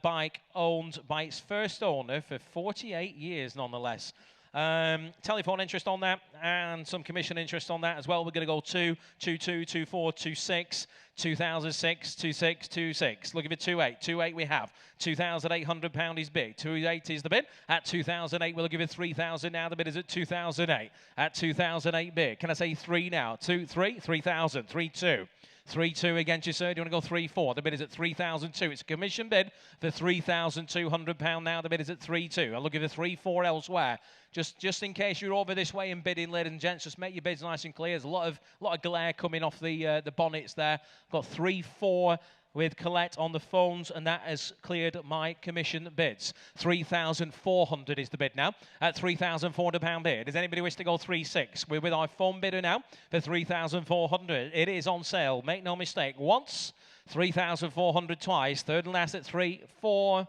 bike owned by its first owner for 48 years nonetheless. Telephone interest on that and some commission interest on that as well. We're going to go 2, 2, 2, 2, 4, 2, 6, 2006, 2, 6, 2, 6. Looking for 2, 8. 2, 8 we have. £2,800 is bid. 2, 8 is the bid. At 2008, we'll give it 3,000 now. The bid is at 2008. At 2008 bid. Can I say 3 now? 2, 3, 3,000. 3, 2. 3-2 against you, sir. Do you want to go 3-4? The bid is at 3,002. It's a commission bid for £3,200 now. The bid is at 3-2. I'll look at the 3-4 elsewhere. Just in case you're over this way in bidding, ladies and gents, just make your bids nice and clear. There's a lot of glare coming off the bonnets there. Got 3-4 with Colette on the phones, and that has cleared my commission bids. 3,400 is the bid now at £3,400 bid. Does anybody wish to go 3-6? We're with our phone bidder now for 3,400. It is on sale. Make no mistake. Once, 3,400 twice. Third and last at 3-4-5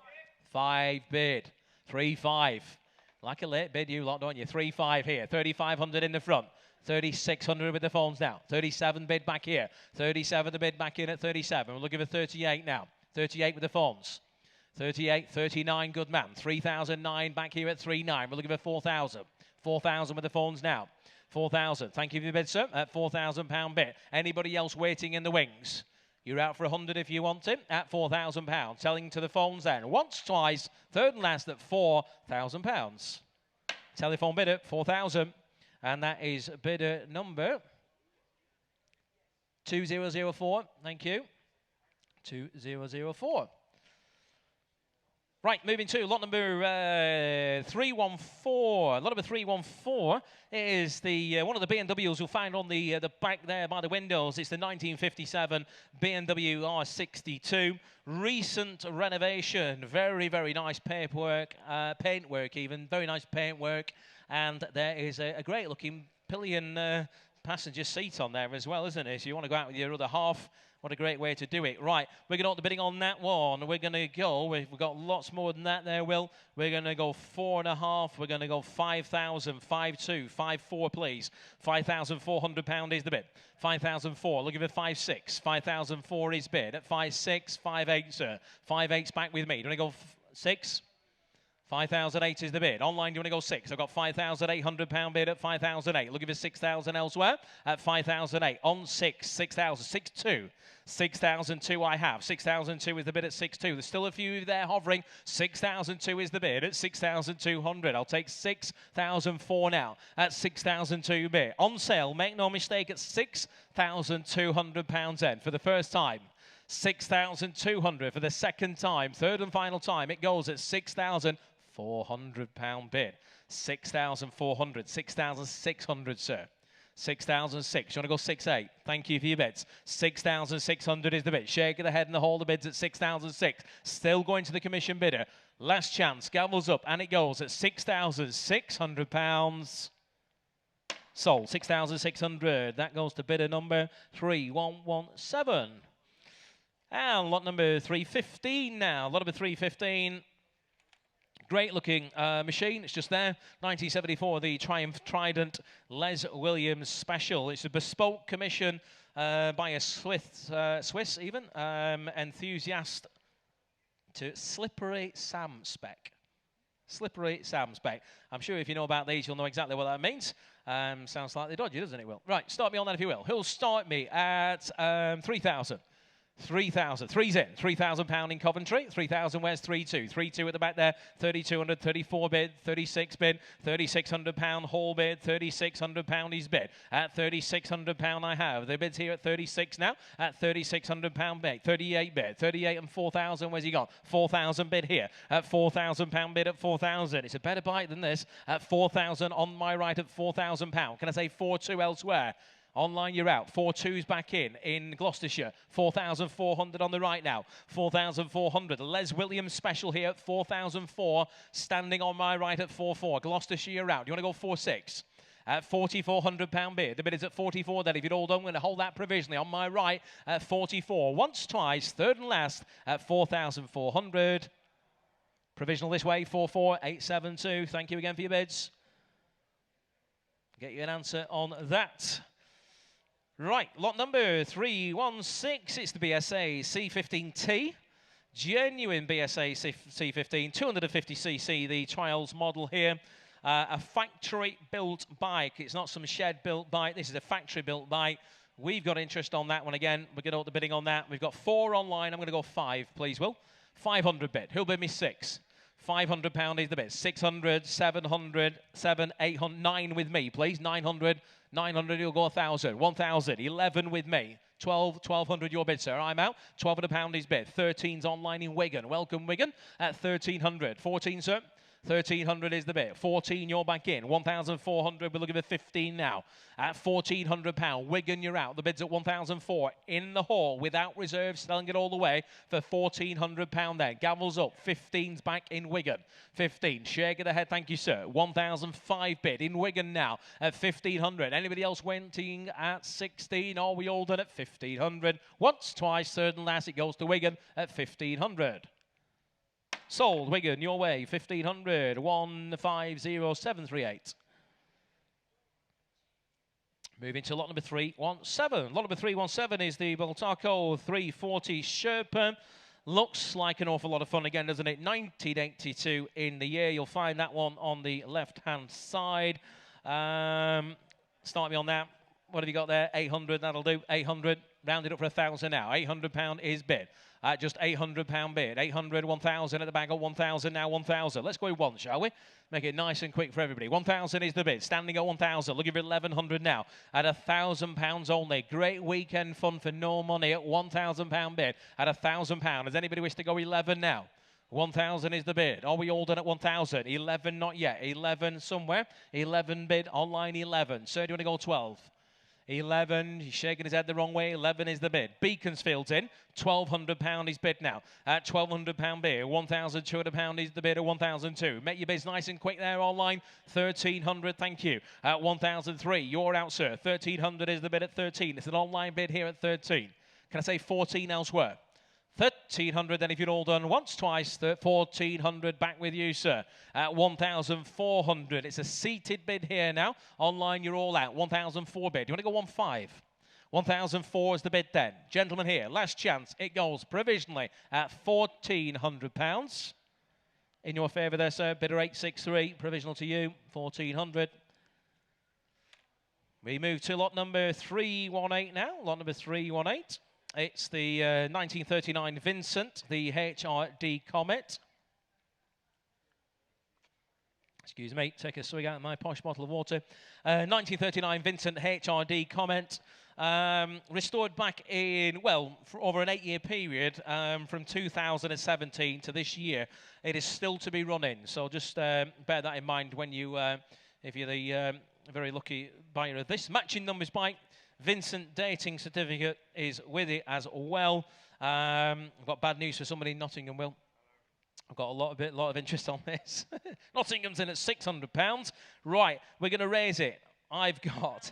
bid. 3-5. Like a late bid, you lot, don't you? 3-5 here. 3,500 in the front. 3,600 with the phones now. 37 bid back here. 37 the bid back in at 37. We're looking for 38 now. 38 with the phones. 38, 39, good man. 3,009 back here at 3,9. We're looking for 4,000. 4,000 with the phones now. 4,000. Thank you for your bid, sir. At £4,000 bid. Anybody else waiting in the wings? You're out for 100 if you want it at £4,000. Selling to the phones then. Once, twice. Third and last at £4,000. Telephone bid at 4,000. And that is bidder number 2004. Thank you. 2004. Right, moving to lot number 314. Lot number 314 is the one of the BMWs you'll find on the back there by the windows. It's the 1957 BMW R62. Recent renovation. Very, very nice paintwork even. Very nice paintwork. And there is a great-looking pillion passenger seat on there as well, isn't it? So you want to go out with your other half. What a great way to do it. Right, we're going to the bidding on that one. We're going to go, we've got lots more than that there, Will. We're going to go 4.5. We're going to go 5,000, 5.2, 5.4, please. £5,400 is the bid. 5,004, looking for 5.6. 5,004 is bid at 5.6, 5.8, sir. 5.8's back with me. Do you want to go 6? 5,008 is the bid. Online, do you want to go 6? I've got £5,800 bid at 5,008. Looking for 6,000 elsewhere at 5,008. On 6, 6,000, 6,2. 6,002 I have. 6,002 is the bid at 6,2. There's still a few there hovering. 6,002 is the bid at 6,200. I'll take 6,004 now at 6,002 bid. On sale, make no mistake, at £6,200 then for the first time. 6,200 for the second time. Third and final time, it goes at £6,400 bid. 6,400, 6,600, sir. 6,006. You want to go 6.8? Thank you for your bids. 6,600 is the bid. Shake of the head in the hall. The bid's at 6,006. Still going to the commission bidder. Last chance. Gavels up, and it goes at £6,600. Sold. 6,600. That goes to bidder number 3117. And lot number 315 now. Lot number 315. Great looking machine. It's just there. 1974, the Triumph Trident Les Williams Special. It's a bespoke commission by a Swiss even, enthusiast to Slippery Sam spec. Slippery Sam spec. I'm sure if you know about these, you'll know exactly what that means. Sounds slightly dodgy, doesn't it, Will? Right, start me on that if you will. Who'll start me at 3,000? 3,000. Three's in. £3,000 in Coventry. 3,000 where's 3-2? 3-2 at the back there. 3,200, 34 bid, 36 bid, £3,600 whole bid, £3,600 is bid. At £3,600 I have. The bid's here at 36 now. At £3,600 bid. 38 bid. 38 and 4,000. Where's he gone? 4,000 bid here. At £4,000 bid at 4,000. It's a better bite than this. At 4,000 on my right at £4,000. Can I say 4-2 elsewhere? Online, you're out. 4-2's back in Gloucestershire. 4,400 on the right now. 4,400. Les Williams special here at 4,004. Standing on my right at 4-4. Gloucestershire, you're out. You want to go 4-6? At £4,400 bid. The bid is at 44 then. If you'd all done, I'm going to hold that provisionally. On my right at 44. Once, twice, third and last at 4,400. Provisional this way, 44872. Thank you again for your bids. Get you an answer on that. Right, lot number 316, it's the BSA C15T. Genuine BSA C15, 250cc, the trials model here. A factory-built bike. It's not some shed-built bike. This is a factory-built bike. We've got interest on that one again. We're going to the bidding on that. We've got 4 online. I'm going to go 5, please, Will. 500 bid. Who'll bid me 6? £500 is the bid. 600, 700, 7, 800, 9 with me, please. 900, 900, you'll go 1,000. 1,000, 11 with me. 1,200 your bid, sir. I'm out. £1,200 is bid. 13's online in Wigan. Welcome, Wigan, at 1,300. 14, sir. 1,300 is the bid. 14, you're back in. 1,400, we're looking for 15 now. At £1,400, Wigan, you're out. The bid's at 1,004 in the hall without reserves, selling it all the way for £1,400 there. Gavel's up. 15's back in Wigan. 15, shake of the head, thank you, sir. 1,005 bid in Wigan now at 1,500. Anybody else waiting at 16? Are we all done at 1,500? Once, twice, third and last, it goes to Wigan at 1,500. Sold, Wigan, your way, 1,500, 150738. Moving to lot number 317. Lot number 317 is the Bultaco 340 Sherpa. Looks like an awful lot of fun again, doesn't it? 1982 in the year. You'll find that one on the left-hand side. Start me on that. What have you got there? 800, that'll do. 800, rounded up for 1,000 now. £800 is bid. Just £800 bid. 800, 1,000 at the back of 1,000 now, 1,000. Let's go with one, shall we? Make it nice and quick for everybody. 1,000 is the bid. Standing at 1,000. Looking for 1,100 now at £1,000 only. Great weekend fun for no money at £1,000 bid at £1,000. Does anybody wish to go 11 now? 1,000 is the bid. Are we all done at 1,000? 11 not yet. 11 somewhere. 11 bid. Online 11. Sir, do you want to go 12? 11, he's shaking his head the wrong way. 11 is the bid. Beaconsfield's in. £1,200 is bid now. At £1,200 bid. £1,200 is the bid at 1,002. Make your bids nice and quick there online. 1,300, thank you. At 1,003, you're out, sir. 1,300 is the bid at 13. It's an online bid here at 13. Can I say 14 elsewhere? 1,300 then if you're all done once, twice, 1,400 back with you, sir. At 1,400. It's a seated bid here now. Online, you're all out. 1,004 bid. You want to go 1,500? 1,004 is the bid then. Gentlemen here, last chance. It goes provisionally at £1,400. In your favour there, sir. Bidder 863. Provisional to you. 1,400. We move to lot number 318 now. Lot number 318. It's the 1939 Vincent, the HRD Comet. Excuse me, take a swig out of my posh bottle of water. 1939 Vincent HRD Comet. Restored back in, well, for over an 8-year period, from 2017 to this year. It is still to be running, so just bear that in mind when you, if you're the very lucky buyer of this. Matching numbers bike. Vincent dating certificate is with it as well. I've got bad news for somebody in Nottingham, Will. I've got a lot of interest on this. Nottingham's in at £600. Right, we're going to raise it. I've got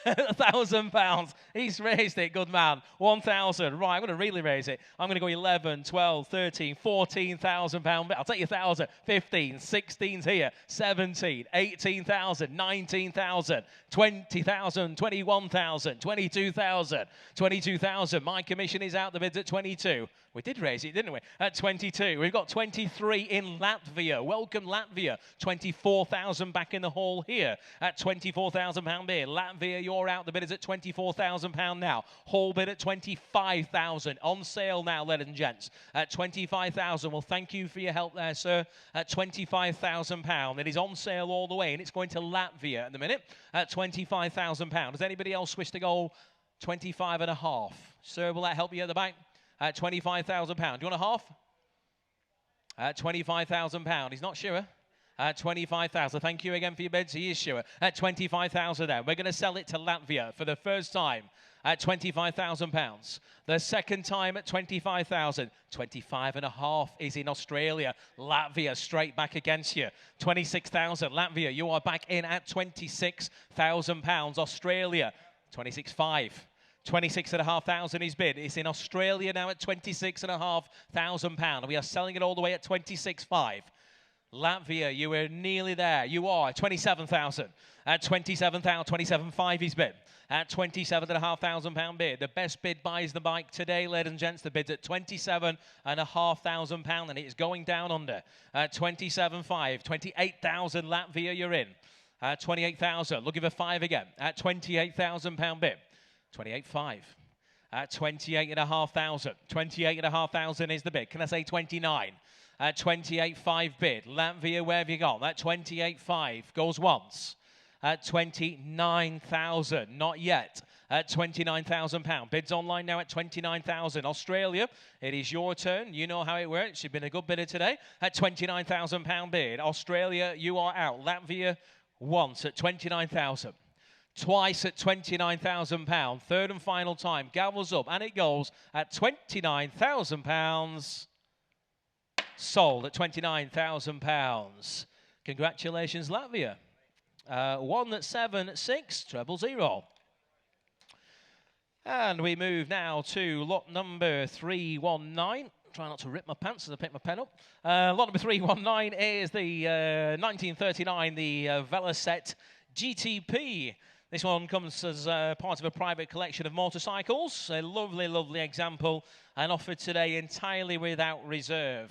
£1,000. He's raised it, good man. 1,000. Right, I'm going to really raise it. I'm going to go 11, 12, 13, £14,000. I'll take you 1,000. 15, 16's here. 17, 18,000, 19,000, 20,000, 21,000, 22,000, 22,000. My commission is out. The bid's at 22. We did raise it, didn't we? At 22. We've got 23 in Latvia. Welcome, Latvia. 24,000 back in the hall here at £24,000 bid. Latvia, you're out. The bid is at £24,000 now. Hall bid at 25,000. On sale now, ladies and gents. At 25,000. Well, thank you for your help there, sir. At £25,000. It is on sale all the way, and it's going to Latvia at the minute at £25,000. Does anybody else wish to go 25.5? Sir, will that help you at the back? At £25,000. Do you want a half? At £25,000. He's not sure. At 25,000. Thank you again for your bids. He is sure. At 25,000 then. We're going to sell it to Latvia for the first time at £25,000. The second time at 25,000. 25.5 is in Australia. Latvia straight back against you. 26,000. Latvia, you are back in at £26,000. Australia, 26.5. 26,500 is bid. It's in Australia now at £26,500. We are selling it all the way at 26.5. Latvia, you were nearly there. You are 27,000. At 27,000, 27.5 is bid. At £27,500 bid. The best bid buys the bike today, ladies and gents. The bid's at £27,500, and it is going down under. At 27.5, 28,000 Latvia, you're in. At 28,000, looking for 5 again. At £28,000 bid. 28.5 at 28,500. 28,500 is the bid. Can I say 29? At 28.5 bid. Latvia, where have you gone? At 28.5 goes once. at 29,000. Not yet. At £29,000. Bids online now at 29,000. Australia, it is your turn. You know how it works. You've been a good bidder today. At £29,000 bid. Australia, you are out. Latvia, once at 29,000. Twice at £29,000. Third and final time. Gavels up, and it goes at £29,000. Sold at £29,000. Congratulations, Latvia. 17600. And we move now to lot number 319. Try not to rip my pants as I pick my pen up. Lot number 319 is the 1939, the Velocet GTP. This one comes as part of a private collection of motorcycles. A lovely, lovely example, and offered today entirely without reserve.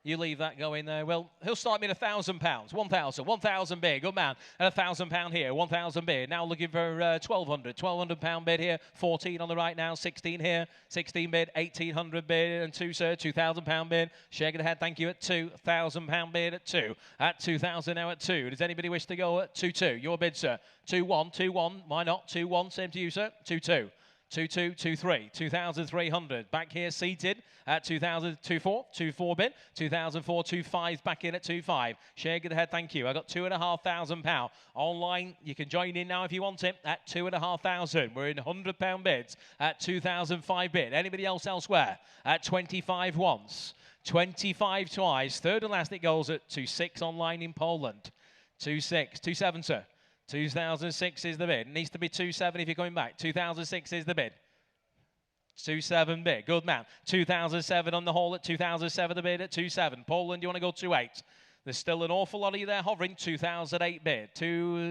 You leave that going there. Well, he'll start me at £1,000. 1,000 bid. Good man. At £1,000 here. 1,000 bid. Now looking for 1,200. £1,200 bid here. 14 on the right now. 16 here. 16 bid. 1,800 bid. And 2, sir. £2,000 bid. Shaking the head. Thank you at £2,000 bid at 2. At 2,000 now at 2. Does anybody wish to go at 2-2? Your bid, sir. 2-1. 2-1. Why not? 2-1. Same to you, sir. 2-2. 2-2, 2-3, 2,300. Back here seated at 2,000, 2-4, 2-4 bid, 2,004, 2-5 back in at 2-5. Shake of the head, thank you. I got £2,500. Online, you can join in now if you want it at £2,500. We're in £100 bids at 2,005 bid. Anybody else elsewhere at 25 once, 25 twice. Third and last it goes at 2-6 online in Poland. 2-6, 2-7, sir. 2006 is the bid. Needs to be 2-7 if you're coming back. 2006 is the bid. 2-7 bid. Good man. 2007 on the whole at 2007 the bid at 2-7. Poland, you want to go 2-8? There's still an awful lot of you there hovering. 2008 bid.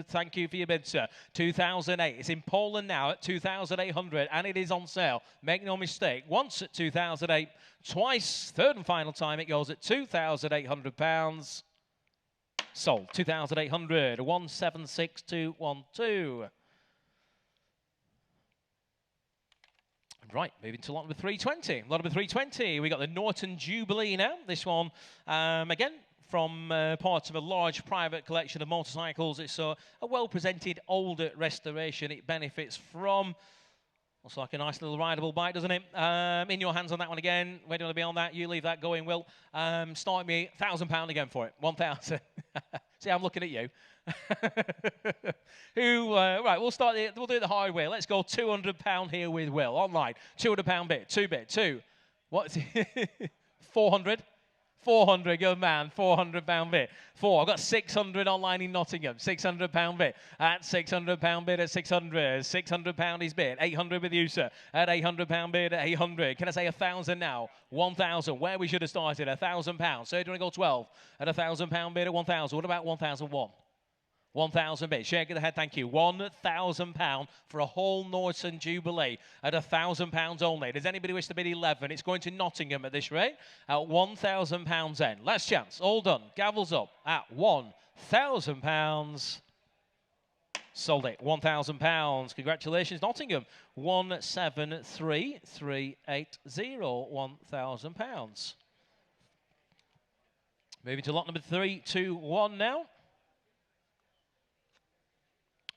Thank you for your bid, sir. 2008. It's in Poland now at 2,800 and it is on sale. Make no mistake. Once at 2008, twice. Third and final time it goes at £2,800. Sold. 2,800. 176,212. Right, moving to lot number 320. Lot number 320, we got the Norton Jubilee now. This one, again, from part of a large private collection of motorcycles. It's a well-presented, older restoration. It benefits from... Looks like a nice little rideable bike, doesn't it? In your hands on that one again. Where do you want to be on that? You leave that going, Will. Start me £1,000 again for it. 1,000. See, I'm looking at you. Right, we'll do it the hard way. Let's go £200 here with Will. Online, £200 bid. 2 bid. 2. What's 400? 400, good man, £400 bid. 4, I've got 600 online in Nottingham, £600 bid. At £600 bid at 600, £600 is bid. 800 with you, sir. At £800 bid at 800. Can I say 1,000 now? 1,000, where we should have started, £1,000. So do you want to go 12? At £1,000 bid at 1,000. What about 1,001? 1,000 bid. Shake of the head, thank you. £1,000 for a whole Norton Jubilee at £1,000 only. Does anybody wish to bid 11? It's going to Nottingham at this rate at £1,000 then. Last chance. All done. Gavels up at £1,000. Sold it. £1,000. Congratulations, Nottingham. 173,380. £1,000. Moving to lot number 321 now.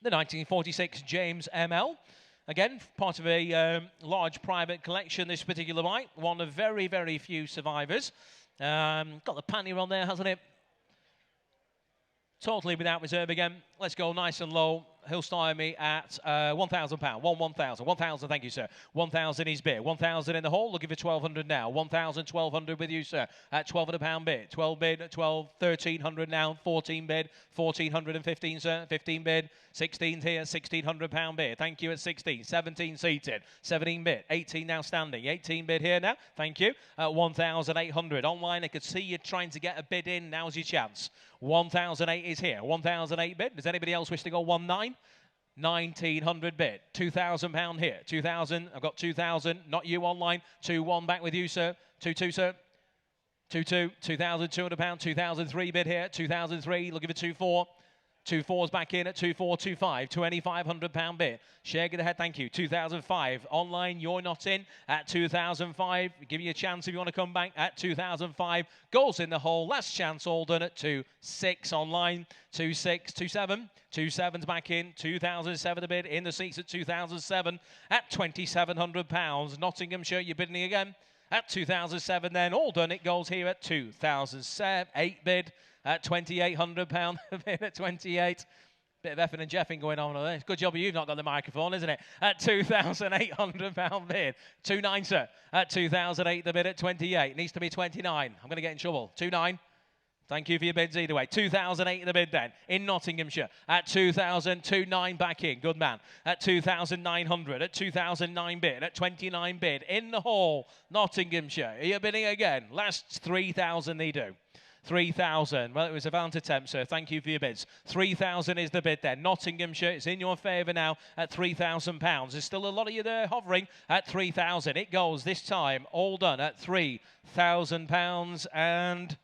The 1946 James ML. Again, part of a large private collection, this particular bike. One of very, very few survivors. Got the pannier on there, hasn't it? Totally without reserve again. Let's go nice and low. He'll start me at £1,000. 1,000. 1,000, thank you, sir. 1,000 is bid. 1,000 in the hole. Looking for 1,200 now. 1,000, 1,200 with you, sir. At £1,200 bid. 12 bid. 12, 1,300 now. 14 bid. 1,415, sir. 15 bid. 16 here. £1,600 bid. Thank you at 16. 17 seated. 17 bid. 18 now standing. 18 bid here now. Thank you. At 1,800. Online, I could see you trying to get a bid in. Now's your chance. 1,008 is here. 1,008 bid. Does anybody else wish to go 1,900? 1,900 bid. £2,000 here. 2,000. I've got 2,000. Not you online. 2-1 back with you, sir. 2-2, sir. 2-2. £2,200. 2,003 bid here. 2,003. Looking for 2-4. Two fours back in at 2425. £2,500 bid. Share, get ahead, thank you. 2005. Online, you're not in at 2005. Give you a chance if you want to come back at 2005. Goals in the hole. Last chance, all done at 26 online. 26, 27. 27's back in. 2007 the bid in the seats at 2007 at £2,700. Nottinghamshire, you're bidding again at 2007. Then all done. It goes here at 2008 bid. At £2,800 bid at 28. Bit of effing and jeffing going on there. Good job you've not got the microphone, isn't it? At £2,800 bid. 29, sir. At 2008, the bid at 28. Needs to be 29. I'm going to get in trouble. 29. Thank you for your bids either way. 2008 the bid then in Nottinghamshire. At 2002.9 back in. Good man. At 2,900. At 2009 bid. At 29 bid. In the hall. Nottinghamshire. Are you bidding again? Last 3,000 they do. 3,000. Well, it was a valiant attempt, sir. Thank you for your bids. 3,000 is the bid there. Nottinghamshire, it's in your favour now at £3,000. There's still a lot of you there hovering at 3,000. It goes this time, all done at £3,000 and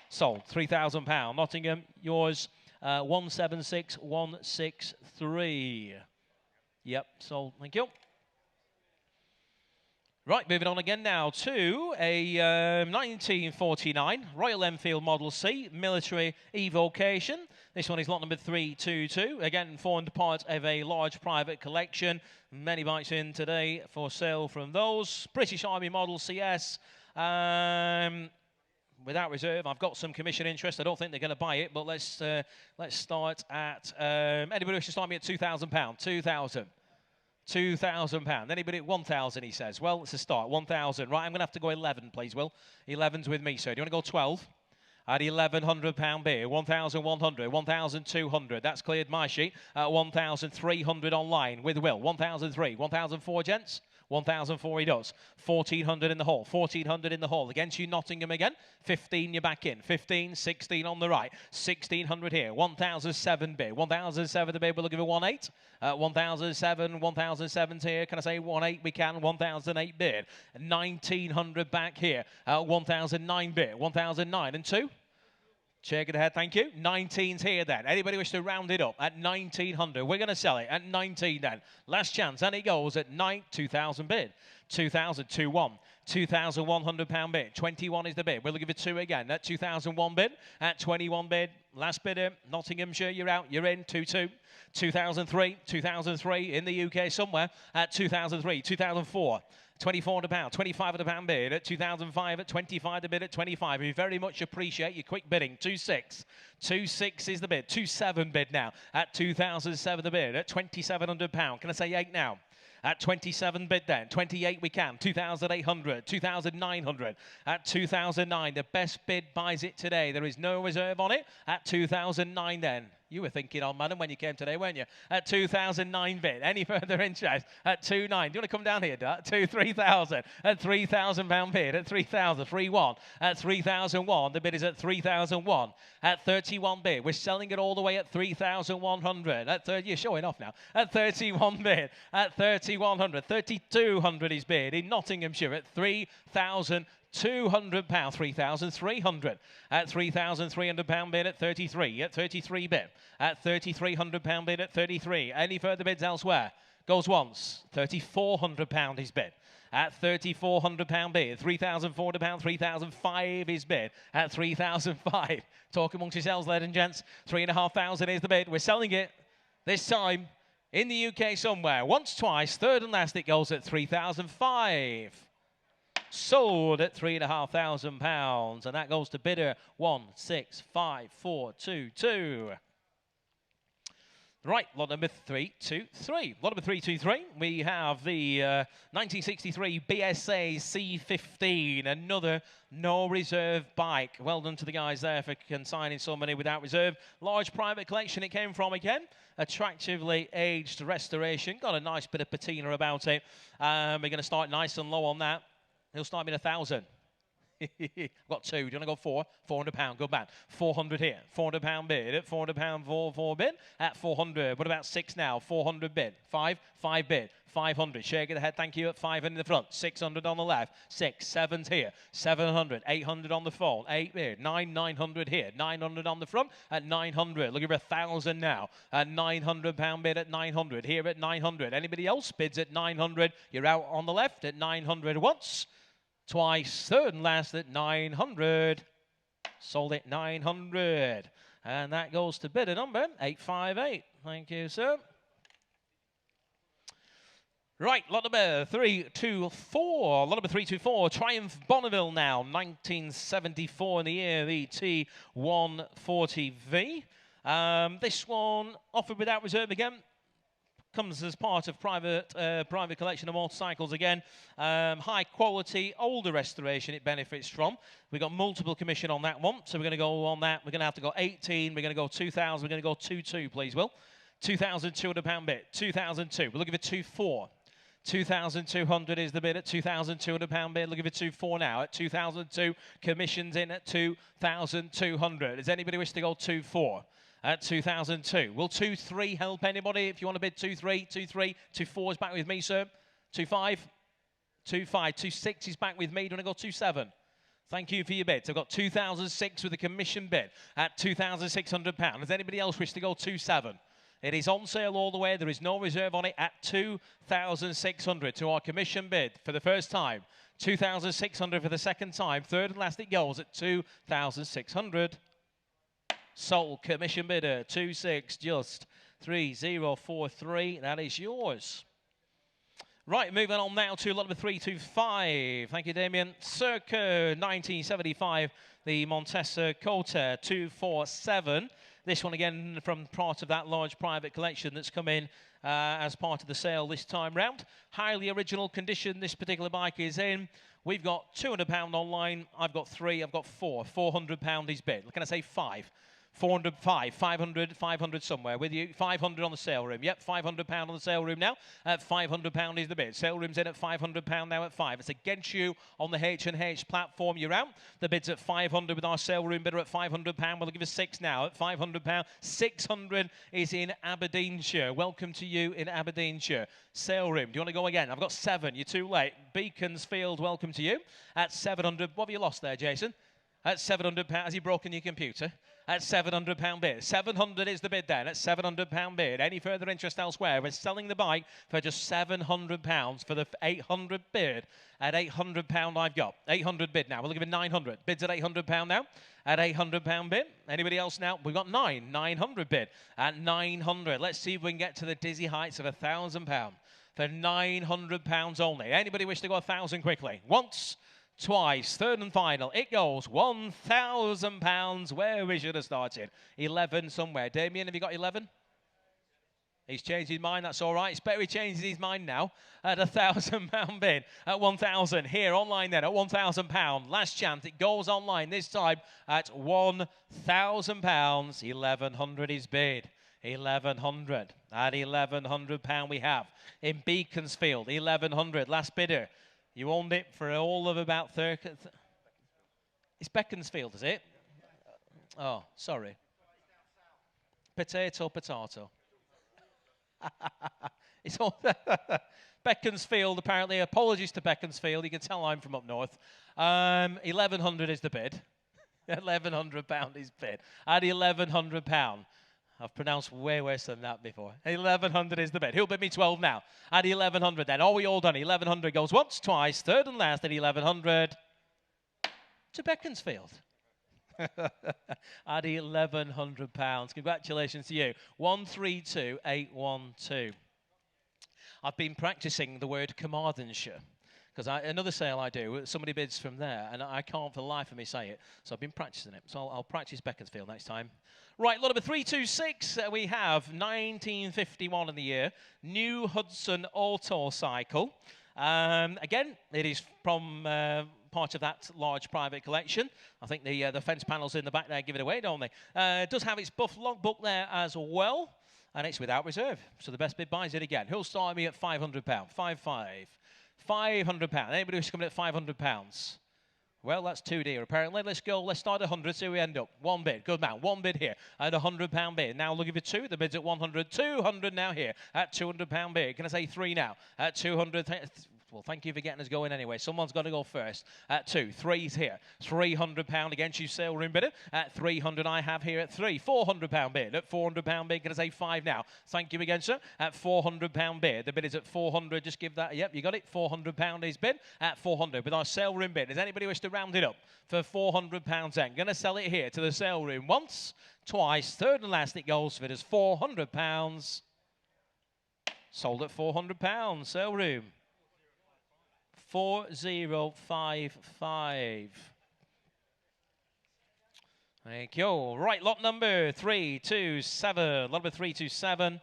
sold. £3,000. Nottingham, yours, 176,163. Yep, sold. Thank you. Right, moving on again now to a 1949 Royal Enfield Model C Military Evocation. This one is lot number 322. Again, formed part of a large private collection. Many bikes in today for sale from those. British Army Model CS. Without reserve, I've got some commission interest. I don't think they're going to buy it, but let's start at anybody who should start me at £2,000. 2,000. £2,000. Anybody at 1,000, he says. Well, it's a start. 1,000. Right, I'm going to have to go 11, please, Will. 11's with me, sir. Do you want to go 12? At £1,100 beer. 1,100. 1,200. That's cleared my sheet. 1,300 online with Will. 1,003. 1,004, gents. 1,004 he does. 1,400 in the hall. 1,400 in the hall. Against you, Nottingham again. 15, you're back in. 15, 16 on the right. 1,600 here. 1,007 bid. 1,007 the bid. We'll give it 1,800. 1,007, 1,007 here. Can I say 1,800? We can. 1,008 bid. 1,900 back here. 1,009 bid. 1,009 and 2. Check it ahead, thank you. 19's here then. Anybody wish to round it up at 1,900? We're going to sell it at 19 then. Last chance, and it goes at 2,000 bid. 2,000, 2-1. £2,100 bid. 21 is the bid. We'll give it 2 again. At 2001 bid. At 21 bid. Last bidder. Nottinghamshire, you're out. You're in. 2-2. 2003. 2003 in the UK somewhere. At 2003. 2004. £2,400, £2,500 bid at 2005 at 25 the bid at 25. We very much appreciate your quick bidding. 2.6. 2.6 is the bid. 2.7 bid now at 2007 the bid at £2,700. Can I say 8 now? At 27 bid then. 28 we can. 2,800. 2,900. At 2,009. The best bid buys it today. There is no reserve on it. At 2,009 then. You were thinking on, madam, when you came today, weren't you? At 2009 bid. Any further interest? At 2.9. Do you want to come down here, Dad? 3,000. At £3,000 bid. At 3,000. 3.1. At 3,001. The bid is at 3,001. At 31 bid. We're selling it all the way at 3,100. At 30. You're showing off now. At 31 bid. At 3,100. 3,200 is bid in Nottinghamshire at 3,000. £200, 3,300. At £3,300 bid at 33. At 33 bid. At £3,300 bid at 33. Any further bids elsewhere? Goes once. £3,400 is bid. At £3,400 bid. £3,400, 3,005 is bid. At 3,005. Talk amongst yourselves, ladies and gents. 3,500 is the bid. We're selling it this time in the UK somewhere. Once, twice, third and last it goes at 3,005. Sold at £3,500, and that goes to bidder 165,422. Right, lot number 323. Lot number 323, we have the 1963 BSA C15, another no reserve bike. Well done to the guys there for consigning so many without reserve. Large private collection it came from again. Attractively aged restoration. Got a nice bit of patina about it. We're going to start nice and low on that. He'll start me at 1,000. Got two. Do you want to go four? £400. Good man. 400 here. £400 bid. At £400, four bid. At 400. What about six now? 400 bid. Five bid. 500. Shake of the head. Thank you. At 500 in the front. 600 on the left. 6. 7's here. 700. 800 on the phone. 8 here. 900 here. 900 on the front. At 900. Looking for 1,000 now. At £900 bid at 900. Here at 900. Anybody else bids at 900? You're out on the left at 900 once. Twice, third and last at 900. Sold at 900. And that goes to bidder number 858. Thank you, sir. Right, lot number 324. Lot number 324, Triumph Bonneville now. 1974 in the year, the T140V. This one offered without reserve again. Comes as part of private collection of motorcycles again. High quality, older restoration it benefits from. We've got multiple commission on that one, so we're going to go on that. We're going to have to go 18, we're going to go 2,000, we're going to go 2,200, please, Will. £2,200 bid, 2,002. We're looking for 2,400. 2,200 is the bid at £2,200 bid. Looking for 2,400 now at 2,002. Commissions in at 2,200. Does anybody wish to go 2,400? At 2002. Will 2-3 help anybody? If you want to bid 2-3, 2-3, 2-4 is back with me, sir. 2-5, 2-5, 2-6 is back with me. Do you want to go 2-7? Thank you for your bid. So I've got 2006 with a commission bid at £2,600. Does anybody else wish to go 2-7? It is on sale all the way. There is no reserve on it at 2,600 to our commission bid for the first time. 2,600 for the second time. Third and last it goes at 2,600. Sold commission bidder 26 just 3043. That is yours. Right, moving on now to lot number 325. Thank you, Damien. Circa 1975, the Montesa Cota 247. This one again from part of that large private collection that's come in as part of the sale this time round. Highly original condition this particular bike is in. We've got £200 online. I've got 3. I've got 4. £400 is bid. Can I say 5? 405, 500 somewhere with you. 500 on the sale room. Yep, £500 on the sale room now. At £500 is the bid. Sale room's in at £500 now at 5. It's against you on the H&H platform. You're out. The bid's at 500 with our sale room bidder at £500. We'll give us 6 now at £500. 600 is in Aberdeenshire. Welcome to you in Aberdeenshire. Sale room. Do you want to go again? I've got 7. You're too late. Beaconsfield, welcome to you. At 700. What have you lost there, Jason? At £700. Has he broken your computer? At £700 bid. 700 is the bid then. At £700 bid. Any further interest elsewhere? We're selling the bike for just £700 for the 800 bid. At £800 I've got. 800 bid now. We'll give it 900. Bids at £800 now. At £800 bid. Anybody else now? We've got 900 bid. At 900. Let's see if we can get to the dizzy heights of £1,000 for £900 only. Anybody wish to go 1,000 quickly? Once. Twice, third and final, it goes £1,000. Where we should have started. 11 somewhere. Damien, have you got 11? He's changed his mind, that's all right. It's better he changes his mind now. At £1,000 bid. At 1,000. Here, online then, at £1,000. Last chance, it goes online this time at £1,000. 1,100 is bid. 1,100. At £1,100 we have. In Beaconsfield, 1,100. Last bidder. You owned it for all of about 30. It's Beaconsfield, is it? Oh, sorry. Potato. It's all Beaconsfield, apparently. Apologies to Beaconsfield. You can tell I'm from up north. 1,100 is the bid. £1,100 is bid. At £1,100. I've pronounced way worse than that before. 1,100 is the bid. Who'll bid me 12 now? At 1,100 then. Are we all done? 1,100 goes once, twice, third and last at 1,100 to Beaconsfield. At £1,100. Congratulations to you. 132812. I've been practicing the word Carmarthenshire. Because another sale I do, somebody bids from there, and I can't for the life of me say it. So I've been practicing it. So I'll practice Beaconsfield next time. Right, lot number 326, we have 1951 in the year. New Hudson Auto Cycle. Again, it is from part of that large private collection. I think the fence panels in the back there give it away, don't they? It does have its buff logbook there as well. And it's without reserve. So the best bid buys it again. Who'll start me at £500? £500. Anybody who's coming at £500? Well, that's too dear, apparently. Let's go. Let's start at 100, see where we end up. One bid. Good man. One bid here at £100 bid. Now looking for two. The bid's at 100. 200 now here at £200 bid. Can I say three now? At 200. Well, thank you for getting us going anyway. Someone's got to go first. At two. Three's here. £300 against you, sale room bidder. At 300, I have here at three. £400 bid. At £400 bid, can I say five now? Thank you again, sir. At £400 bid. The bid is at 400. Just give that. Yep, you got it. £400 is bid at 400 with our sale room bid. Does anybody wish to round it up for £400 then? Going to sell it here to the sale room once, twice, third and last. It goes for it as £400. Sold at £400. Sale room. 4055. Thank you. Right, lot number 327. Lot number 327.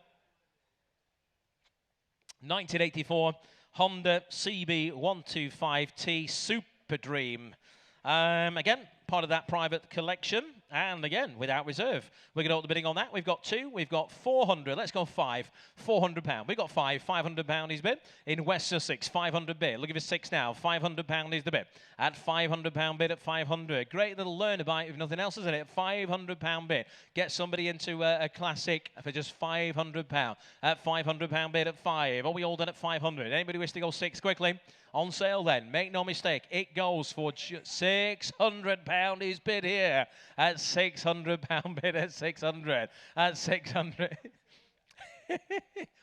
1984 Honda CB125T Super Dream. Again, part of that private collection. And again, without reserve. We're going to open the bidding on that. We've got two. We've got 400. Let's go five. £400. We've got five. £500 is bid. In West Sussex, 500 bid. Looking for six now. £500 is the bid. At £500 bid at 500. Great little learner bite if nothing else, isn't it? £500 bid. Get somebody into a classic for just £500. At £500 bid at five. Are we all done at 500? Anybody wish to go six quickly? On sale then, make no mistake, it goes for £600 is bid here. At £600 bid at 600. At 600.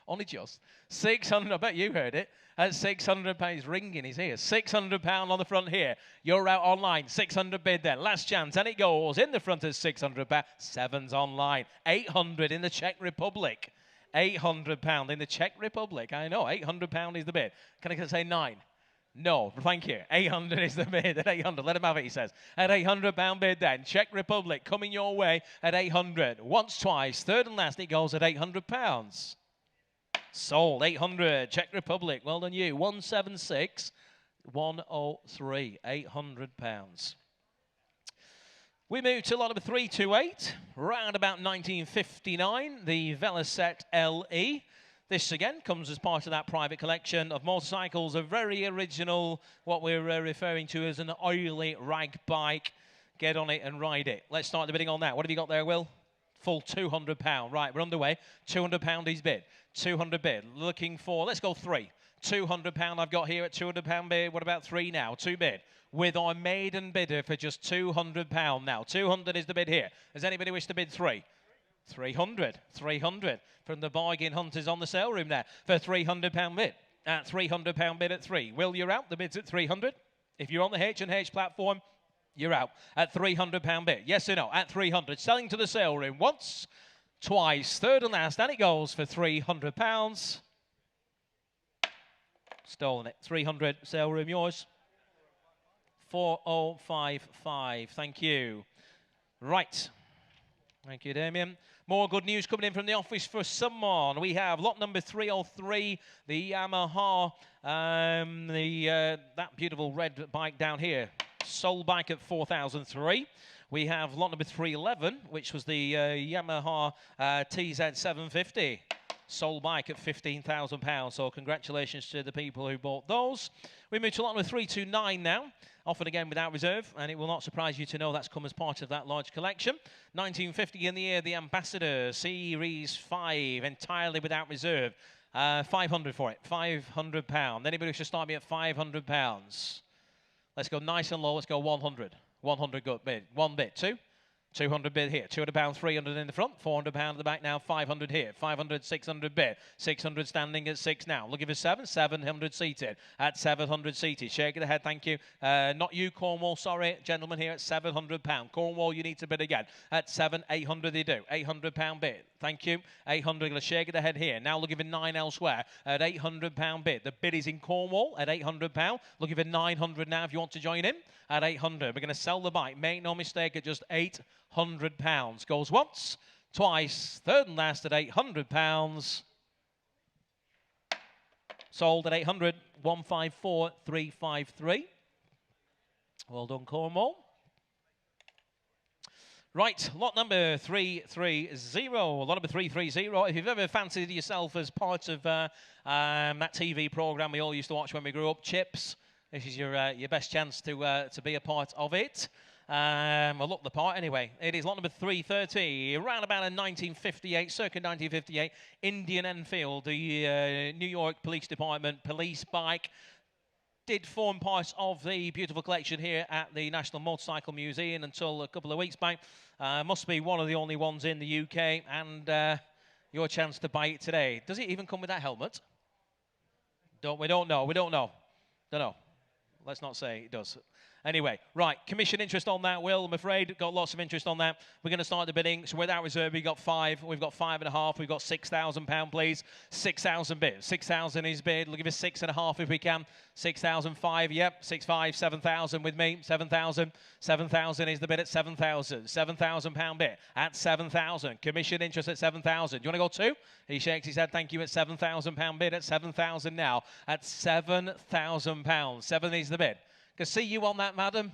Only just. 600, I bet you heard it. At £600, he's ringing, he's here. £600 on the front here. You're out online, 600 bid then. Last chance, and it goes in the front at £600. Sevens online, 800 in the Czech Republic. £800 in the Czech Republic, I know, £800 is the bid. Can I say nine? No, thank you. 800 is the bid at 800. Let him have it, he says. At £800 bid then. Czech Republic coming your way at 800. Once, twice. Third and last, it goes at £800. Sold. 800. Czech Republic. Well done you. 176 103. £800. We move to lot number 328. Round about 1959. The Velocet LE. This, again, comes as part of that private collection of motorcycles, a very original, what we're referring to as an oily rag bike. Get on it and ride it. Let's start the bidding on that. What have you got there, Will? Full £200. Right, we're underway. £200 is bid. 200 bid. Looking for, let's go three. £200 I've got here at £200 bid. What about three now? Two bid. With our maiden bidder for just £200 now. 200 is the bid here. Does anybody wish to bid three? 300 from the bargain hunters on the sale room there for £300 bid. At £300 bid at three. Will, you're out. The bid's at 300. If you're on the H&H platform, you're out. At £300 bid. Yes or no? At 300. Selling to the sale room once, twice, third and last, and it goes for £300. Stolen it. 300. Sale room yours. 4055. Thank you. Right. Thank you, Damien. More good news coming in from the office for someone. We have lot number 303, the Yamaha, that beautiful red bike down here. Sold bike at 4,003. We have lot number 311, which was the Yamaha TZ750. Sold bike at £15,000. So congratulations to the people who bought those. We move to lot number 329 now. Offered again without reserve, and it will not surprise you to know that's come as part of that large collection. 1950 in the year, the Ambassador Series 5, entirely without reserve. 500 for it, £500. Anybody should start me at £500. Let's go nice and low, let's go 100. 100 good bid, one bid, two. 200 bid here, £200, 300 in the front, £400 at the back now, 500 here, 500, 600 bid, 600 standing at six now. Looking for 700 seated, at 700 seated. Shake of the head, thank you. Not you, Cornwall, sorry, gentlemen here at £700. Cornwall, you need to bid again. At 800 they do, £800 bid. Thank you. 800, going to shake of the head here. Now looking for 9 elsewhere at £800 bid. The bid is in Cornwall at £800. Looking for 900 now if you want to join in at 800. We're going to sell the bike. Make no mistake, at just £800. Goes once, twice, third and last at £800. Sold at 800. 154,353. Well done, Cornwall. Right, lot number 330. Lot number 330. If you've ever fancied yourself as part of that TV program we all used to watch when we grew up, Chips, This is your best chance to be a part of it. Well, look the part anyway. It is lot number 330, around about a 1958, circa 1958, Indian Enfield, the New York Police Department police bike. Did form part of the beautiful collection here at the National Motorcycle Museum until a couple of weeks back. Must be one of the only ones in the UK, and your chance to buy it today. Does it even come with that helmet? We don't know. Let's not say it does. Anyway, right, commission interest on that, Will, I'm afraid. Got lots of interest on that. We're going to start the bidding. So without reserve, we've got 5. We've got 5.5. We've got £6,000, please. 6,000 bid. 6,000 is bid. We'll give us 6.5 if we can. 6,005, yep. 6,500, 7,000 with me. 7,000. 7,000 is the bid at 7,000. £7,000 bid at 7,000. Commission interest at 7,000. Do you want to go 2? He shakes his head. Thank you at £7,000 bid at 7,000 now. At £7,000. 7 is the bid. Can see you on that, madam.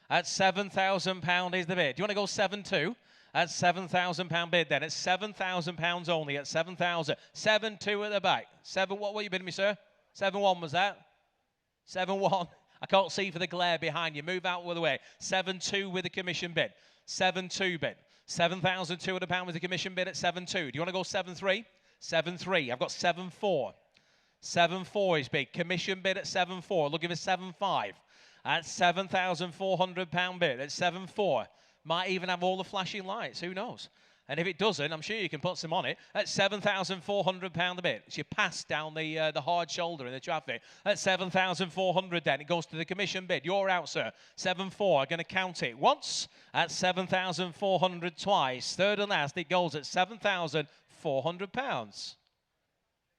At £7,000 is the bid. Do you want to go 7-2? At £7,000 bid then. At £7,000 only. At 7,000. 7-2 at the back. 7. What were you bidding me, sir? 7-1 was that? 7-1. I can't see for the glare behind you. Move out of the way. 7-2 with the commission bid. 7-2 bid. £7,200 with the commission bid at 7-2. Do you want to go 7-3? 7-3. I've got 7-4. 7-4 is bid. Commission bid at 7-4. Looking for 7-5. At £7,400 bid at 7-4. Might even have all the flashing lights. Who knows? And if it doesn't, I'm sure you can put some on it. At £7,400 a bid. It's your pass down the hard shoulder in the traffic. At £7,400 then. It goes to the commission bid. You're out, sir. 7-4. I'm going to count it once. At £7,400 twice. Third and last, it goes at £7,400. Are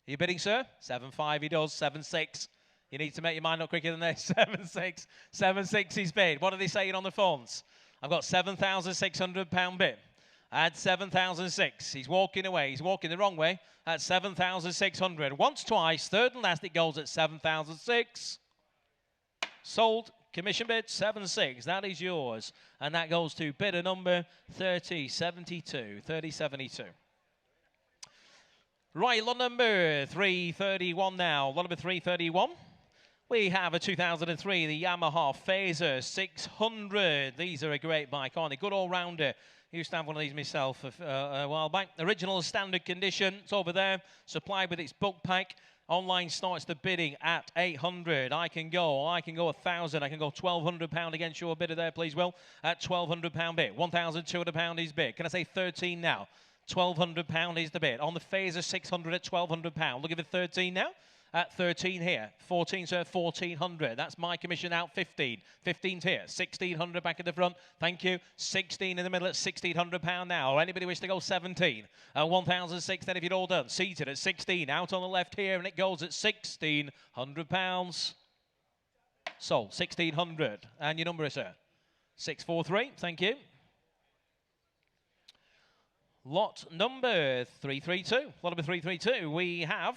you bidding, sir? 7-5 he does. 7-6. You need to make your mind up quicker than this. 7-6. 7-6 he's bid. What are they saying on the phones? I've got £7,600 bid. At 7,006. He's walking away. He's walking the wrong way. At 7,600. Once, twice. Third and last, it goes at 7,006. Sold. Commission bid 7-6. That is yours. And that goes to bidder number 3072. 3072. Right, lot number 331 now. Lot number 331. We have a 2003, the Yamaha Phaser 600. These are a great bike, aren't they? Good all-rounder. Used to have one of these myself a while back. Original standard condition. It's over there. Supplied with its book pack. Online starts the bidding at 800. I can go 1,000. I can go £1,200 against your bidder there, please, Will. At £1,200 bid. £1,200 is bid. Can I say 13 now? £1,200 is the bid. On the Phaser 600 at £1,200. Looking for 13 now. At 13 here. 14, sir, 1,400. That's my commission out. 15. 15's here. 1,600 back at the front. Thank you. 16 in the middle at £1,600 now. Anybody wish to go 17? 1,006 then if you'd all done. Seated at 16. Out on the left here, and it goes at £1,600. Sold. 1,600. And your number is, sir? 643. Thank you. Lot number 332. Lot number 332. We have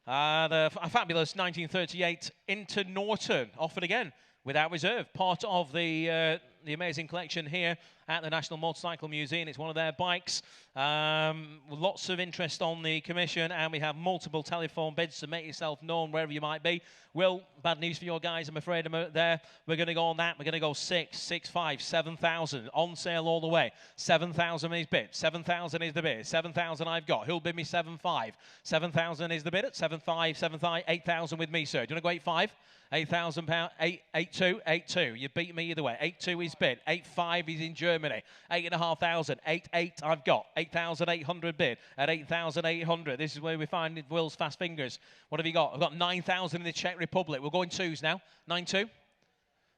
a fabulous 1938 Inter Norton, offered again without reserve. Part of the amazing collection here at the National Motorcycle Museum. It's one of their bikes. Lots of interest on the commission, and we have multiple telephone bids, so make yourself known wherever you might be. Will, bad news for your guys, I'm afraid. There. We're going to go on that. We're going to go 6, 6, 5, 7,000. On sale all the way. 7,000 is bid. 7,000 is the bid. 7,000 I've got. Who'll bid me 7,500? 7,000 is the bid at 7,500, 7,500, 8,000 with me, sir. Do you want to go 8,500? £8,000, 8,2, 8,2. You beat me either way. 8,2 is bid. 8,500 is in Germany. 8,500. 8,800 I've got. 8,800 bid at 8,800. This is where we find Will's fast fingers. What have you got? I've got 9,000 in the Czech Republic. We'll go in twos now. 9,2.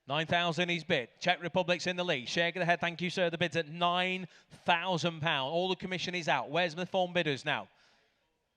9,000 is bid. Czech Republic's in the lead. Shake of the head. Thank you, sir. The bid's at £9,000. All the commission is out. Where's the phone bidders now?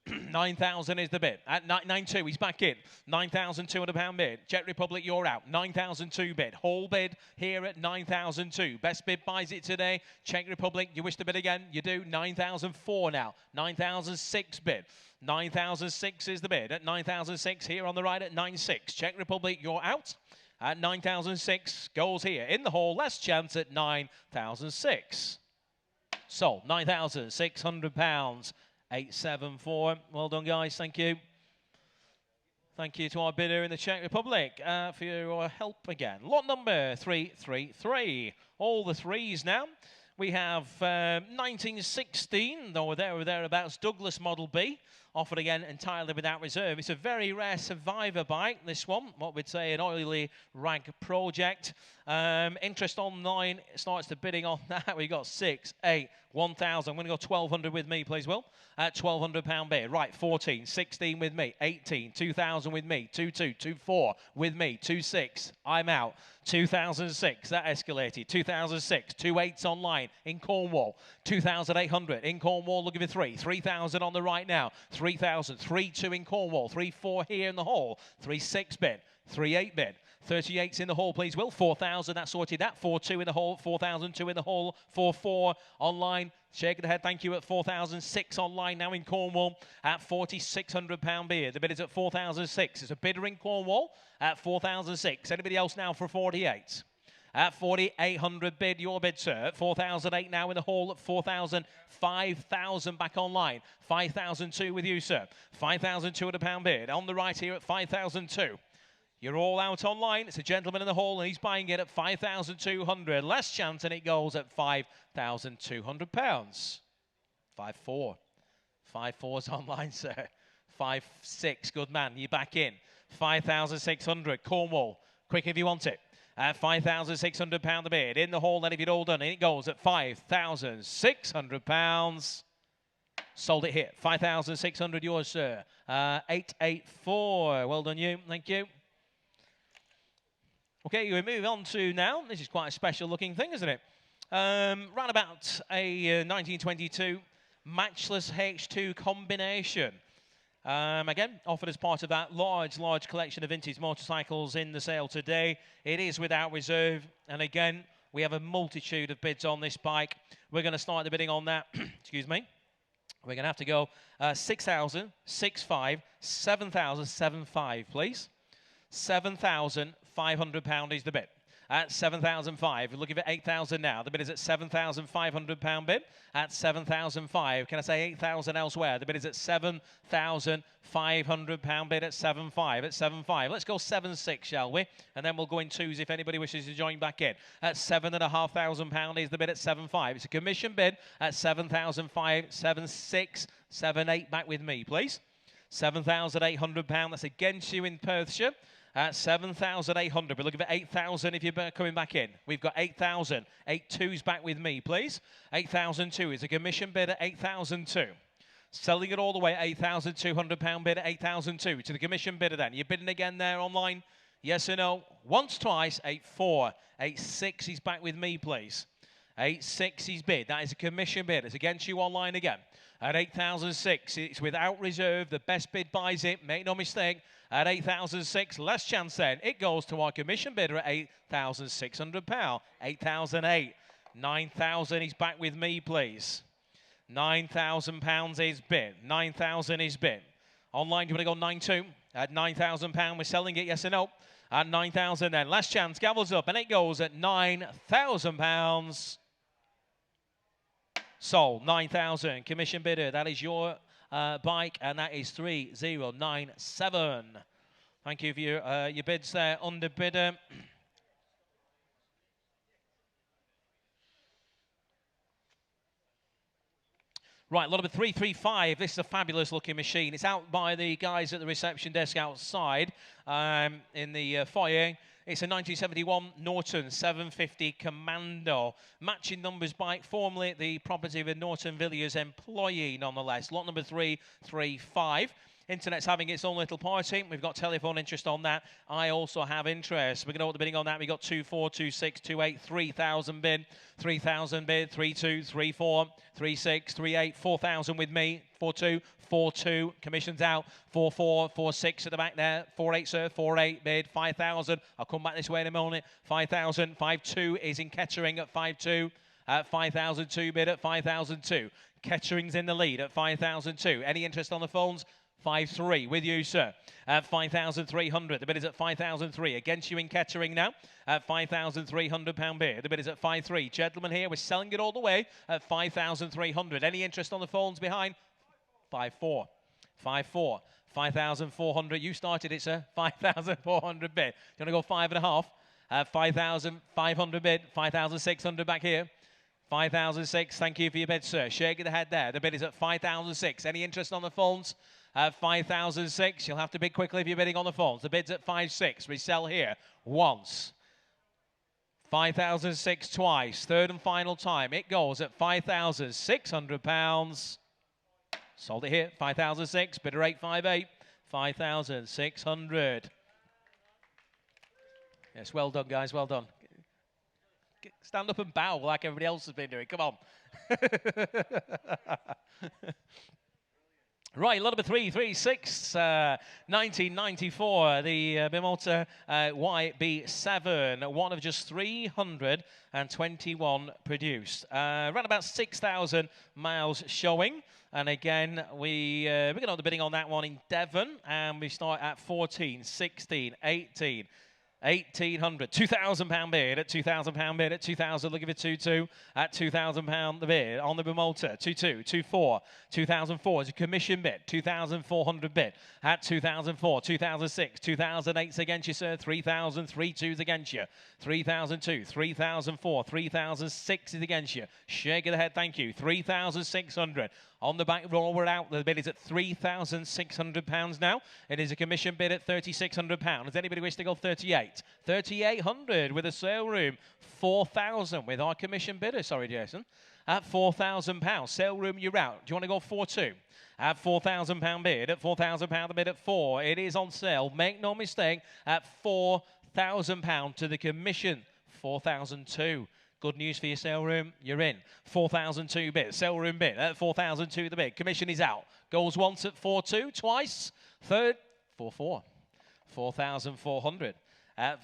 9,000 is the bid. At 9,200, he's back in. £9,200 bid. Czech Republic, you're out. 9,002 bid. Whole bid here at 9,002. Best bid buys it today. Czech Republic, you wish to bid again? You do. 9,004 now. 9,006 bid. 9,006 is the bid. At 9,006 here on the right at 9,600. Czech Republic, you're out. At 9,006 goes here in the hall. Last chance at 9,006. Sold. £9,600. 874. Well done, guys. Thank you. Thank you to our bidder in the Czech Republic for your help again. Lot number 333. All the threes now. We have 1916, though there or thereabouts, Douglas Model B, offered again entirely without reserve. It's a very rare survivor bike, this one, what we'd say an oily rag project. Interest online starts the bidding on that. We got 6, 8, 1,000. I'm going to go 1,200 with me, please, Will. At £1,200 bid. Right, 14, 16 with me, 18, 2,000 with me, 22, 24 with me, 26. I'm out. 2006, that escalated. 2006, 2.8s online in Cornwall. 2,800 in Cornwall, looking for 3. 3,000 on the right now. 3,000, 3.2 in Cornwall. 3.4 here in the hall. 3.6 bid. 3.8 bid. 38's in the hall, please, Will. 4,000, that sorted that. 4.2 in the hall. 4,002 in the hall. 4.4 online. Shaking the head, thank you, at 4,006 online now in Cornwall at £4,600 bid. The bid is at 4,006. It's a bidder in Cornwall at 4,006. Anybody else now for 48? At 4,800 bid, your bid, sir. At 4,008 now in the hall at 4,000. 5,000 back online. 5,002 with you, sir. £5,200 bid. On the right here at 5,002. You're all out online. It's a gentleman in the hall, and he's buying it at 5,200. Last chance, and it goes at £5,200. 5-4. 5-4's online, sir. 5-6. Good man. You're back in. 5,600. Cornwall. Quick if you want it. At £5,600 the bid. In the hall, then if you'd all done it, it goes at £5,600. Sold it here. 5,600 yours, sir. 884. Well done, you. Thank you. Okay, we move on to now. This is quite a special looking thing, isn't it? Round about a 1922 matchless H2 combination. Again, offered as part of that large collection of vintage motorcycles in the sale today. It is without reserve. And again, we have a multitude of bids on this bike. We're going to start the bidding on that. Excuse me. We're going to have to go 6,000, 6,500, 7,000, 7,500, please. £7,500 is the bid. At 7,500, we're looking for 8,000 now. The bid is at £7,500 bid. At 7,500, can I say 8,000 elsewhere? The bid is at £7,500 bid at 7,500. At 7,500, let's go 7,600, shall we? And then we'll go in twos if anybody wishes to join back in. At £7,500 is the bid at 7,500. It's a commission bid at 7,500, 7,600, 7,800. Back with me, please. £7,800. That's against you in Perthshire. At 7,800. We're looking for 8,000 if you're coming back in. We've got 8,000. 8,2's back with me, please. 8,002 is a commission bid at 8,002. Selling it all the way at £8,200 bid at 8,002 to the commission bidder then. You're bidding again there online? Yes or no? Once, twice. 8,4. 8,6 is back with me, please. 8,6 is bid. That is a commission bid. It's against you online again. At 8,006, it's without reserve. The best bid buys it. Make no mistake. At 8,006, last chance then. It goes to our commission bidder at £8,600. 8,008. 9,000 is back with me, please. £9,000 is bid. 9,000 is bid. Online, do you want to go 9,200? At £9,000, we're selling it, yes or no? At 9,000 then. Last chance, gavels up, and it goes at £9,000. Sold, 9,000. Commission bidder, that is your bike, and that is 3097. Thank you for your bids there, under bidder. Right, lot number 335. This is a fabulous looking machine. It's out by the guys at the reception desk outside in the foyer. It's a 1971 Norton 750 Commando. Matching numbers bike, formerly the property of a Norton Villiers employee, nonetheless. Lot number 335. Internet's having its own little party. We've got telephone interest on that. I also have interest. We're going to know the bidding on that. We've got 2,400, 2,600, 2,800, 3,000 bid, 3,000 bid, 3,200, 3,400, 3,600, 3,800, 4,000 with me, 4,200, 4,200, commission's out, 4,400, 4,600 at the back there, 4,800, sir, 4,800 bid, 5,000. I'll come back this way in a moment. 5,000, 5,200 is in Kettering at 5,200. At 5,002 bid at 5,002. Kettering's in the lead at 5,002. Any interest on the phones? 5,300 with you, sir. At 5,300. The bid is at 5,003. Against you in Kettering now. At £5,300 bid. The bid is at 5,300. Gentlemen here, we're selling it all the way at 5,300. Any interest on the phones behind? 5,400. 5,400. 5,400. You started it, sir. 5,400 bid. Do you want to go 5.5? 5,500 bid. 5,600 back here. 5,006. Thank you for your bid, sir. Shaking the head there. The bid is at 5,006. Any interest on the phones? 5,006. You'll have to bid quickly if you're bidding on the phones. The bid's at 5,600. We sell here once. 5,006 twice. Third and final time. It goes at £5,600. Sold it here. 5,006. Bidder 858. 5,600. Yes, well done, guys. Well done. Stand up and bow like everybody else has been doing. Come on. Right, lot number 336, 1994, the Bimota YB7, one of just 321 produced. Around about 6,000 miles showing. And again, we're going to the bidding on that one in Devon, and we start at 14, 16, 18. 1,800, £2,000 bid at £2,000 bid at 2,000. Looking for 2,2 at £2,000 the bid on the Bimota. 2,2, 2,4, 2,004 is a commission bid. 2,400 bid at 2,004, 2,006, 2,008's against you, sir. 3,000, 3,2's against you. 3,002, 3,004, 3,006 is against you. Shake of the head, thank you. 3,600. On the back roll, we're out. The bid is at £3,600 now. It is a commission bid at £3,600. Does anybody wish to go 38? 3,800 with a sale room. 4,000 with our commission bidder. Sorry, Jason. At £4,000. Sale room, you're out. Do you want to go 4,2? At £4,000 bid. At £4,000 the bid at 4. It is on sale. Make no mistake. At £4,000 to the commission. 4,002. Good news for your sale room, you're in. 4,002 bid, sale room bid at 4,002 the bid. Commission is out. Goes once at 4,2, twice. Third, 4,4. 4,400.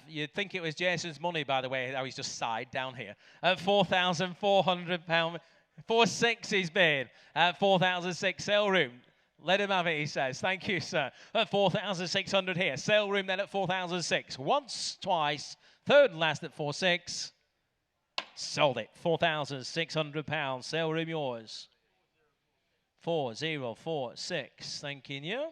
You'd think it was Jason's money, by the way, how he's just sighed down here. At £4,400. 4,600 he's bid at 4,006 sale room. Let him have it, he says. Thank you, sir. At 4,600 here. Sale room then at 4,006. Once, twice. Third and last at 4,600. Sold it. £4,600. Sale room yours. 4,046. Thanking you.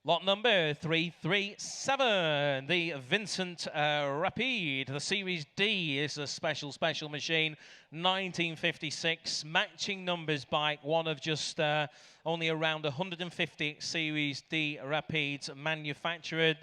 Lot number 337. The Vincent Rapide. The Series D is a special machine. 1956. Matching numbers bike. One of just only around 150 Series D Rapides manufactured.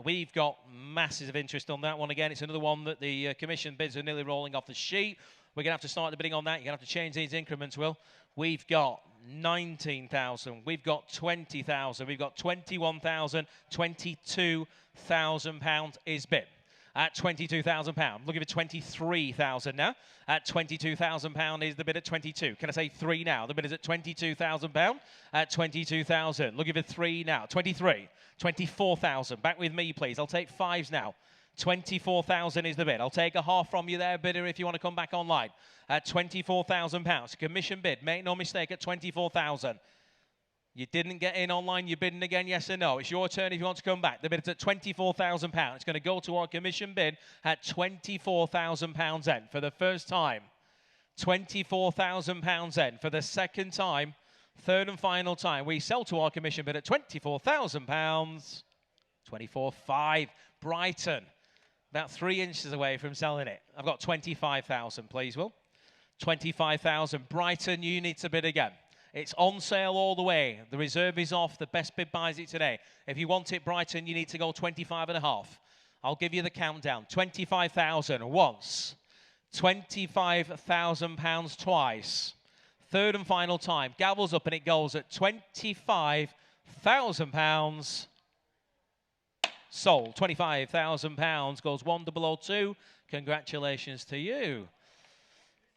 We've got masses of interest on that one. Again, it's another one that the commission bids are nearly rolling off the sheet. We're going to have to start the bidding on that. You're going to have to change these increments, Will. We've got 19,000. We've got 20,000. We've got 21,000. £22,000 is bid. At £22,000. Looking for 23,000 now. At £22,000 is the bid at 22. Can I say 3 now? The bid is at £22,000. At 22,000. Looking for 3 now. 23. 24,000. Back with me, please. I'll take 5s now. 24,000 is the bid. I'll take a half from you there, bidder, if you want to come back online. At £24,000. Commission bid. Make no mistake at 24,000. You didn't get in online, you're bidding again, yes or no? It's your turn if you want to come back. The bid is at £24,000. It's going to go to our commission bid at £24,000 end for the first time. £24,000 end for the second time. Third and final time. We sell to our commission bid at £24,000. 24,500. Brighton. About 3 inches away from selling it. I've got 25,000, please, Will. 25,000. Brighton, you need to bid again. It's on sale all the way. The reserve is off. The best bid buys it today. If you want it, Brighton, you need to go 25.5. I'll give you the countdown. 25,000 once. £25,000 twice. Third and final time. Gavel's up and it goes at £25,000. Sold. £25,000 goes 1002. Congratulations to you.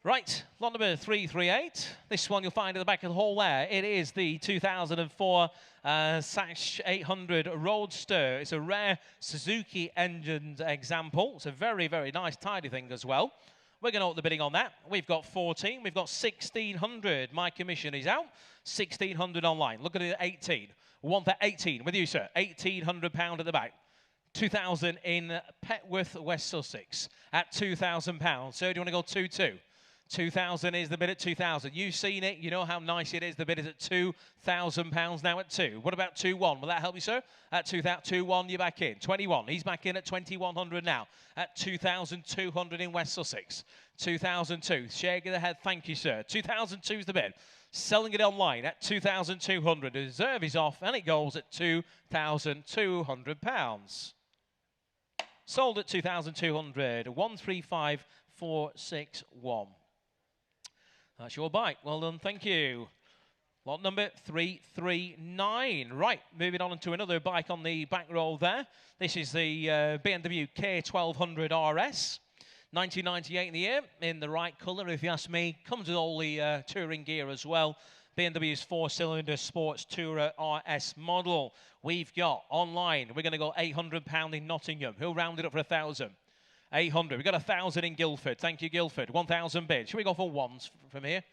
Right, lot number 338. This one you'll find at the back of the hall there. It is the 2004 Sash 800 Roadster. It's a rare Suzuki engined example. It's a very, very nice, tidy thing as well. We're going to open the bidding on that. We've got 14. We've got 1,600. My commission is out. 1,600 online. Look at it at 18. Want that 18 with you, sir. £1,800 at the back. 2,000 in Petworth, West Sussex at £2,000. So do you want to go 2-2? 2,000 is the bid at 2,000. You've seen it. You know how nice it is. The bid is at £2,000 now at 2. What about 2-1? Will that help you, sir? At 2-1, you're back in. 21. He's back in at 2,100 now. At 2,200 in West Sussex. 2,002. Shaking the head. Thank you, sir. 2,002 is the bid. Selling it online at 2,200. The reserve is off, and it goes at £2,200. Sold at 2,200. 135,461. That's your bike. Well done, thank you. Lot number 339. Right, moving on to another bike on the back row there. This is the BMW K1200 RS. 1998 in the year, in the right colour, if you ask me. Comes with all the touring gear as well. BMW's 4-cylinder sports tourer RS model. We've got online, we're going to go £800 in Nottingham. Who'll round it up for 1,000? 800. We've got 1,000 in Guildford. Thank you, Guildford. 1,000 bid. Should we go for ones from here?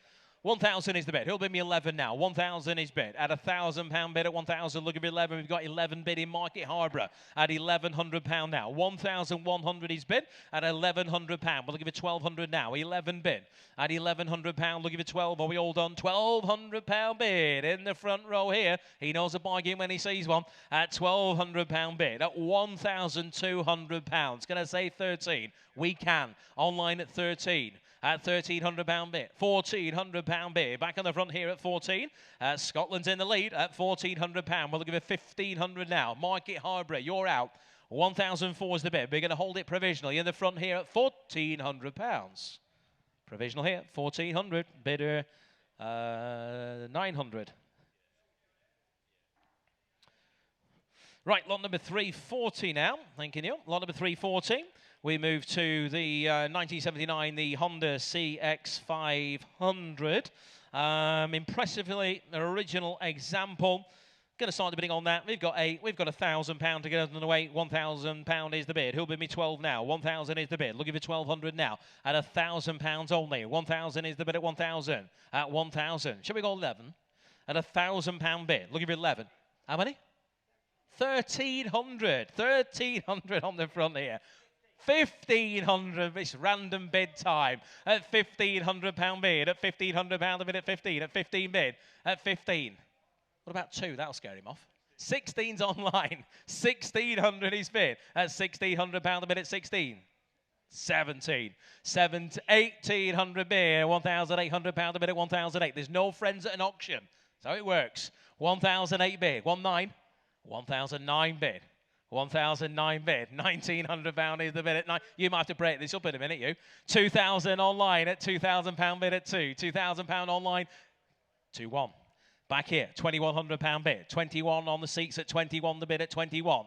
1,000 is the bid. He'll bid me 11 now. 1,000 is bid. At £1,000 bid at 1,000. Look at 11. We've got 11 bid in Market Harborough at £1,100 now. 1,100 is bid at £1,100. We'll give it 1,200 now. 11 bid at £1,100. We'll give it 12. Are we all done? £1,200 bid in the front row here. He knows a bargain when he sees one. At £1,200 bid at £1,200. Can I say 13? We can. Online at 13. At £1,300 bid. £1,400 bid. Back on the front here at 14. Scotland's in the lead at £1,400. We'll give it 1,500 now. Market Harborough, you're out. 1,004 is the bid. We're going to hold it provisionally in the front here at £1,400. Provisional here, 1,400. Bidder, 900. Right, lot number 340 now. Thank you. Lot number 340. We move to the 1979, the Honda CX500. Impressively original example. Going to start the bidding on that. We've got £1,000 to get on the way. £1,000 is the bid. Who'll bid me 12 now? 1,000 is the bid. Looking for 1,200 now. At £1,000 only. 1,000 is the bid at 1,000. At 1,000. Shall we go 11? At £1,000 bid. Looking for 11. How many? 1,300. 1,300 on the front here. 1,500, it's random bid time. At £1,500 bid, at £1,500 the bid at 15, at 15 bid, at 15. What about 2? That'll scare him off. 16's online. 1,600 is bid. At £1,600 the bid at 16. 17. 1,800 bid, £1,800 the bid at 1,008. There's no friends at an auction. That's how it works. 1,008 bid, 19. 1,009 bid. 1,009 bid, £1,900 is the bid at 9. You might have to break this up in a minute, you. 2,000 online at £2,000 bid at 2. £2,000 online, 2-1. Back here, £2,100 bid. 21 on the seats at 21, the bid at 21.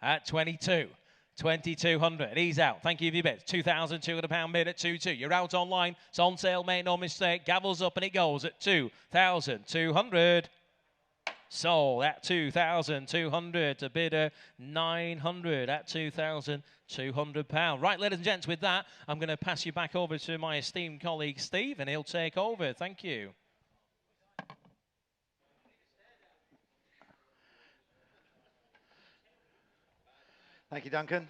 At 22. 2,200. He's out. Thank you for your bid. £2,200 bid at 2-2. You're out online. It's on sale, make no mistake. Gavel's up and it goes at 2,200. Sold at 2,200 to bidder 900 at £2,200. Right, ladies and gents, with that, I'm going to pass you back over to my esteemed colleague Steve, and he'll take over. Thank you. Thank you, Duncan.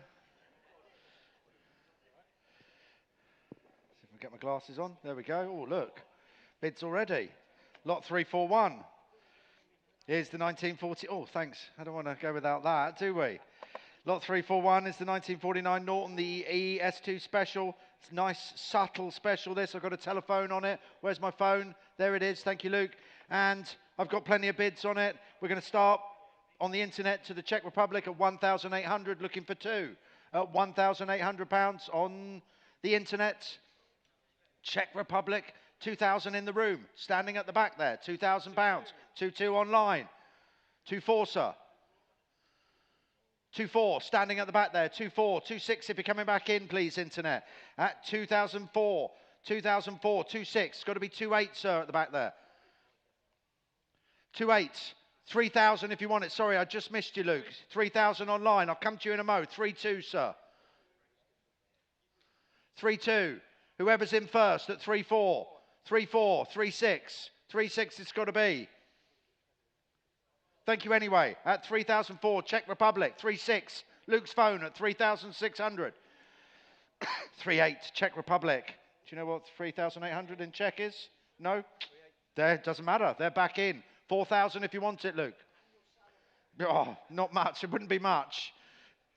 See if I can get my glasses on. There we go. Oh, look. Bids already. Lot 341. Here's the 1940. Oh, thanks. I don't want to go without that, do we? Lot 341 is the 1949 Norton, the ES2 Special. It's nice, subtle special, this. I've got a telephone on it. Where's my phone? There it is. Thank you, Luke. And I've got plenty of bids on it. We're going to start on the internet to the Czech Republic at 1,800, looking for 2. At £1,800 on the internet. Czech Republic, 2,000 in the room. Standing at the back there, £2,000. 2-2 online. 2-4, sir. 2-4, standing at the back there. 2-4, 2-6 if you're coming back in, please, internet. At 2,004. 2,004, 2-6. Got to be 2-8, sir, at the back there. 2-8. 3,000 if you want it. Sorry, I just missed you, Luke. 3,000 online. I'll come to you in a mo. 3-2, sir. 3-2. Whoever's in first at 3-4. 3-4, 3-6. 3-6 it's got to be. Thank you anyway. At 3,004, Czech Republic. 3-6, Luke's phone at 3,600. 3-8, Czech Republic. Do you know what 3,800 in check is? No? There, doesn't matter. They're back in. 4,000 if you want it, Luke. Oh, not much. It wouldn't be much.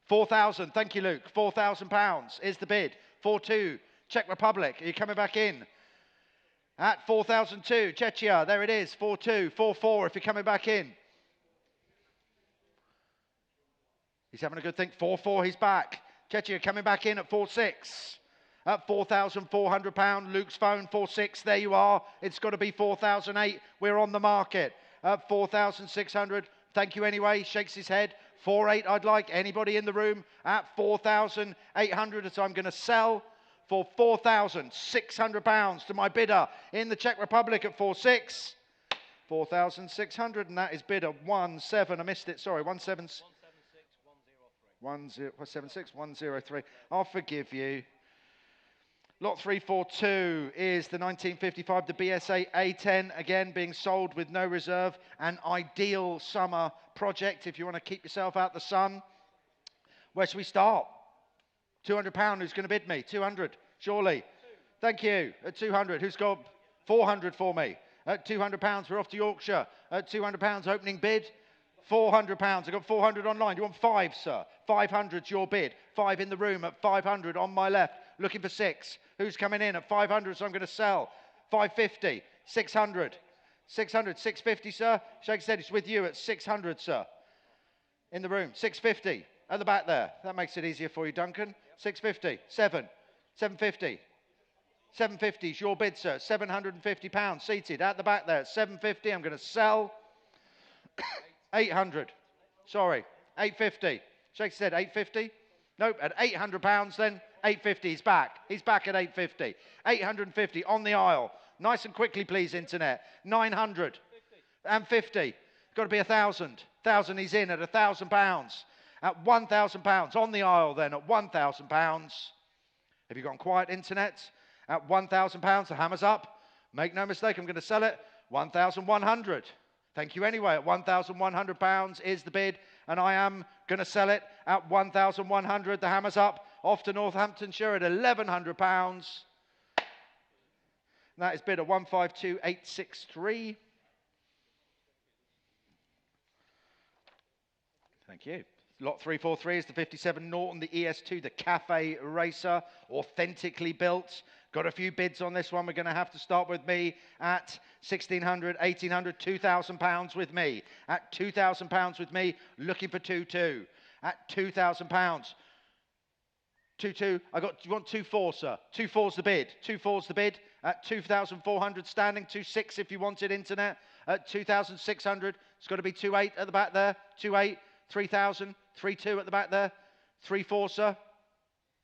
4,000. Thank you, Luke. £4,000 is the bid. 4-2. Czech Republic. Are you coming back in? At 4,002. Czechia. There it is. 4-2. 4-4 if you're coming back in. He's having a good think. 4-4. He's back. Czechia coming back in at 4-6. At £4,400. Luke's phone. 4-6. There you are. It's got to be 4,008. We're on the market. At 4,600. Thank you anyway. Shakes his head. 4-8 I'd like. Anybody in the room at 4,800. So I'm going to sell for £4,600 to my bidder in the Czech Republic at 4-6. 4,600, and that is bid at 1-7. I missed it. Sorry, 1-7. 1-0-7-6-1-0-3. I'll forgive you. Lot 342 is the 1955, the BSA A10, again being sold with no reserve. An ideal summer project if you want to keep yourself out the sun. Where should we start? £200, who's going to bid me? 200, surely. Thank you. At 200, who's got 400 for me? At £200, we're off to Yorkshire. At £200, opening bid. £400. I've got 400 online. You want 5, sir? 500's your bid. 5 in the room at 500 on my left. Looking for 6. Who's coming in at 500? So I'm going to sell. 550. 600. 600. 650, sir. Shake said it's with you at 600, sir. In the room. 650. At the back there. That makes it easier for you, Duncan. 650. 7. 750. 750 is your bid, sir. £750 seated at the back there. 750. I'm going to sell. 800. Sorry. 850. Shake said 850. Nope. At £800 then. 850. He's back. He's back at 850. 850 on the aisle. Nice and quickly, please, internet. 900 and 50. Got to be 1,000. 1,000. He's in at £1,000. At £1,000 on the aisle then at £1,000. Have you gone quiet, internet? At £1,000, the hammer's up. Make no mistake, I'm going to sell it. 1,100. Thank you anyway. At £1,100 is the bid, and I am going to sell it at 1,100. The hammer's up. Off to Northamptonshire at £1,100. That is bid at 152,863. Thank you. Lot 343 is the 57 Norton, the ES2, the Cafe Racer, authentically built. Got a few bids on this one. We're going to have to start with me at 1,600, 1,800, £2,000 with me. At £2,000 with me, looking for 2-2. At £2,000, 2-2. You want 2-4, sir? 2-4's the bid. 2-4's the bid. At 2,400 standing. 2-6 if you wanted, internet. At 2,600, it's got to be 2-8 at the back there. 2-8, 3,000, 3-2 at the back there. 3-4, sir.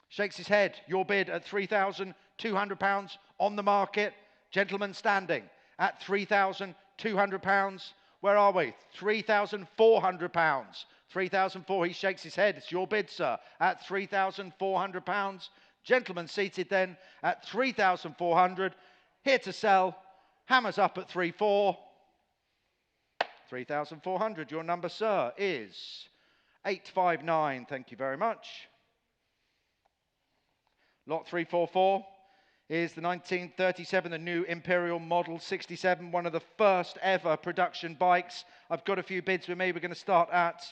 Shakes his head. Your bid at £3,200 on the market. Gentleman standing at £3,200. Where are we? £3,400. 3,004. He shakes his head. It's your bid, sir, at £3,400. Gentleman seated then at 3,400. Here to sell. Hammers up at 3-4. 3,400. Your number, sir, is 859. Thank you very much. Lot 344 is the 1937, the new Imperial Model 67, one of the first ever production bikes. I've got a few bids with me. We're going to start at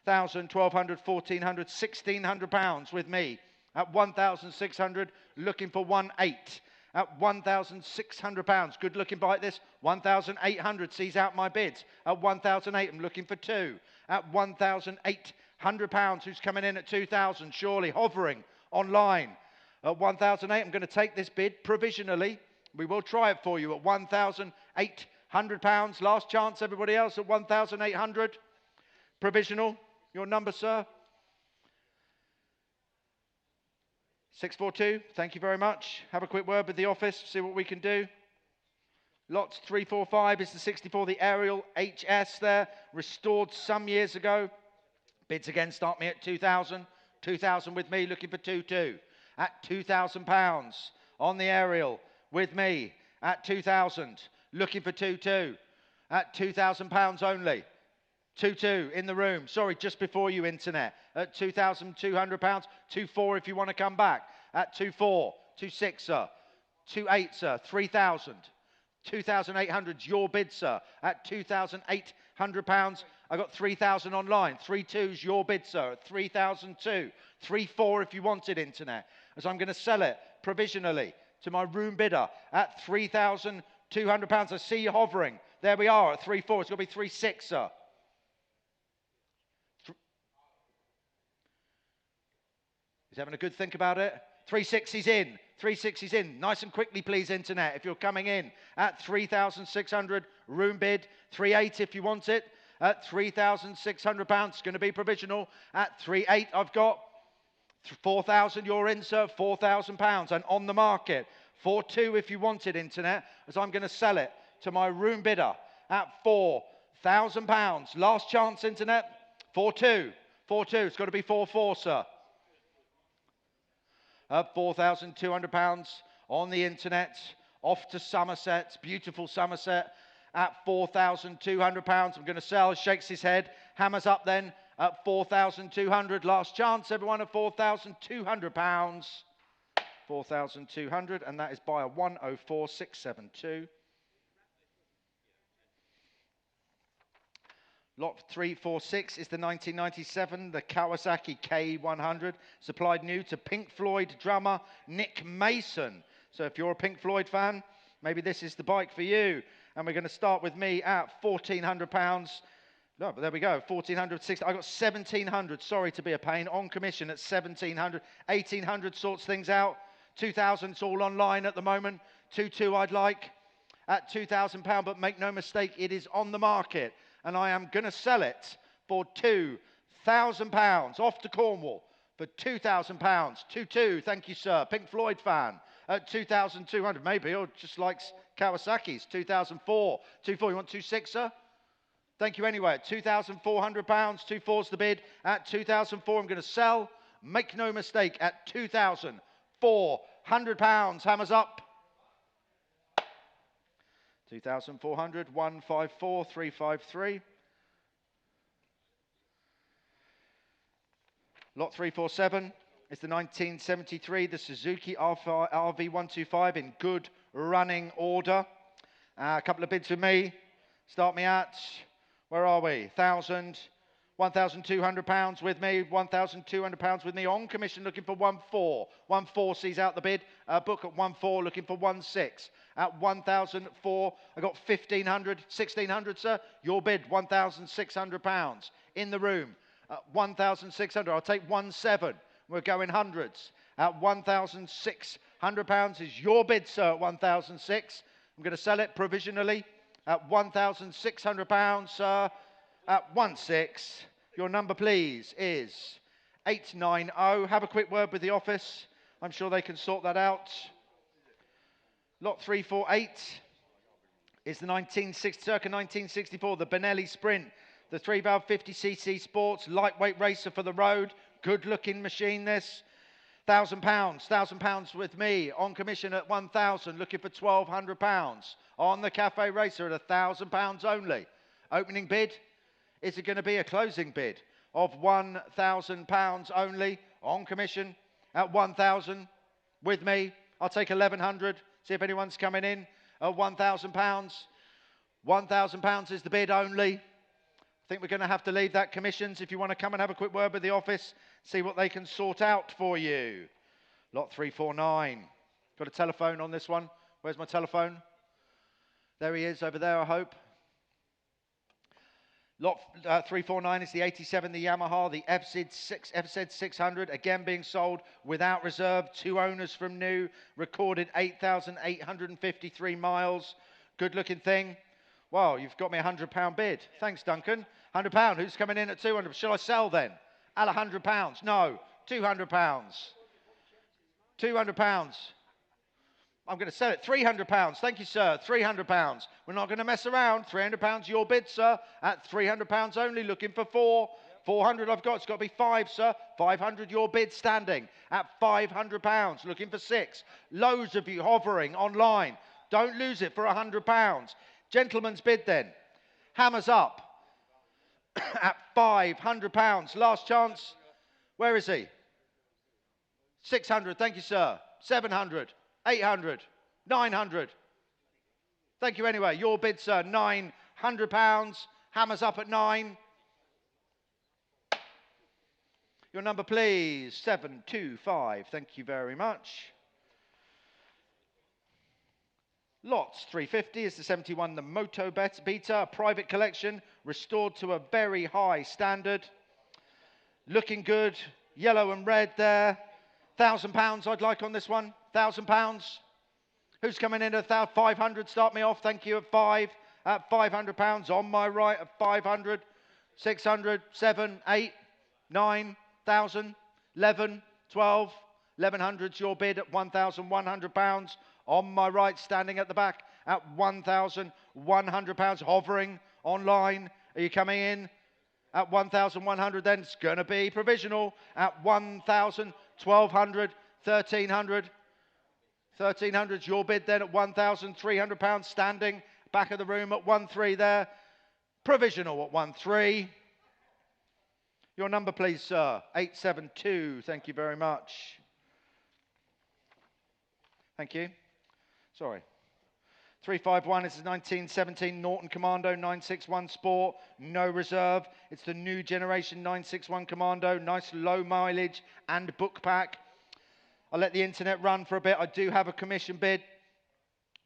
1,000, 1,200, 1,400, £1,600 with me. At 1,600, looking for 1-8. At £1,600, good looking bike this. 1,800 sees out my bids. At 1,008, I'm looking for 2. At £1,800, who's coming in at 2,000, surely hovering online. At 1,008, I'm going to take this bid provisionally. We will try it for you at £1,800. Last chance, everybody else at 1,800. Provisional. Your number, sir? 642. Thank you very much. Have a quick word with the office. See what we can do. Lot 345 is the 64, the Ariel HS there. Restored some years ago. Bids again start me at 2,000. 2,000 with me, looking for 2-2. At £2,000 on the Ariel with me at 2,000, looking for 2-2. At £2,000 only. 2-2 in the room. Sorry, just before you, internet. At £2,200. 2-4 if you want to come back. At 2-4. 2-6, sir. 2,800, sir. 3,000. 2,800's your bid, sir. At £2,800. I got 3,000 online. 3,2's your bid, sir. At 3,002. 3,400 if you wanted internet. As I'm going to sell it provisionally to my room bidder at £3,200. I see you hovering. There we are at 3,400. It's going to be 3,600, sir. He's having a good think about it. 360's in. 360's in. Nice and quickly, please, internet. If you're coming in at 3,600, room bid. 3,800 if you want it. At £3,600. It's going to be provisional. At 3,800, I've got 4,000. You're in, sir. £4,000 and on the market. 4,200 if you want it, internet. As I'm going to sell it to my room bidder at £4,000. Last chance, internet. 4,200. 4,200. It's got to be 4,400, sir. £4,200 on the internet, off to Somerset, beautiful Somerset, at £4,200. I'm going to sell, shakes his head, hammers up then at 4,200. Last chance, everyone, at £4,200. 4,200, and that is buyer 104672. Lot 346 is the 1997, the Kawasaki K100, supplied new to Pink Floyd drummer Nick Mason. So if you're a Pink Floyd fan, maybe this is the bike for you. And we're going to start with me at £1,400. No, but there we go, 1,460. I got 1,700, sorry to be a pain, on commission at 1,700. 1,800 sorts things out. 2,000, it's all online at the moment. 2,200 I'd like at £2,000, but make no mistake, it is on the market. And I am going to sell it for £2,000 off to Cornwall for £2,000. 2,200, thank you, sir. Pink Floyd fan at 2,200, maybe, or just likes Kawasaki's. 2,004. 2,400, you want 2,600, sir? Thank you anyway. At £2,400. 2,400's the bid. At 2,004, I'm going to sell. Make no mistake, at £2,400. Hammers up. 2,400, 154, 353. Lot 347 is the 1973, the Suzuki RV125 in good running order. A couple of bids with me. Start me at, where are we? £1,200 with me, £1,200 with me on commission, looking for 1,400. 1,400 sees out the bid. Book at 1,400, looking for 1,600. At 1,004, I got 1,500, 1,600, sir. Your bid, £1,600 in the room. At 1,600, I'll take 1,700. We're going hundreds. At £1,600 is your bid, sir. At 1,006, I'm going to sell it provisionally at £1,600, sir. At 1,600. Your number, please, is 890. Have a quick word with the office. I'm sure they can sort that out. Lot 348 is the circa 1964, the Benelli Sprint, the 3-valve 50cc sports, lightweight racer for the road. Good-looking machine, this. £1,000. £1,000 with me, on commission at 1,000, looking for £1,200. On the Cafe Racer at £1,000 only. Opening bid. Is it going to be a closing bid of £1,000 only, on commission at 1,000 with me? I'll take 1,100. See if anyone's coming in at £1,000. £1,000 is the bid only. I think we're going to have to leave that commissions. If you want to come and have a quick word with the office, see what they can sort out for you. Lot 349. Got a telephone on this one. Where's my telephone? There he is over there, I hope. Lot 349 is the 87, the Yamaha, the FZ 600, again being sold without reserve. 2 owners from new, recorded 8,853 miles. Good looking thing. Well, you've got me a £100 bid. Thanks, Duncan. £100. Who's coming in at 200? Shall I sell then? At £100? No. £200. £200. I'm going to sell it. £300. Thank you, sir. £300. We're not going to mess around. £300 your bid, sir. At £300 only, looking for 4. 400 I've got. It's got to be 5, sir. 500 your bid standing. At £500, looking for 6. Loads of you hovering online. Don't lose it for £100. Gentleman's bid then. Hammers up. At £500. Last chance. Where is he? 600. Thank you, sir. 700. 800. 900. Thank you anyway. Your bid, sir, £900. Hammers up at 9. Your number, please, 725. Thank you very much. Lots 350 is the 71, the Moto Beta, private collection, restored to a very high standard. Looking good, yellow and red there. £1,000 I'd like on this one. £1,000. Who's coming in at 500? Start me off. Thank you at 5. At £500 on my right at 500, 600, 7, 8, 9, 1,000, 11, 12, 1,100's your bid at £1,100. On my right, standing at the back at £1,100, hovering online. Are you coming in at 1,100? Then it's going to be provisional at 1,000, 1,200, 1,300. 1,300's your bid then at £1,300, standing back of the room at 1,300 there. Provisional at 1,300. Your number, please, sir. 872. Thank you very much. Thank you. Sorry. 351 is the 1917 Norton Commando 961 Sport, no reserve. It's the new generation 961 Commando, nice low mileage and book pack. I'll let the internet run for a bit. I do have a commission bid,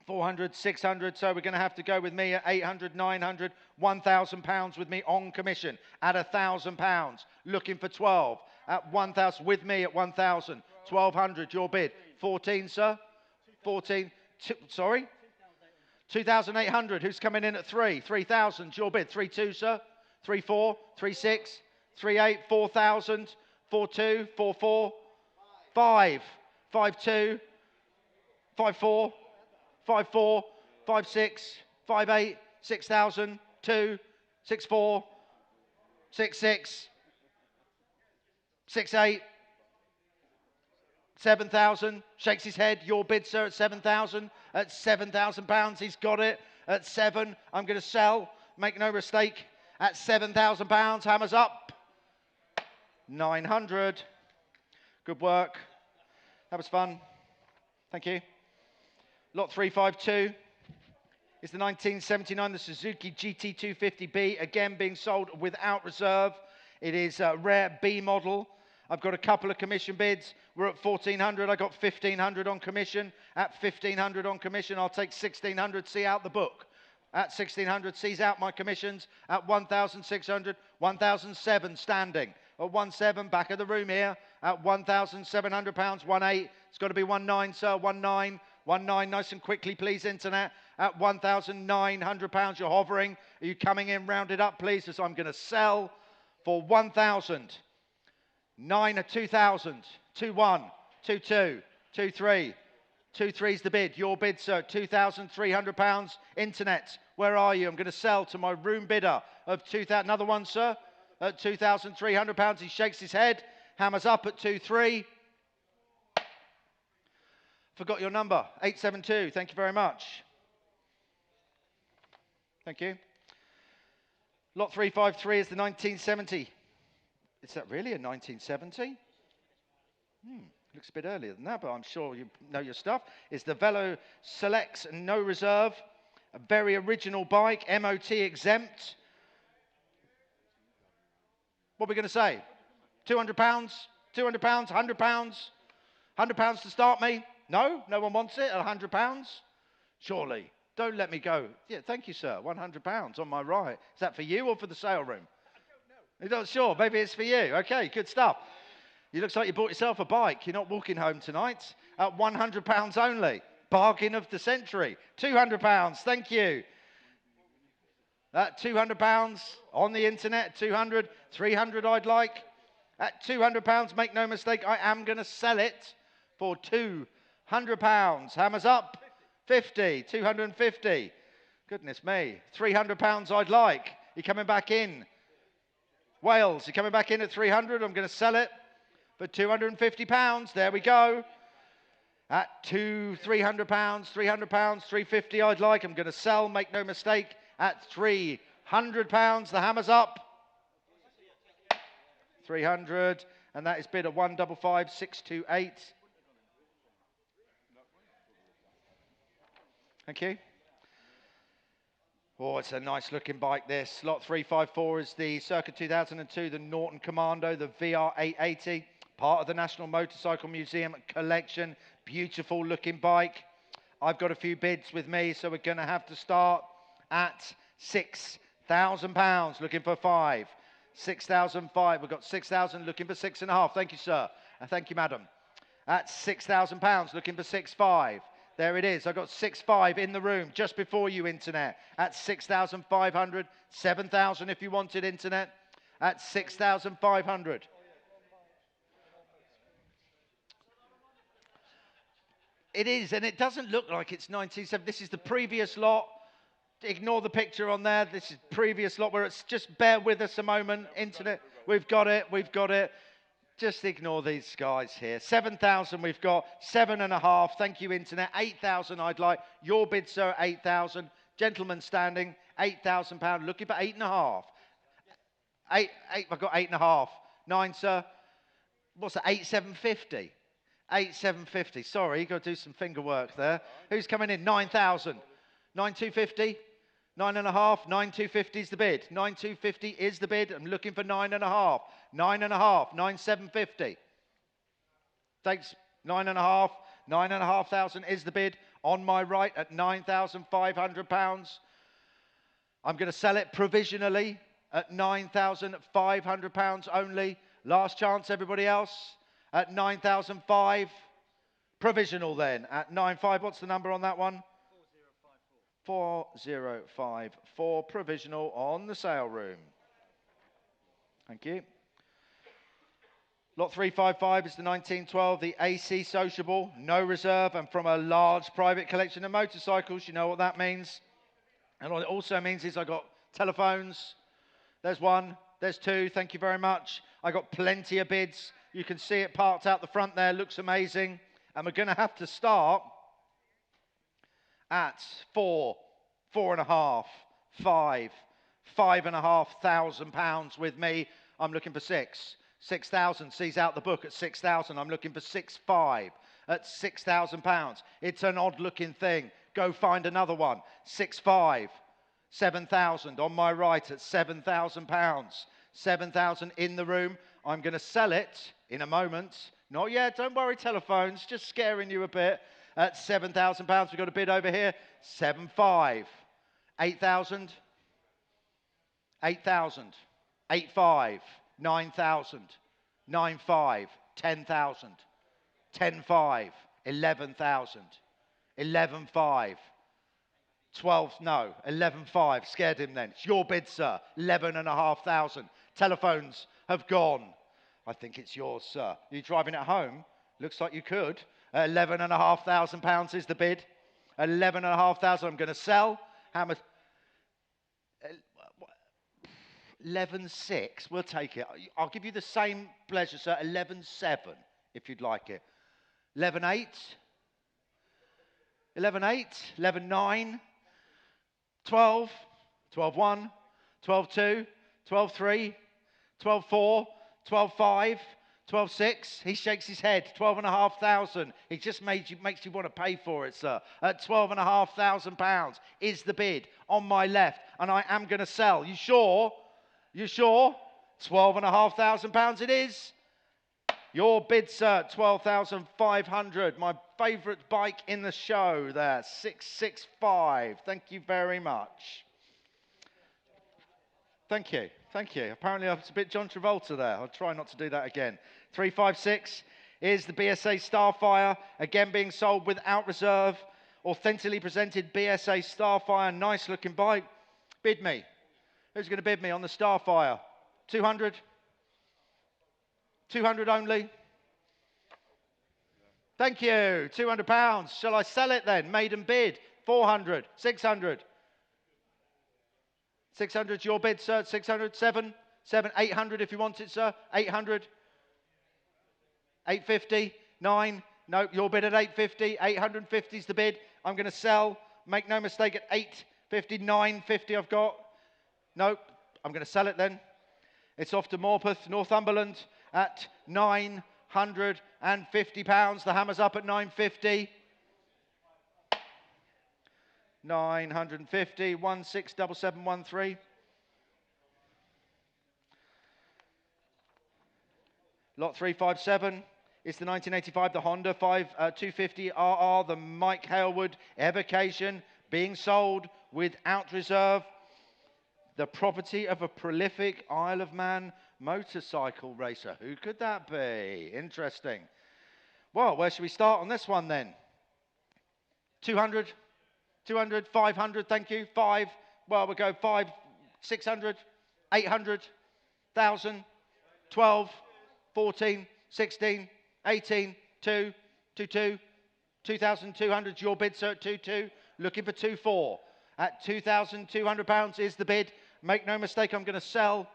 400, 600, so we're going to have to go with me at 800, 900, £1,000 with me on commission at £1,000. Looking for 12 at 1,000 with me at 1,000, 1,200, your bid. 14, sir? 14. Sorry? 2,800. Who's coming in at 3? 3,000. Your bid. 3,2, sir. 3,4. 3,6. 3,8. 4,000. 4,2. 4,4. 5. 5,2. 5,4. 5,4. 5,6. 5,8. 6,000. 2. 6,4. 6,6. 6,8. 7,000, shakes his head. Your bid, sir, at 7,000. At £7,000, he's got it. At 7, I'm going to sell. Make no mistake. At £7,000, hammers up. 900. Good work. That was fun. Thank you. Lot 352 is the 1979, the Suzuki GT250B, again being sold without reserve. It is a rare B model. I've got a couple of commission bids. We're at 1,400. I got 1,500 on commission. At 1,500 on commission, I'll take 1,600, see out the book. At 1,600, sees out my commissions. At 1,600, 1,007 standing. At 1,700, back of the room here. At £1,700, 1,800. It's got to be 1,900, sir. 1,900. 1,900, nice and quickly, please, internet. At £1,900, you're hovering. Are you coming in rounded up, please, as I'm going to sell for 1,000. 9 at 2,000, 2,1, 2,2, 2,3, 2,3's the bid. Your bid, sir, £2,300. Internet, where are you? I'm going to sell to my room bidder of 2,000. Another one, sir, at £2,300. He shakes his head, hammers up at 2,300. Forgot your number, 872. Thank you very much. Thank you. Lot 353 is the 1970. Is that really a 1970? Looks a bit earlier than that, but I'm sure you know your stuff. It's the Velo Selects No Reserve. A very original bike, MOT exempt. What are we going to say? £200? £200? £100? £100 to start me? No? No one wants it at £100? Surely. Don't let me go. Yeah, thank you, sir. £100 on my right. Is that for you or for the sale room? You're not sure? Maybe it's for you. Okay, good stuff. It looks like you bought yourself a bike. You're not walking home tonight. At £100 only. Bargain of the century. £200. Thank you. At £200 on the internet. 200, 300 I'd like. At £200, make no mistake, I am going to sell it for £200. Hammers up. 50, 250. Goodness me. £300 I'd like. You're coming back in. Wales, you're coming back in at 300. I'm going to sell it for £250. There we go. At £300, £300, 350 I'd like. I'm going to sell, make no mistake, at £300. The hammer's up. 300, and that is bid at 155,628. Thank you. Oh, it's a nice looking bike this. Lot 354 is the circa 2002, the Norton Commando, the VR 880, part of the National Motorcycle Museum collection. Beautiful looking bike. I've got a few bids with me, so we're going to have to start at £6,000. Looking for 5. 6,005. We've got 6,000. Looking for 6.5. Thank you, sir. And thank you, madam. At £6,000. Looking for 6.5. There it is. I've got 6.5 in the room just before you, internet. At 6,500. 7,000 if you wanted, internet. At 6,500. It is, and it doesn't look like it's 1970. This is the previous lot. Ignore the picture on there. This is previous lot where it's just bear with us a moment. Internet, we've got it. We've got it. Just ignore these guys here. 7,000 we've got. 7.5. Thank you, internet. 8,000 I'd like. Your bid, sir, 8,000. Gentleman standing, £8,000. Looking for 8.5. Eight. I've got 8.5. 9, sir. What's that? 8,750. 8,750. Sorry, got to do some finger work there. Who's coming in? 9,000. 9,250. 9.5. 9,250 is the bid. 9,250 is the bid. I'm looking for 9.5. 9.5. 9,750. Takes 9.5. 9,500 is the bid. On my right at £9,500. I'm going to sell it provisionally at £9,500 only. Last chance, everybody else. At 9,005. Provisional then at 9.5. What's the number on that one? 4054. Provisional on the sale room. Thank you. Lot 355 is the 1912, the AC Sociable, no reserve, and from a large private collection of motorcycles. You know what that means. And what it also means is I got telephones. There's 1, there's 2, thank you very much. I got plenty of bids. You can see it parked out the front there, looks amazing. And we're going to have to start at 4, 4.5, 5, £5,500 with me. I'm looking for 6. 6,000 sees out the book at 6,000. I'm looking for 6.5 at £6,000. It's an odd looking thing. Go find another one. 6.5, 7,000 on my right at £7,000. 7,000 in the room. I'm going to sell it in a moment. Not yet. Don't worry, telephones. Just scaring you a bit. At £7,000. We've got a bid over here. 7.5. 8,000. 8,000. 8.5. 9,000. 9.5. 10,000. 10.5. 11,000. 11.5. 12, no, 11.5. Scared him then. It's your bid, sir. 11,500. Telephones have gone. I think it's yours, sir. Are you driving it home? Looks like you could. £11,500 is the bid. 11,500. I'm going to sell. How much? 11.6. We'll take it. I'll give you the same pleasure, sir. 11.7, if you'd like it. 11.8. 11.8. 11.9. 12. 12.1. 12.2. 12.3. 12.4. 12.5. 12.6. He shakes his head. 12,500. He just makes you want to pay for it, sir. At £12,500 is the bid on my left, and I am going to sell. You sure? You sure? £12,500 it is. Your bid, sir, 12,500. My favourite bike in the show there, 665. Thank you very much. Thank you. Thank you. Apparently, I was a bit John Travolta there. I'll try not to do that again. 356 is the BSA Starfire, again being sold without reserve. Authentically presented BSA Starfire, nice looking bike. Bid me. Who's going to bid me on the Starfire? 200? 200 only? Thank you. £200. Shall I sell it then? Maiden bid. 400. 600. 600 your bid, sir. 600. 7. 800 if you want it, sir. 800. 850. 9. No, your bid at 850. 850 is the bid. I'm going to sell. Make no mistake, at 850. 950 I've got. Nope. I'm going to sell it then. It's off to Morpeth, Northumberland at £950. The hammer's up at 950. 950, 167713. Lot 357 is the 1985, the Honda 250 RR, the Mike Hailwood Evocation, being sold without reserve. The property of a prolific Isle of Man motorcycle racer. Who could that be? Interesting. Well, where should we start on this one then? 200, 200, 500, thank you. 5, well, we'll go 5, 600, 800, 1,000, 12, 14, 16, 18, 2, 22, 2,200. Your bid, sir, at 22. Looking for 24. At £2,200 is the bid. Make no mistake, I'm going to sell.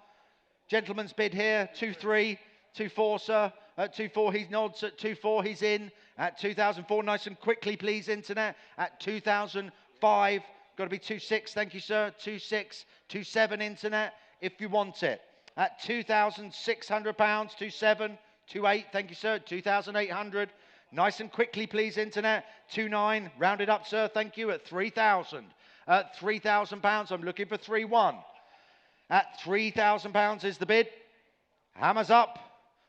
Gentleman's bid here, 2-3, 2-4, sir. At 2-4, he nods. At 2-4, he's in. At 2004, nice and quickly, please, internet. At 2005, got to be 2-6, thank you, sir. 2-6, 2-7, internet, if you want it. At £2,600, 2-7, 2-8, thank you, sir. 2,800, nice and quickly, please, internet. 2-9, round it up, sir, thank you. At 3,000. At £3,000, I'm looking for 3-1. At £3,000 is the bid. Hammers up.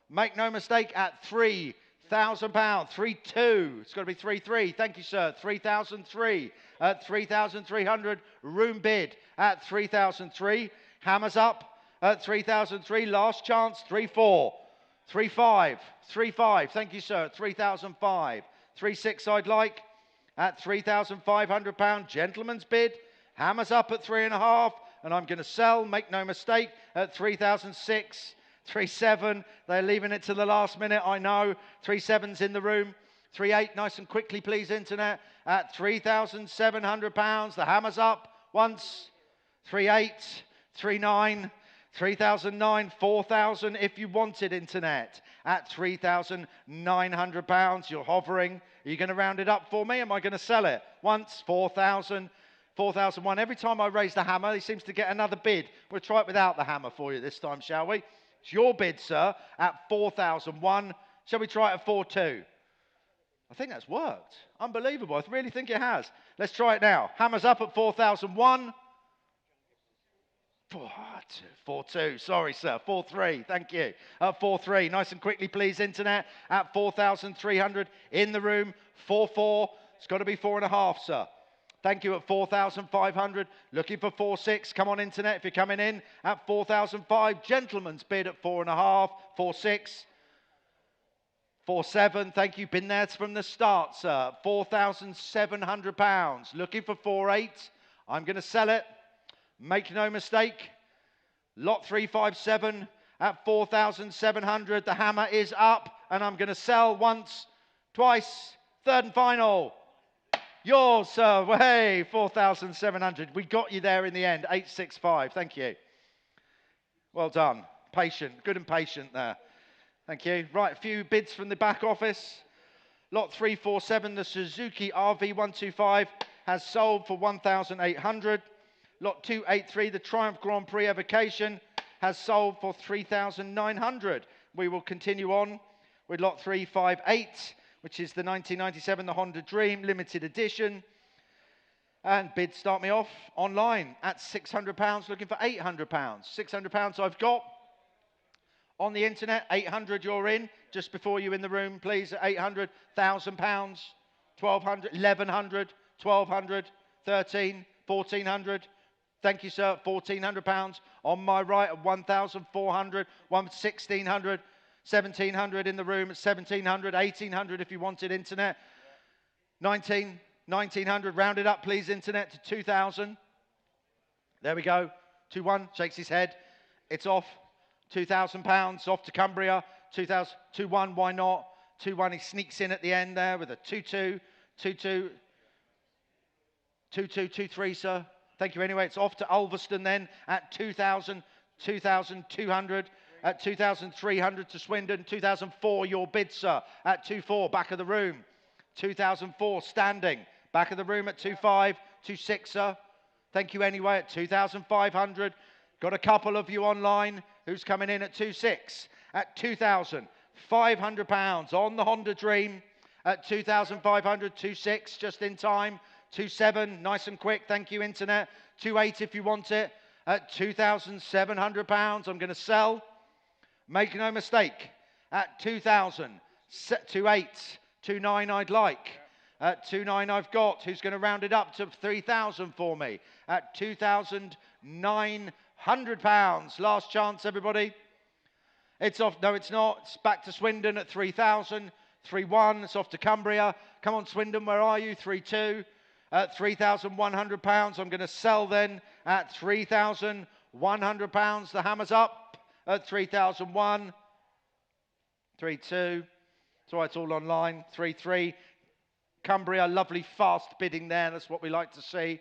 Make no mistake, at £3,000. 3-2. It's got to be 3-3. Thank you, sir. 3,003. At 3,300. Room bid at 3,003. Hammers up at 3,003. Last chance. 3-4. 3-5. 3-5. Thank you, sir. 3,005. 3-6 I'd like. At £3,500. Gentleman's bid. Hammers up at 3.5. And I'm going to sell, make no mistake, at 3,006, 3-7. They're leaving it to the last minute, I know. 3-7's in the room. 3-8, nice and quickly, please, internet. At £3,700. The hammer's up once. 3-8, 3-9, 3,009, 4,000 if you wanted, internet. At £3,900. You're hovering. Are you going to round it up for me? Am I going to sell it? Once, 4,000. 4,001. Every time I raise the hammer, he seems to get another bid. We'll try it without the hammer for you this time, shall we? It's your bid, sir, at 4,001. Shall we try it at 4,2? I think that's worked. Unbelievable. I really think it has. Let's try it now. Hammer's up at 4,001. 4,2. Sorry, sir. 4,3. Thank you. At 4,3. Nice and quickly, please, internet. At 4,300 in the room. 4,4. It's got to be 4.5, sir. Thank you at 4,500. Looking for 4-6. Come on, internet, if you're coming in. At 4,005. Gentleman's bid at 4.5. 4-6. 4-7. Thank you. Been there from the start, sir. £4,700. Looking for 4-8. I'm going to sell it. Make no mistake. Lot 357 at 4,700. The hammer is up. And I'm going to sell once, twice, third and final. Yours, sir. Hey, 4,700. We got you there in the end. 865. Thank you. Well done. Patient. Good and patient there. Thank you. Right, a few bids from the back office. Lot 347, the Suzuki RV125 has sold for 1,800. Lot 283, the Triumph Grand Prix Evocation has sold for 3,900. We will continue on with lot 358. Which is the 1997, the Honda Dream Limited Edition. And bids start me off online at £600, looking for £800. £600 I've got. On the internet, 800 you're in. Just before you in the room, please, at 800, £1,000, 1,200, 1,100, 1,200, 13, 1,400. Thank you, sir, £1,400. On my right at 1,400, 1,600. 1,700 in the room, 1,700, 1,800 if you wanted, internet. 1,900, round it up, please, internet, to 2,000. There we go. 2-1, shakes his head. It's off. £2,000, off to Cumbria. 2,000, 2-1, why not? 2-1, he sneaks in at the end there with a 2-2, 2-2, 2-2, 2-3, sir. Thank you anyway. It's off to Ulverston then at 2,000, 2,200. At 2,300 to Swindon. 2,004, your bid, sir. At 2,4, back of the room. 2,004, standing. Back of the room at 2,5, 2,6, sir. Thank you anyway at 2,500. Got a couple of you online. Who's coming in at 2,6? At £2,500 on the Honda Dream. At 2,500, 2,6, just in time. 2.7, nice and quick. Thank you, Internet. 2.8 if you want it. At £2,700, I'm going to sell. Make no mistake. At 2,000, 2.8, 2.9 I'd like. At 2.9 I've got. Who's going to round it up to 3,000 for me? At £2,900. Last chance, everybody. It's off. No, it's not. It's back to Swindon at 3,000. 3.1. It's off to Cumbria. Come on, Swindon. Where are you? 3.2. At £3,100. I'm going to sell then at £3,100. The hammer's up at 3,001. 3.2. So it's all online. 3.3. Cumbria, lovely fast bidding there. That's what we like to see.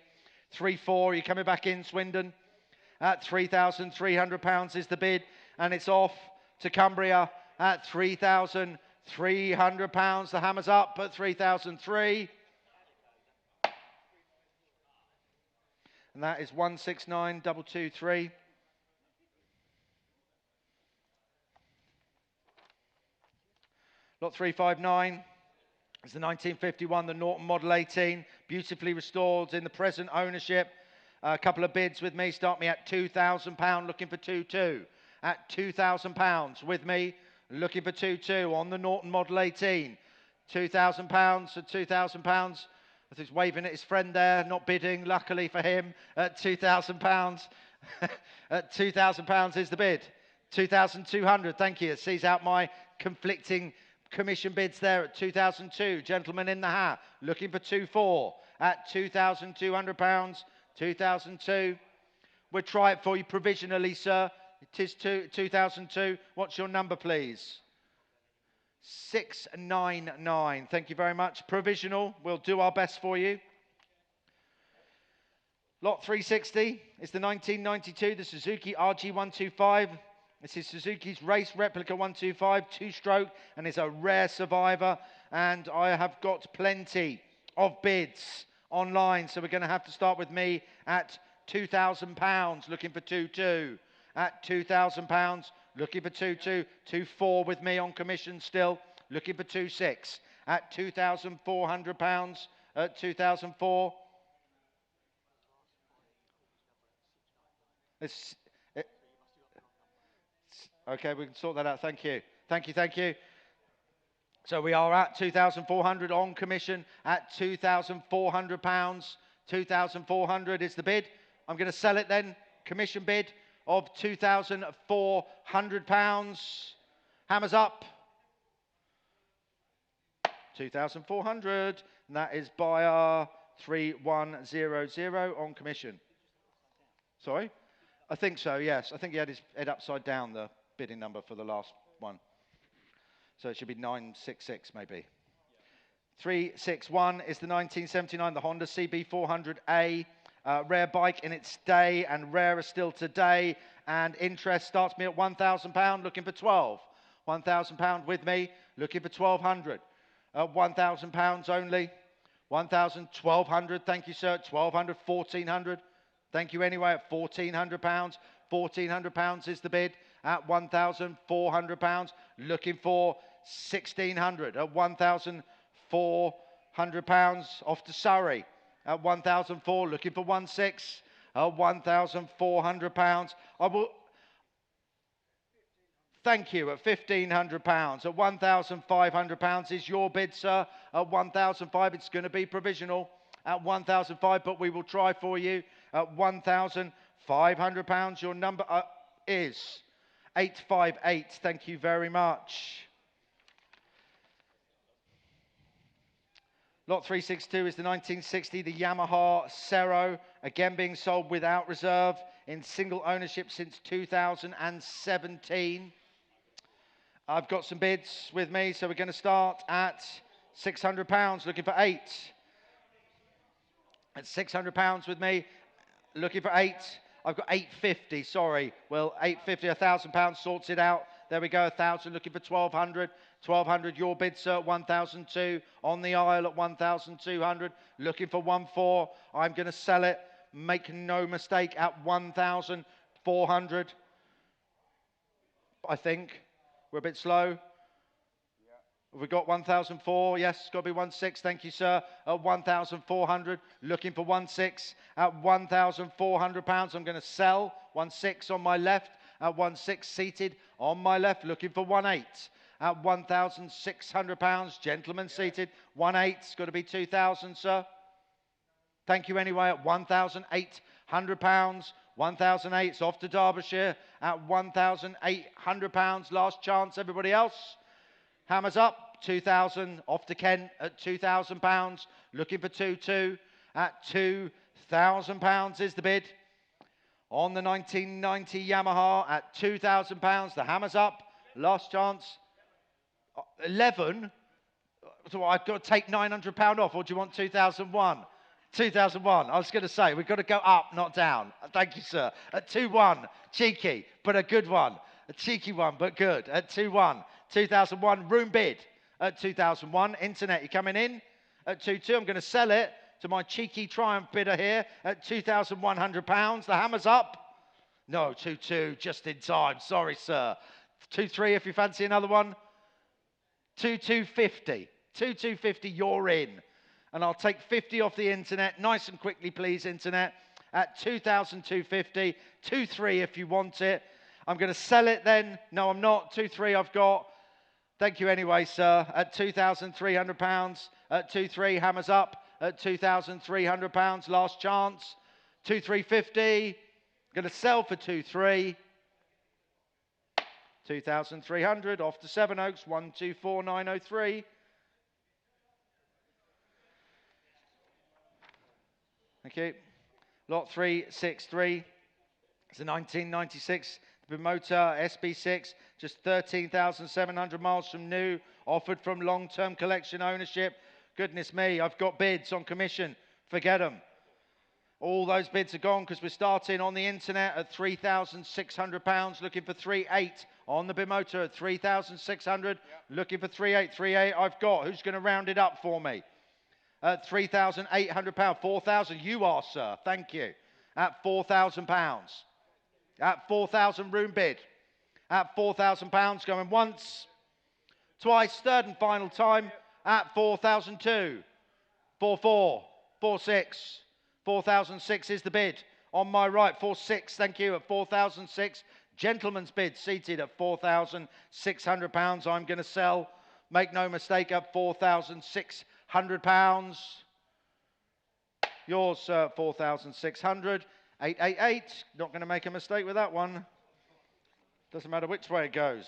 3.4. You're coming back in, Swindon. At £3,300 is the bid. And it's off to Cumbria at £3,300. The hammer's up at 3,003. And that is 169,223. Lot 359 is the 1951, the Norton Model 18, beautifully restored in the present ownership. A couple of bids with me. Start me at £2,000, looking for 2.2. At £2,000 with me, looking for 2.2 on the Norton Model 18. £2,000 for £2,000. I think he's waving at his friend there, not bidding, luckily for him, at £2,000. At £2,000 is the bid. 2,200, thank you. It sees out my conflicting commission bids there at 2,002. Gentleman in the hat, looking for 2.4 at £2,200. 2,002. We'll try it for you provisionally, sir. It is 2,002. What's your number, please? 699. Thank you very much. Provisional. We'll do our best for you. Lot 360 is the 1992, the Suzuki RG125. This is Suzuki's race replica 125, two-stroke, and is a rare survivor. And I have got plenty of bids online, so we're going to have to start with me at £2,000, looking for 2.2. At £2,000, looking for 2.2. 2.4 with me on commission still, looking for 2.6. At £2,400, at 2,004. Okay, we can sort that out. Thank you. Thank you, thank you. So we are at 2,400 on commission at £2,400. 2,400 is the bid. I'm going to sell it then. Commission bid of £2,400. Hammers up. 2,400. And that is buyer 3100 on commission. Sorry? I think so, yes. I think he had his head upside down, the bidding number for the last one. So it should be 966 maybe. 361 is the 1979, the Honda CB400A. Rare bike in its day and rarer still today. And interest starts me at £1,000, looking for 12. £1,000 with me, looking for 1,200. £1,000 only. 1,000, 1,200. Thank you, sir. 1,200, 1,400. Thank you anyway at £1,400. £1,400 is the bid at £1,400. Looking for 1,600 at £1,400. Off to Surrey at 1,004. Looking for 1,600 at £1,400. I will. Thank you at £1,500. At £1,500 is your bid, sir. At 1,005, it's going to be provisional. At 1,005, but we will try for you. At £1,500, your number is 858. Thank you very much. Lot 362 is the 1960, the Yamaha Cero, again being sold without reserve in single ownership since 2017. I've got some bids with me, so we're going to start at £600, looking for 8. At £600 with me, looking for 8. I've got 850, sorry. Well, 850, £1,000 sorts it out. There we go, 1,000, looking for 1,200. 1,200, your bid, sir, at 1,002. On the aisle at 1,200, looking for 1,400. I'm going to sell it, make no mistake, at 1,400. I think. We're a bit slow. Have we got 1,004? Yes, it's got to be 1.6. Thank you, sir. At 1,400. Looking for 1.6 at 1,400 pounds. I'm going to sell 1.6 on my left at 1.6 seated on my left. Looking for 1.8 at 1,600 pounds. Gentlemen seated. 1.8. It's got to be 2,000, sir. Thank you anyway at 1,800 pounds. 1,008. It's off to Derbyshire at 1,800 pounds. Last chance, everybody else. Hammers up, 2,000, off to Kent at 2,000 pounds, looking for 2.2 at 2,000 pounds is the bid. On the 1990 Yamaha at 2,000 pounds, the hammer's up, last chance, 11, so I've got to take £900 off, or do you want 2001? 2001, I was going to say, we've got to go up, not down. Thank you, sir. At 2.1, cheeky, but a good one. A cheeky one, but good. At 2.1. 2001, room bid at 2001. Internet, you coming in? At 2.2, I'm going to sell it to my cheeky Triumph bidder here at £2,100. The hammer's up. No, 2.2, just in time. Sorry, sir. 2.3 if you fancy another one. 2.250. 2.250, you're in. And I'll take 50 off the internet. Nice and quickly, please, internet. At 2,250. 2.3 if you want it. I'm going to sell it then. No, I'm not. 2.3 I've got. Thank you anyway, sir. At £2,300. At 2.3, hammers up. At £2,300. Last chance. 2.350. Going to sell for 2.3. 2,300. Off to Sevenoaks. 124,903. Thank you. Lot 363. It's a 1996 Motor SB6, just 13,700 miles from new, offered from long-term collection ownership. Goodness me, I've got bids on commission. Forget them. All those bids are gone because we're starting on the internet at £3,600, looking for 3.8 on the Bimotor at 3,600, looking for 3.8. 3.8 I've got. Who's going to round it up for me? At £3,800, 4,000. You are, sir. Thank you. At £4,000. At 4,000 room bid. At £4,000 going once, twice, third and final time at 4,002. 4.4. 4.6. 4,006 is the bid. On my right, 4.6, thank you, at 4,006. Gentleman's bid seated at £4,600. I'm going to sell, make no mistake, at £4,600. Yours, sir, 4,600. 888, not going to make a mistake with that one. Doesn't matter which way it goes.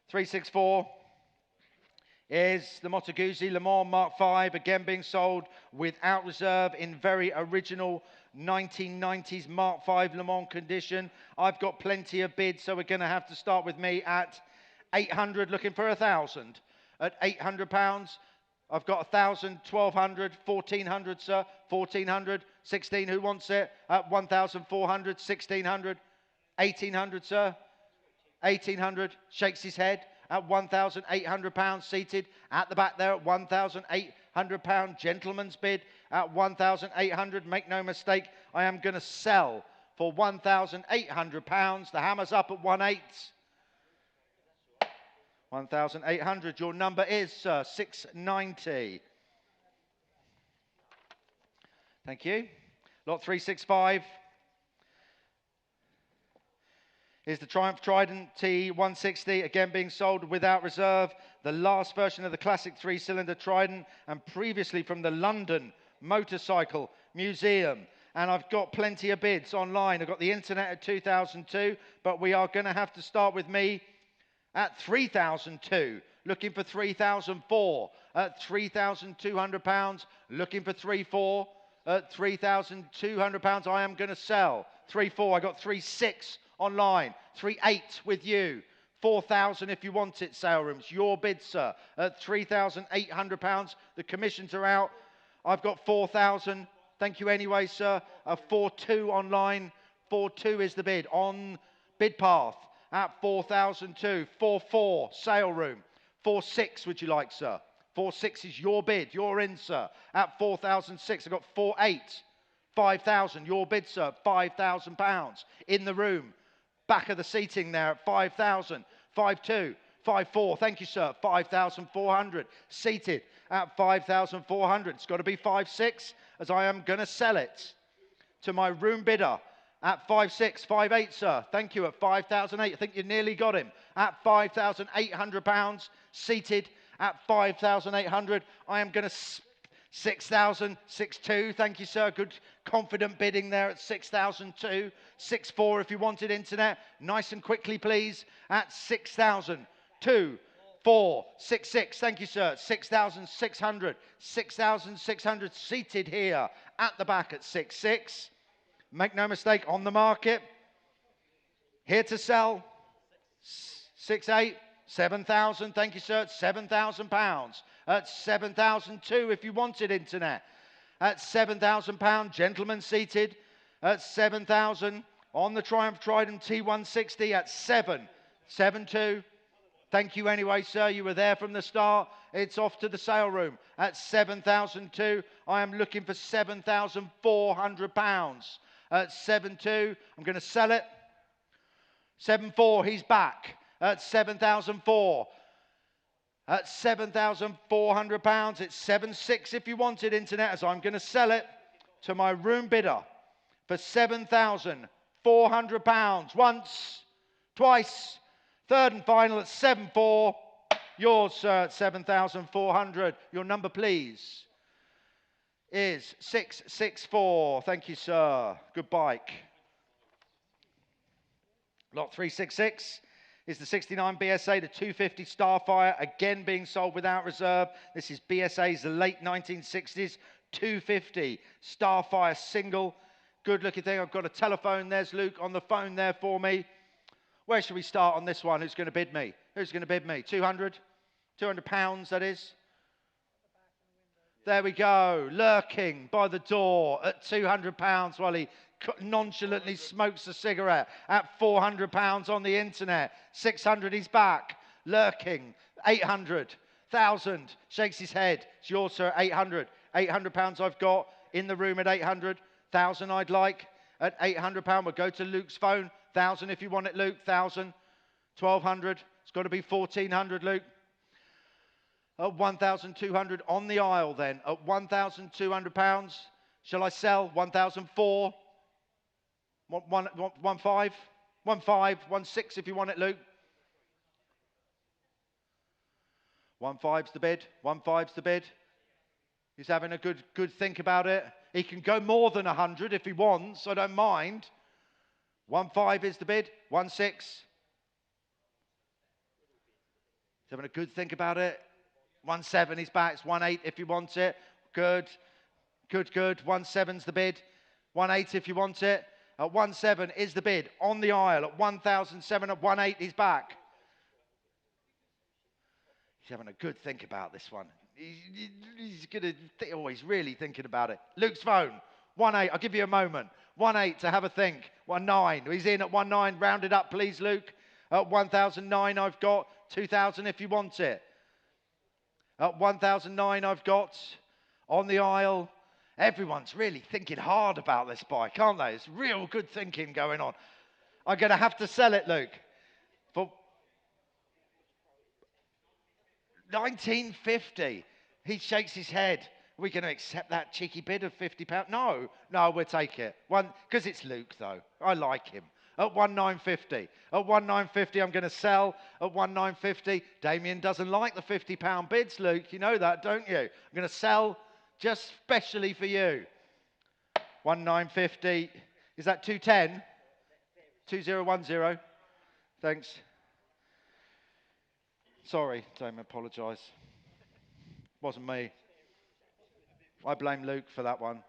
364 is the Moto Guzzi Le Mans Mark V, again being sold without reserve in very original 1990s Mark V Le Mans condition. I've got plenty of bids, so we're going to have to start with me at 800, looking for 1,000. At £800, I've got 1,000, 1,200, 1,400, sir, 1,400, 16, who wants it? At 1,400, 1,600, 1,800, sir, 1,800, shakes his head. At £1,800 seated at the back there at £1,800. Gentleman's bid at 1,800. Make no mistake, I am going to sell for £1,800. The hammer's up at 1.8. 1,800. Your number is 690. Thank you. Lot 365 is the Triumph Trident T160, again being sold without reserve. The last version of the classic three-cylinder Trident, and previously from the London Motorcycle Museum. And I've got plenty of bids online. I've got the internet at 2002, but we are going to have to start with me at 3002, looking for 3004. At £3,200, looking for 3.4. At £3,200, I am going to sell 3.4. I got 3.6 online, 3.8 with you, 4,000 if you want it, sale rooms. Your bid, sir, at £3,800. The commissions are out. I've got 4,000. Thank you anyway, sir. 4.2 online. 4.2 is the bid on bid path at 4,002. 4.4 sale room. 4.6 would you like, sir? 4.6 is your bid. You're in, sir, at 4,006. I've got 4.8. 5,000. Your bid, sir, £5,000 in the room. Back of the seating there at 5,000. 5.2. 5-4. Thank you, sir. 5,400. Seated at 5,400. It's got to be 5-6 as I am going to sell it to my room bidder at 5-6. 5-8, sir. Thank you at 5,008. I think you nearly got him. At £5,800. Seated at 5,800. I am going to 6,000, 6-2. Thank you, sir. Good, confident bidding there at 6,002. 6-4 if you wanted internet. Nice and quickly, please. At 6,000. 2, 4, 6-6. Thank you, sir. 6,600. 6,600 seated here at the back at 6-6. Make no mistake, on the market. Here to sell. 6-8. 7,000. Thank you, sir. £7,000. At 7,002 if you wanted internet. At £7,000, gentlemen seated. At 7,000 on the Triumph Trident T160 at 7,2. Thank you anyway, sir. You were there from the start. It's off to the sale room at 7,002. I am looking for £7,400. At 7.2, I'm going to sell it. 7.4, he's back at 7,004. At £7,400, it's 7.6 if you wanted internet, as I'm going to sell it to my room bidder for £7,400. Once, twice, third and final at 7.4. Yours, sir, at 7,400. Your number, please, is 664. Thank you, sir. Good bike. Lot 366 is the 69 BSA, the 250 Starfire, again being sold without reserve. This is BSA's late 1960s 250 Starfire single. Good looking thing. I've got a telephone. There's Luke on the phone there for me. Where should we start on this one? Who's going to bid me? Who's going to bid me? 200? £200, that is. There we go. Lurking by the door at £200 while he nonchalantly smokes a cigarette. At £400 on the internet. 600, he's back. Lurking. 800. 1,000. Shakes his head. It's yours, sir. 800. £800 I've got in the room at 800. 1,000 I'd like at £800. We'll go to Luke's phone. 1,000 if you want it, Luke. 1,000. 1,200. It's got to be 1,400, Luke. At 1,200 on the aisle then. At £1,200. Shall I sell? 1,004. 1.5. 1.5. 1.6 if you want it, Luke. 1.5's the bid. 1.5's the bid. He's having a good think about it. He can go more than 100 if he wants. I don't mind. 1.5 is the bid. 1.6. He's having a good think about it. 1.7, he's back. It's 1.8 if you want it. Good. Good, good. 1.7's the bid. 1.8 if you want it. At 1.7 is the bid. On the aisle at 1,007. At 1.8, he's back. He's having a good think about this one. He's going to... he's really thinking about it. Luke's phone. 1.8. I'll give you a moment. 1.8 to have a think. 1.9. He's in at 1.9. Round it up, please, Luke. At 1,009, I've got 2,000 if you want it. At 1,009, I've got on the aisle. Everyone's really thinking hard about this bike, aren't they? It's real good thinking going on. I'm going to have to sell it, Luke, for 1950. He shakes his head. Are we going to accept that cheeky bid of £50? No, we'll take it. Because it's Luke, though. I like him. At 1,950. At 1,950, I'm going to sell at 1,950. Damien doesn't like the £50 bids, Luke. You know that, don't you? I'm going to sell just specially for you. 1,950. Is that 210? 2010. Thanks. Sorry, Damien, apologise. Wasn't me. I blame Luke for that one.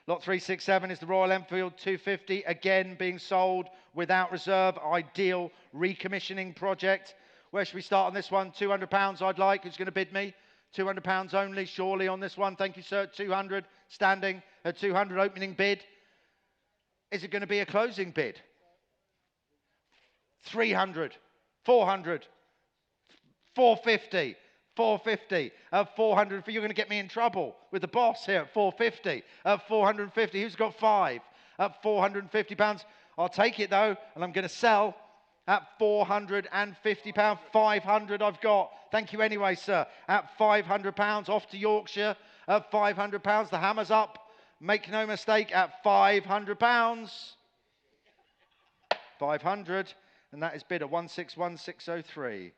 Lot 367 is the Royal Enfield 250, again being sold without reserve. Ideal recommissioning project. Where should we start on this one? £200 I'd like. Who's going to bid me? £200 only, surely, on this one. Thank you, sir. 200 standing at 200 opening bid. Is it going to be a closing bid? 300, 400, 450. 450 at 400. You're going to get me in trouble with the boss here at 450. At 450, who's got 5? At £450. I'll take it though, and I'm going to sell at £450. 500 I've got. Thank you anyway, sir. At £500, off to Yorkshire. At £500, the hammer's up. Make no mistake, at £500. 500, and that is bid at 161603.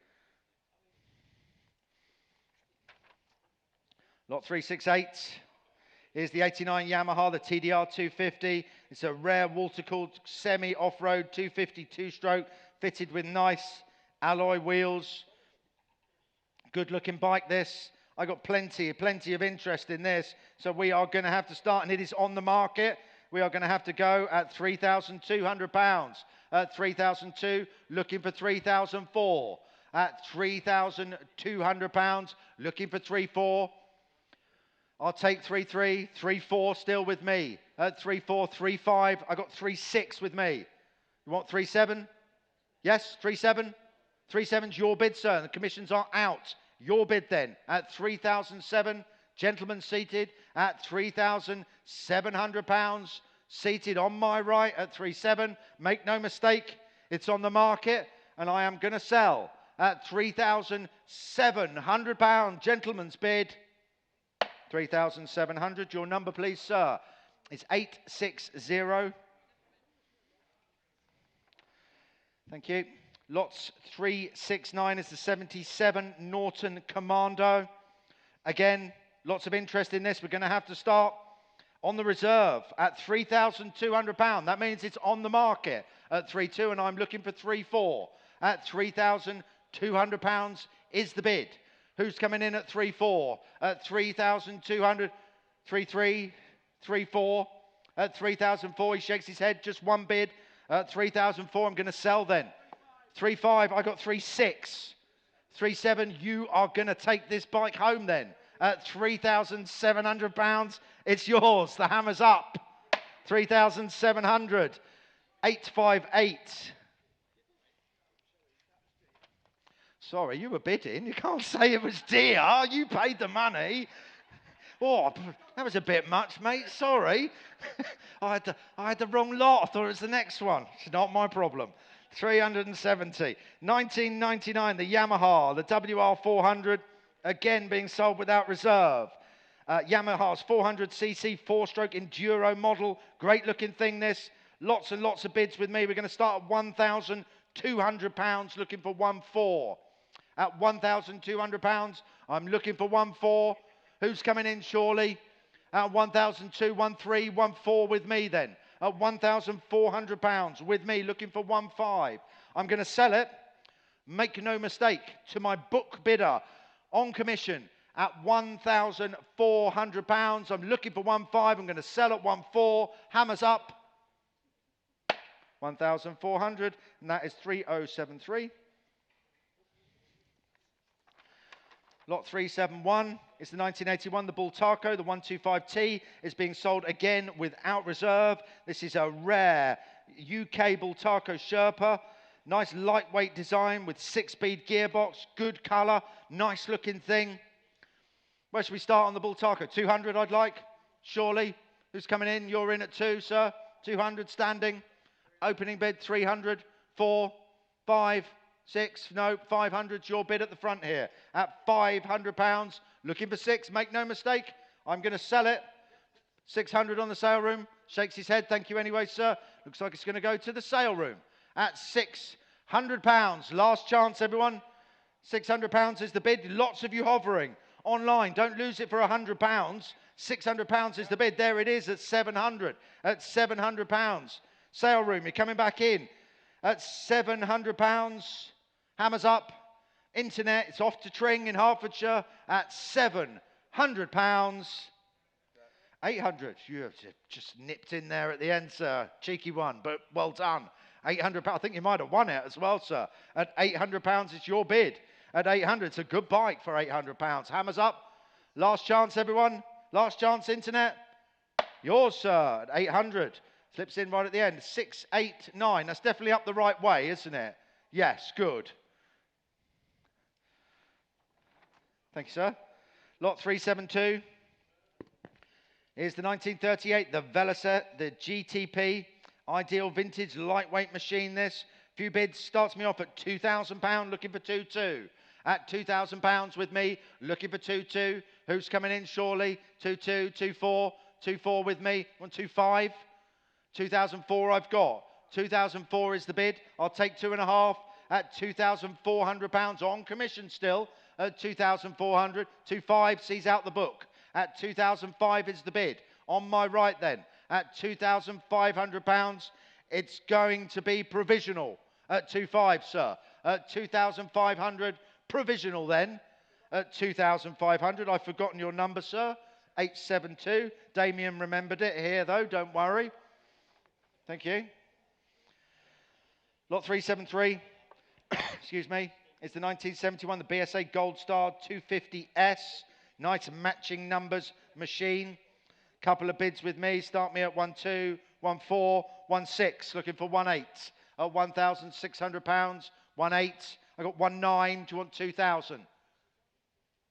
Lot 368 is the 89 Yamaha, the TDR 250. It's a rare water-cooled semi-off-road 250 two-stroke, fitted with nice alloy wheels. Good-looking bike, this. I got plenty of interest in this, so we are going to have to start, and it is on the market. We are going to have to go at £3,200. At £3,200, looking for £3,400. At £3,200, looking for £3,400. I'll take 3,300, 3,400 still with me. At 3,400, 3,500, I got 3,600 with me. You want 3,700? Yes, 3,700? 3,700's your bid, sir. The commissions are out. Your bid then at 3,700. Gentlemen seated at £3,700. Seated on my right at 3,700. Make no mistake, it's on the market, and I am going to sell at £3,700. Gentlemen's bid. 3,700. Your number, please, sir. It's 860. Thank you. Lots 369 is the 77 Norton Commando. Again, lots of interest in this. We're going to have to start on the reserve at £3,200. That means it's on the market at 3,200, and I'm looking for 3,400. At £3,200 is the bid. Who's coming in at 3,400? At 3,200, 3,300, 3,400. At 3,400, he shakes his head, just one bid. At 3,400, I'm going to sell then. 3,500, I got 3,600. 3,700, you are going to take this bike home then. At £3,700, it's yours. The hammer's up. 3,700. 858. Sorry, you were bidding. You can't say it was dear. You paid the money. Oh, that was a bit much, mate. Sorry. I had the wrong lot. I thought it was the next one. It's not my problem. 370. 1999, the Yamaha, the WR400, again being sold without reserve. Yamaha's 400cc four-stroke enduro model. Great-looking thing, this. Lots and lots of bids with me. We're going to start at £1,200, looking for 1,400. At £1,200, I'm looking for 1,400. Who's coming in, surely? At 1,200, 1,300, 1,400 with me then. At £1,400 with me, looking for 1,500. I'm going to sell it, make no mistake, to my book bidder on commission at £1,400. I'm looking for 1,500. I'm going to sell at 1,400. Hammers up. 1,400, and that is 3,073. Lot 371 is the 1981, the Bull Taco. The 125T is being sold again without reserve. This is a rare UK Bull Taco Sherpa. Nice lightweight design with 6-speed gearbox, good colour, nice looking thing. Where should we start on the Bull Taco? 200 I'd like, surely. Who's coming in? You're in at 2, sir. 200 standing. Opening bid, 300, 4, 5, 6, no, 500's your bid at the front here. At £500, looking for 6, make no mistake. I'm going to sell it. 600 on the sale room. Shakes his head, thank you anyway, sir. Looks like it's going to go to the sale room. At £600, last chance, everyone. £600 is the bid. Lots of you hovering online. Don't lose it for £100. £600 is the bid. There it is at 700. At £700. Sale room, you're coming back in. At £700. Hammers up. Internet, it's off to Tring in Hertfordshire at £700. 800. You have just nipped in there at the end, sir. Cheeky one, but well done. £800. I think you might have won it as well, sir. At £800, it's your bid. At 800, it's a good bike for £800. Hammers up. Last chance, everyone. Last chance, internet. Yours, sir, at 800. Slips in right at the end. 689. That's definitely up the right way, isn't it? Yes, good. Thank you, sir. Lot 372 is the 1938, the Velocet, the GTP. Ideal vintage lightweight machine, this. Few bids, starts me off at £2,000, looking for 2-2. At £2,000 with me, looking for 2-2. Who's coming in? Surely. 2-2, 2-4, 2-4 with me. 1-2-5. 2004 I've got. 2004 is the bid. I'll take 2.5 at £2,400 on commission still. At 2,400. 2-5 sees out the book. At 2,005 is the bid. On my right then, at £2,500, it's going to be provisional. At 2-5, sir. At 2,500, provisional then. At 2,500, I've forgotten your number, sir. 872. Damien remembered it here, though. Don't worry. Thank you. Lot 373, excuse me, is the 1971, the BSA Gold Star 250S. Nice matching numbers machine. Couple of bids with me. Start me at 1-2, 1-4, 1-6. Looking for 1-8 at £1,600. 1-8. I got 1-9. Do you want 2,000?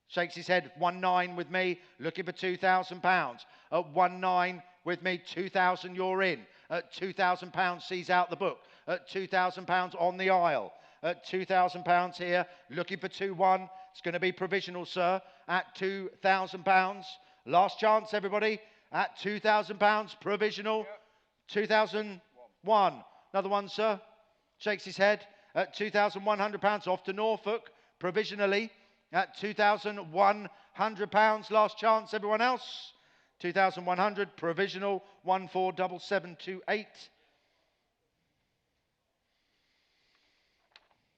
Shakes his head. 1-9 with me. Looking for £2,000. At 1-9 with me. 2,000. You're in. At £2,000 sees out the book. At £2,000 on the aisle. At £2,000 here. Looking for 2-1. It's going to be provisional, sir. At £2,000. Last chance, everybody. At £2,000. Provisional. 2,001. Another one, sir. Shakes his head. At £2,100. Off to Norfolk. Provisionally. At £2,100. Last chance, everyone else. 2,100. Provisional. 147728.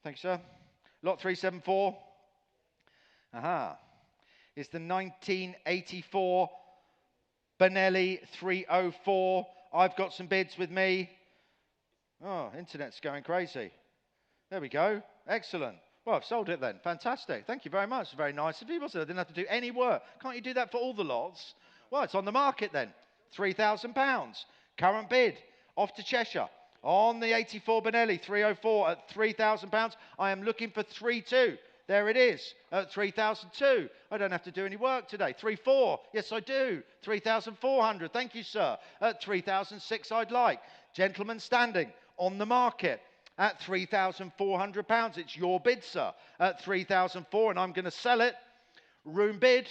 Thank you, sir. Lot 374. Aha. It's the 1984 Benelli 304. I've got some bids with me. Oh, internet's going crazy. There we go. Excellent. Well, I've sold it then. Fantastic. Thank you very much. Very nice of you, wasn't it? I didn't have to do any work. Can't you do that for all the lots? Well, it's on the market then. £3,000. Current bid. Off to Cheshire. On the 84 Benelli 304 at £3,000. I am looking for 3-2. There it is at 3,002. I don't have to do any work today. 3-4. Yes, I do. 3,400. Thank you, sir. At 3,006 I'd like. Gentleman standing on the market at £3,400. It's your bid, sir. At 3,004, and I'm going to sell it. Room bid.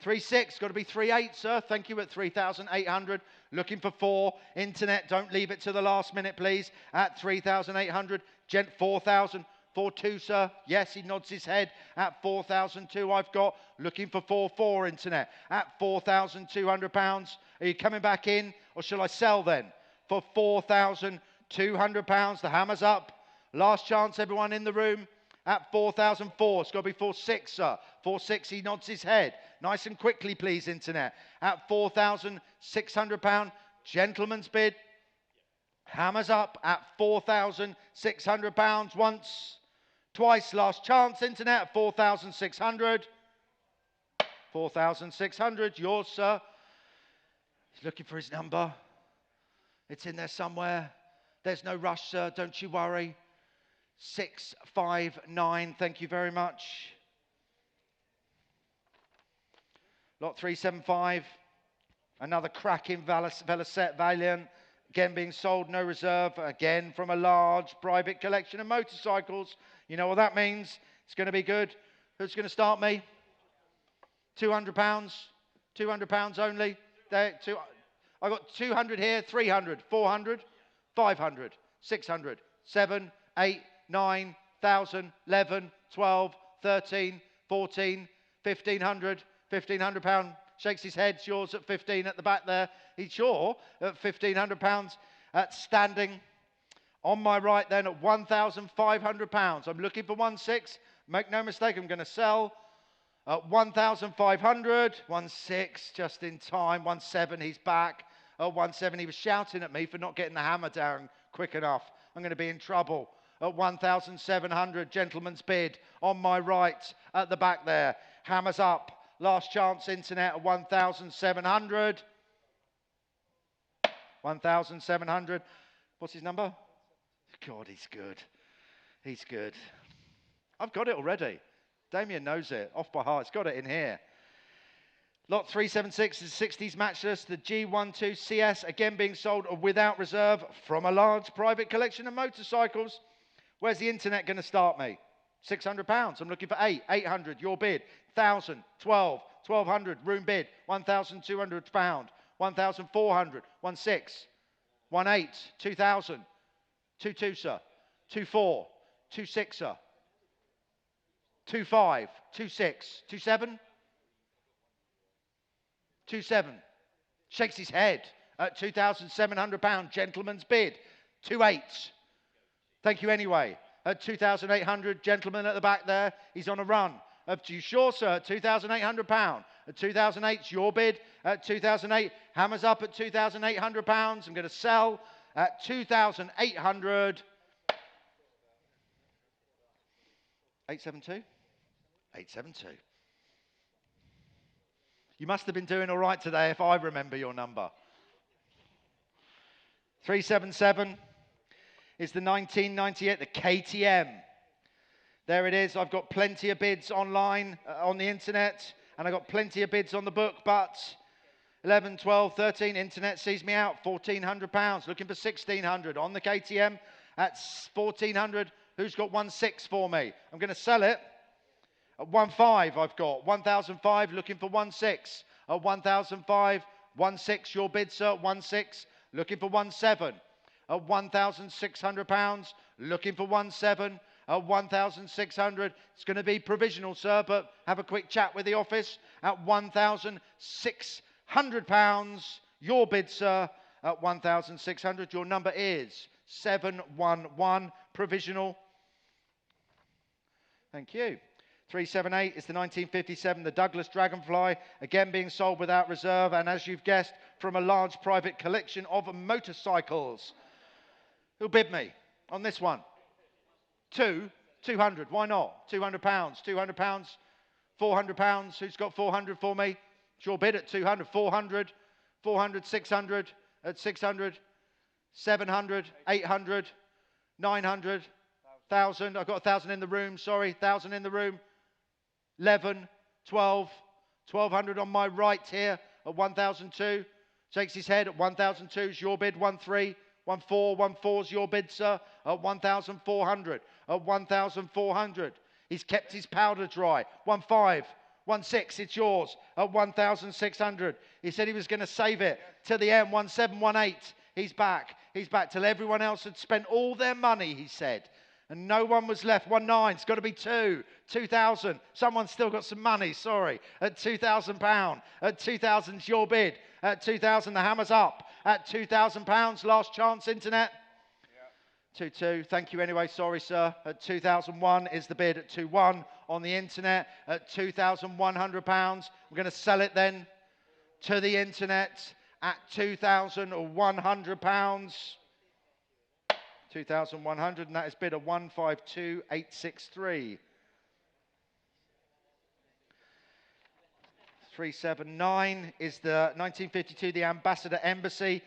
3.6, got to be 3.8, sir. Thank you at 3,800. Looking for 4. Internet, don't leave it to the last minute, please. At 3,800. Gent, 4,000. 4.2, sir. Yes, he nods his head. At 4,002, I've got. Looking for 4.4, internet. At £4,200. Are you coming back in, or shall I sell then? For £4,200. The hammer's up. Last chance, everyone in the room. At 4,004. It's got to be 4.6, sir. 4.6, he nods his head. Nice and quickly, please, internet. At £4,600. Gentleman's bid. Hammers up at £4,600. Once, twice. Last chance, internet. At 4,600. 4,600. Yours, sir. He's looking for his number. It's in there somewhere. There's no rush, sir. Don't you worry. 659. Thank you very much. Lot 375. Another cracking Velocette Valiant. Again being sold, no reserve. Again from a large private collection of motorcycles. You know what that means. It's going to be good. Who's going to start me? £200. £200 only. I got 200 here, 300, 400, 500, 600, 7, 8, 9,000, 11, 12, 13, 14, 1,500, £1,500. Shakes his head. It's yours at 15 at the back there. He's sure at £1,500 at standing. On my right then at £1,500. I'm looking for 1.6. Make no mistake, I'm going to sell at 1,500. 1.6 just in time. 1.7 he's back. At 1.7 he was shouting at me for not getting the hammer down quick enough. I'm going to be in trouble. At 1,700, gentleman's bid. On my right at the back there. Hammers up. Last chance, internet at 1,700. 1,700. What's his number? God, he's good. He's good. I've got it already. Damien knows it. Off by heart. It's got it in here. Lot 376 is 60s matchless. The G12 CS, again being sold without reserve from a large private collection of motorcycles. Where's the internet going to start me? £600. I'm looking for 8. 800, your bid. 1,000, 12, 1,200, room bid. £1,200. 1,400, 16, 18, 2,000, 22, sir. 24, 26, sir. 25, 26, 27, 27. Shakes his head at £2,700. Gentleman's bid. 28. Thank you anyway. At 2,800, gentleman at the back there, he's on a run. You sure, sir? At £2,800. At 2008, your bid. At 2008, hammers up at £2,800. I'm going to sell at 2,800. 872? 872. You must have been doing all right today if I remember your number. 377 is the 1998, the KTM. There it is. I've got plenty of bids online, on the internet, and I've got plenty of bids on the book, but 11, 12, 13, internet sees me out. £1,400, looking for 1,600 on the KTM at 1,400. Who's got 1,600 for me? I'm going to sell it at 1,500. I've got 1,005, looking for 1,600 at 1,005. 1,600, your bid, sir. 1,600, looking for 1,700 at £1,600, looking for 1,700 at 1,600. It's going to be provisional, sir, but have a quick chat with the office at £1,600. Your bid, sir, at 1,600. Your number is 711, provisional. Thank you. 378 is the 1957, the Douglas Dragonfly, again being sold without reserve, and as you've guessed, from a large private collection of motorcycles. Who'll bid me on this one? 200. Why not? £200. £200. £400. Who's got 400 for me? It's your bid at 200. 400. 400. 600. At 600. 700. 800. 900. 1,000. I've got 1,000 in the room. Sorry, 1,000 in the room. 11. 12. 1,200 on my right here at 1,002. Shakes his head at 1,002. Is your bid. 1,300. 1,400 is your bid, sir, at 1,400. At 1,400. He's kept his powder dry. 1,500. 1,600, it's yours at 1,600. He said he was going to save it to the end. 1,718. He's back. He's back till everyone else had spent all their money, he said. And no one was left. 1,900. It's got to be 2,000. Someone's still got some money, sorry. At £2,000. At 2,000's your bid. At 2,000, the hammer's up. At £2,000, last chance, internet. 2,2. Thank you anyway. Sorry, sir. At 2,001 is the bid. At 2,1 on the internet. At £2,100. We're going to sell it then to the internet at £2,100. 2,100, and that is bid at 152,863. 379 is the 1952, the Ambassador Embassy.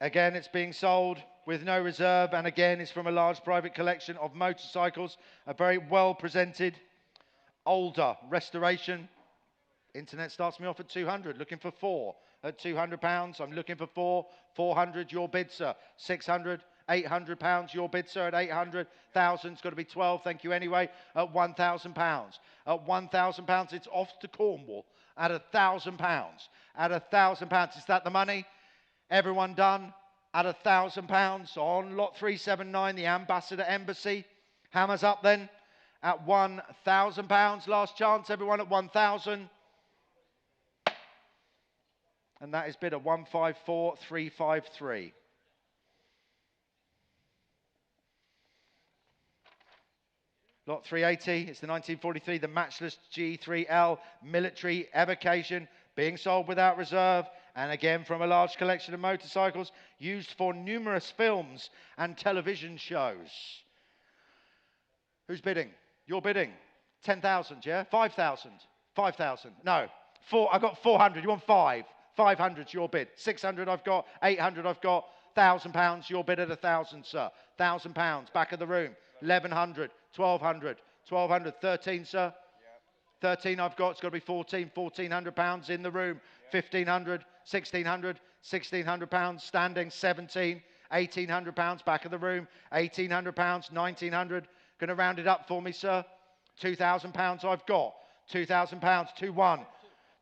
Again, it's being sold with no reserve, and again, it's from a large private collection of motorcycles. A very well presented, older restoration. Internet starts me off at 200, looking for 4. At £200, I'm looking for 4. 400, your bid, sir. 600. £800, your bid, sir, at 800. 1,000's got to be 12, thank you anyway, at £1,000. At £1,000, it's off to Cornwall at £1,000. At £1,000, is that the money? Everyone done? At £1,000 on lot 379, the Ambassador Embassy. Hammers up then at £1,000. Last chance, everyone at 1,000. And that is bid at 154,353. Lot 380, it's the 1943, the matchless G3L military evocation, being sold without reserve, and again from a large collection of motorcycles, used for numerous films and television shows. Who's bidding? You're bidding. 10,000, yeah? 5,000. 5,000. No. I got 400. You want 5? 500's your bid. 600 I've got. 800 I've got. £1,000, your bid at 1,000, sir. £1,000, back of the room. 1,100. 1,200. 1,200. 13, sir. Yep. 13 I've got. It's got to be 14. £1,400 in the room. 1,500. 1,600. £1,600 standing. 17. £1,800, back of the room, £1,800, £1,900. Going to round it up for me, sir. £2,000 I've got. £2,000, 2-1,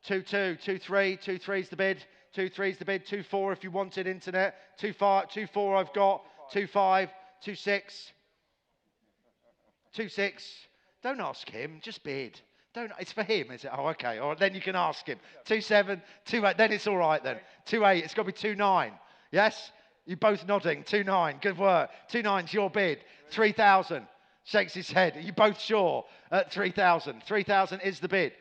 2-2, 2-3, 2-3's the bid. 2-3's the bid, 2-4 if you wanted internet. 2-5, 2-4 I've got. 2-5, 2-6, 2-6. Don't ask him, just bid. Don't. It's for him, is it? Oh, okay. All right, then you can ask him. 2-7, 2-8. Then it's all right then. 2-8. It's got to be 2-9. Yes? You're both nodding. 2-9. Good work. 2-9's your bid. 3,000. Shakes his head. Are you both sure? At 3,000. 3,000 is the bid.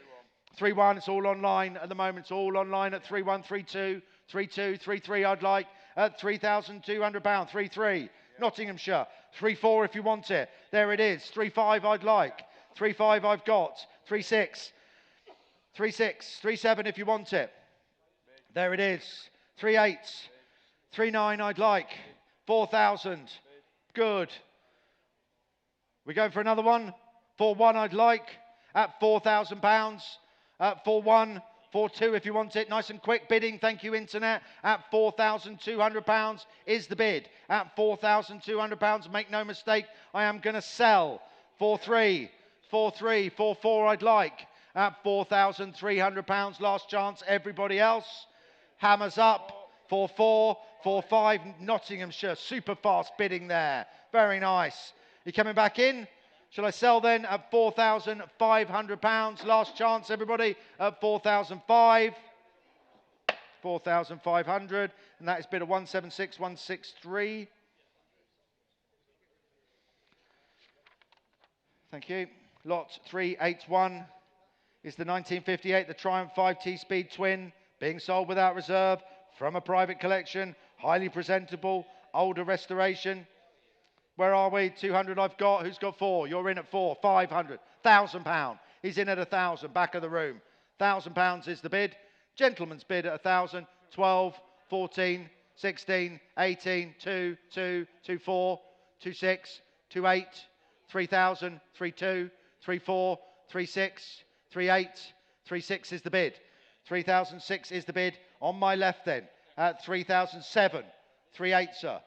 3-1. It's all online at the moment. It's all online at 3-1, 3-2, 3-2, 3-3. I'd like at £3,200. 3-3. Nottinghamshire. 3-4 if you want it. There it is. 3-5 I'd like. 3-5 I've got. 3-6. 3-6. 3-7 if you want it. There it is. 3-8. 3-9 I'd like. 4,000. Good. We're going for another one. 4-1 I'd like. At £4,000. At 4-1. 4-2 if you want it. Nice and quick bidding. Thank you, Internet. At £4,200 is the bid. At £4,200. Make no mistake, I am going to sell. 4-3. 4-3. 4-4 I'd like. At £4,300. Last chance, everybody else. Hammers up. 4-4. 4-5. Nottinghamshire. Super fast bidding there. Very nice. You coming back in? Shall I sell then at £4,500? Last chance, everybody, at 4,500. 4,500. And that is bid of 176,163. Thank you. Lot 381 is the 1958, the Triumph 5T Speed Twin, being sold without reserve from a private collection, highly presentable, older restoration. Where are we? 200 I've got. Who's got 4? You're in at 4. 500. £1,000. He's in at 1,000. Back of the room. £1,000 is the bid. Gentleman's bid at 1,000. 12, 14, 16, 18, 2, 2, 2, 4, 2, 6, 2, 8, 3,000, 3, 2, 3, 4, 3, 6, 3, 8, 3, 6 is the bid. 3,006 is the bid. On my left then at 3,007. 3, 8, sir.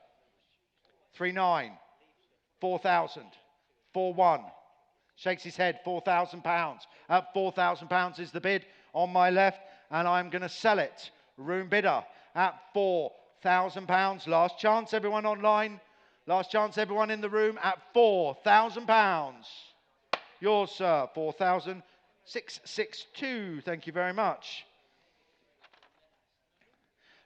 3, 9. 4,000. 4-1. Shakes his head. £4,000. At £4,000 is the bid on my left, and I'm going to sell it. Room bidder at £4,000. Last chance, everyone online. Last chance, everyone in the room at £4,000. Yours, sir. 4,662. Thank you very much.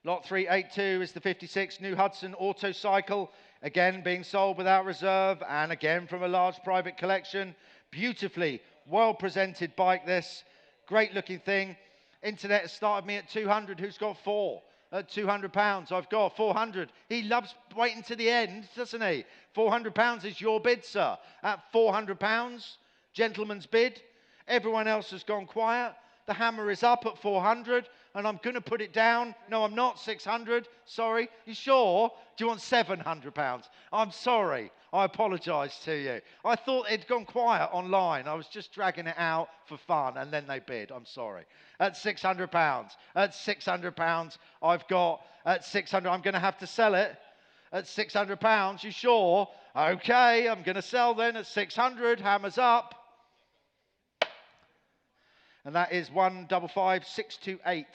Lot 382 is the 56 New Hudson Autocycle. Again, being sold without reserve, and again from a large private collection. Beautifully well-presented bike, this. Great looking thing. Internet has started me at 200. Who's got 4? At £200. I've got 400. He loves waiting to the end, doesn't he? £400 is your bid, sir. At £400, gentleman's bid. Everyone else has gone quiet. The hammer is up at 400, and I'm going to put it down. No, I'm not. 600. Sorry. You sure? Do you want £700? I'm sorry. I apologise to you. I thought it'd gone quiet online. I was just dragging it out for fun, and then they bid. I'm sorry. At £600. At £600, I've got at 600. I'm going to have to sell it at £600. You sure? Okay, I'm going to sell then at 600. Hammers up. And that is 155,628.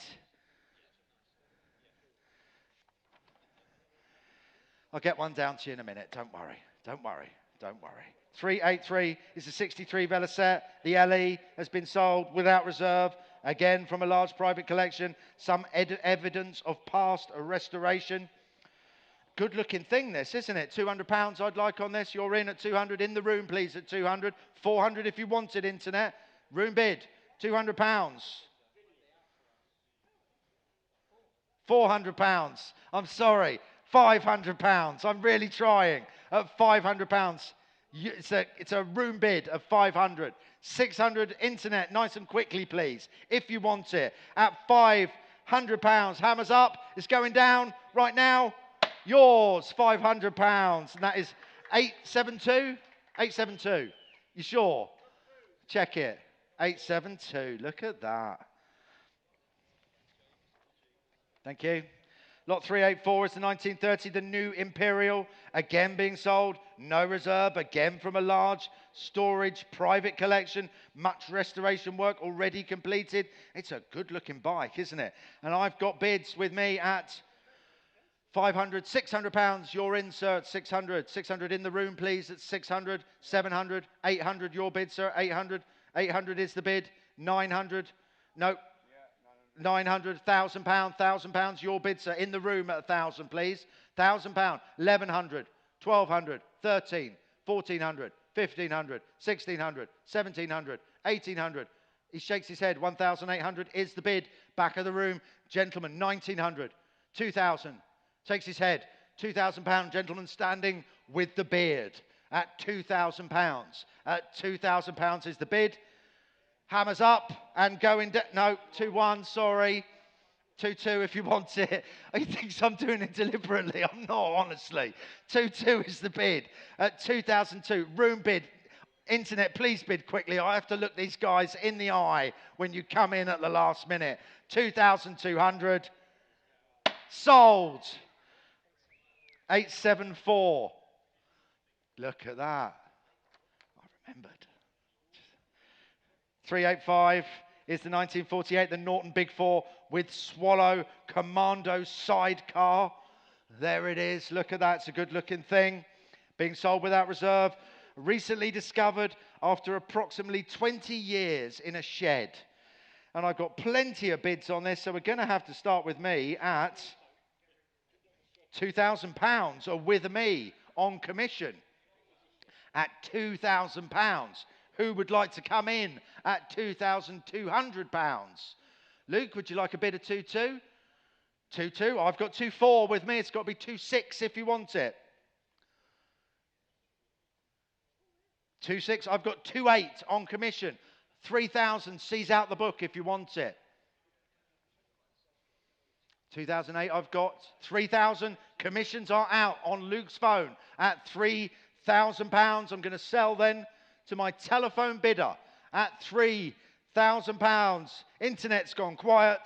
I'll get one down to you in a minute. Don't worry. Don't worry. Don't worry. 383 is the 63 Velocette. The LE has been sold without reserve. Again, from a large private collection. Some evidence of past restoration. Good looking thing, this, isn't it? £200 I'd like on this. You're in at 200. In the room, please, at 200. 400 if you wanted, Internet. Room bid. £200. £400. I'm sorry. £500. I'm really trying. At £500. It's a room bid of 500. 600 Internet. Nice and quickly, please, if you want it. At £500. Hammers up. It's going down right now. Yours. £500. And that is 872. 872. You sure? Check it. 872. Look at that. Thank you. Lot 384 is the 1930, the new Imperial, again being sold. No reserve, again from a large storage private collection. Much restoration work already completed. It's a good looking bike, isn't it? And I've got bids with me at 500, 600 pounds. Your insert 600. 600 in the room, please. At 600, 700, 800. Your bid, sir. 800. 800 is the bid. 900. No. 900, £1,000, £1,000. Your bid, sir. In the room at 1,000, please. £1,000, 1,100, 1,200, 13, 1,400, 1,500, 1,600, 1,700, 1,800. He shakes his head. 1,800 is the bid. Back of the room, gentlemen. 1,900, 2,000. Shakes his head. £2,000, gentleman standing with the beard at £2,000. At £2,000 is the bid. Hammers up and going down. No, 2-1, sorry. 2-2 if you want it. He thinks I'm doing it deliberately. I'm not, honestly. 2-2 is the bid. At 2002, room bid. Internet, please bid quickly. I have to look these guys in the eye when you come in at the last minute. 2,200. Sold. 874. Look at that. I remembered. 385 is the 1948, the Norton Big Four with Swallow Commando sidecar. There it is. Look at that. It's a good looking thing. Being sold without reserve. Recently discovered after approximately 20 years in a shed. And I've got plenty of bids on this, so we're going to have to start with me at £2,000 or with me on commission at £2,000. Who would like to come in at £2,200? Luke, would you like a bid of 2-2? 2-2. I've got 2-4 with me. It's got to be 2-6 if you want it. 2-6. I've got 2-8 on commission. 3,000 sees out the book if you want it. 2008. I've got 3,000. Commissions are out on Luke's phone at £3,000. I'm going to sell then to my telephone bidder at £3,000. Internet's gone quiet.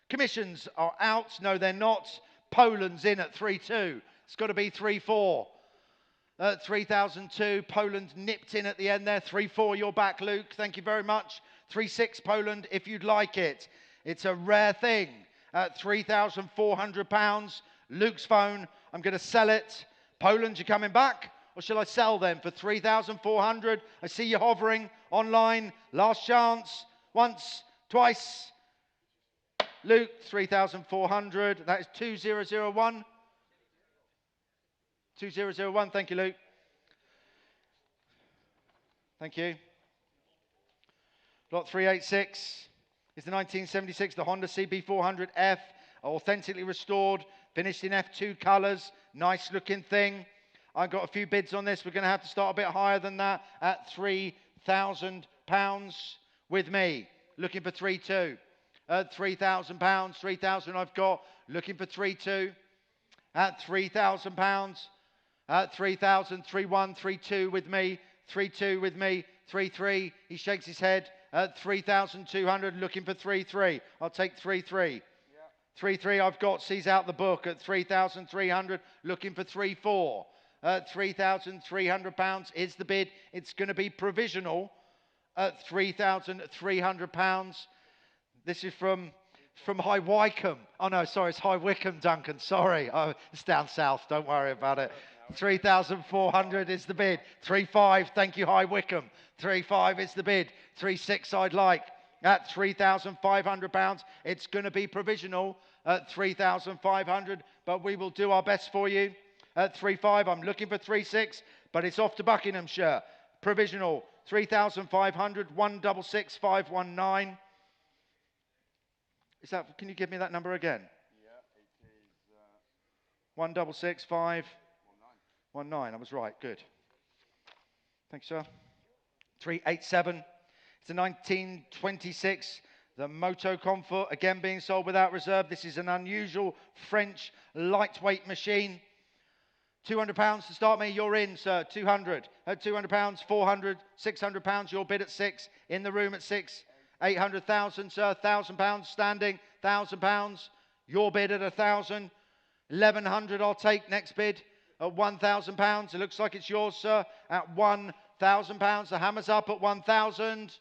Commissions are out. No, they're not. Poland's in at 3-2. It's got to be 3-4. 3,002. Poland nipped in at the end there. 3-4. You're back, Luke. Thank you very much. 3-6. Poland, if you'd like it. It's a rare thing at £3,400. Luke's phone. I'm going to sell it. Poland, you coming back? Or shall I sell them for 3,400? I see you hovering online. Last chance. Once, twice. Luke, 3,400. That is 2001. 2001. Thank you, Luke. Thank you. Lot 386 is the 1976, the Honda CB400F. Authentically restored. Finished in F2 colours. Nice looking thing. I've got a few bids on this. We're going to have to start a bit higher than that at £3,000 with me. Looking for 3-2. At £3,000. 3,000 I've got. Looking for 3-2. At £3,000. At 3,000. 3-1. 3-2 with me. 3-2 with me. 3-3. He shakes his head. At 3,200. Looking for 3-3. I'll take 3-3. 3-3 I've got. Sees out the book at 3,300. Looking for 3-4. £3,300 is the bid. It's going to be provisional at £3,300. This is from High Wycombe. Oh, no, sorry, it's High Wycombe, Duncan. Sorry. Oh, it's down south. Don't worry about it. 3,400 is the bid. 3-5. Thank you, High Wycombe. 3-5 is the bid. 3-6 I'd like. At £3,500. It's going to be provisional at 3,500, but we will do our best for you. At 3-5, I'm looking for 3-6, but it's off to Buckinghamshire. Provisional, 3,500, 166,519. Is that? Can you give me that number again? Yeah, it is 166,519. I was right. Good. Thanks, sir. 387. It's a 1926. The Moto Comfort, again being sold without reserve. This is an unusual French lightweight machine. £200 to start me. You're in, sir. 200. At £200, 400, £600. Your bid at 6. In the room at 6. 800,000, sir. £1,000 standing. £1,000. Your bid at 1,000. 1,100 I'll take. Next bid at £1,000. It looks like it's yours, sir, at £1,000. The hammer's up at 1,000.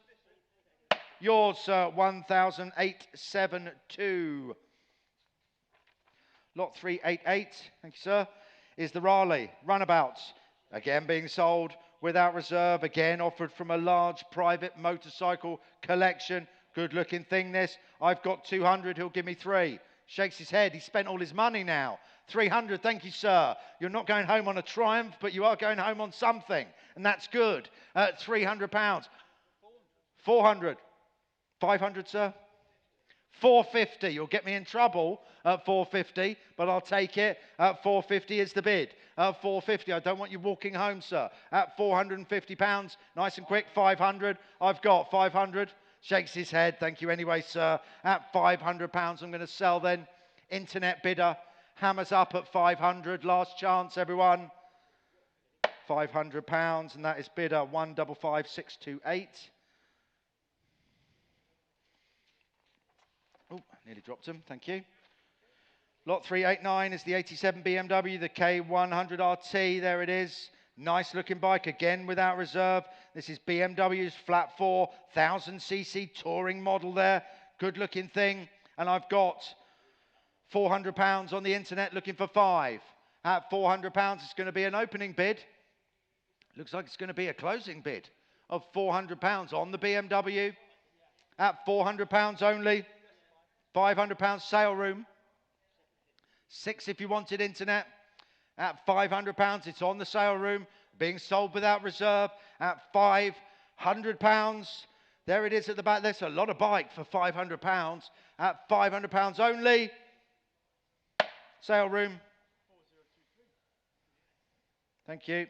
Yours, sir, 1,872. Lot 388, thank you, sir, is the Raleigh Runabouts. Again being sold without reserve. Again offered from a large private motorcycle collection. Good looking thing this. I've got 200, he'll give me 3. Shakes his head, he spent all his money now. 300, thank you, sir. You're not going home on a Triumph, but you are going home on something, and that's good. £300. 400. 500, sir. 450. You'll get me in trouble at 450, but I'll take it. At 450 is the bid. At 450, I don't want you walking home, sir. At £450, nice and quick. 500. I've got 500. Shakes his head. Thank you anyway, sir. At £500, I'm going to sell then. Internet bidder. Hammers up at 500. Last chance, everyone. £500, and that is bidder 155628. Oh, nearly dropped him. Thank you. Lot 389 is the 87 BMW, the K100 RT. There it is. Nice looking bike, again without reserve. This is BMW's flat 4, 1000cc touring model there. Good looking thing. And I've got £400 on the internet looking for 5. At £400, it's going to be an opening bid. Looks like it's going to be a closing bid of £400 on the BMW. At £400 only. £500 sale room. 6 if you wanted internet. At £500, it's on the sale room, being sold without reserve. At £500, there it is at the back. There's a lot of bike for £500. At £500 only. Sale room. Thank you.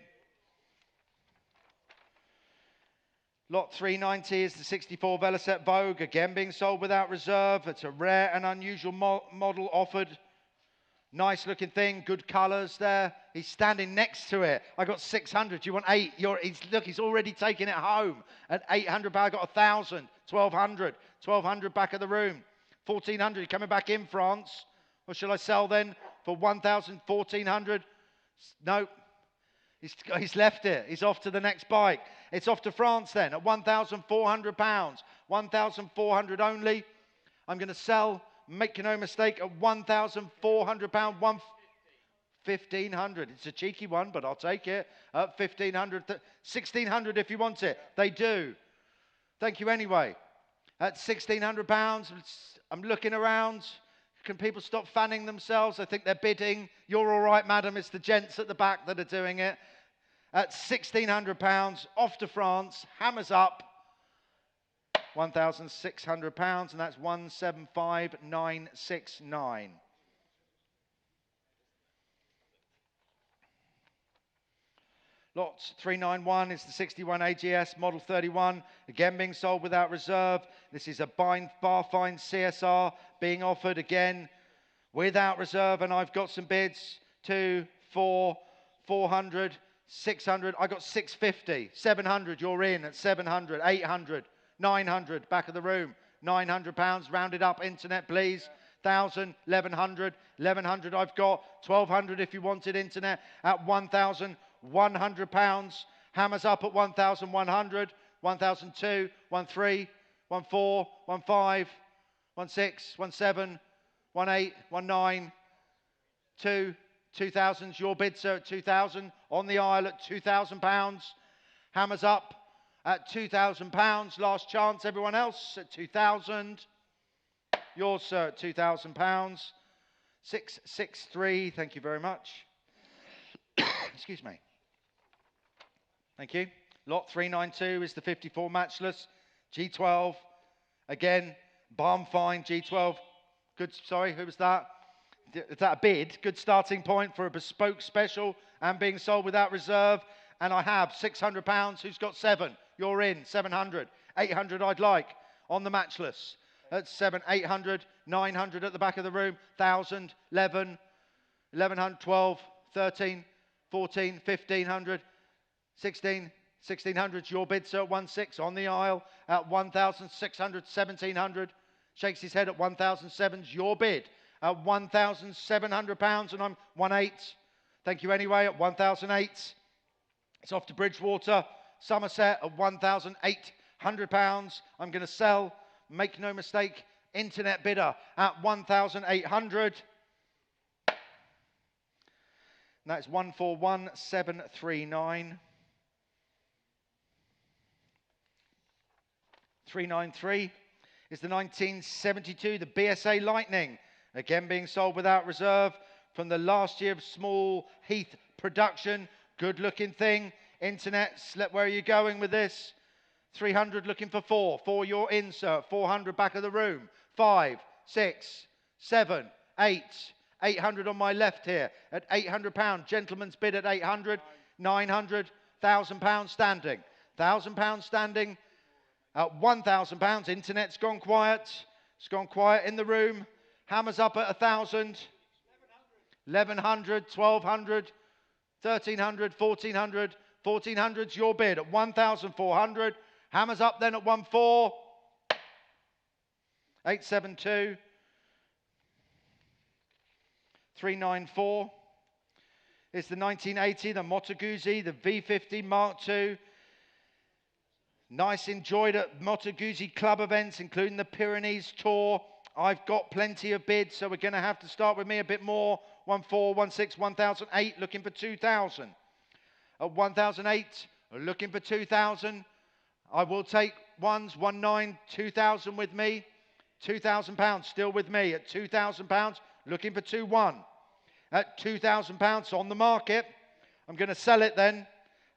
Lot 390 is the 64 Velocette Vogue, again being sold without reserve. It's a rare and unusual model offered. Nice looking thing, good colours there. He's standing next to it. I got 600. Do you want 8? Look, he's already taking it home. At £800, I got 1,000. 1,200. 1,200 back of the room. 1,400. Coming back in, France. What shall I sell then for 1,000? 1,400. No. He's left it. He's off to the next bike. It's off to France then at £1,400. 1,400 only. I'm going to sell, make no mistake, at £1,400. 1,500. It's a cheeky one, but I'll take it. At 1,500. 1,600 if you want it. They do. Thank you anyway. At £1,600, I'm looking around. Can people stop fanning themselves? I think they're bidding. You're all right, madam. It's the gents at the back that are doing it. At £1,600, off to France. Hammers up. £1,600, and that's 175,969. Lot 391 is the 61 AGS Model 31, again being sold without reserve. This is a Barfine CSR being offered again without reserve, and I've got some bids. 2, 4, 400, 600. I got 650, 700. You're in at 700, 800, 900. Back of the room, £900 rounded up. Internet, please. 1,000, 1,100, 1,100. I've got 1,200 if you wanted internet at £1,100. Hammers up at 1,100, 1,002, 1,3, 1,4, 1,5, 1,6, 1,7, 1,8, 1,9, 2, 2,000. Your bid, sir, at 2,000. On the aisle at £2,000. Hammers up at £2,000. Last chance, everyone else at 2,000. Yours, sir, at £2,000. 663. Thank you very much. Excuse me. Thank you. Lot 392 is the 54 matchless G12. Again, barn fine G12. Good. Sorry, who was that? Is that a bid? Good starting point for a bespoke special and being sold without reserve. And I have £600. Who's got 7? You're in. 700. 800 I'd like on the matchless. That's 7, 800, 900 at the back of the room. 1,000, 11, 1,100, 12, 13, 14, 1,500, 16, 1,600. Your bid, sir, at 16 on the aisle at 1,600, 1,700. Shakes his head at 1,007. Your bid at £1,700, and I'm 1/8. Thank you anyway, at 1,008. It's off to Bridgewater, Somerset at £1,800. I'm going to sell, make no mistake, internet bidder at 1,800. And that's 141,739. 393 is the 1972, the BSA Lightning, again being sold without reserve from the last year of Small Heath production. Good looking thing. Internet, where are you going with this? 300 looking for 4. 4 your insert. 400 back of the room. 5, 6, 7, 8. 800 on my left here at £800. Gentleman's bid at 800. 900. £1,000 standing. £1,000 standing at £1,000. Internet's gone quiet. It's gone quiet in the room. Hammers up at 1,000. 1,100. 1,200. 1,300. 1,400. 1,400's your bid at 1,400. Hammers up then at 1,400. 872. 394 is the 1980, the Moto Guzzi, the V50 Mark II. Nice, enjoyed at Moto Guzzi club events, including the Pyrenees Tour. I've got plenty of bids, so we're going to have to start with me a bit more. 1,400, 1,600, 1,008, looking for 2,000. At 1,008, looking for 2,000. I will take ones, 1,900, 2,000 with me. £2,000 still with me at £2,000, looking for 2,100. At £2,000 on the market, I'm going to sell it then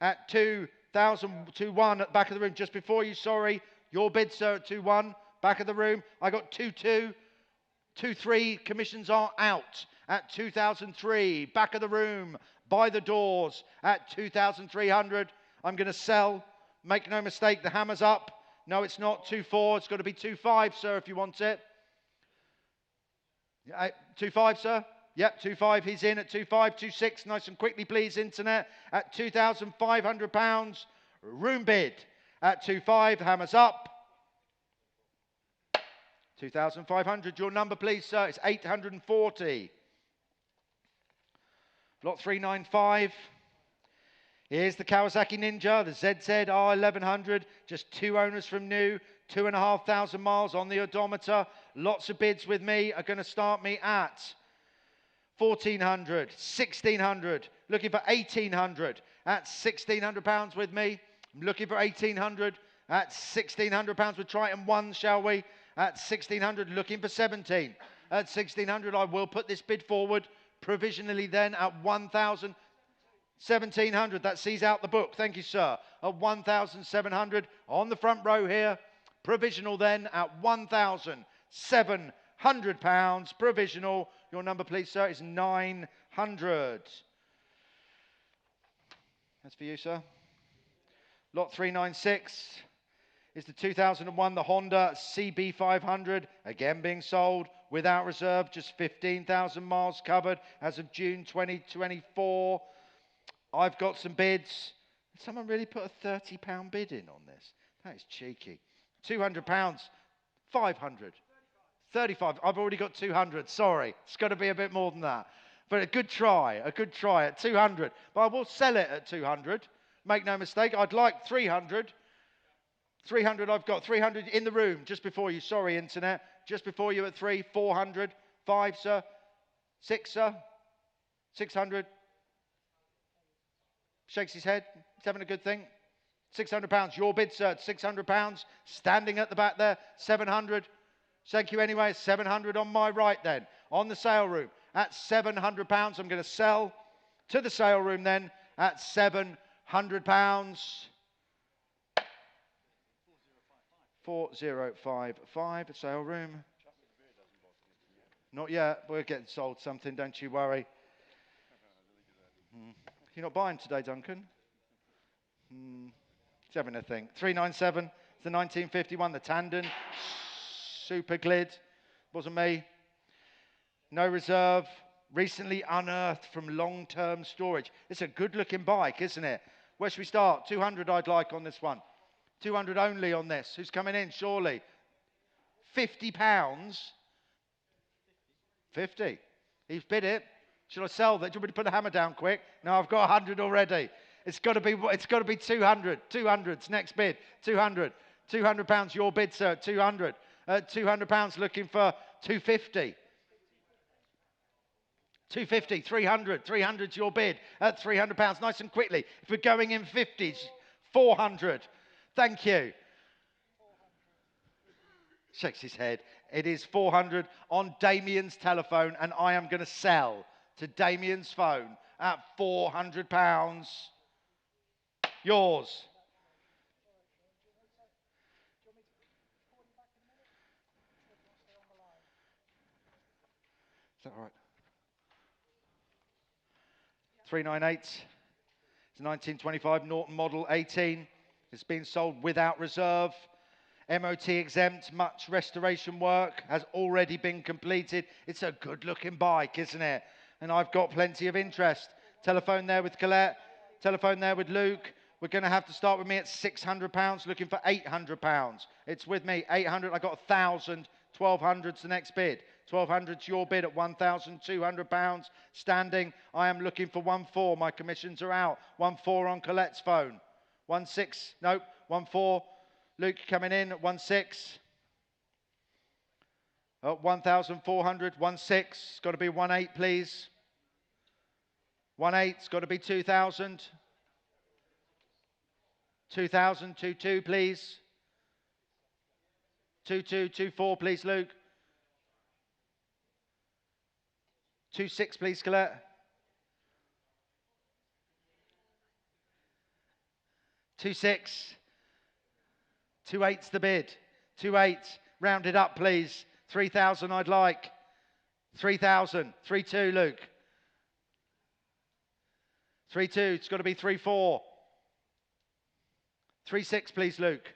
at 2,000, 2,100 at the back of the room. Just before you, sorry, your bid, sir, at 2,100, back of the room. I got 2,200, 2,300, commissions are out at 2,003, back of the room, by the doors at 2,300. I'm going to sell, make no mistake, the hammer's up. No, it's not 2,400, it's got to be 2,500, sir, if you want it. 2,500, sir? Yep, 2,500, he's in at 2,500, 2,600, nice and quickly, please, internet, at £2,500. Room bid at 2,500, hammers up. 2,500, your number, please, sir, it's 840. Lot 395. Here's the Kawasaki Ninja, the ZZ R1100, just 2 owners from new, 2,500 miles on the odometer. Lots of bids with me are going to start me at 1,400, 1,600, looking for 1,800 at £1,600 with me. I'm looking for 1,800 at £1,600 with Triton 1, shall we? At 1,600, looking for 17. At 1,600, I will put this bid forward provisionally then at 1,000. 1,700, that sees out the book. Thank you, sir. At 1,700 on the front row here. Provisional then at £1,700. Provisional. Your number, please, sir, is 900. That's for you, sir. Lot 396 is the 2001, the Honda CB500, again being sold without reserve, just 15,000 miles covered as of June 2024. I've got some bids. Did someone really put a £30 bid in on this? That is cheeky. £200, 500, 35. I've already got 200. Sorry, it's got to be a bit more than that. But a good try at 200. But I will sell it at 200. Make no mistake, I'd like 300. 300, I've got 300 in the room just before you. Sorry, internet. Just before you at 3, 400, 5, sir. 6, sir. 600. Shakes his head. He's having a good thing. £600. Your bid, sir, £600. Standing at the back there. 700. Thank you anyway. 700 on my right then. On the sale room. At £700. I'm going to sell to the sale room then at £700. 4055. Sale room. Not yet. We're getting sold something. Don't you worry. You're not buying today, Duncan? He's having a think. 397, it's the 1951, the Tandon. Super glid. Wasn't me. No reserve. Recently unearthed from long-term storage. It's a good-looking bike, isn't it? Where should we start? 200 I'd like on this one. 200 only on this. Who's coming in? Surely. £50. 50. He's bid it. Should I sell that? Do you want me to put the hammer down quick? No, I've got 100 already. It's got to be 200. 200's next bid. 200. 200 pounds, your bid, sir. 200. 200 pounds looking for 250. 250, 300, 300's your bid at 300 pounds, nice and quickly. If we're going in 50s, 400. Thank you. Shakes his head. It is 400 on Damien's telephone, and I am going to sell to Damien's phone at 400 pounds. Yours. Is that all right? 398. It's a 1925 Norton Model 18. It's been sold without reserve. MOT exempt, much restoration work has already been completed. It's a good looking bike, isn't it? And I've got plenty of interest. Telephone there with Colette. Telephone there with Luke. We're going to have to start with me at £600, looking for £800. It's with me, 800. I got 1,000. 1,200's the next bid. 1,200's your bid at £1,200. Standing, I am looking for 1,400. My commissions are out. 1,400 on Colette's phone. 1,600. Nope. 1,400. Luke coming in at 1,600. 1,400. 1,600. It's got to be 1,800, please. 1,800. It's got to be 2,000. 2,000. 2,200, please. 2,200. 2,400, please, Luke. 2,600, please, Colette. 2,600. 2,800's the bid. 2,800. Round it up, please. 3,000 I'd like. 3,000. 3,200, Luke. 3,200. It's got to be 3,400. 3,600, please, Luke.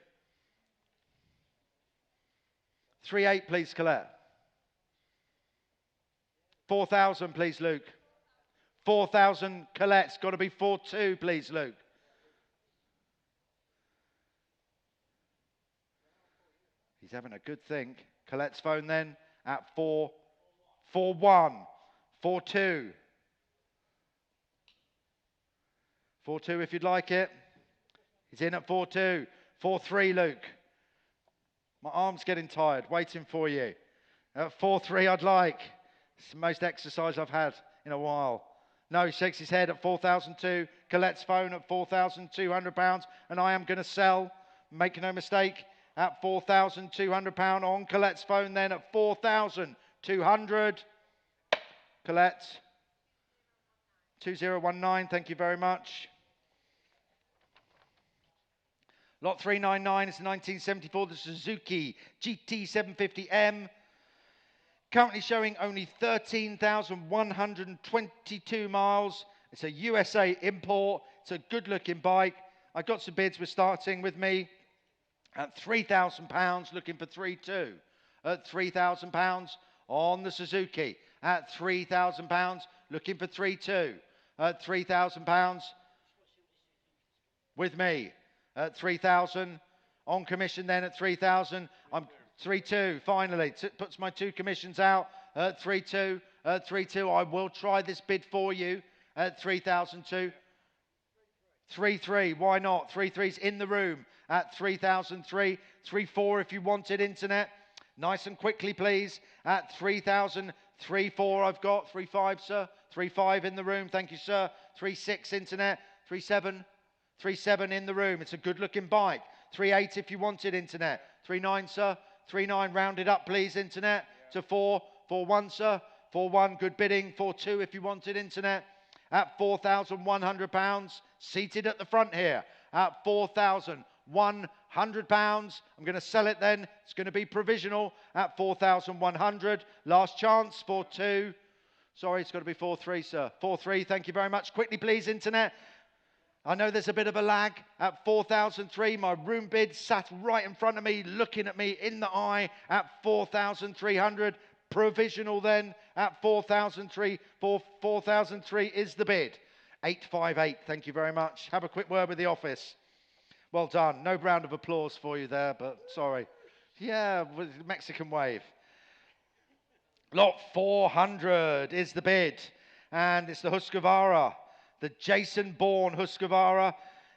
3,800, please, Colette. 4,000, please, Luke. 4,000, Colette's got to be 4,200, please, Luke. He's having a good think. Colette's phone then at 4,1. 4,2. 4,2 if you'd like it. He's in at 4,2. 4,3, Luke. My arm's getting tired, waiting for you. At 4,3 I'd like. It's the most exercise I've had in a while. No, he shakes his head at 4,002. Colette's phone at £4,200. And I am going to sell, make no mistake, at £4,200 on Colette's phone then at 4,200. Colette, 2019, thank you very much. Lot 399 is 1974, the Suzuki GT750M. Currently showing only 13,122 miles. It's a USA import. It's a good-looking bike. I got some bids. We're starting with me at £3,000, looking for 3,200. At £3,000 on the Suzuki. At £3,000, looking for 3,200. At £3,000 with me. At 3,000 on commission then at 3,000. I'm 3,200 finally. Puts my two commissions out at 3,200. At 3,200 I will try this bid for you at 3,002. 3,300, why not? 3,300's in the room at 3,003. 3,400 if you wanted internet. Nice and quickly please at 3,000. 3,400 I've got. 3,500 sir. 3,500 in the room, thank you sir. 3,600 internet. 3,700. 3,700 in the room. It's a good-looking bike. 3,800 if you wanted internet. 3,900, sir. 3,900 rounded up, please, internet. To 4,100, sir. 4,100, good bidding. 4,200 if you wanted internet. At £4,100, seated at the front here. At £4,100. I'm going to sell it then. It's going to be provisional at 4,100. Last chance, 4,200. Sorry, it's got to be 4,300, sir. 4,300, thank you very much. Quickly, please, internet. I know there's a bit of a lag at 4,300. My room bid sat right in front of me, looking at me in the eye at 4,300. Provisional then at 4,300. 4,300 is the bid. 858, thank you very much. Have a quick word with the office. Well done. No round of applause for you there, but sorry. Yeah, with Mexican wave. Lot 400 is the bid, and it's the Husqvarna, the Jason Bourne Husqvarna.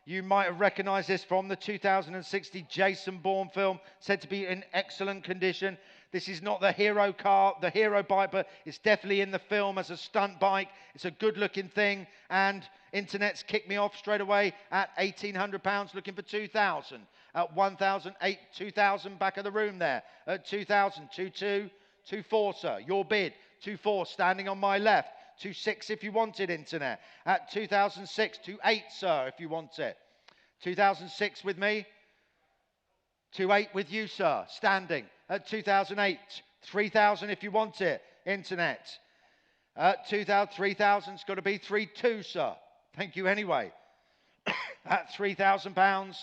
You might have recognized this from the 2060 Jason Bourne film, said to be in excellent condition. This is not the hero car, the hero bike, but it's definitely in the film as a stunt bike. It's a good looking thing, and internet's kicked me off straight away at £1,800, looking for 2,000. At 1,008, 2,000 back of the room there. At 2,000, 2,2. 2.4, sir. Your bid. 2.4 standing on my left. 2.6 if you want it, internet. At 2006, 2.8, sir, if you want it. 2006 with me. 2.8 with you, sir, standing. At 2008, 3,000 if you want it, internet. At 2,000, 3,000's got to be 3.2, sir. Thank you anyway. At £3,000,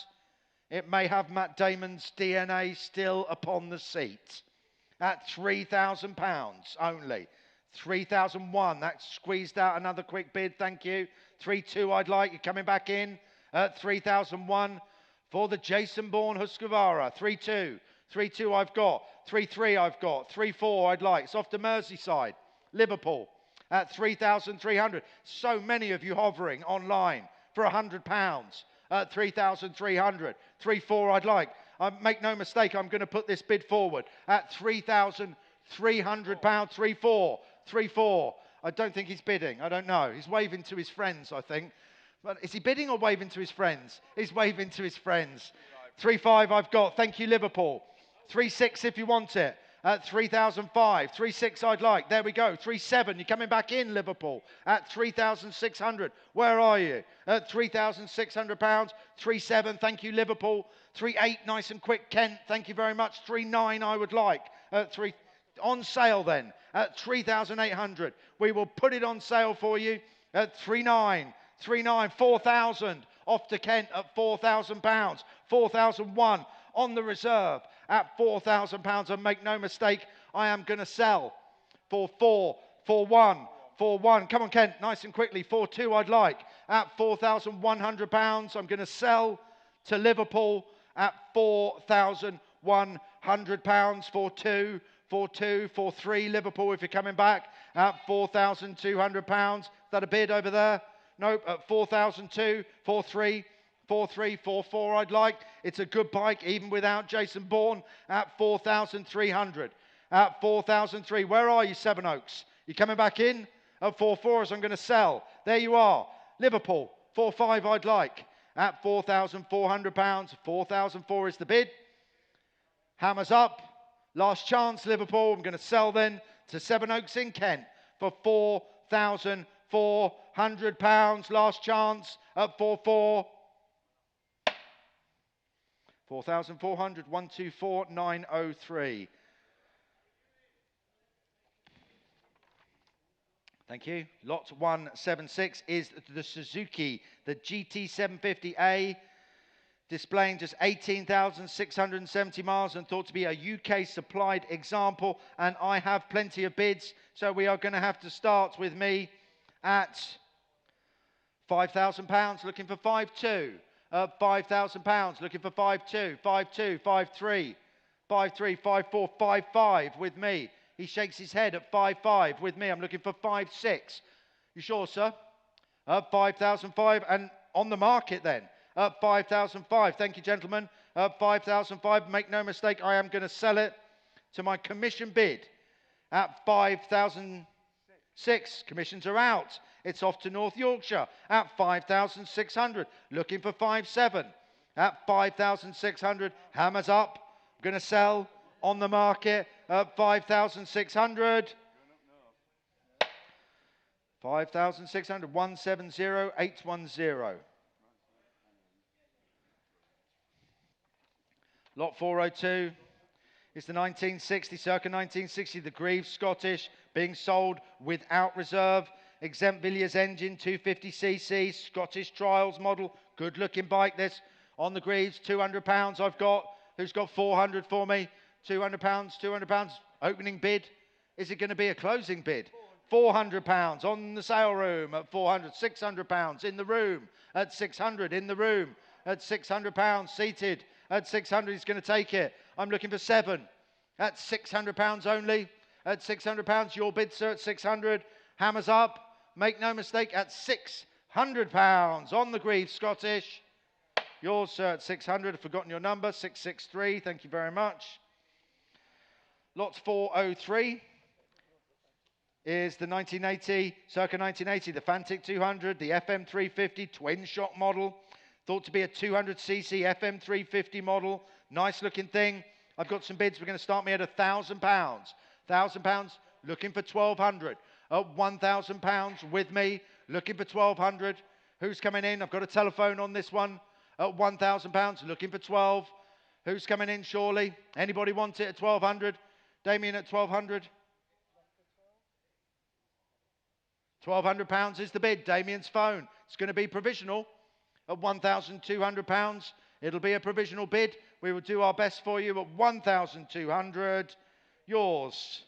it may have Matt Damon's DNA still upon the seat. At £3,000 only. 3,001, that squeezed out another quick bid, thank you. 3.2 I'd like, you're coming back in. At 3,001 for the Jason Bourne Husqvarna. 3.2, 3.2 I've got. 3.3 I've got. 3.4 I'd like. It's off to Merseyside, Liverpool. At 3,300. So many of you hovering online for £100. At 3,300. 3.4 I'd like. Make no mistake, I'm going to put this bid forward at £3,300. 3.4. 3.4. I don't think he's bidding. I don't know. He's waving to his friends, I think. But is he bidding or waving to his friends? He's waving to his friends. 3.5 I've got. Thank you, Liverpool. 3.6 if you want it. At 3,005. 3.6 I'd like. There we go. 3.7. You're coming back in, Liverpool. At 3,600. Where are you? At £3,600. 3.7. Thank you, Liverpool. 3.8. Nice and quick, Kent. Thank you very much. 3.9 I would like. At 3. On sale then. At 3,800. We will put it on sale for you at 3.9. 3.9. 4,000. Off to Kent at £4,000. 4,001 on the reserve at £4,000. And make no mistake, I am going to sell for 4.1. 4.1. Come on, Kent, nice and quickly. 4.2 I'd like at £4,100. I'm going to sell to Liverpool at £4,100. 4.2. 4.2, 4.3 Liverpool if you're coming back at £4,200. Is that a bid over there? Nope, at 4,002, 4.3, 4.3, 4.4 I'd like. It's a good bike even without Jason Bourne at 4,300. At 4,003, where are you, Sevenoaks? You coming back in? At 4.4 as I'm going to sell. There you are. Liverpool, 4.5 I'd like. At £4,400. 4,004 is the bid. Hammers up. Last chance, Liverpool. I'm going to sell then to Sevenoaks in Kent for £4,400. Last chance at 4.4. 4,400. 124,903. Thank you. Lot 176 is the Suzuki, the GT750A, displaying just 18,670 miles and thought to be a UK supplied example. And I have plenty of bids, so we are going to have to start with me at £5,000, looking for 5.2. £5,000, looking for 5.2, 5.2, 5.3, 5.3, 5.4, 5.5 with me. He shakes his head at 5.5 with me. I'm looking for 5.6. You sure, sir? 5,005 and on the market then. 5,005. Thank you, gentlemen. 5,005. Make no mistake, I am going to sell it to my commission bid at 5,006. Commissions are out. It's off to North Yorkshire at 5,600. Looking for 5.7. At 5,600. Hammers up. I'm going to sell on the market at 5,600. 5,600. 170,810. Lot 402 is the 1960, circa 1960, the Greaves Scottish, being sold without reserve. Exempt Villiers engine, 250cc, Scottish Trials model. Good looking bike this. On the Greaves, £200 I've got. Who's got 400 for me? £200, £200. Opening bid. Is it going to be a closing bid? £400 on the sale room at 400. £600 in the room at 600. In the room at £600 seated. At 600, he's going to take it. I'm looking for 7. At £600 only. at £600. Your bid, sir, at 600. Hammers up. Make no mistake, at £600 on the greave, Scottish. Yours, sir, at 600. I've forgotten your number, 663. Thank you very much. Lot 403 is the 1980, circa 1980, the Fantic 200, the FM 350 twin shock model. Thought to be a 200cc FM 350 model. Nice looking thing. I've got some bids. We're going to start me at £1,000. £1,000, looking for 1,200. At £1,000 with me, looking for 1,200. Who's coming in? I've got a telephone on this one. At £1,000, looking for 12. Who's coming in, surely? Anybody want it at 1,200? Damien at 1,200? £1,200 is the bid. Damien's phone. It's going to be provisional at £1,200. It'll be a provisional bid. We will do our best for you at 1,200. Yours.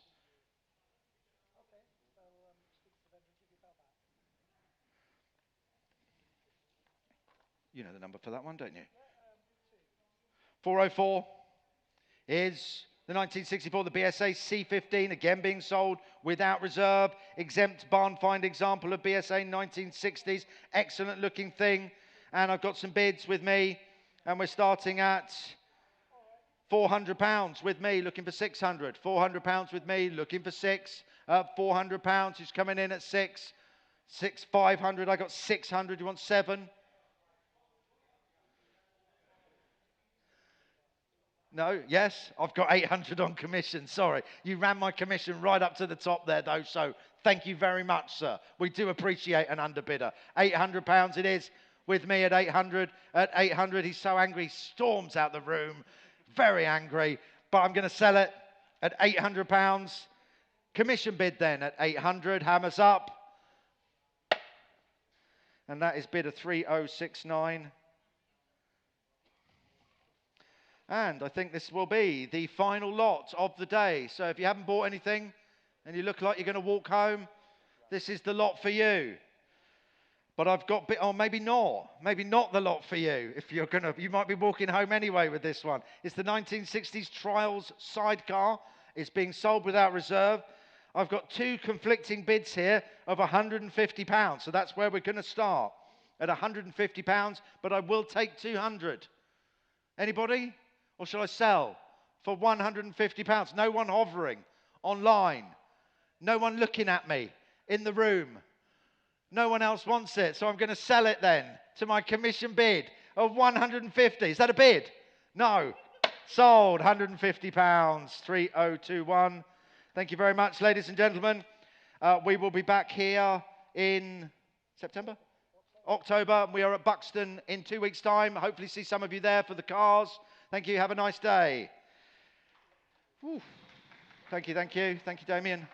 You know the number for that one, don't you? 404 is the 1964, the BSA C15, again being sold without reserve. Exempt barn find example of BSA 1960s. Excellent looking thing. And I've got some bids with me. And we're starting at £400 with me, looking for 600. £400 with me, looking for 6. £400, who's coming in at 6. 500, I got 600. You want 7? No? Yes? I've got 800 on commission. Sorry. You ran my commission right up to the top there, though, so thank you very much, sir. We do appreciate an underbidder. £800 it is with me at 800. At 800, he's so angry, he storms out the room. Very angry. But I'm going to sell it at £800. Commission bid then at 800. Hammers up. And that is bid of 3069. And I think this will be the final lot of the day. So if you haven't bought anything and you look like you're going to walk home, this is the lot for you. But I've got, maybe not the lot for you. If you're going to, you might be walking home anyway with this one. It's the 1960s Trials Sidecar. It's being sold without reserve. I've got 2 conflicting bids here of £150. So that's where we're going to start, at £150. But I will take 200. Anybody? Or shall I sell for £150? No one hovering online. No one looking at me in the room. No one else wants it. So I'm going to sell it then to my commission bid of £150. Is that a bid? No. Sold. £150. 3021. Thank you very much, ladies and gentlemen. We will be back here in September? October. We are at Buxton in 2 weeks' time. Hopefully see some of you there for the cars. Thank you. Have a nice day. Whew. Thank you, Damien.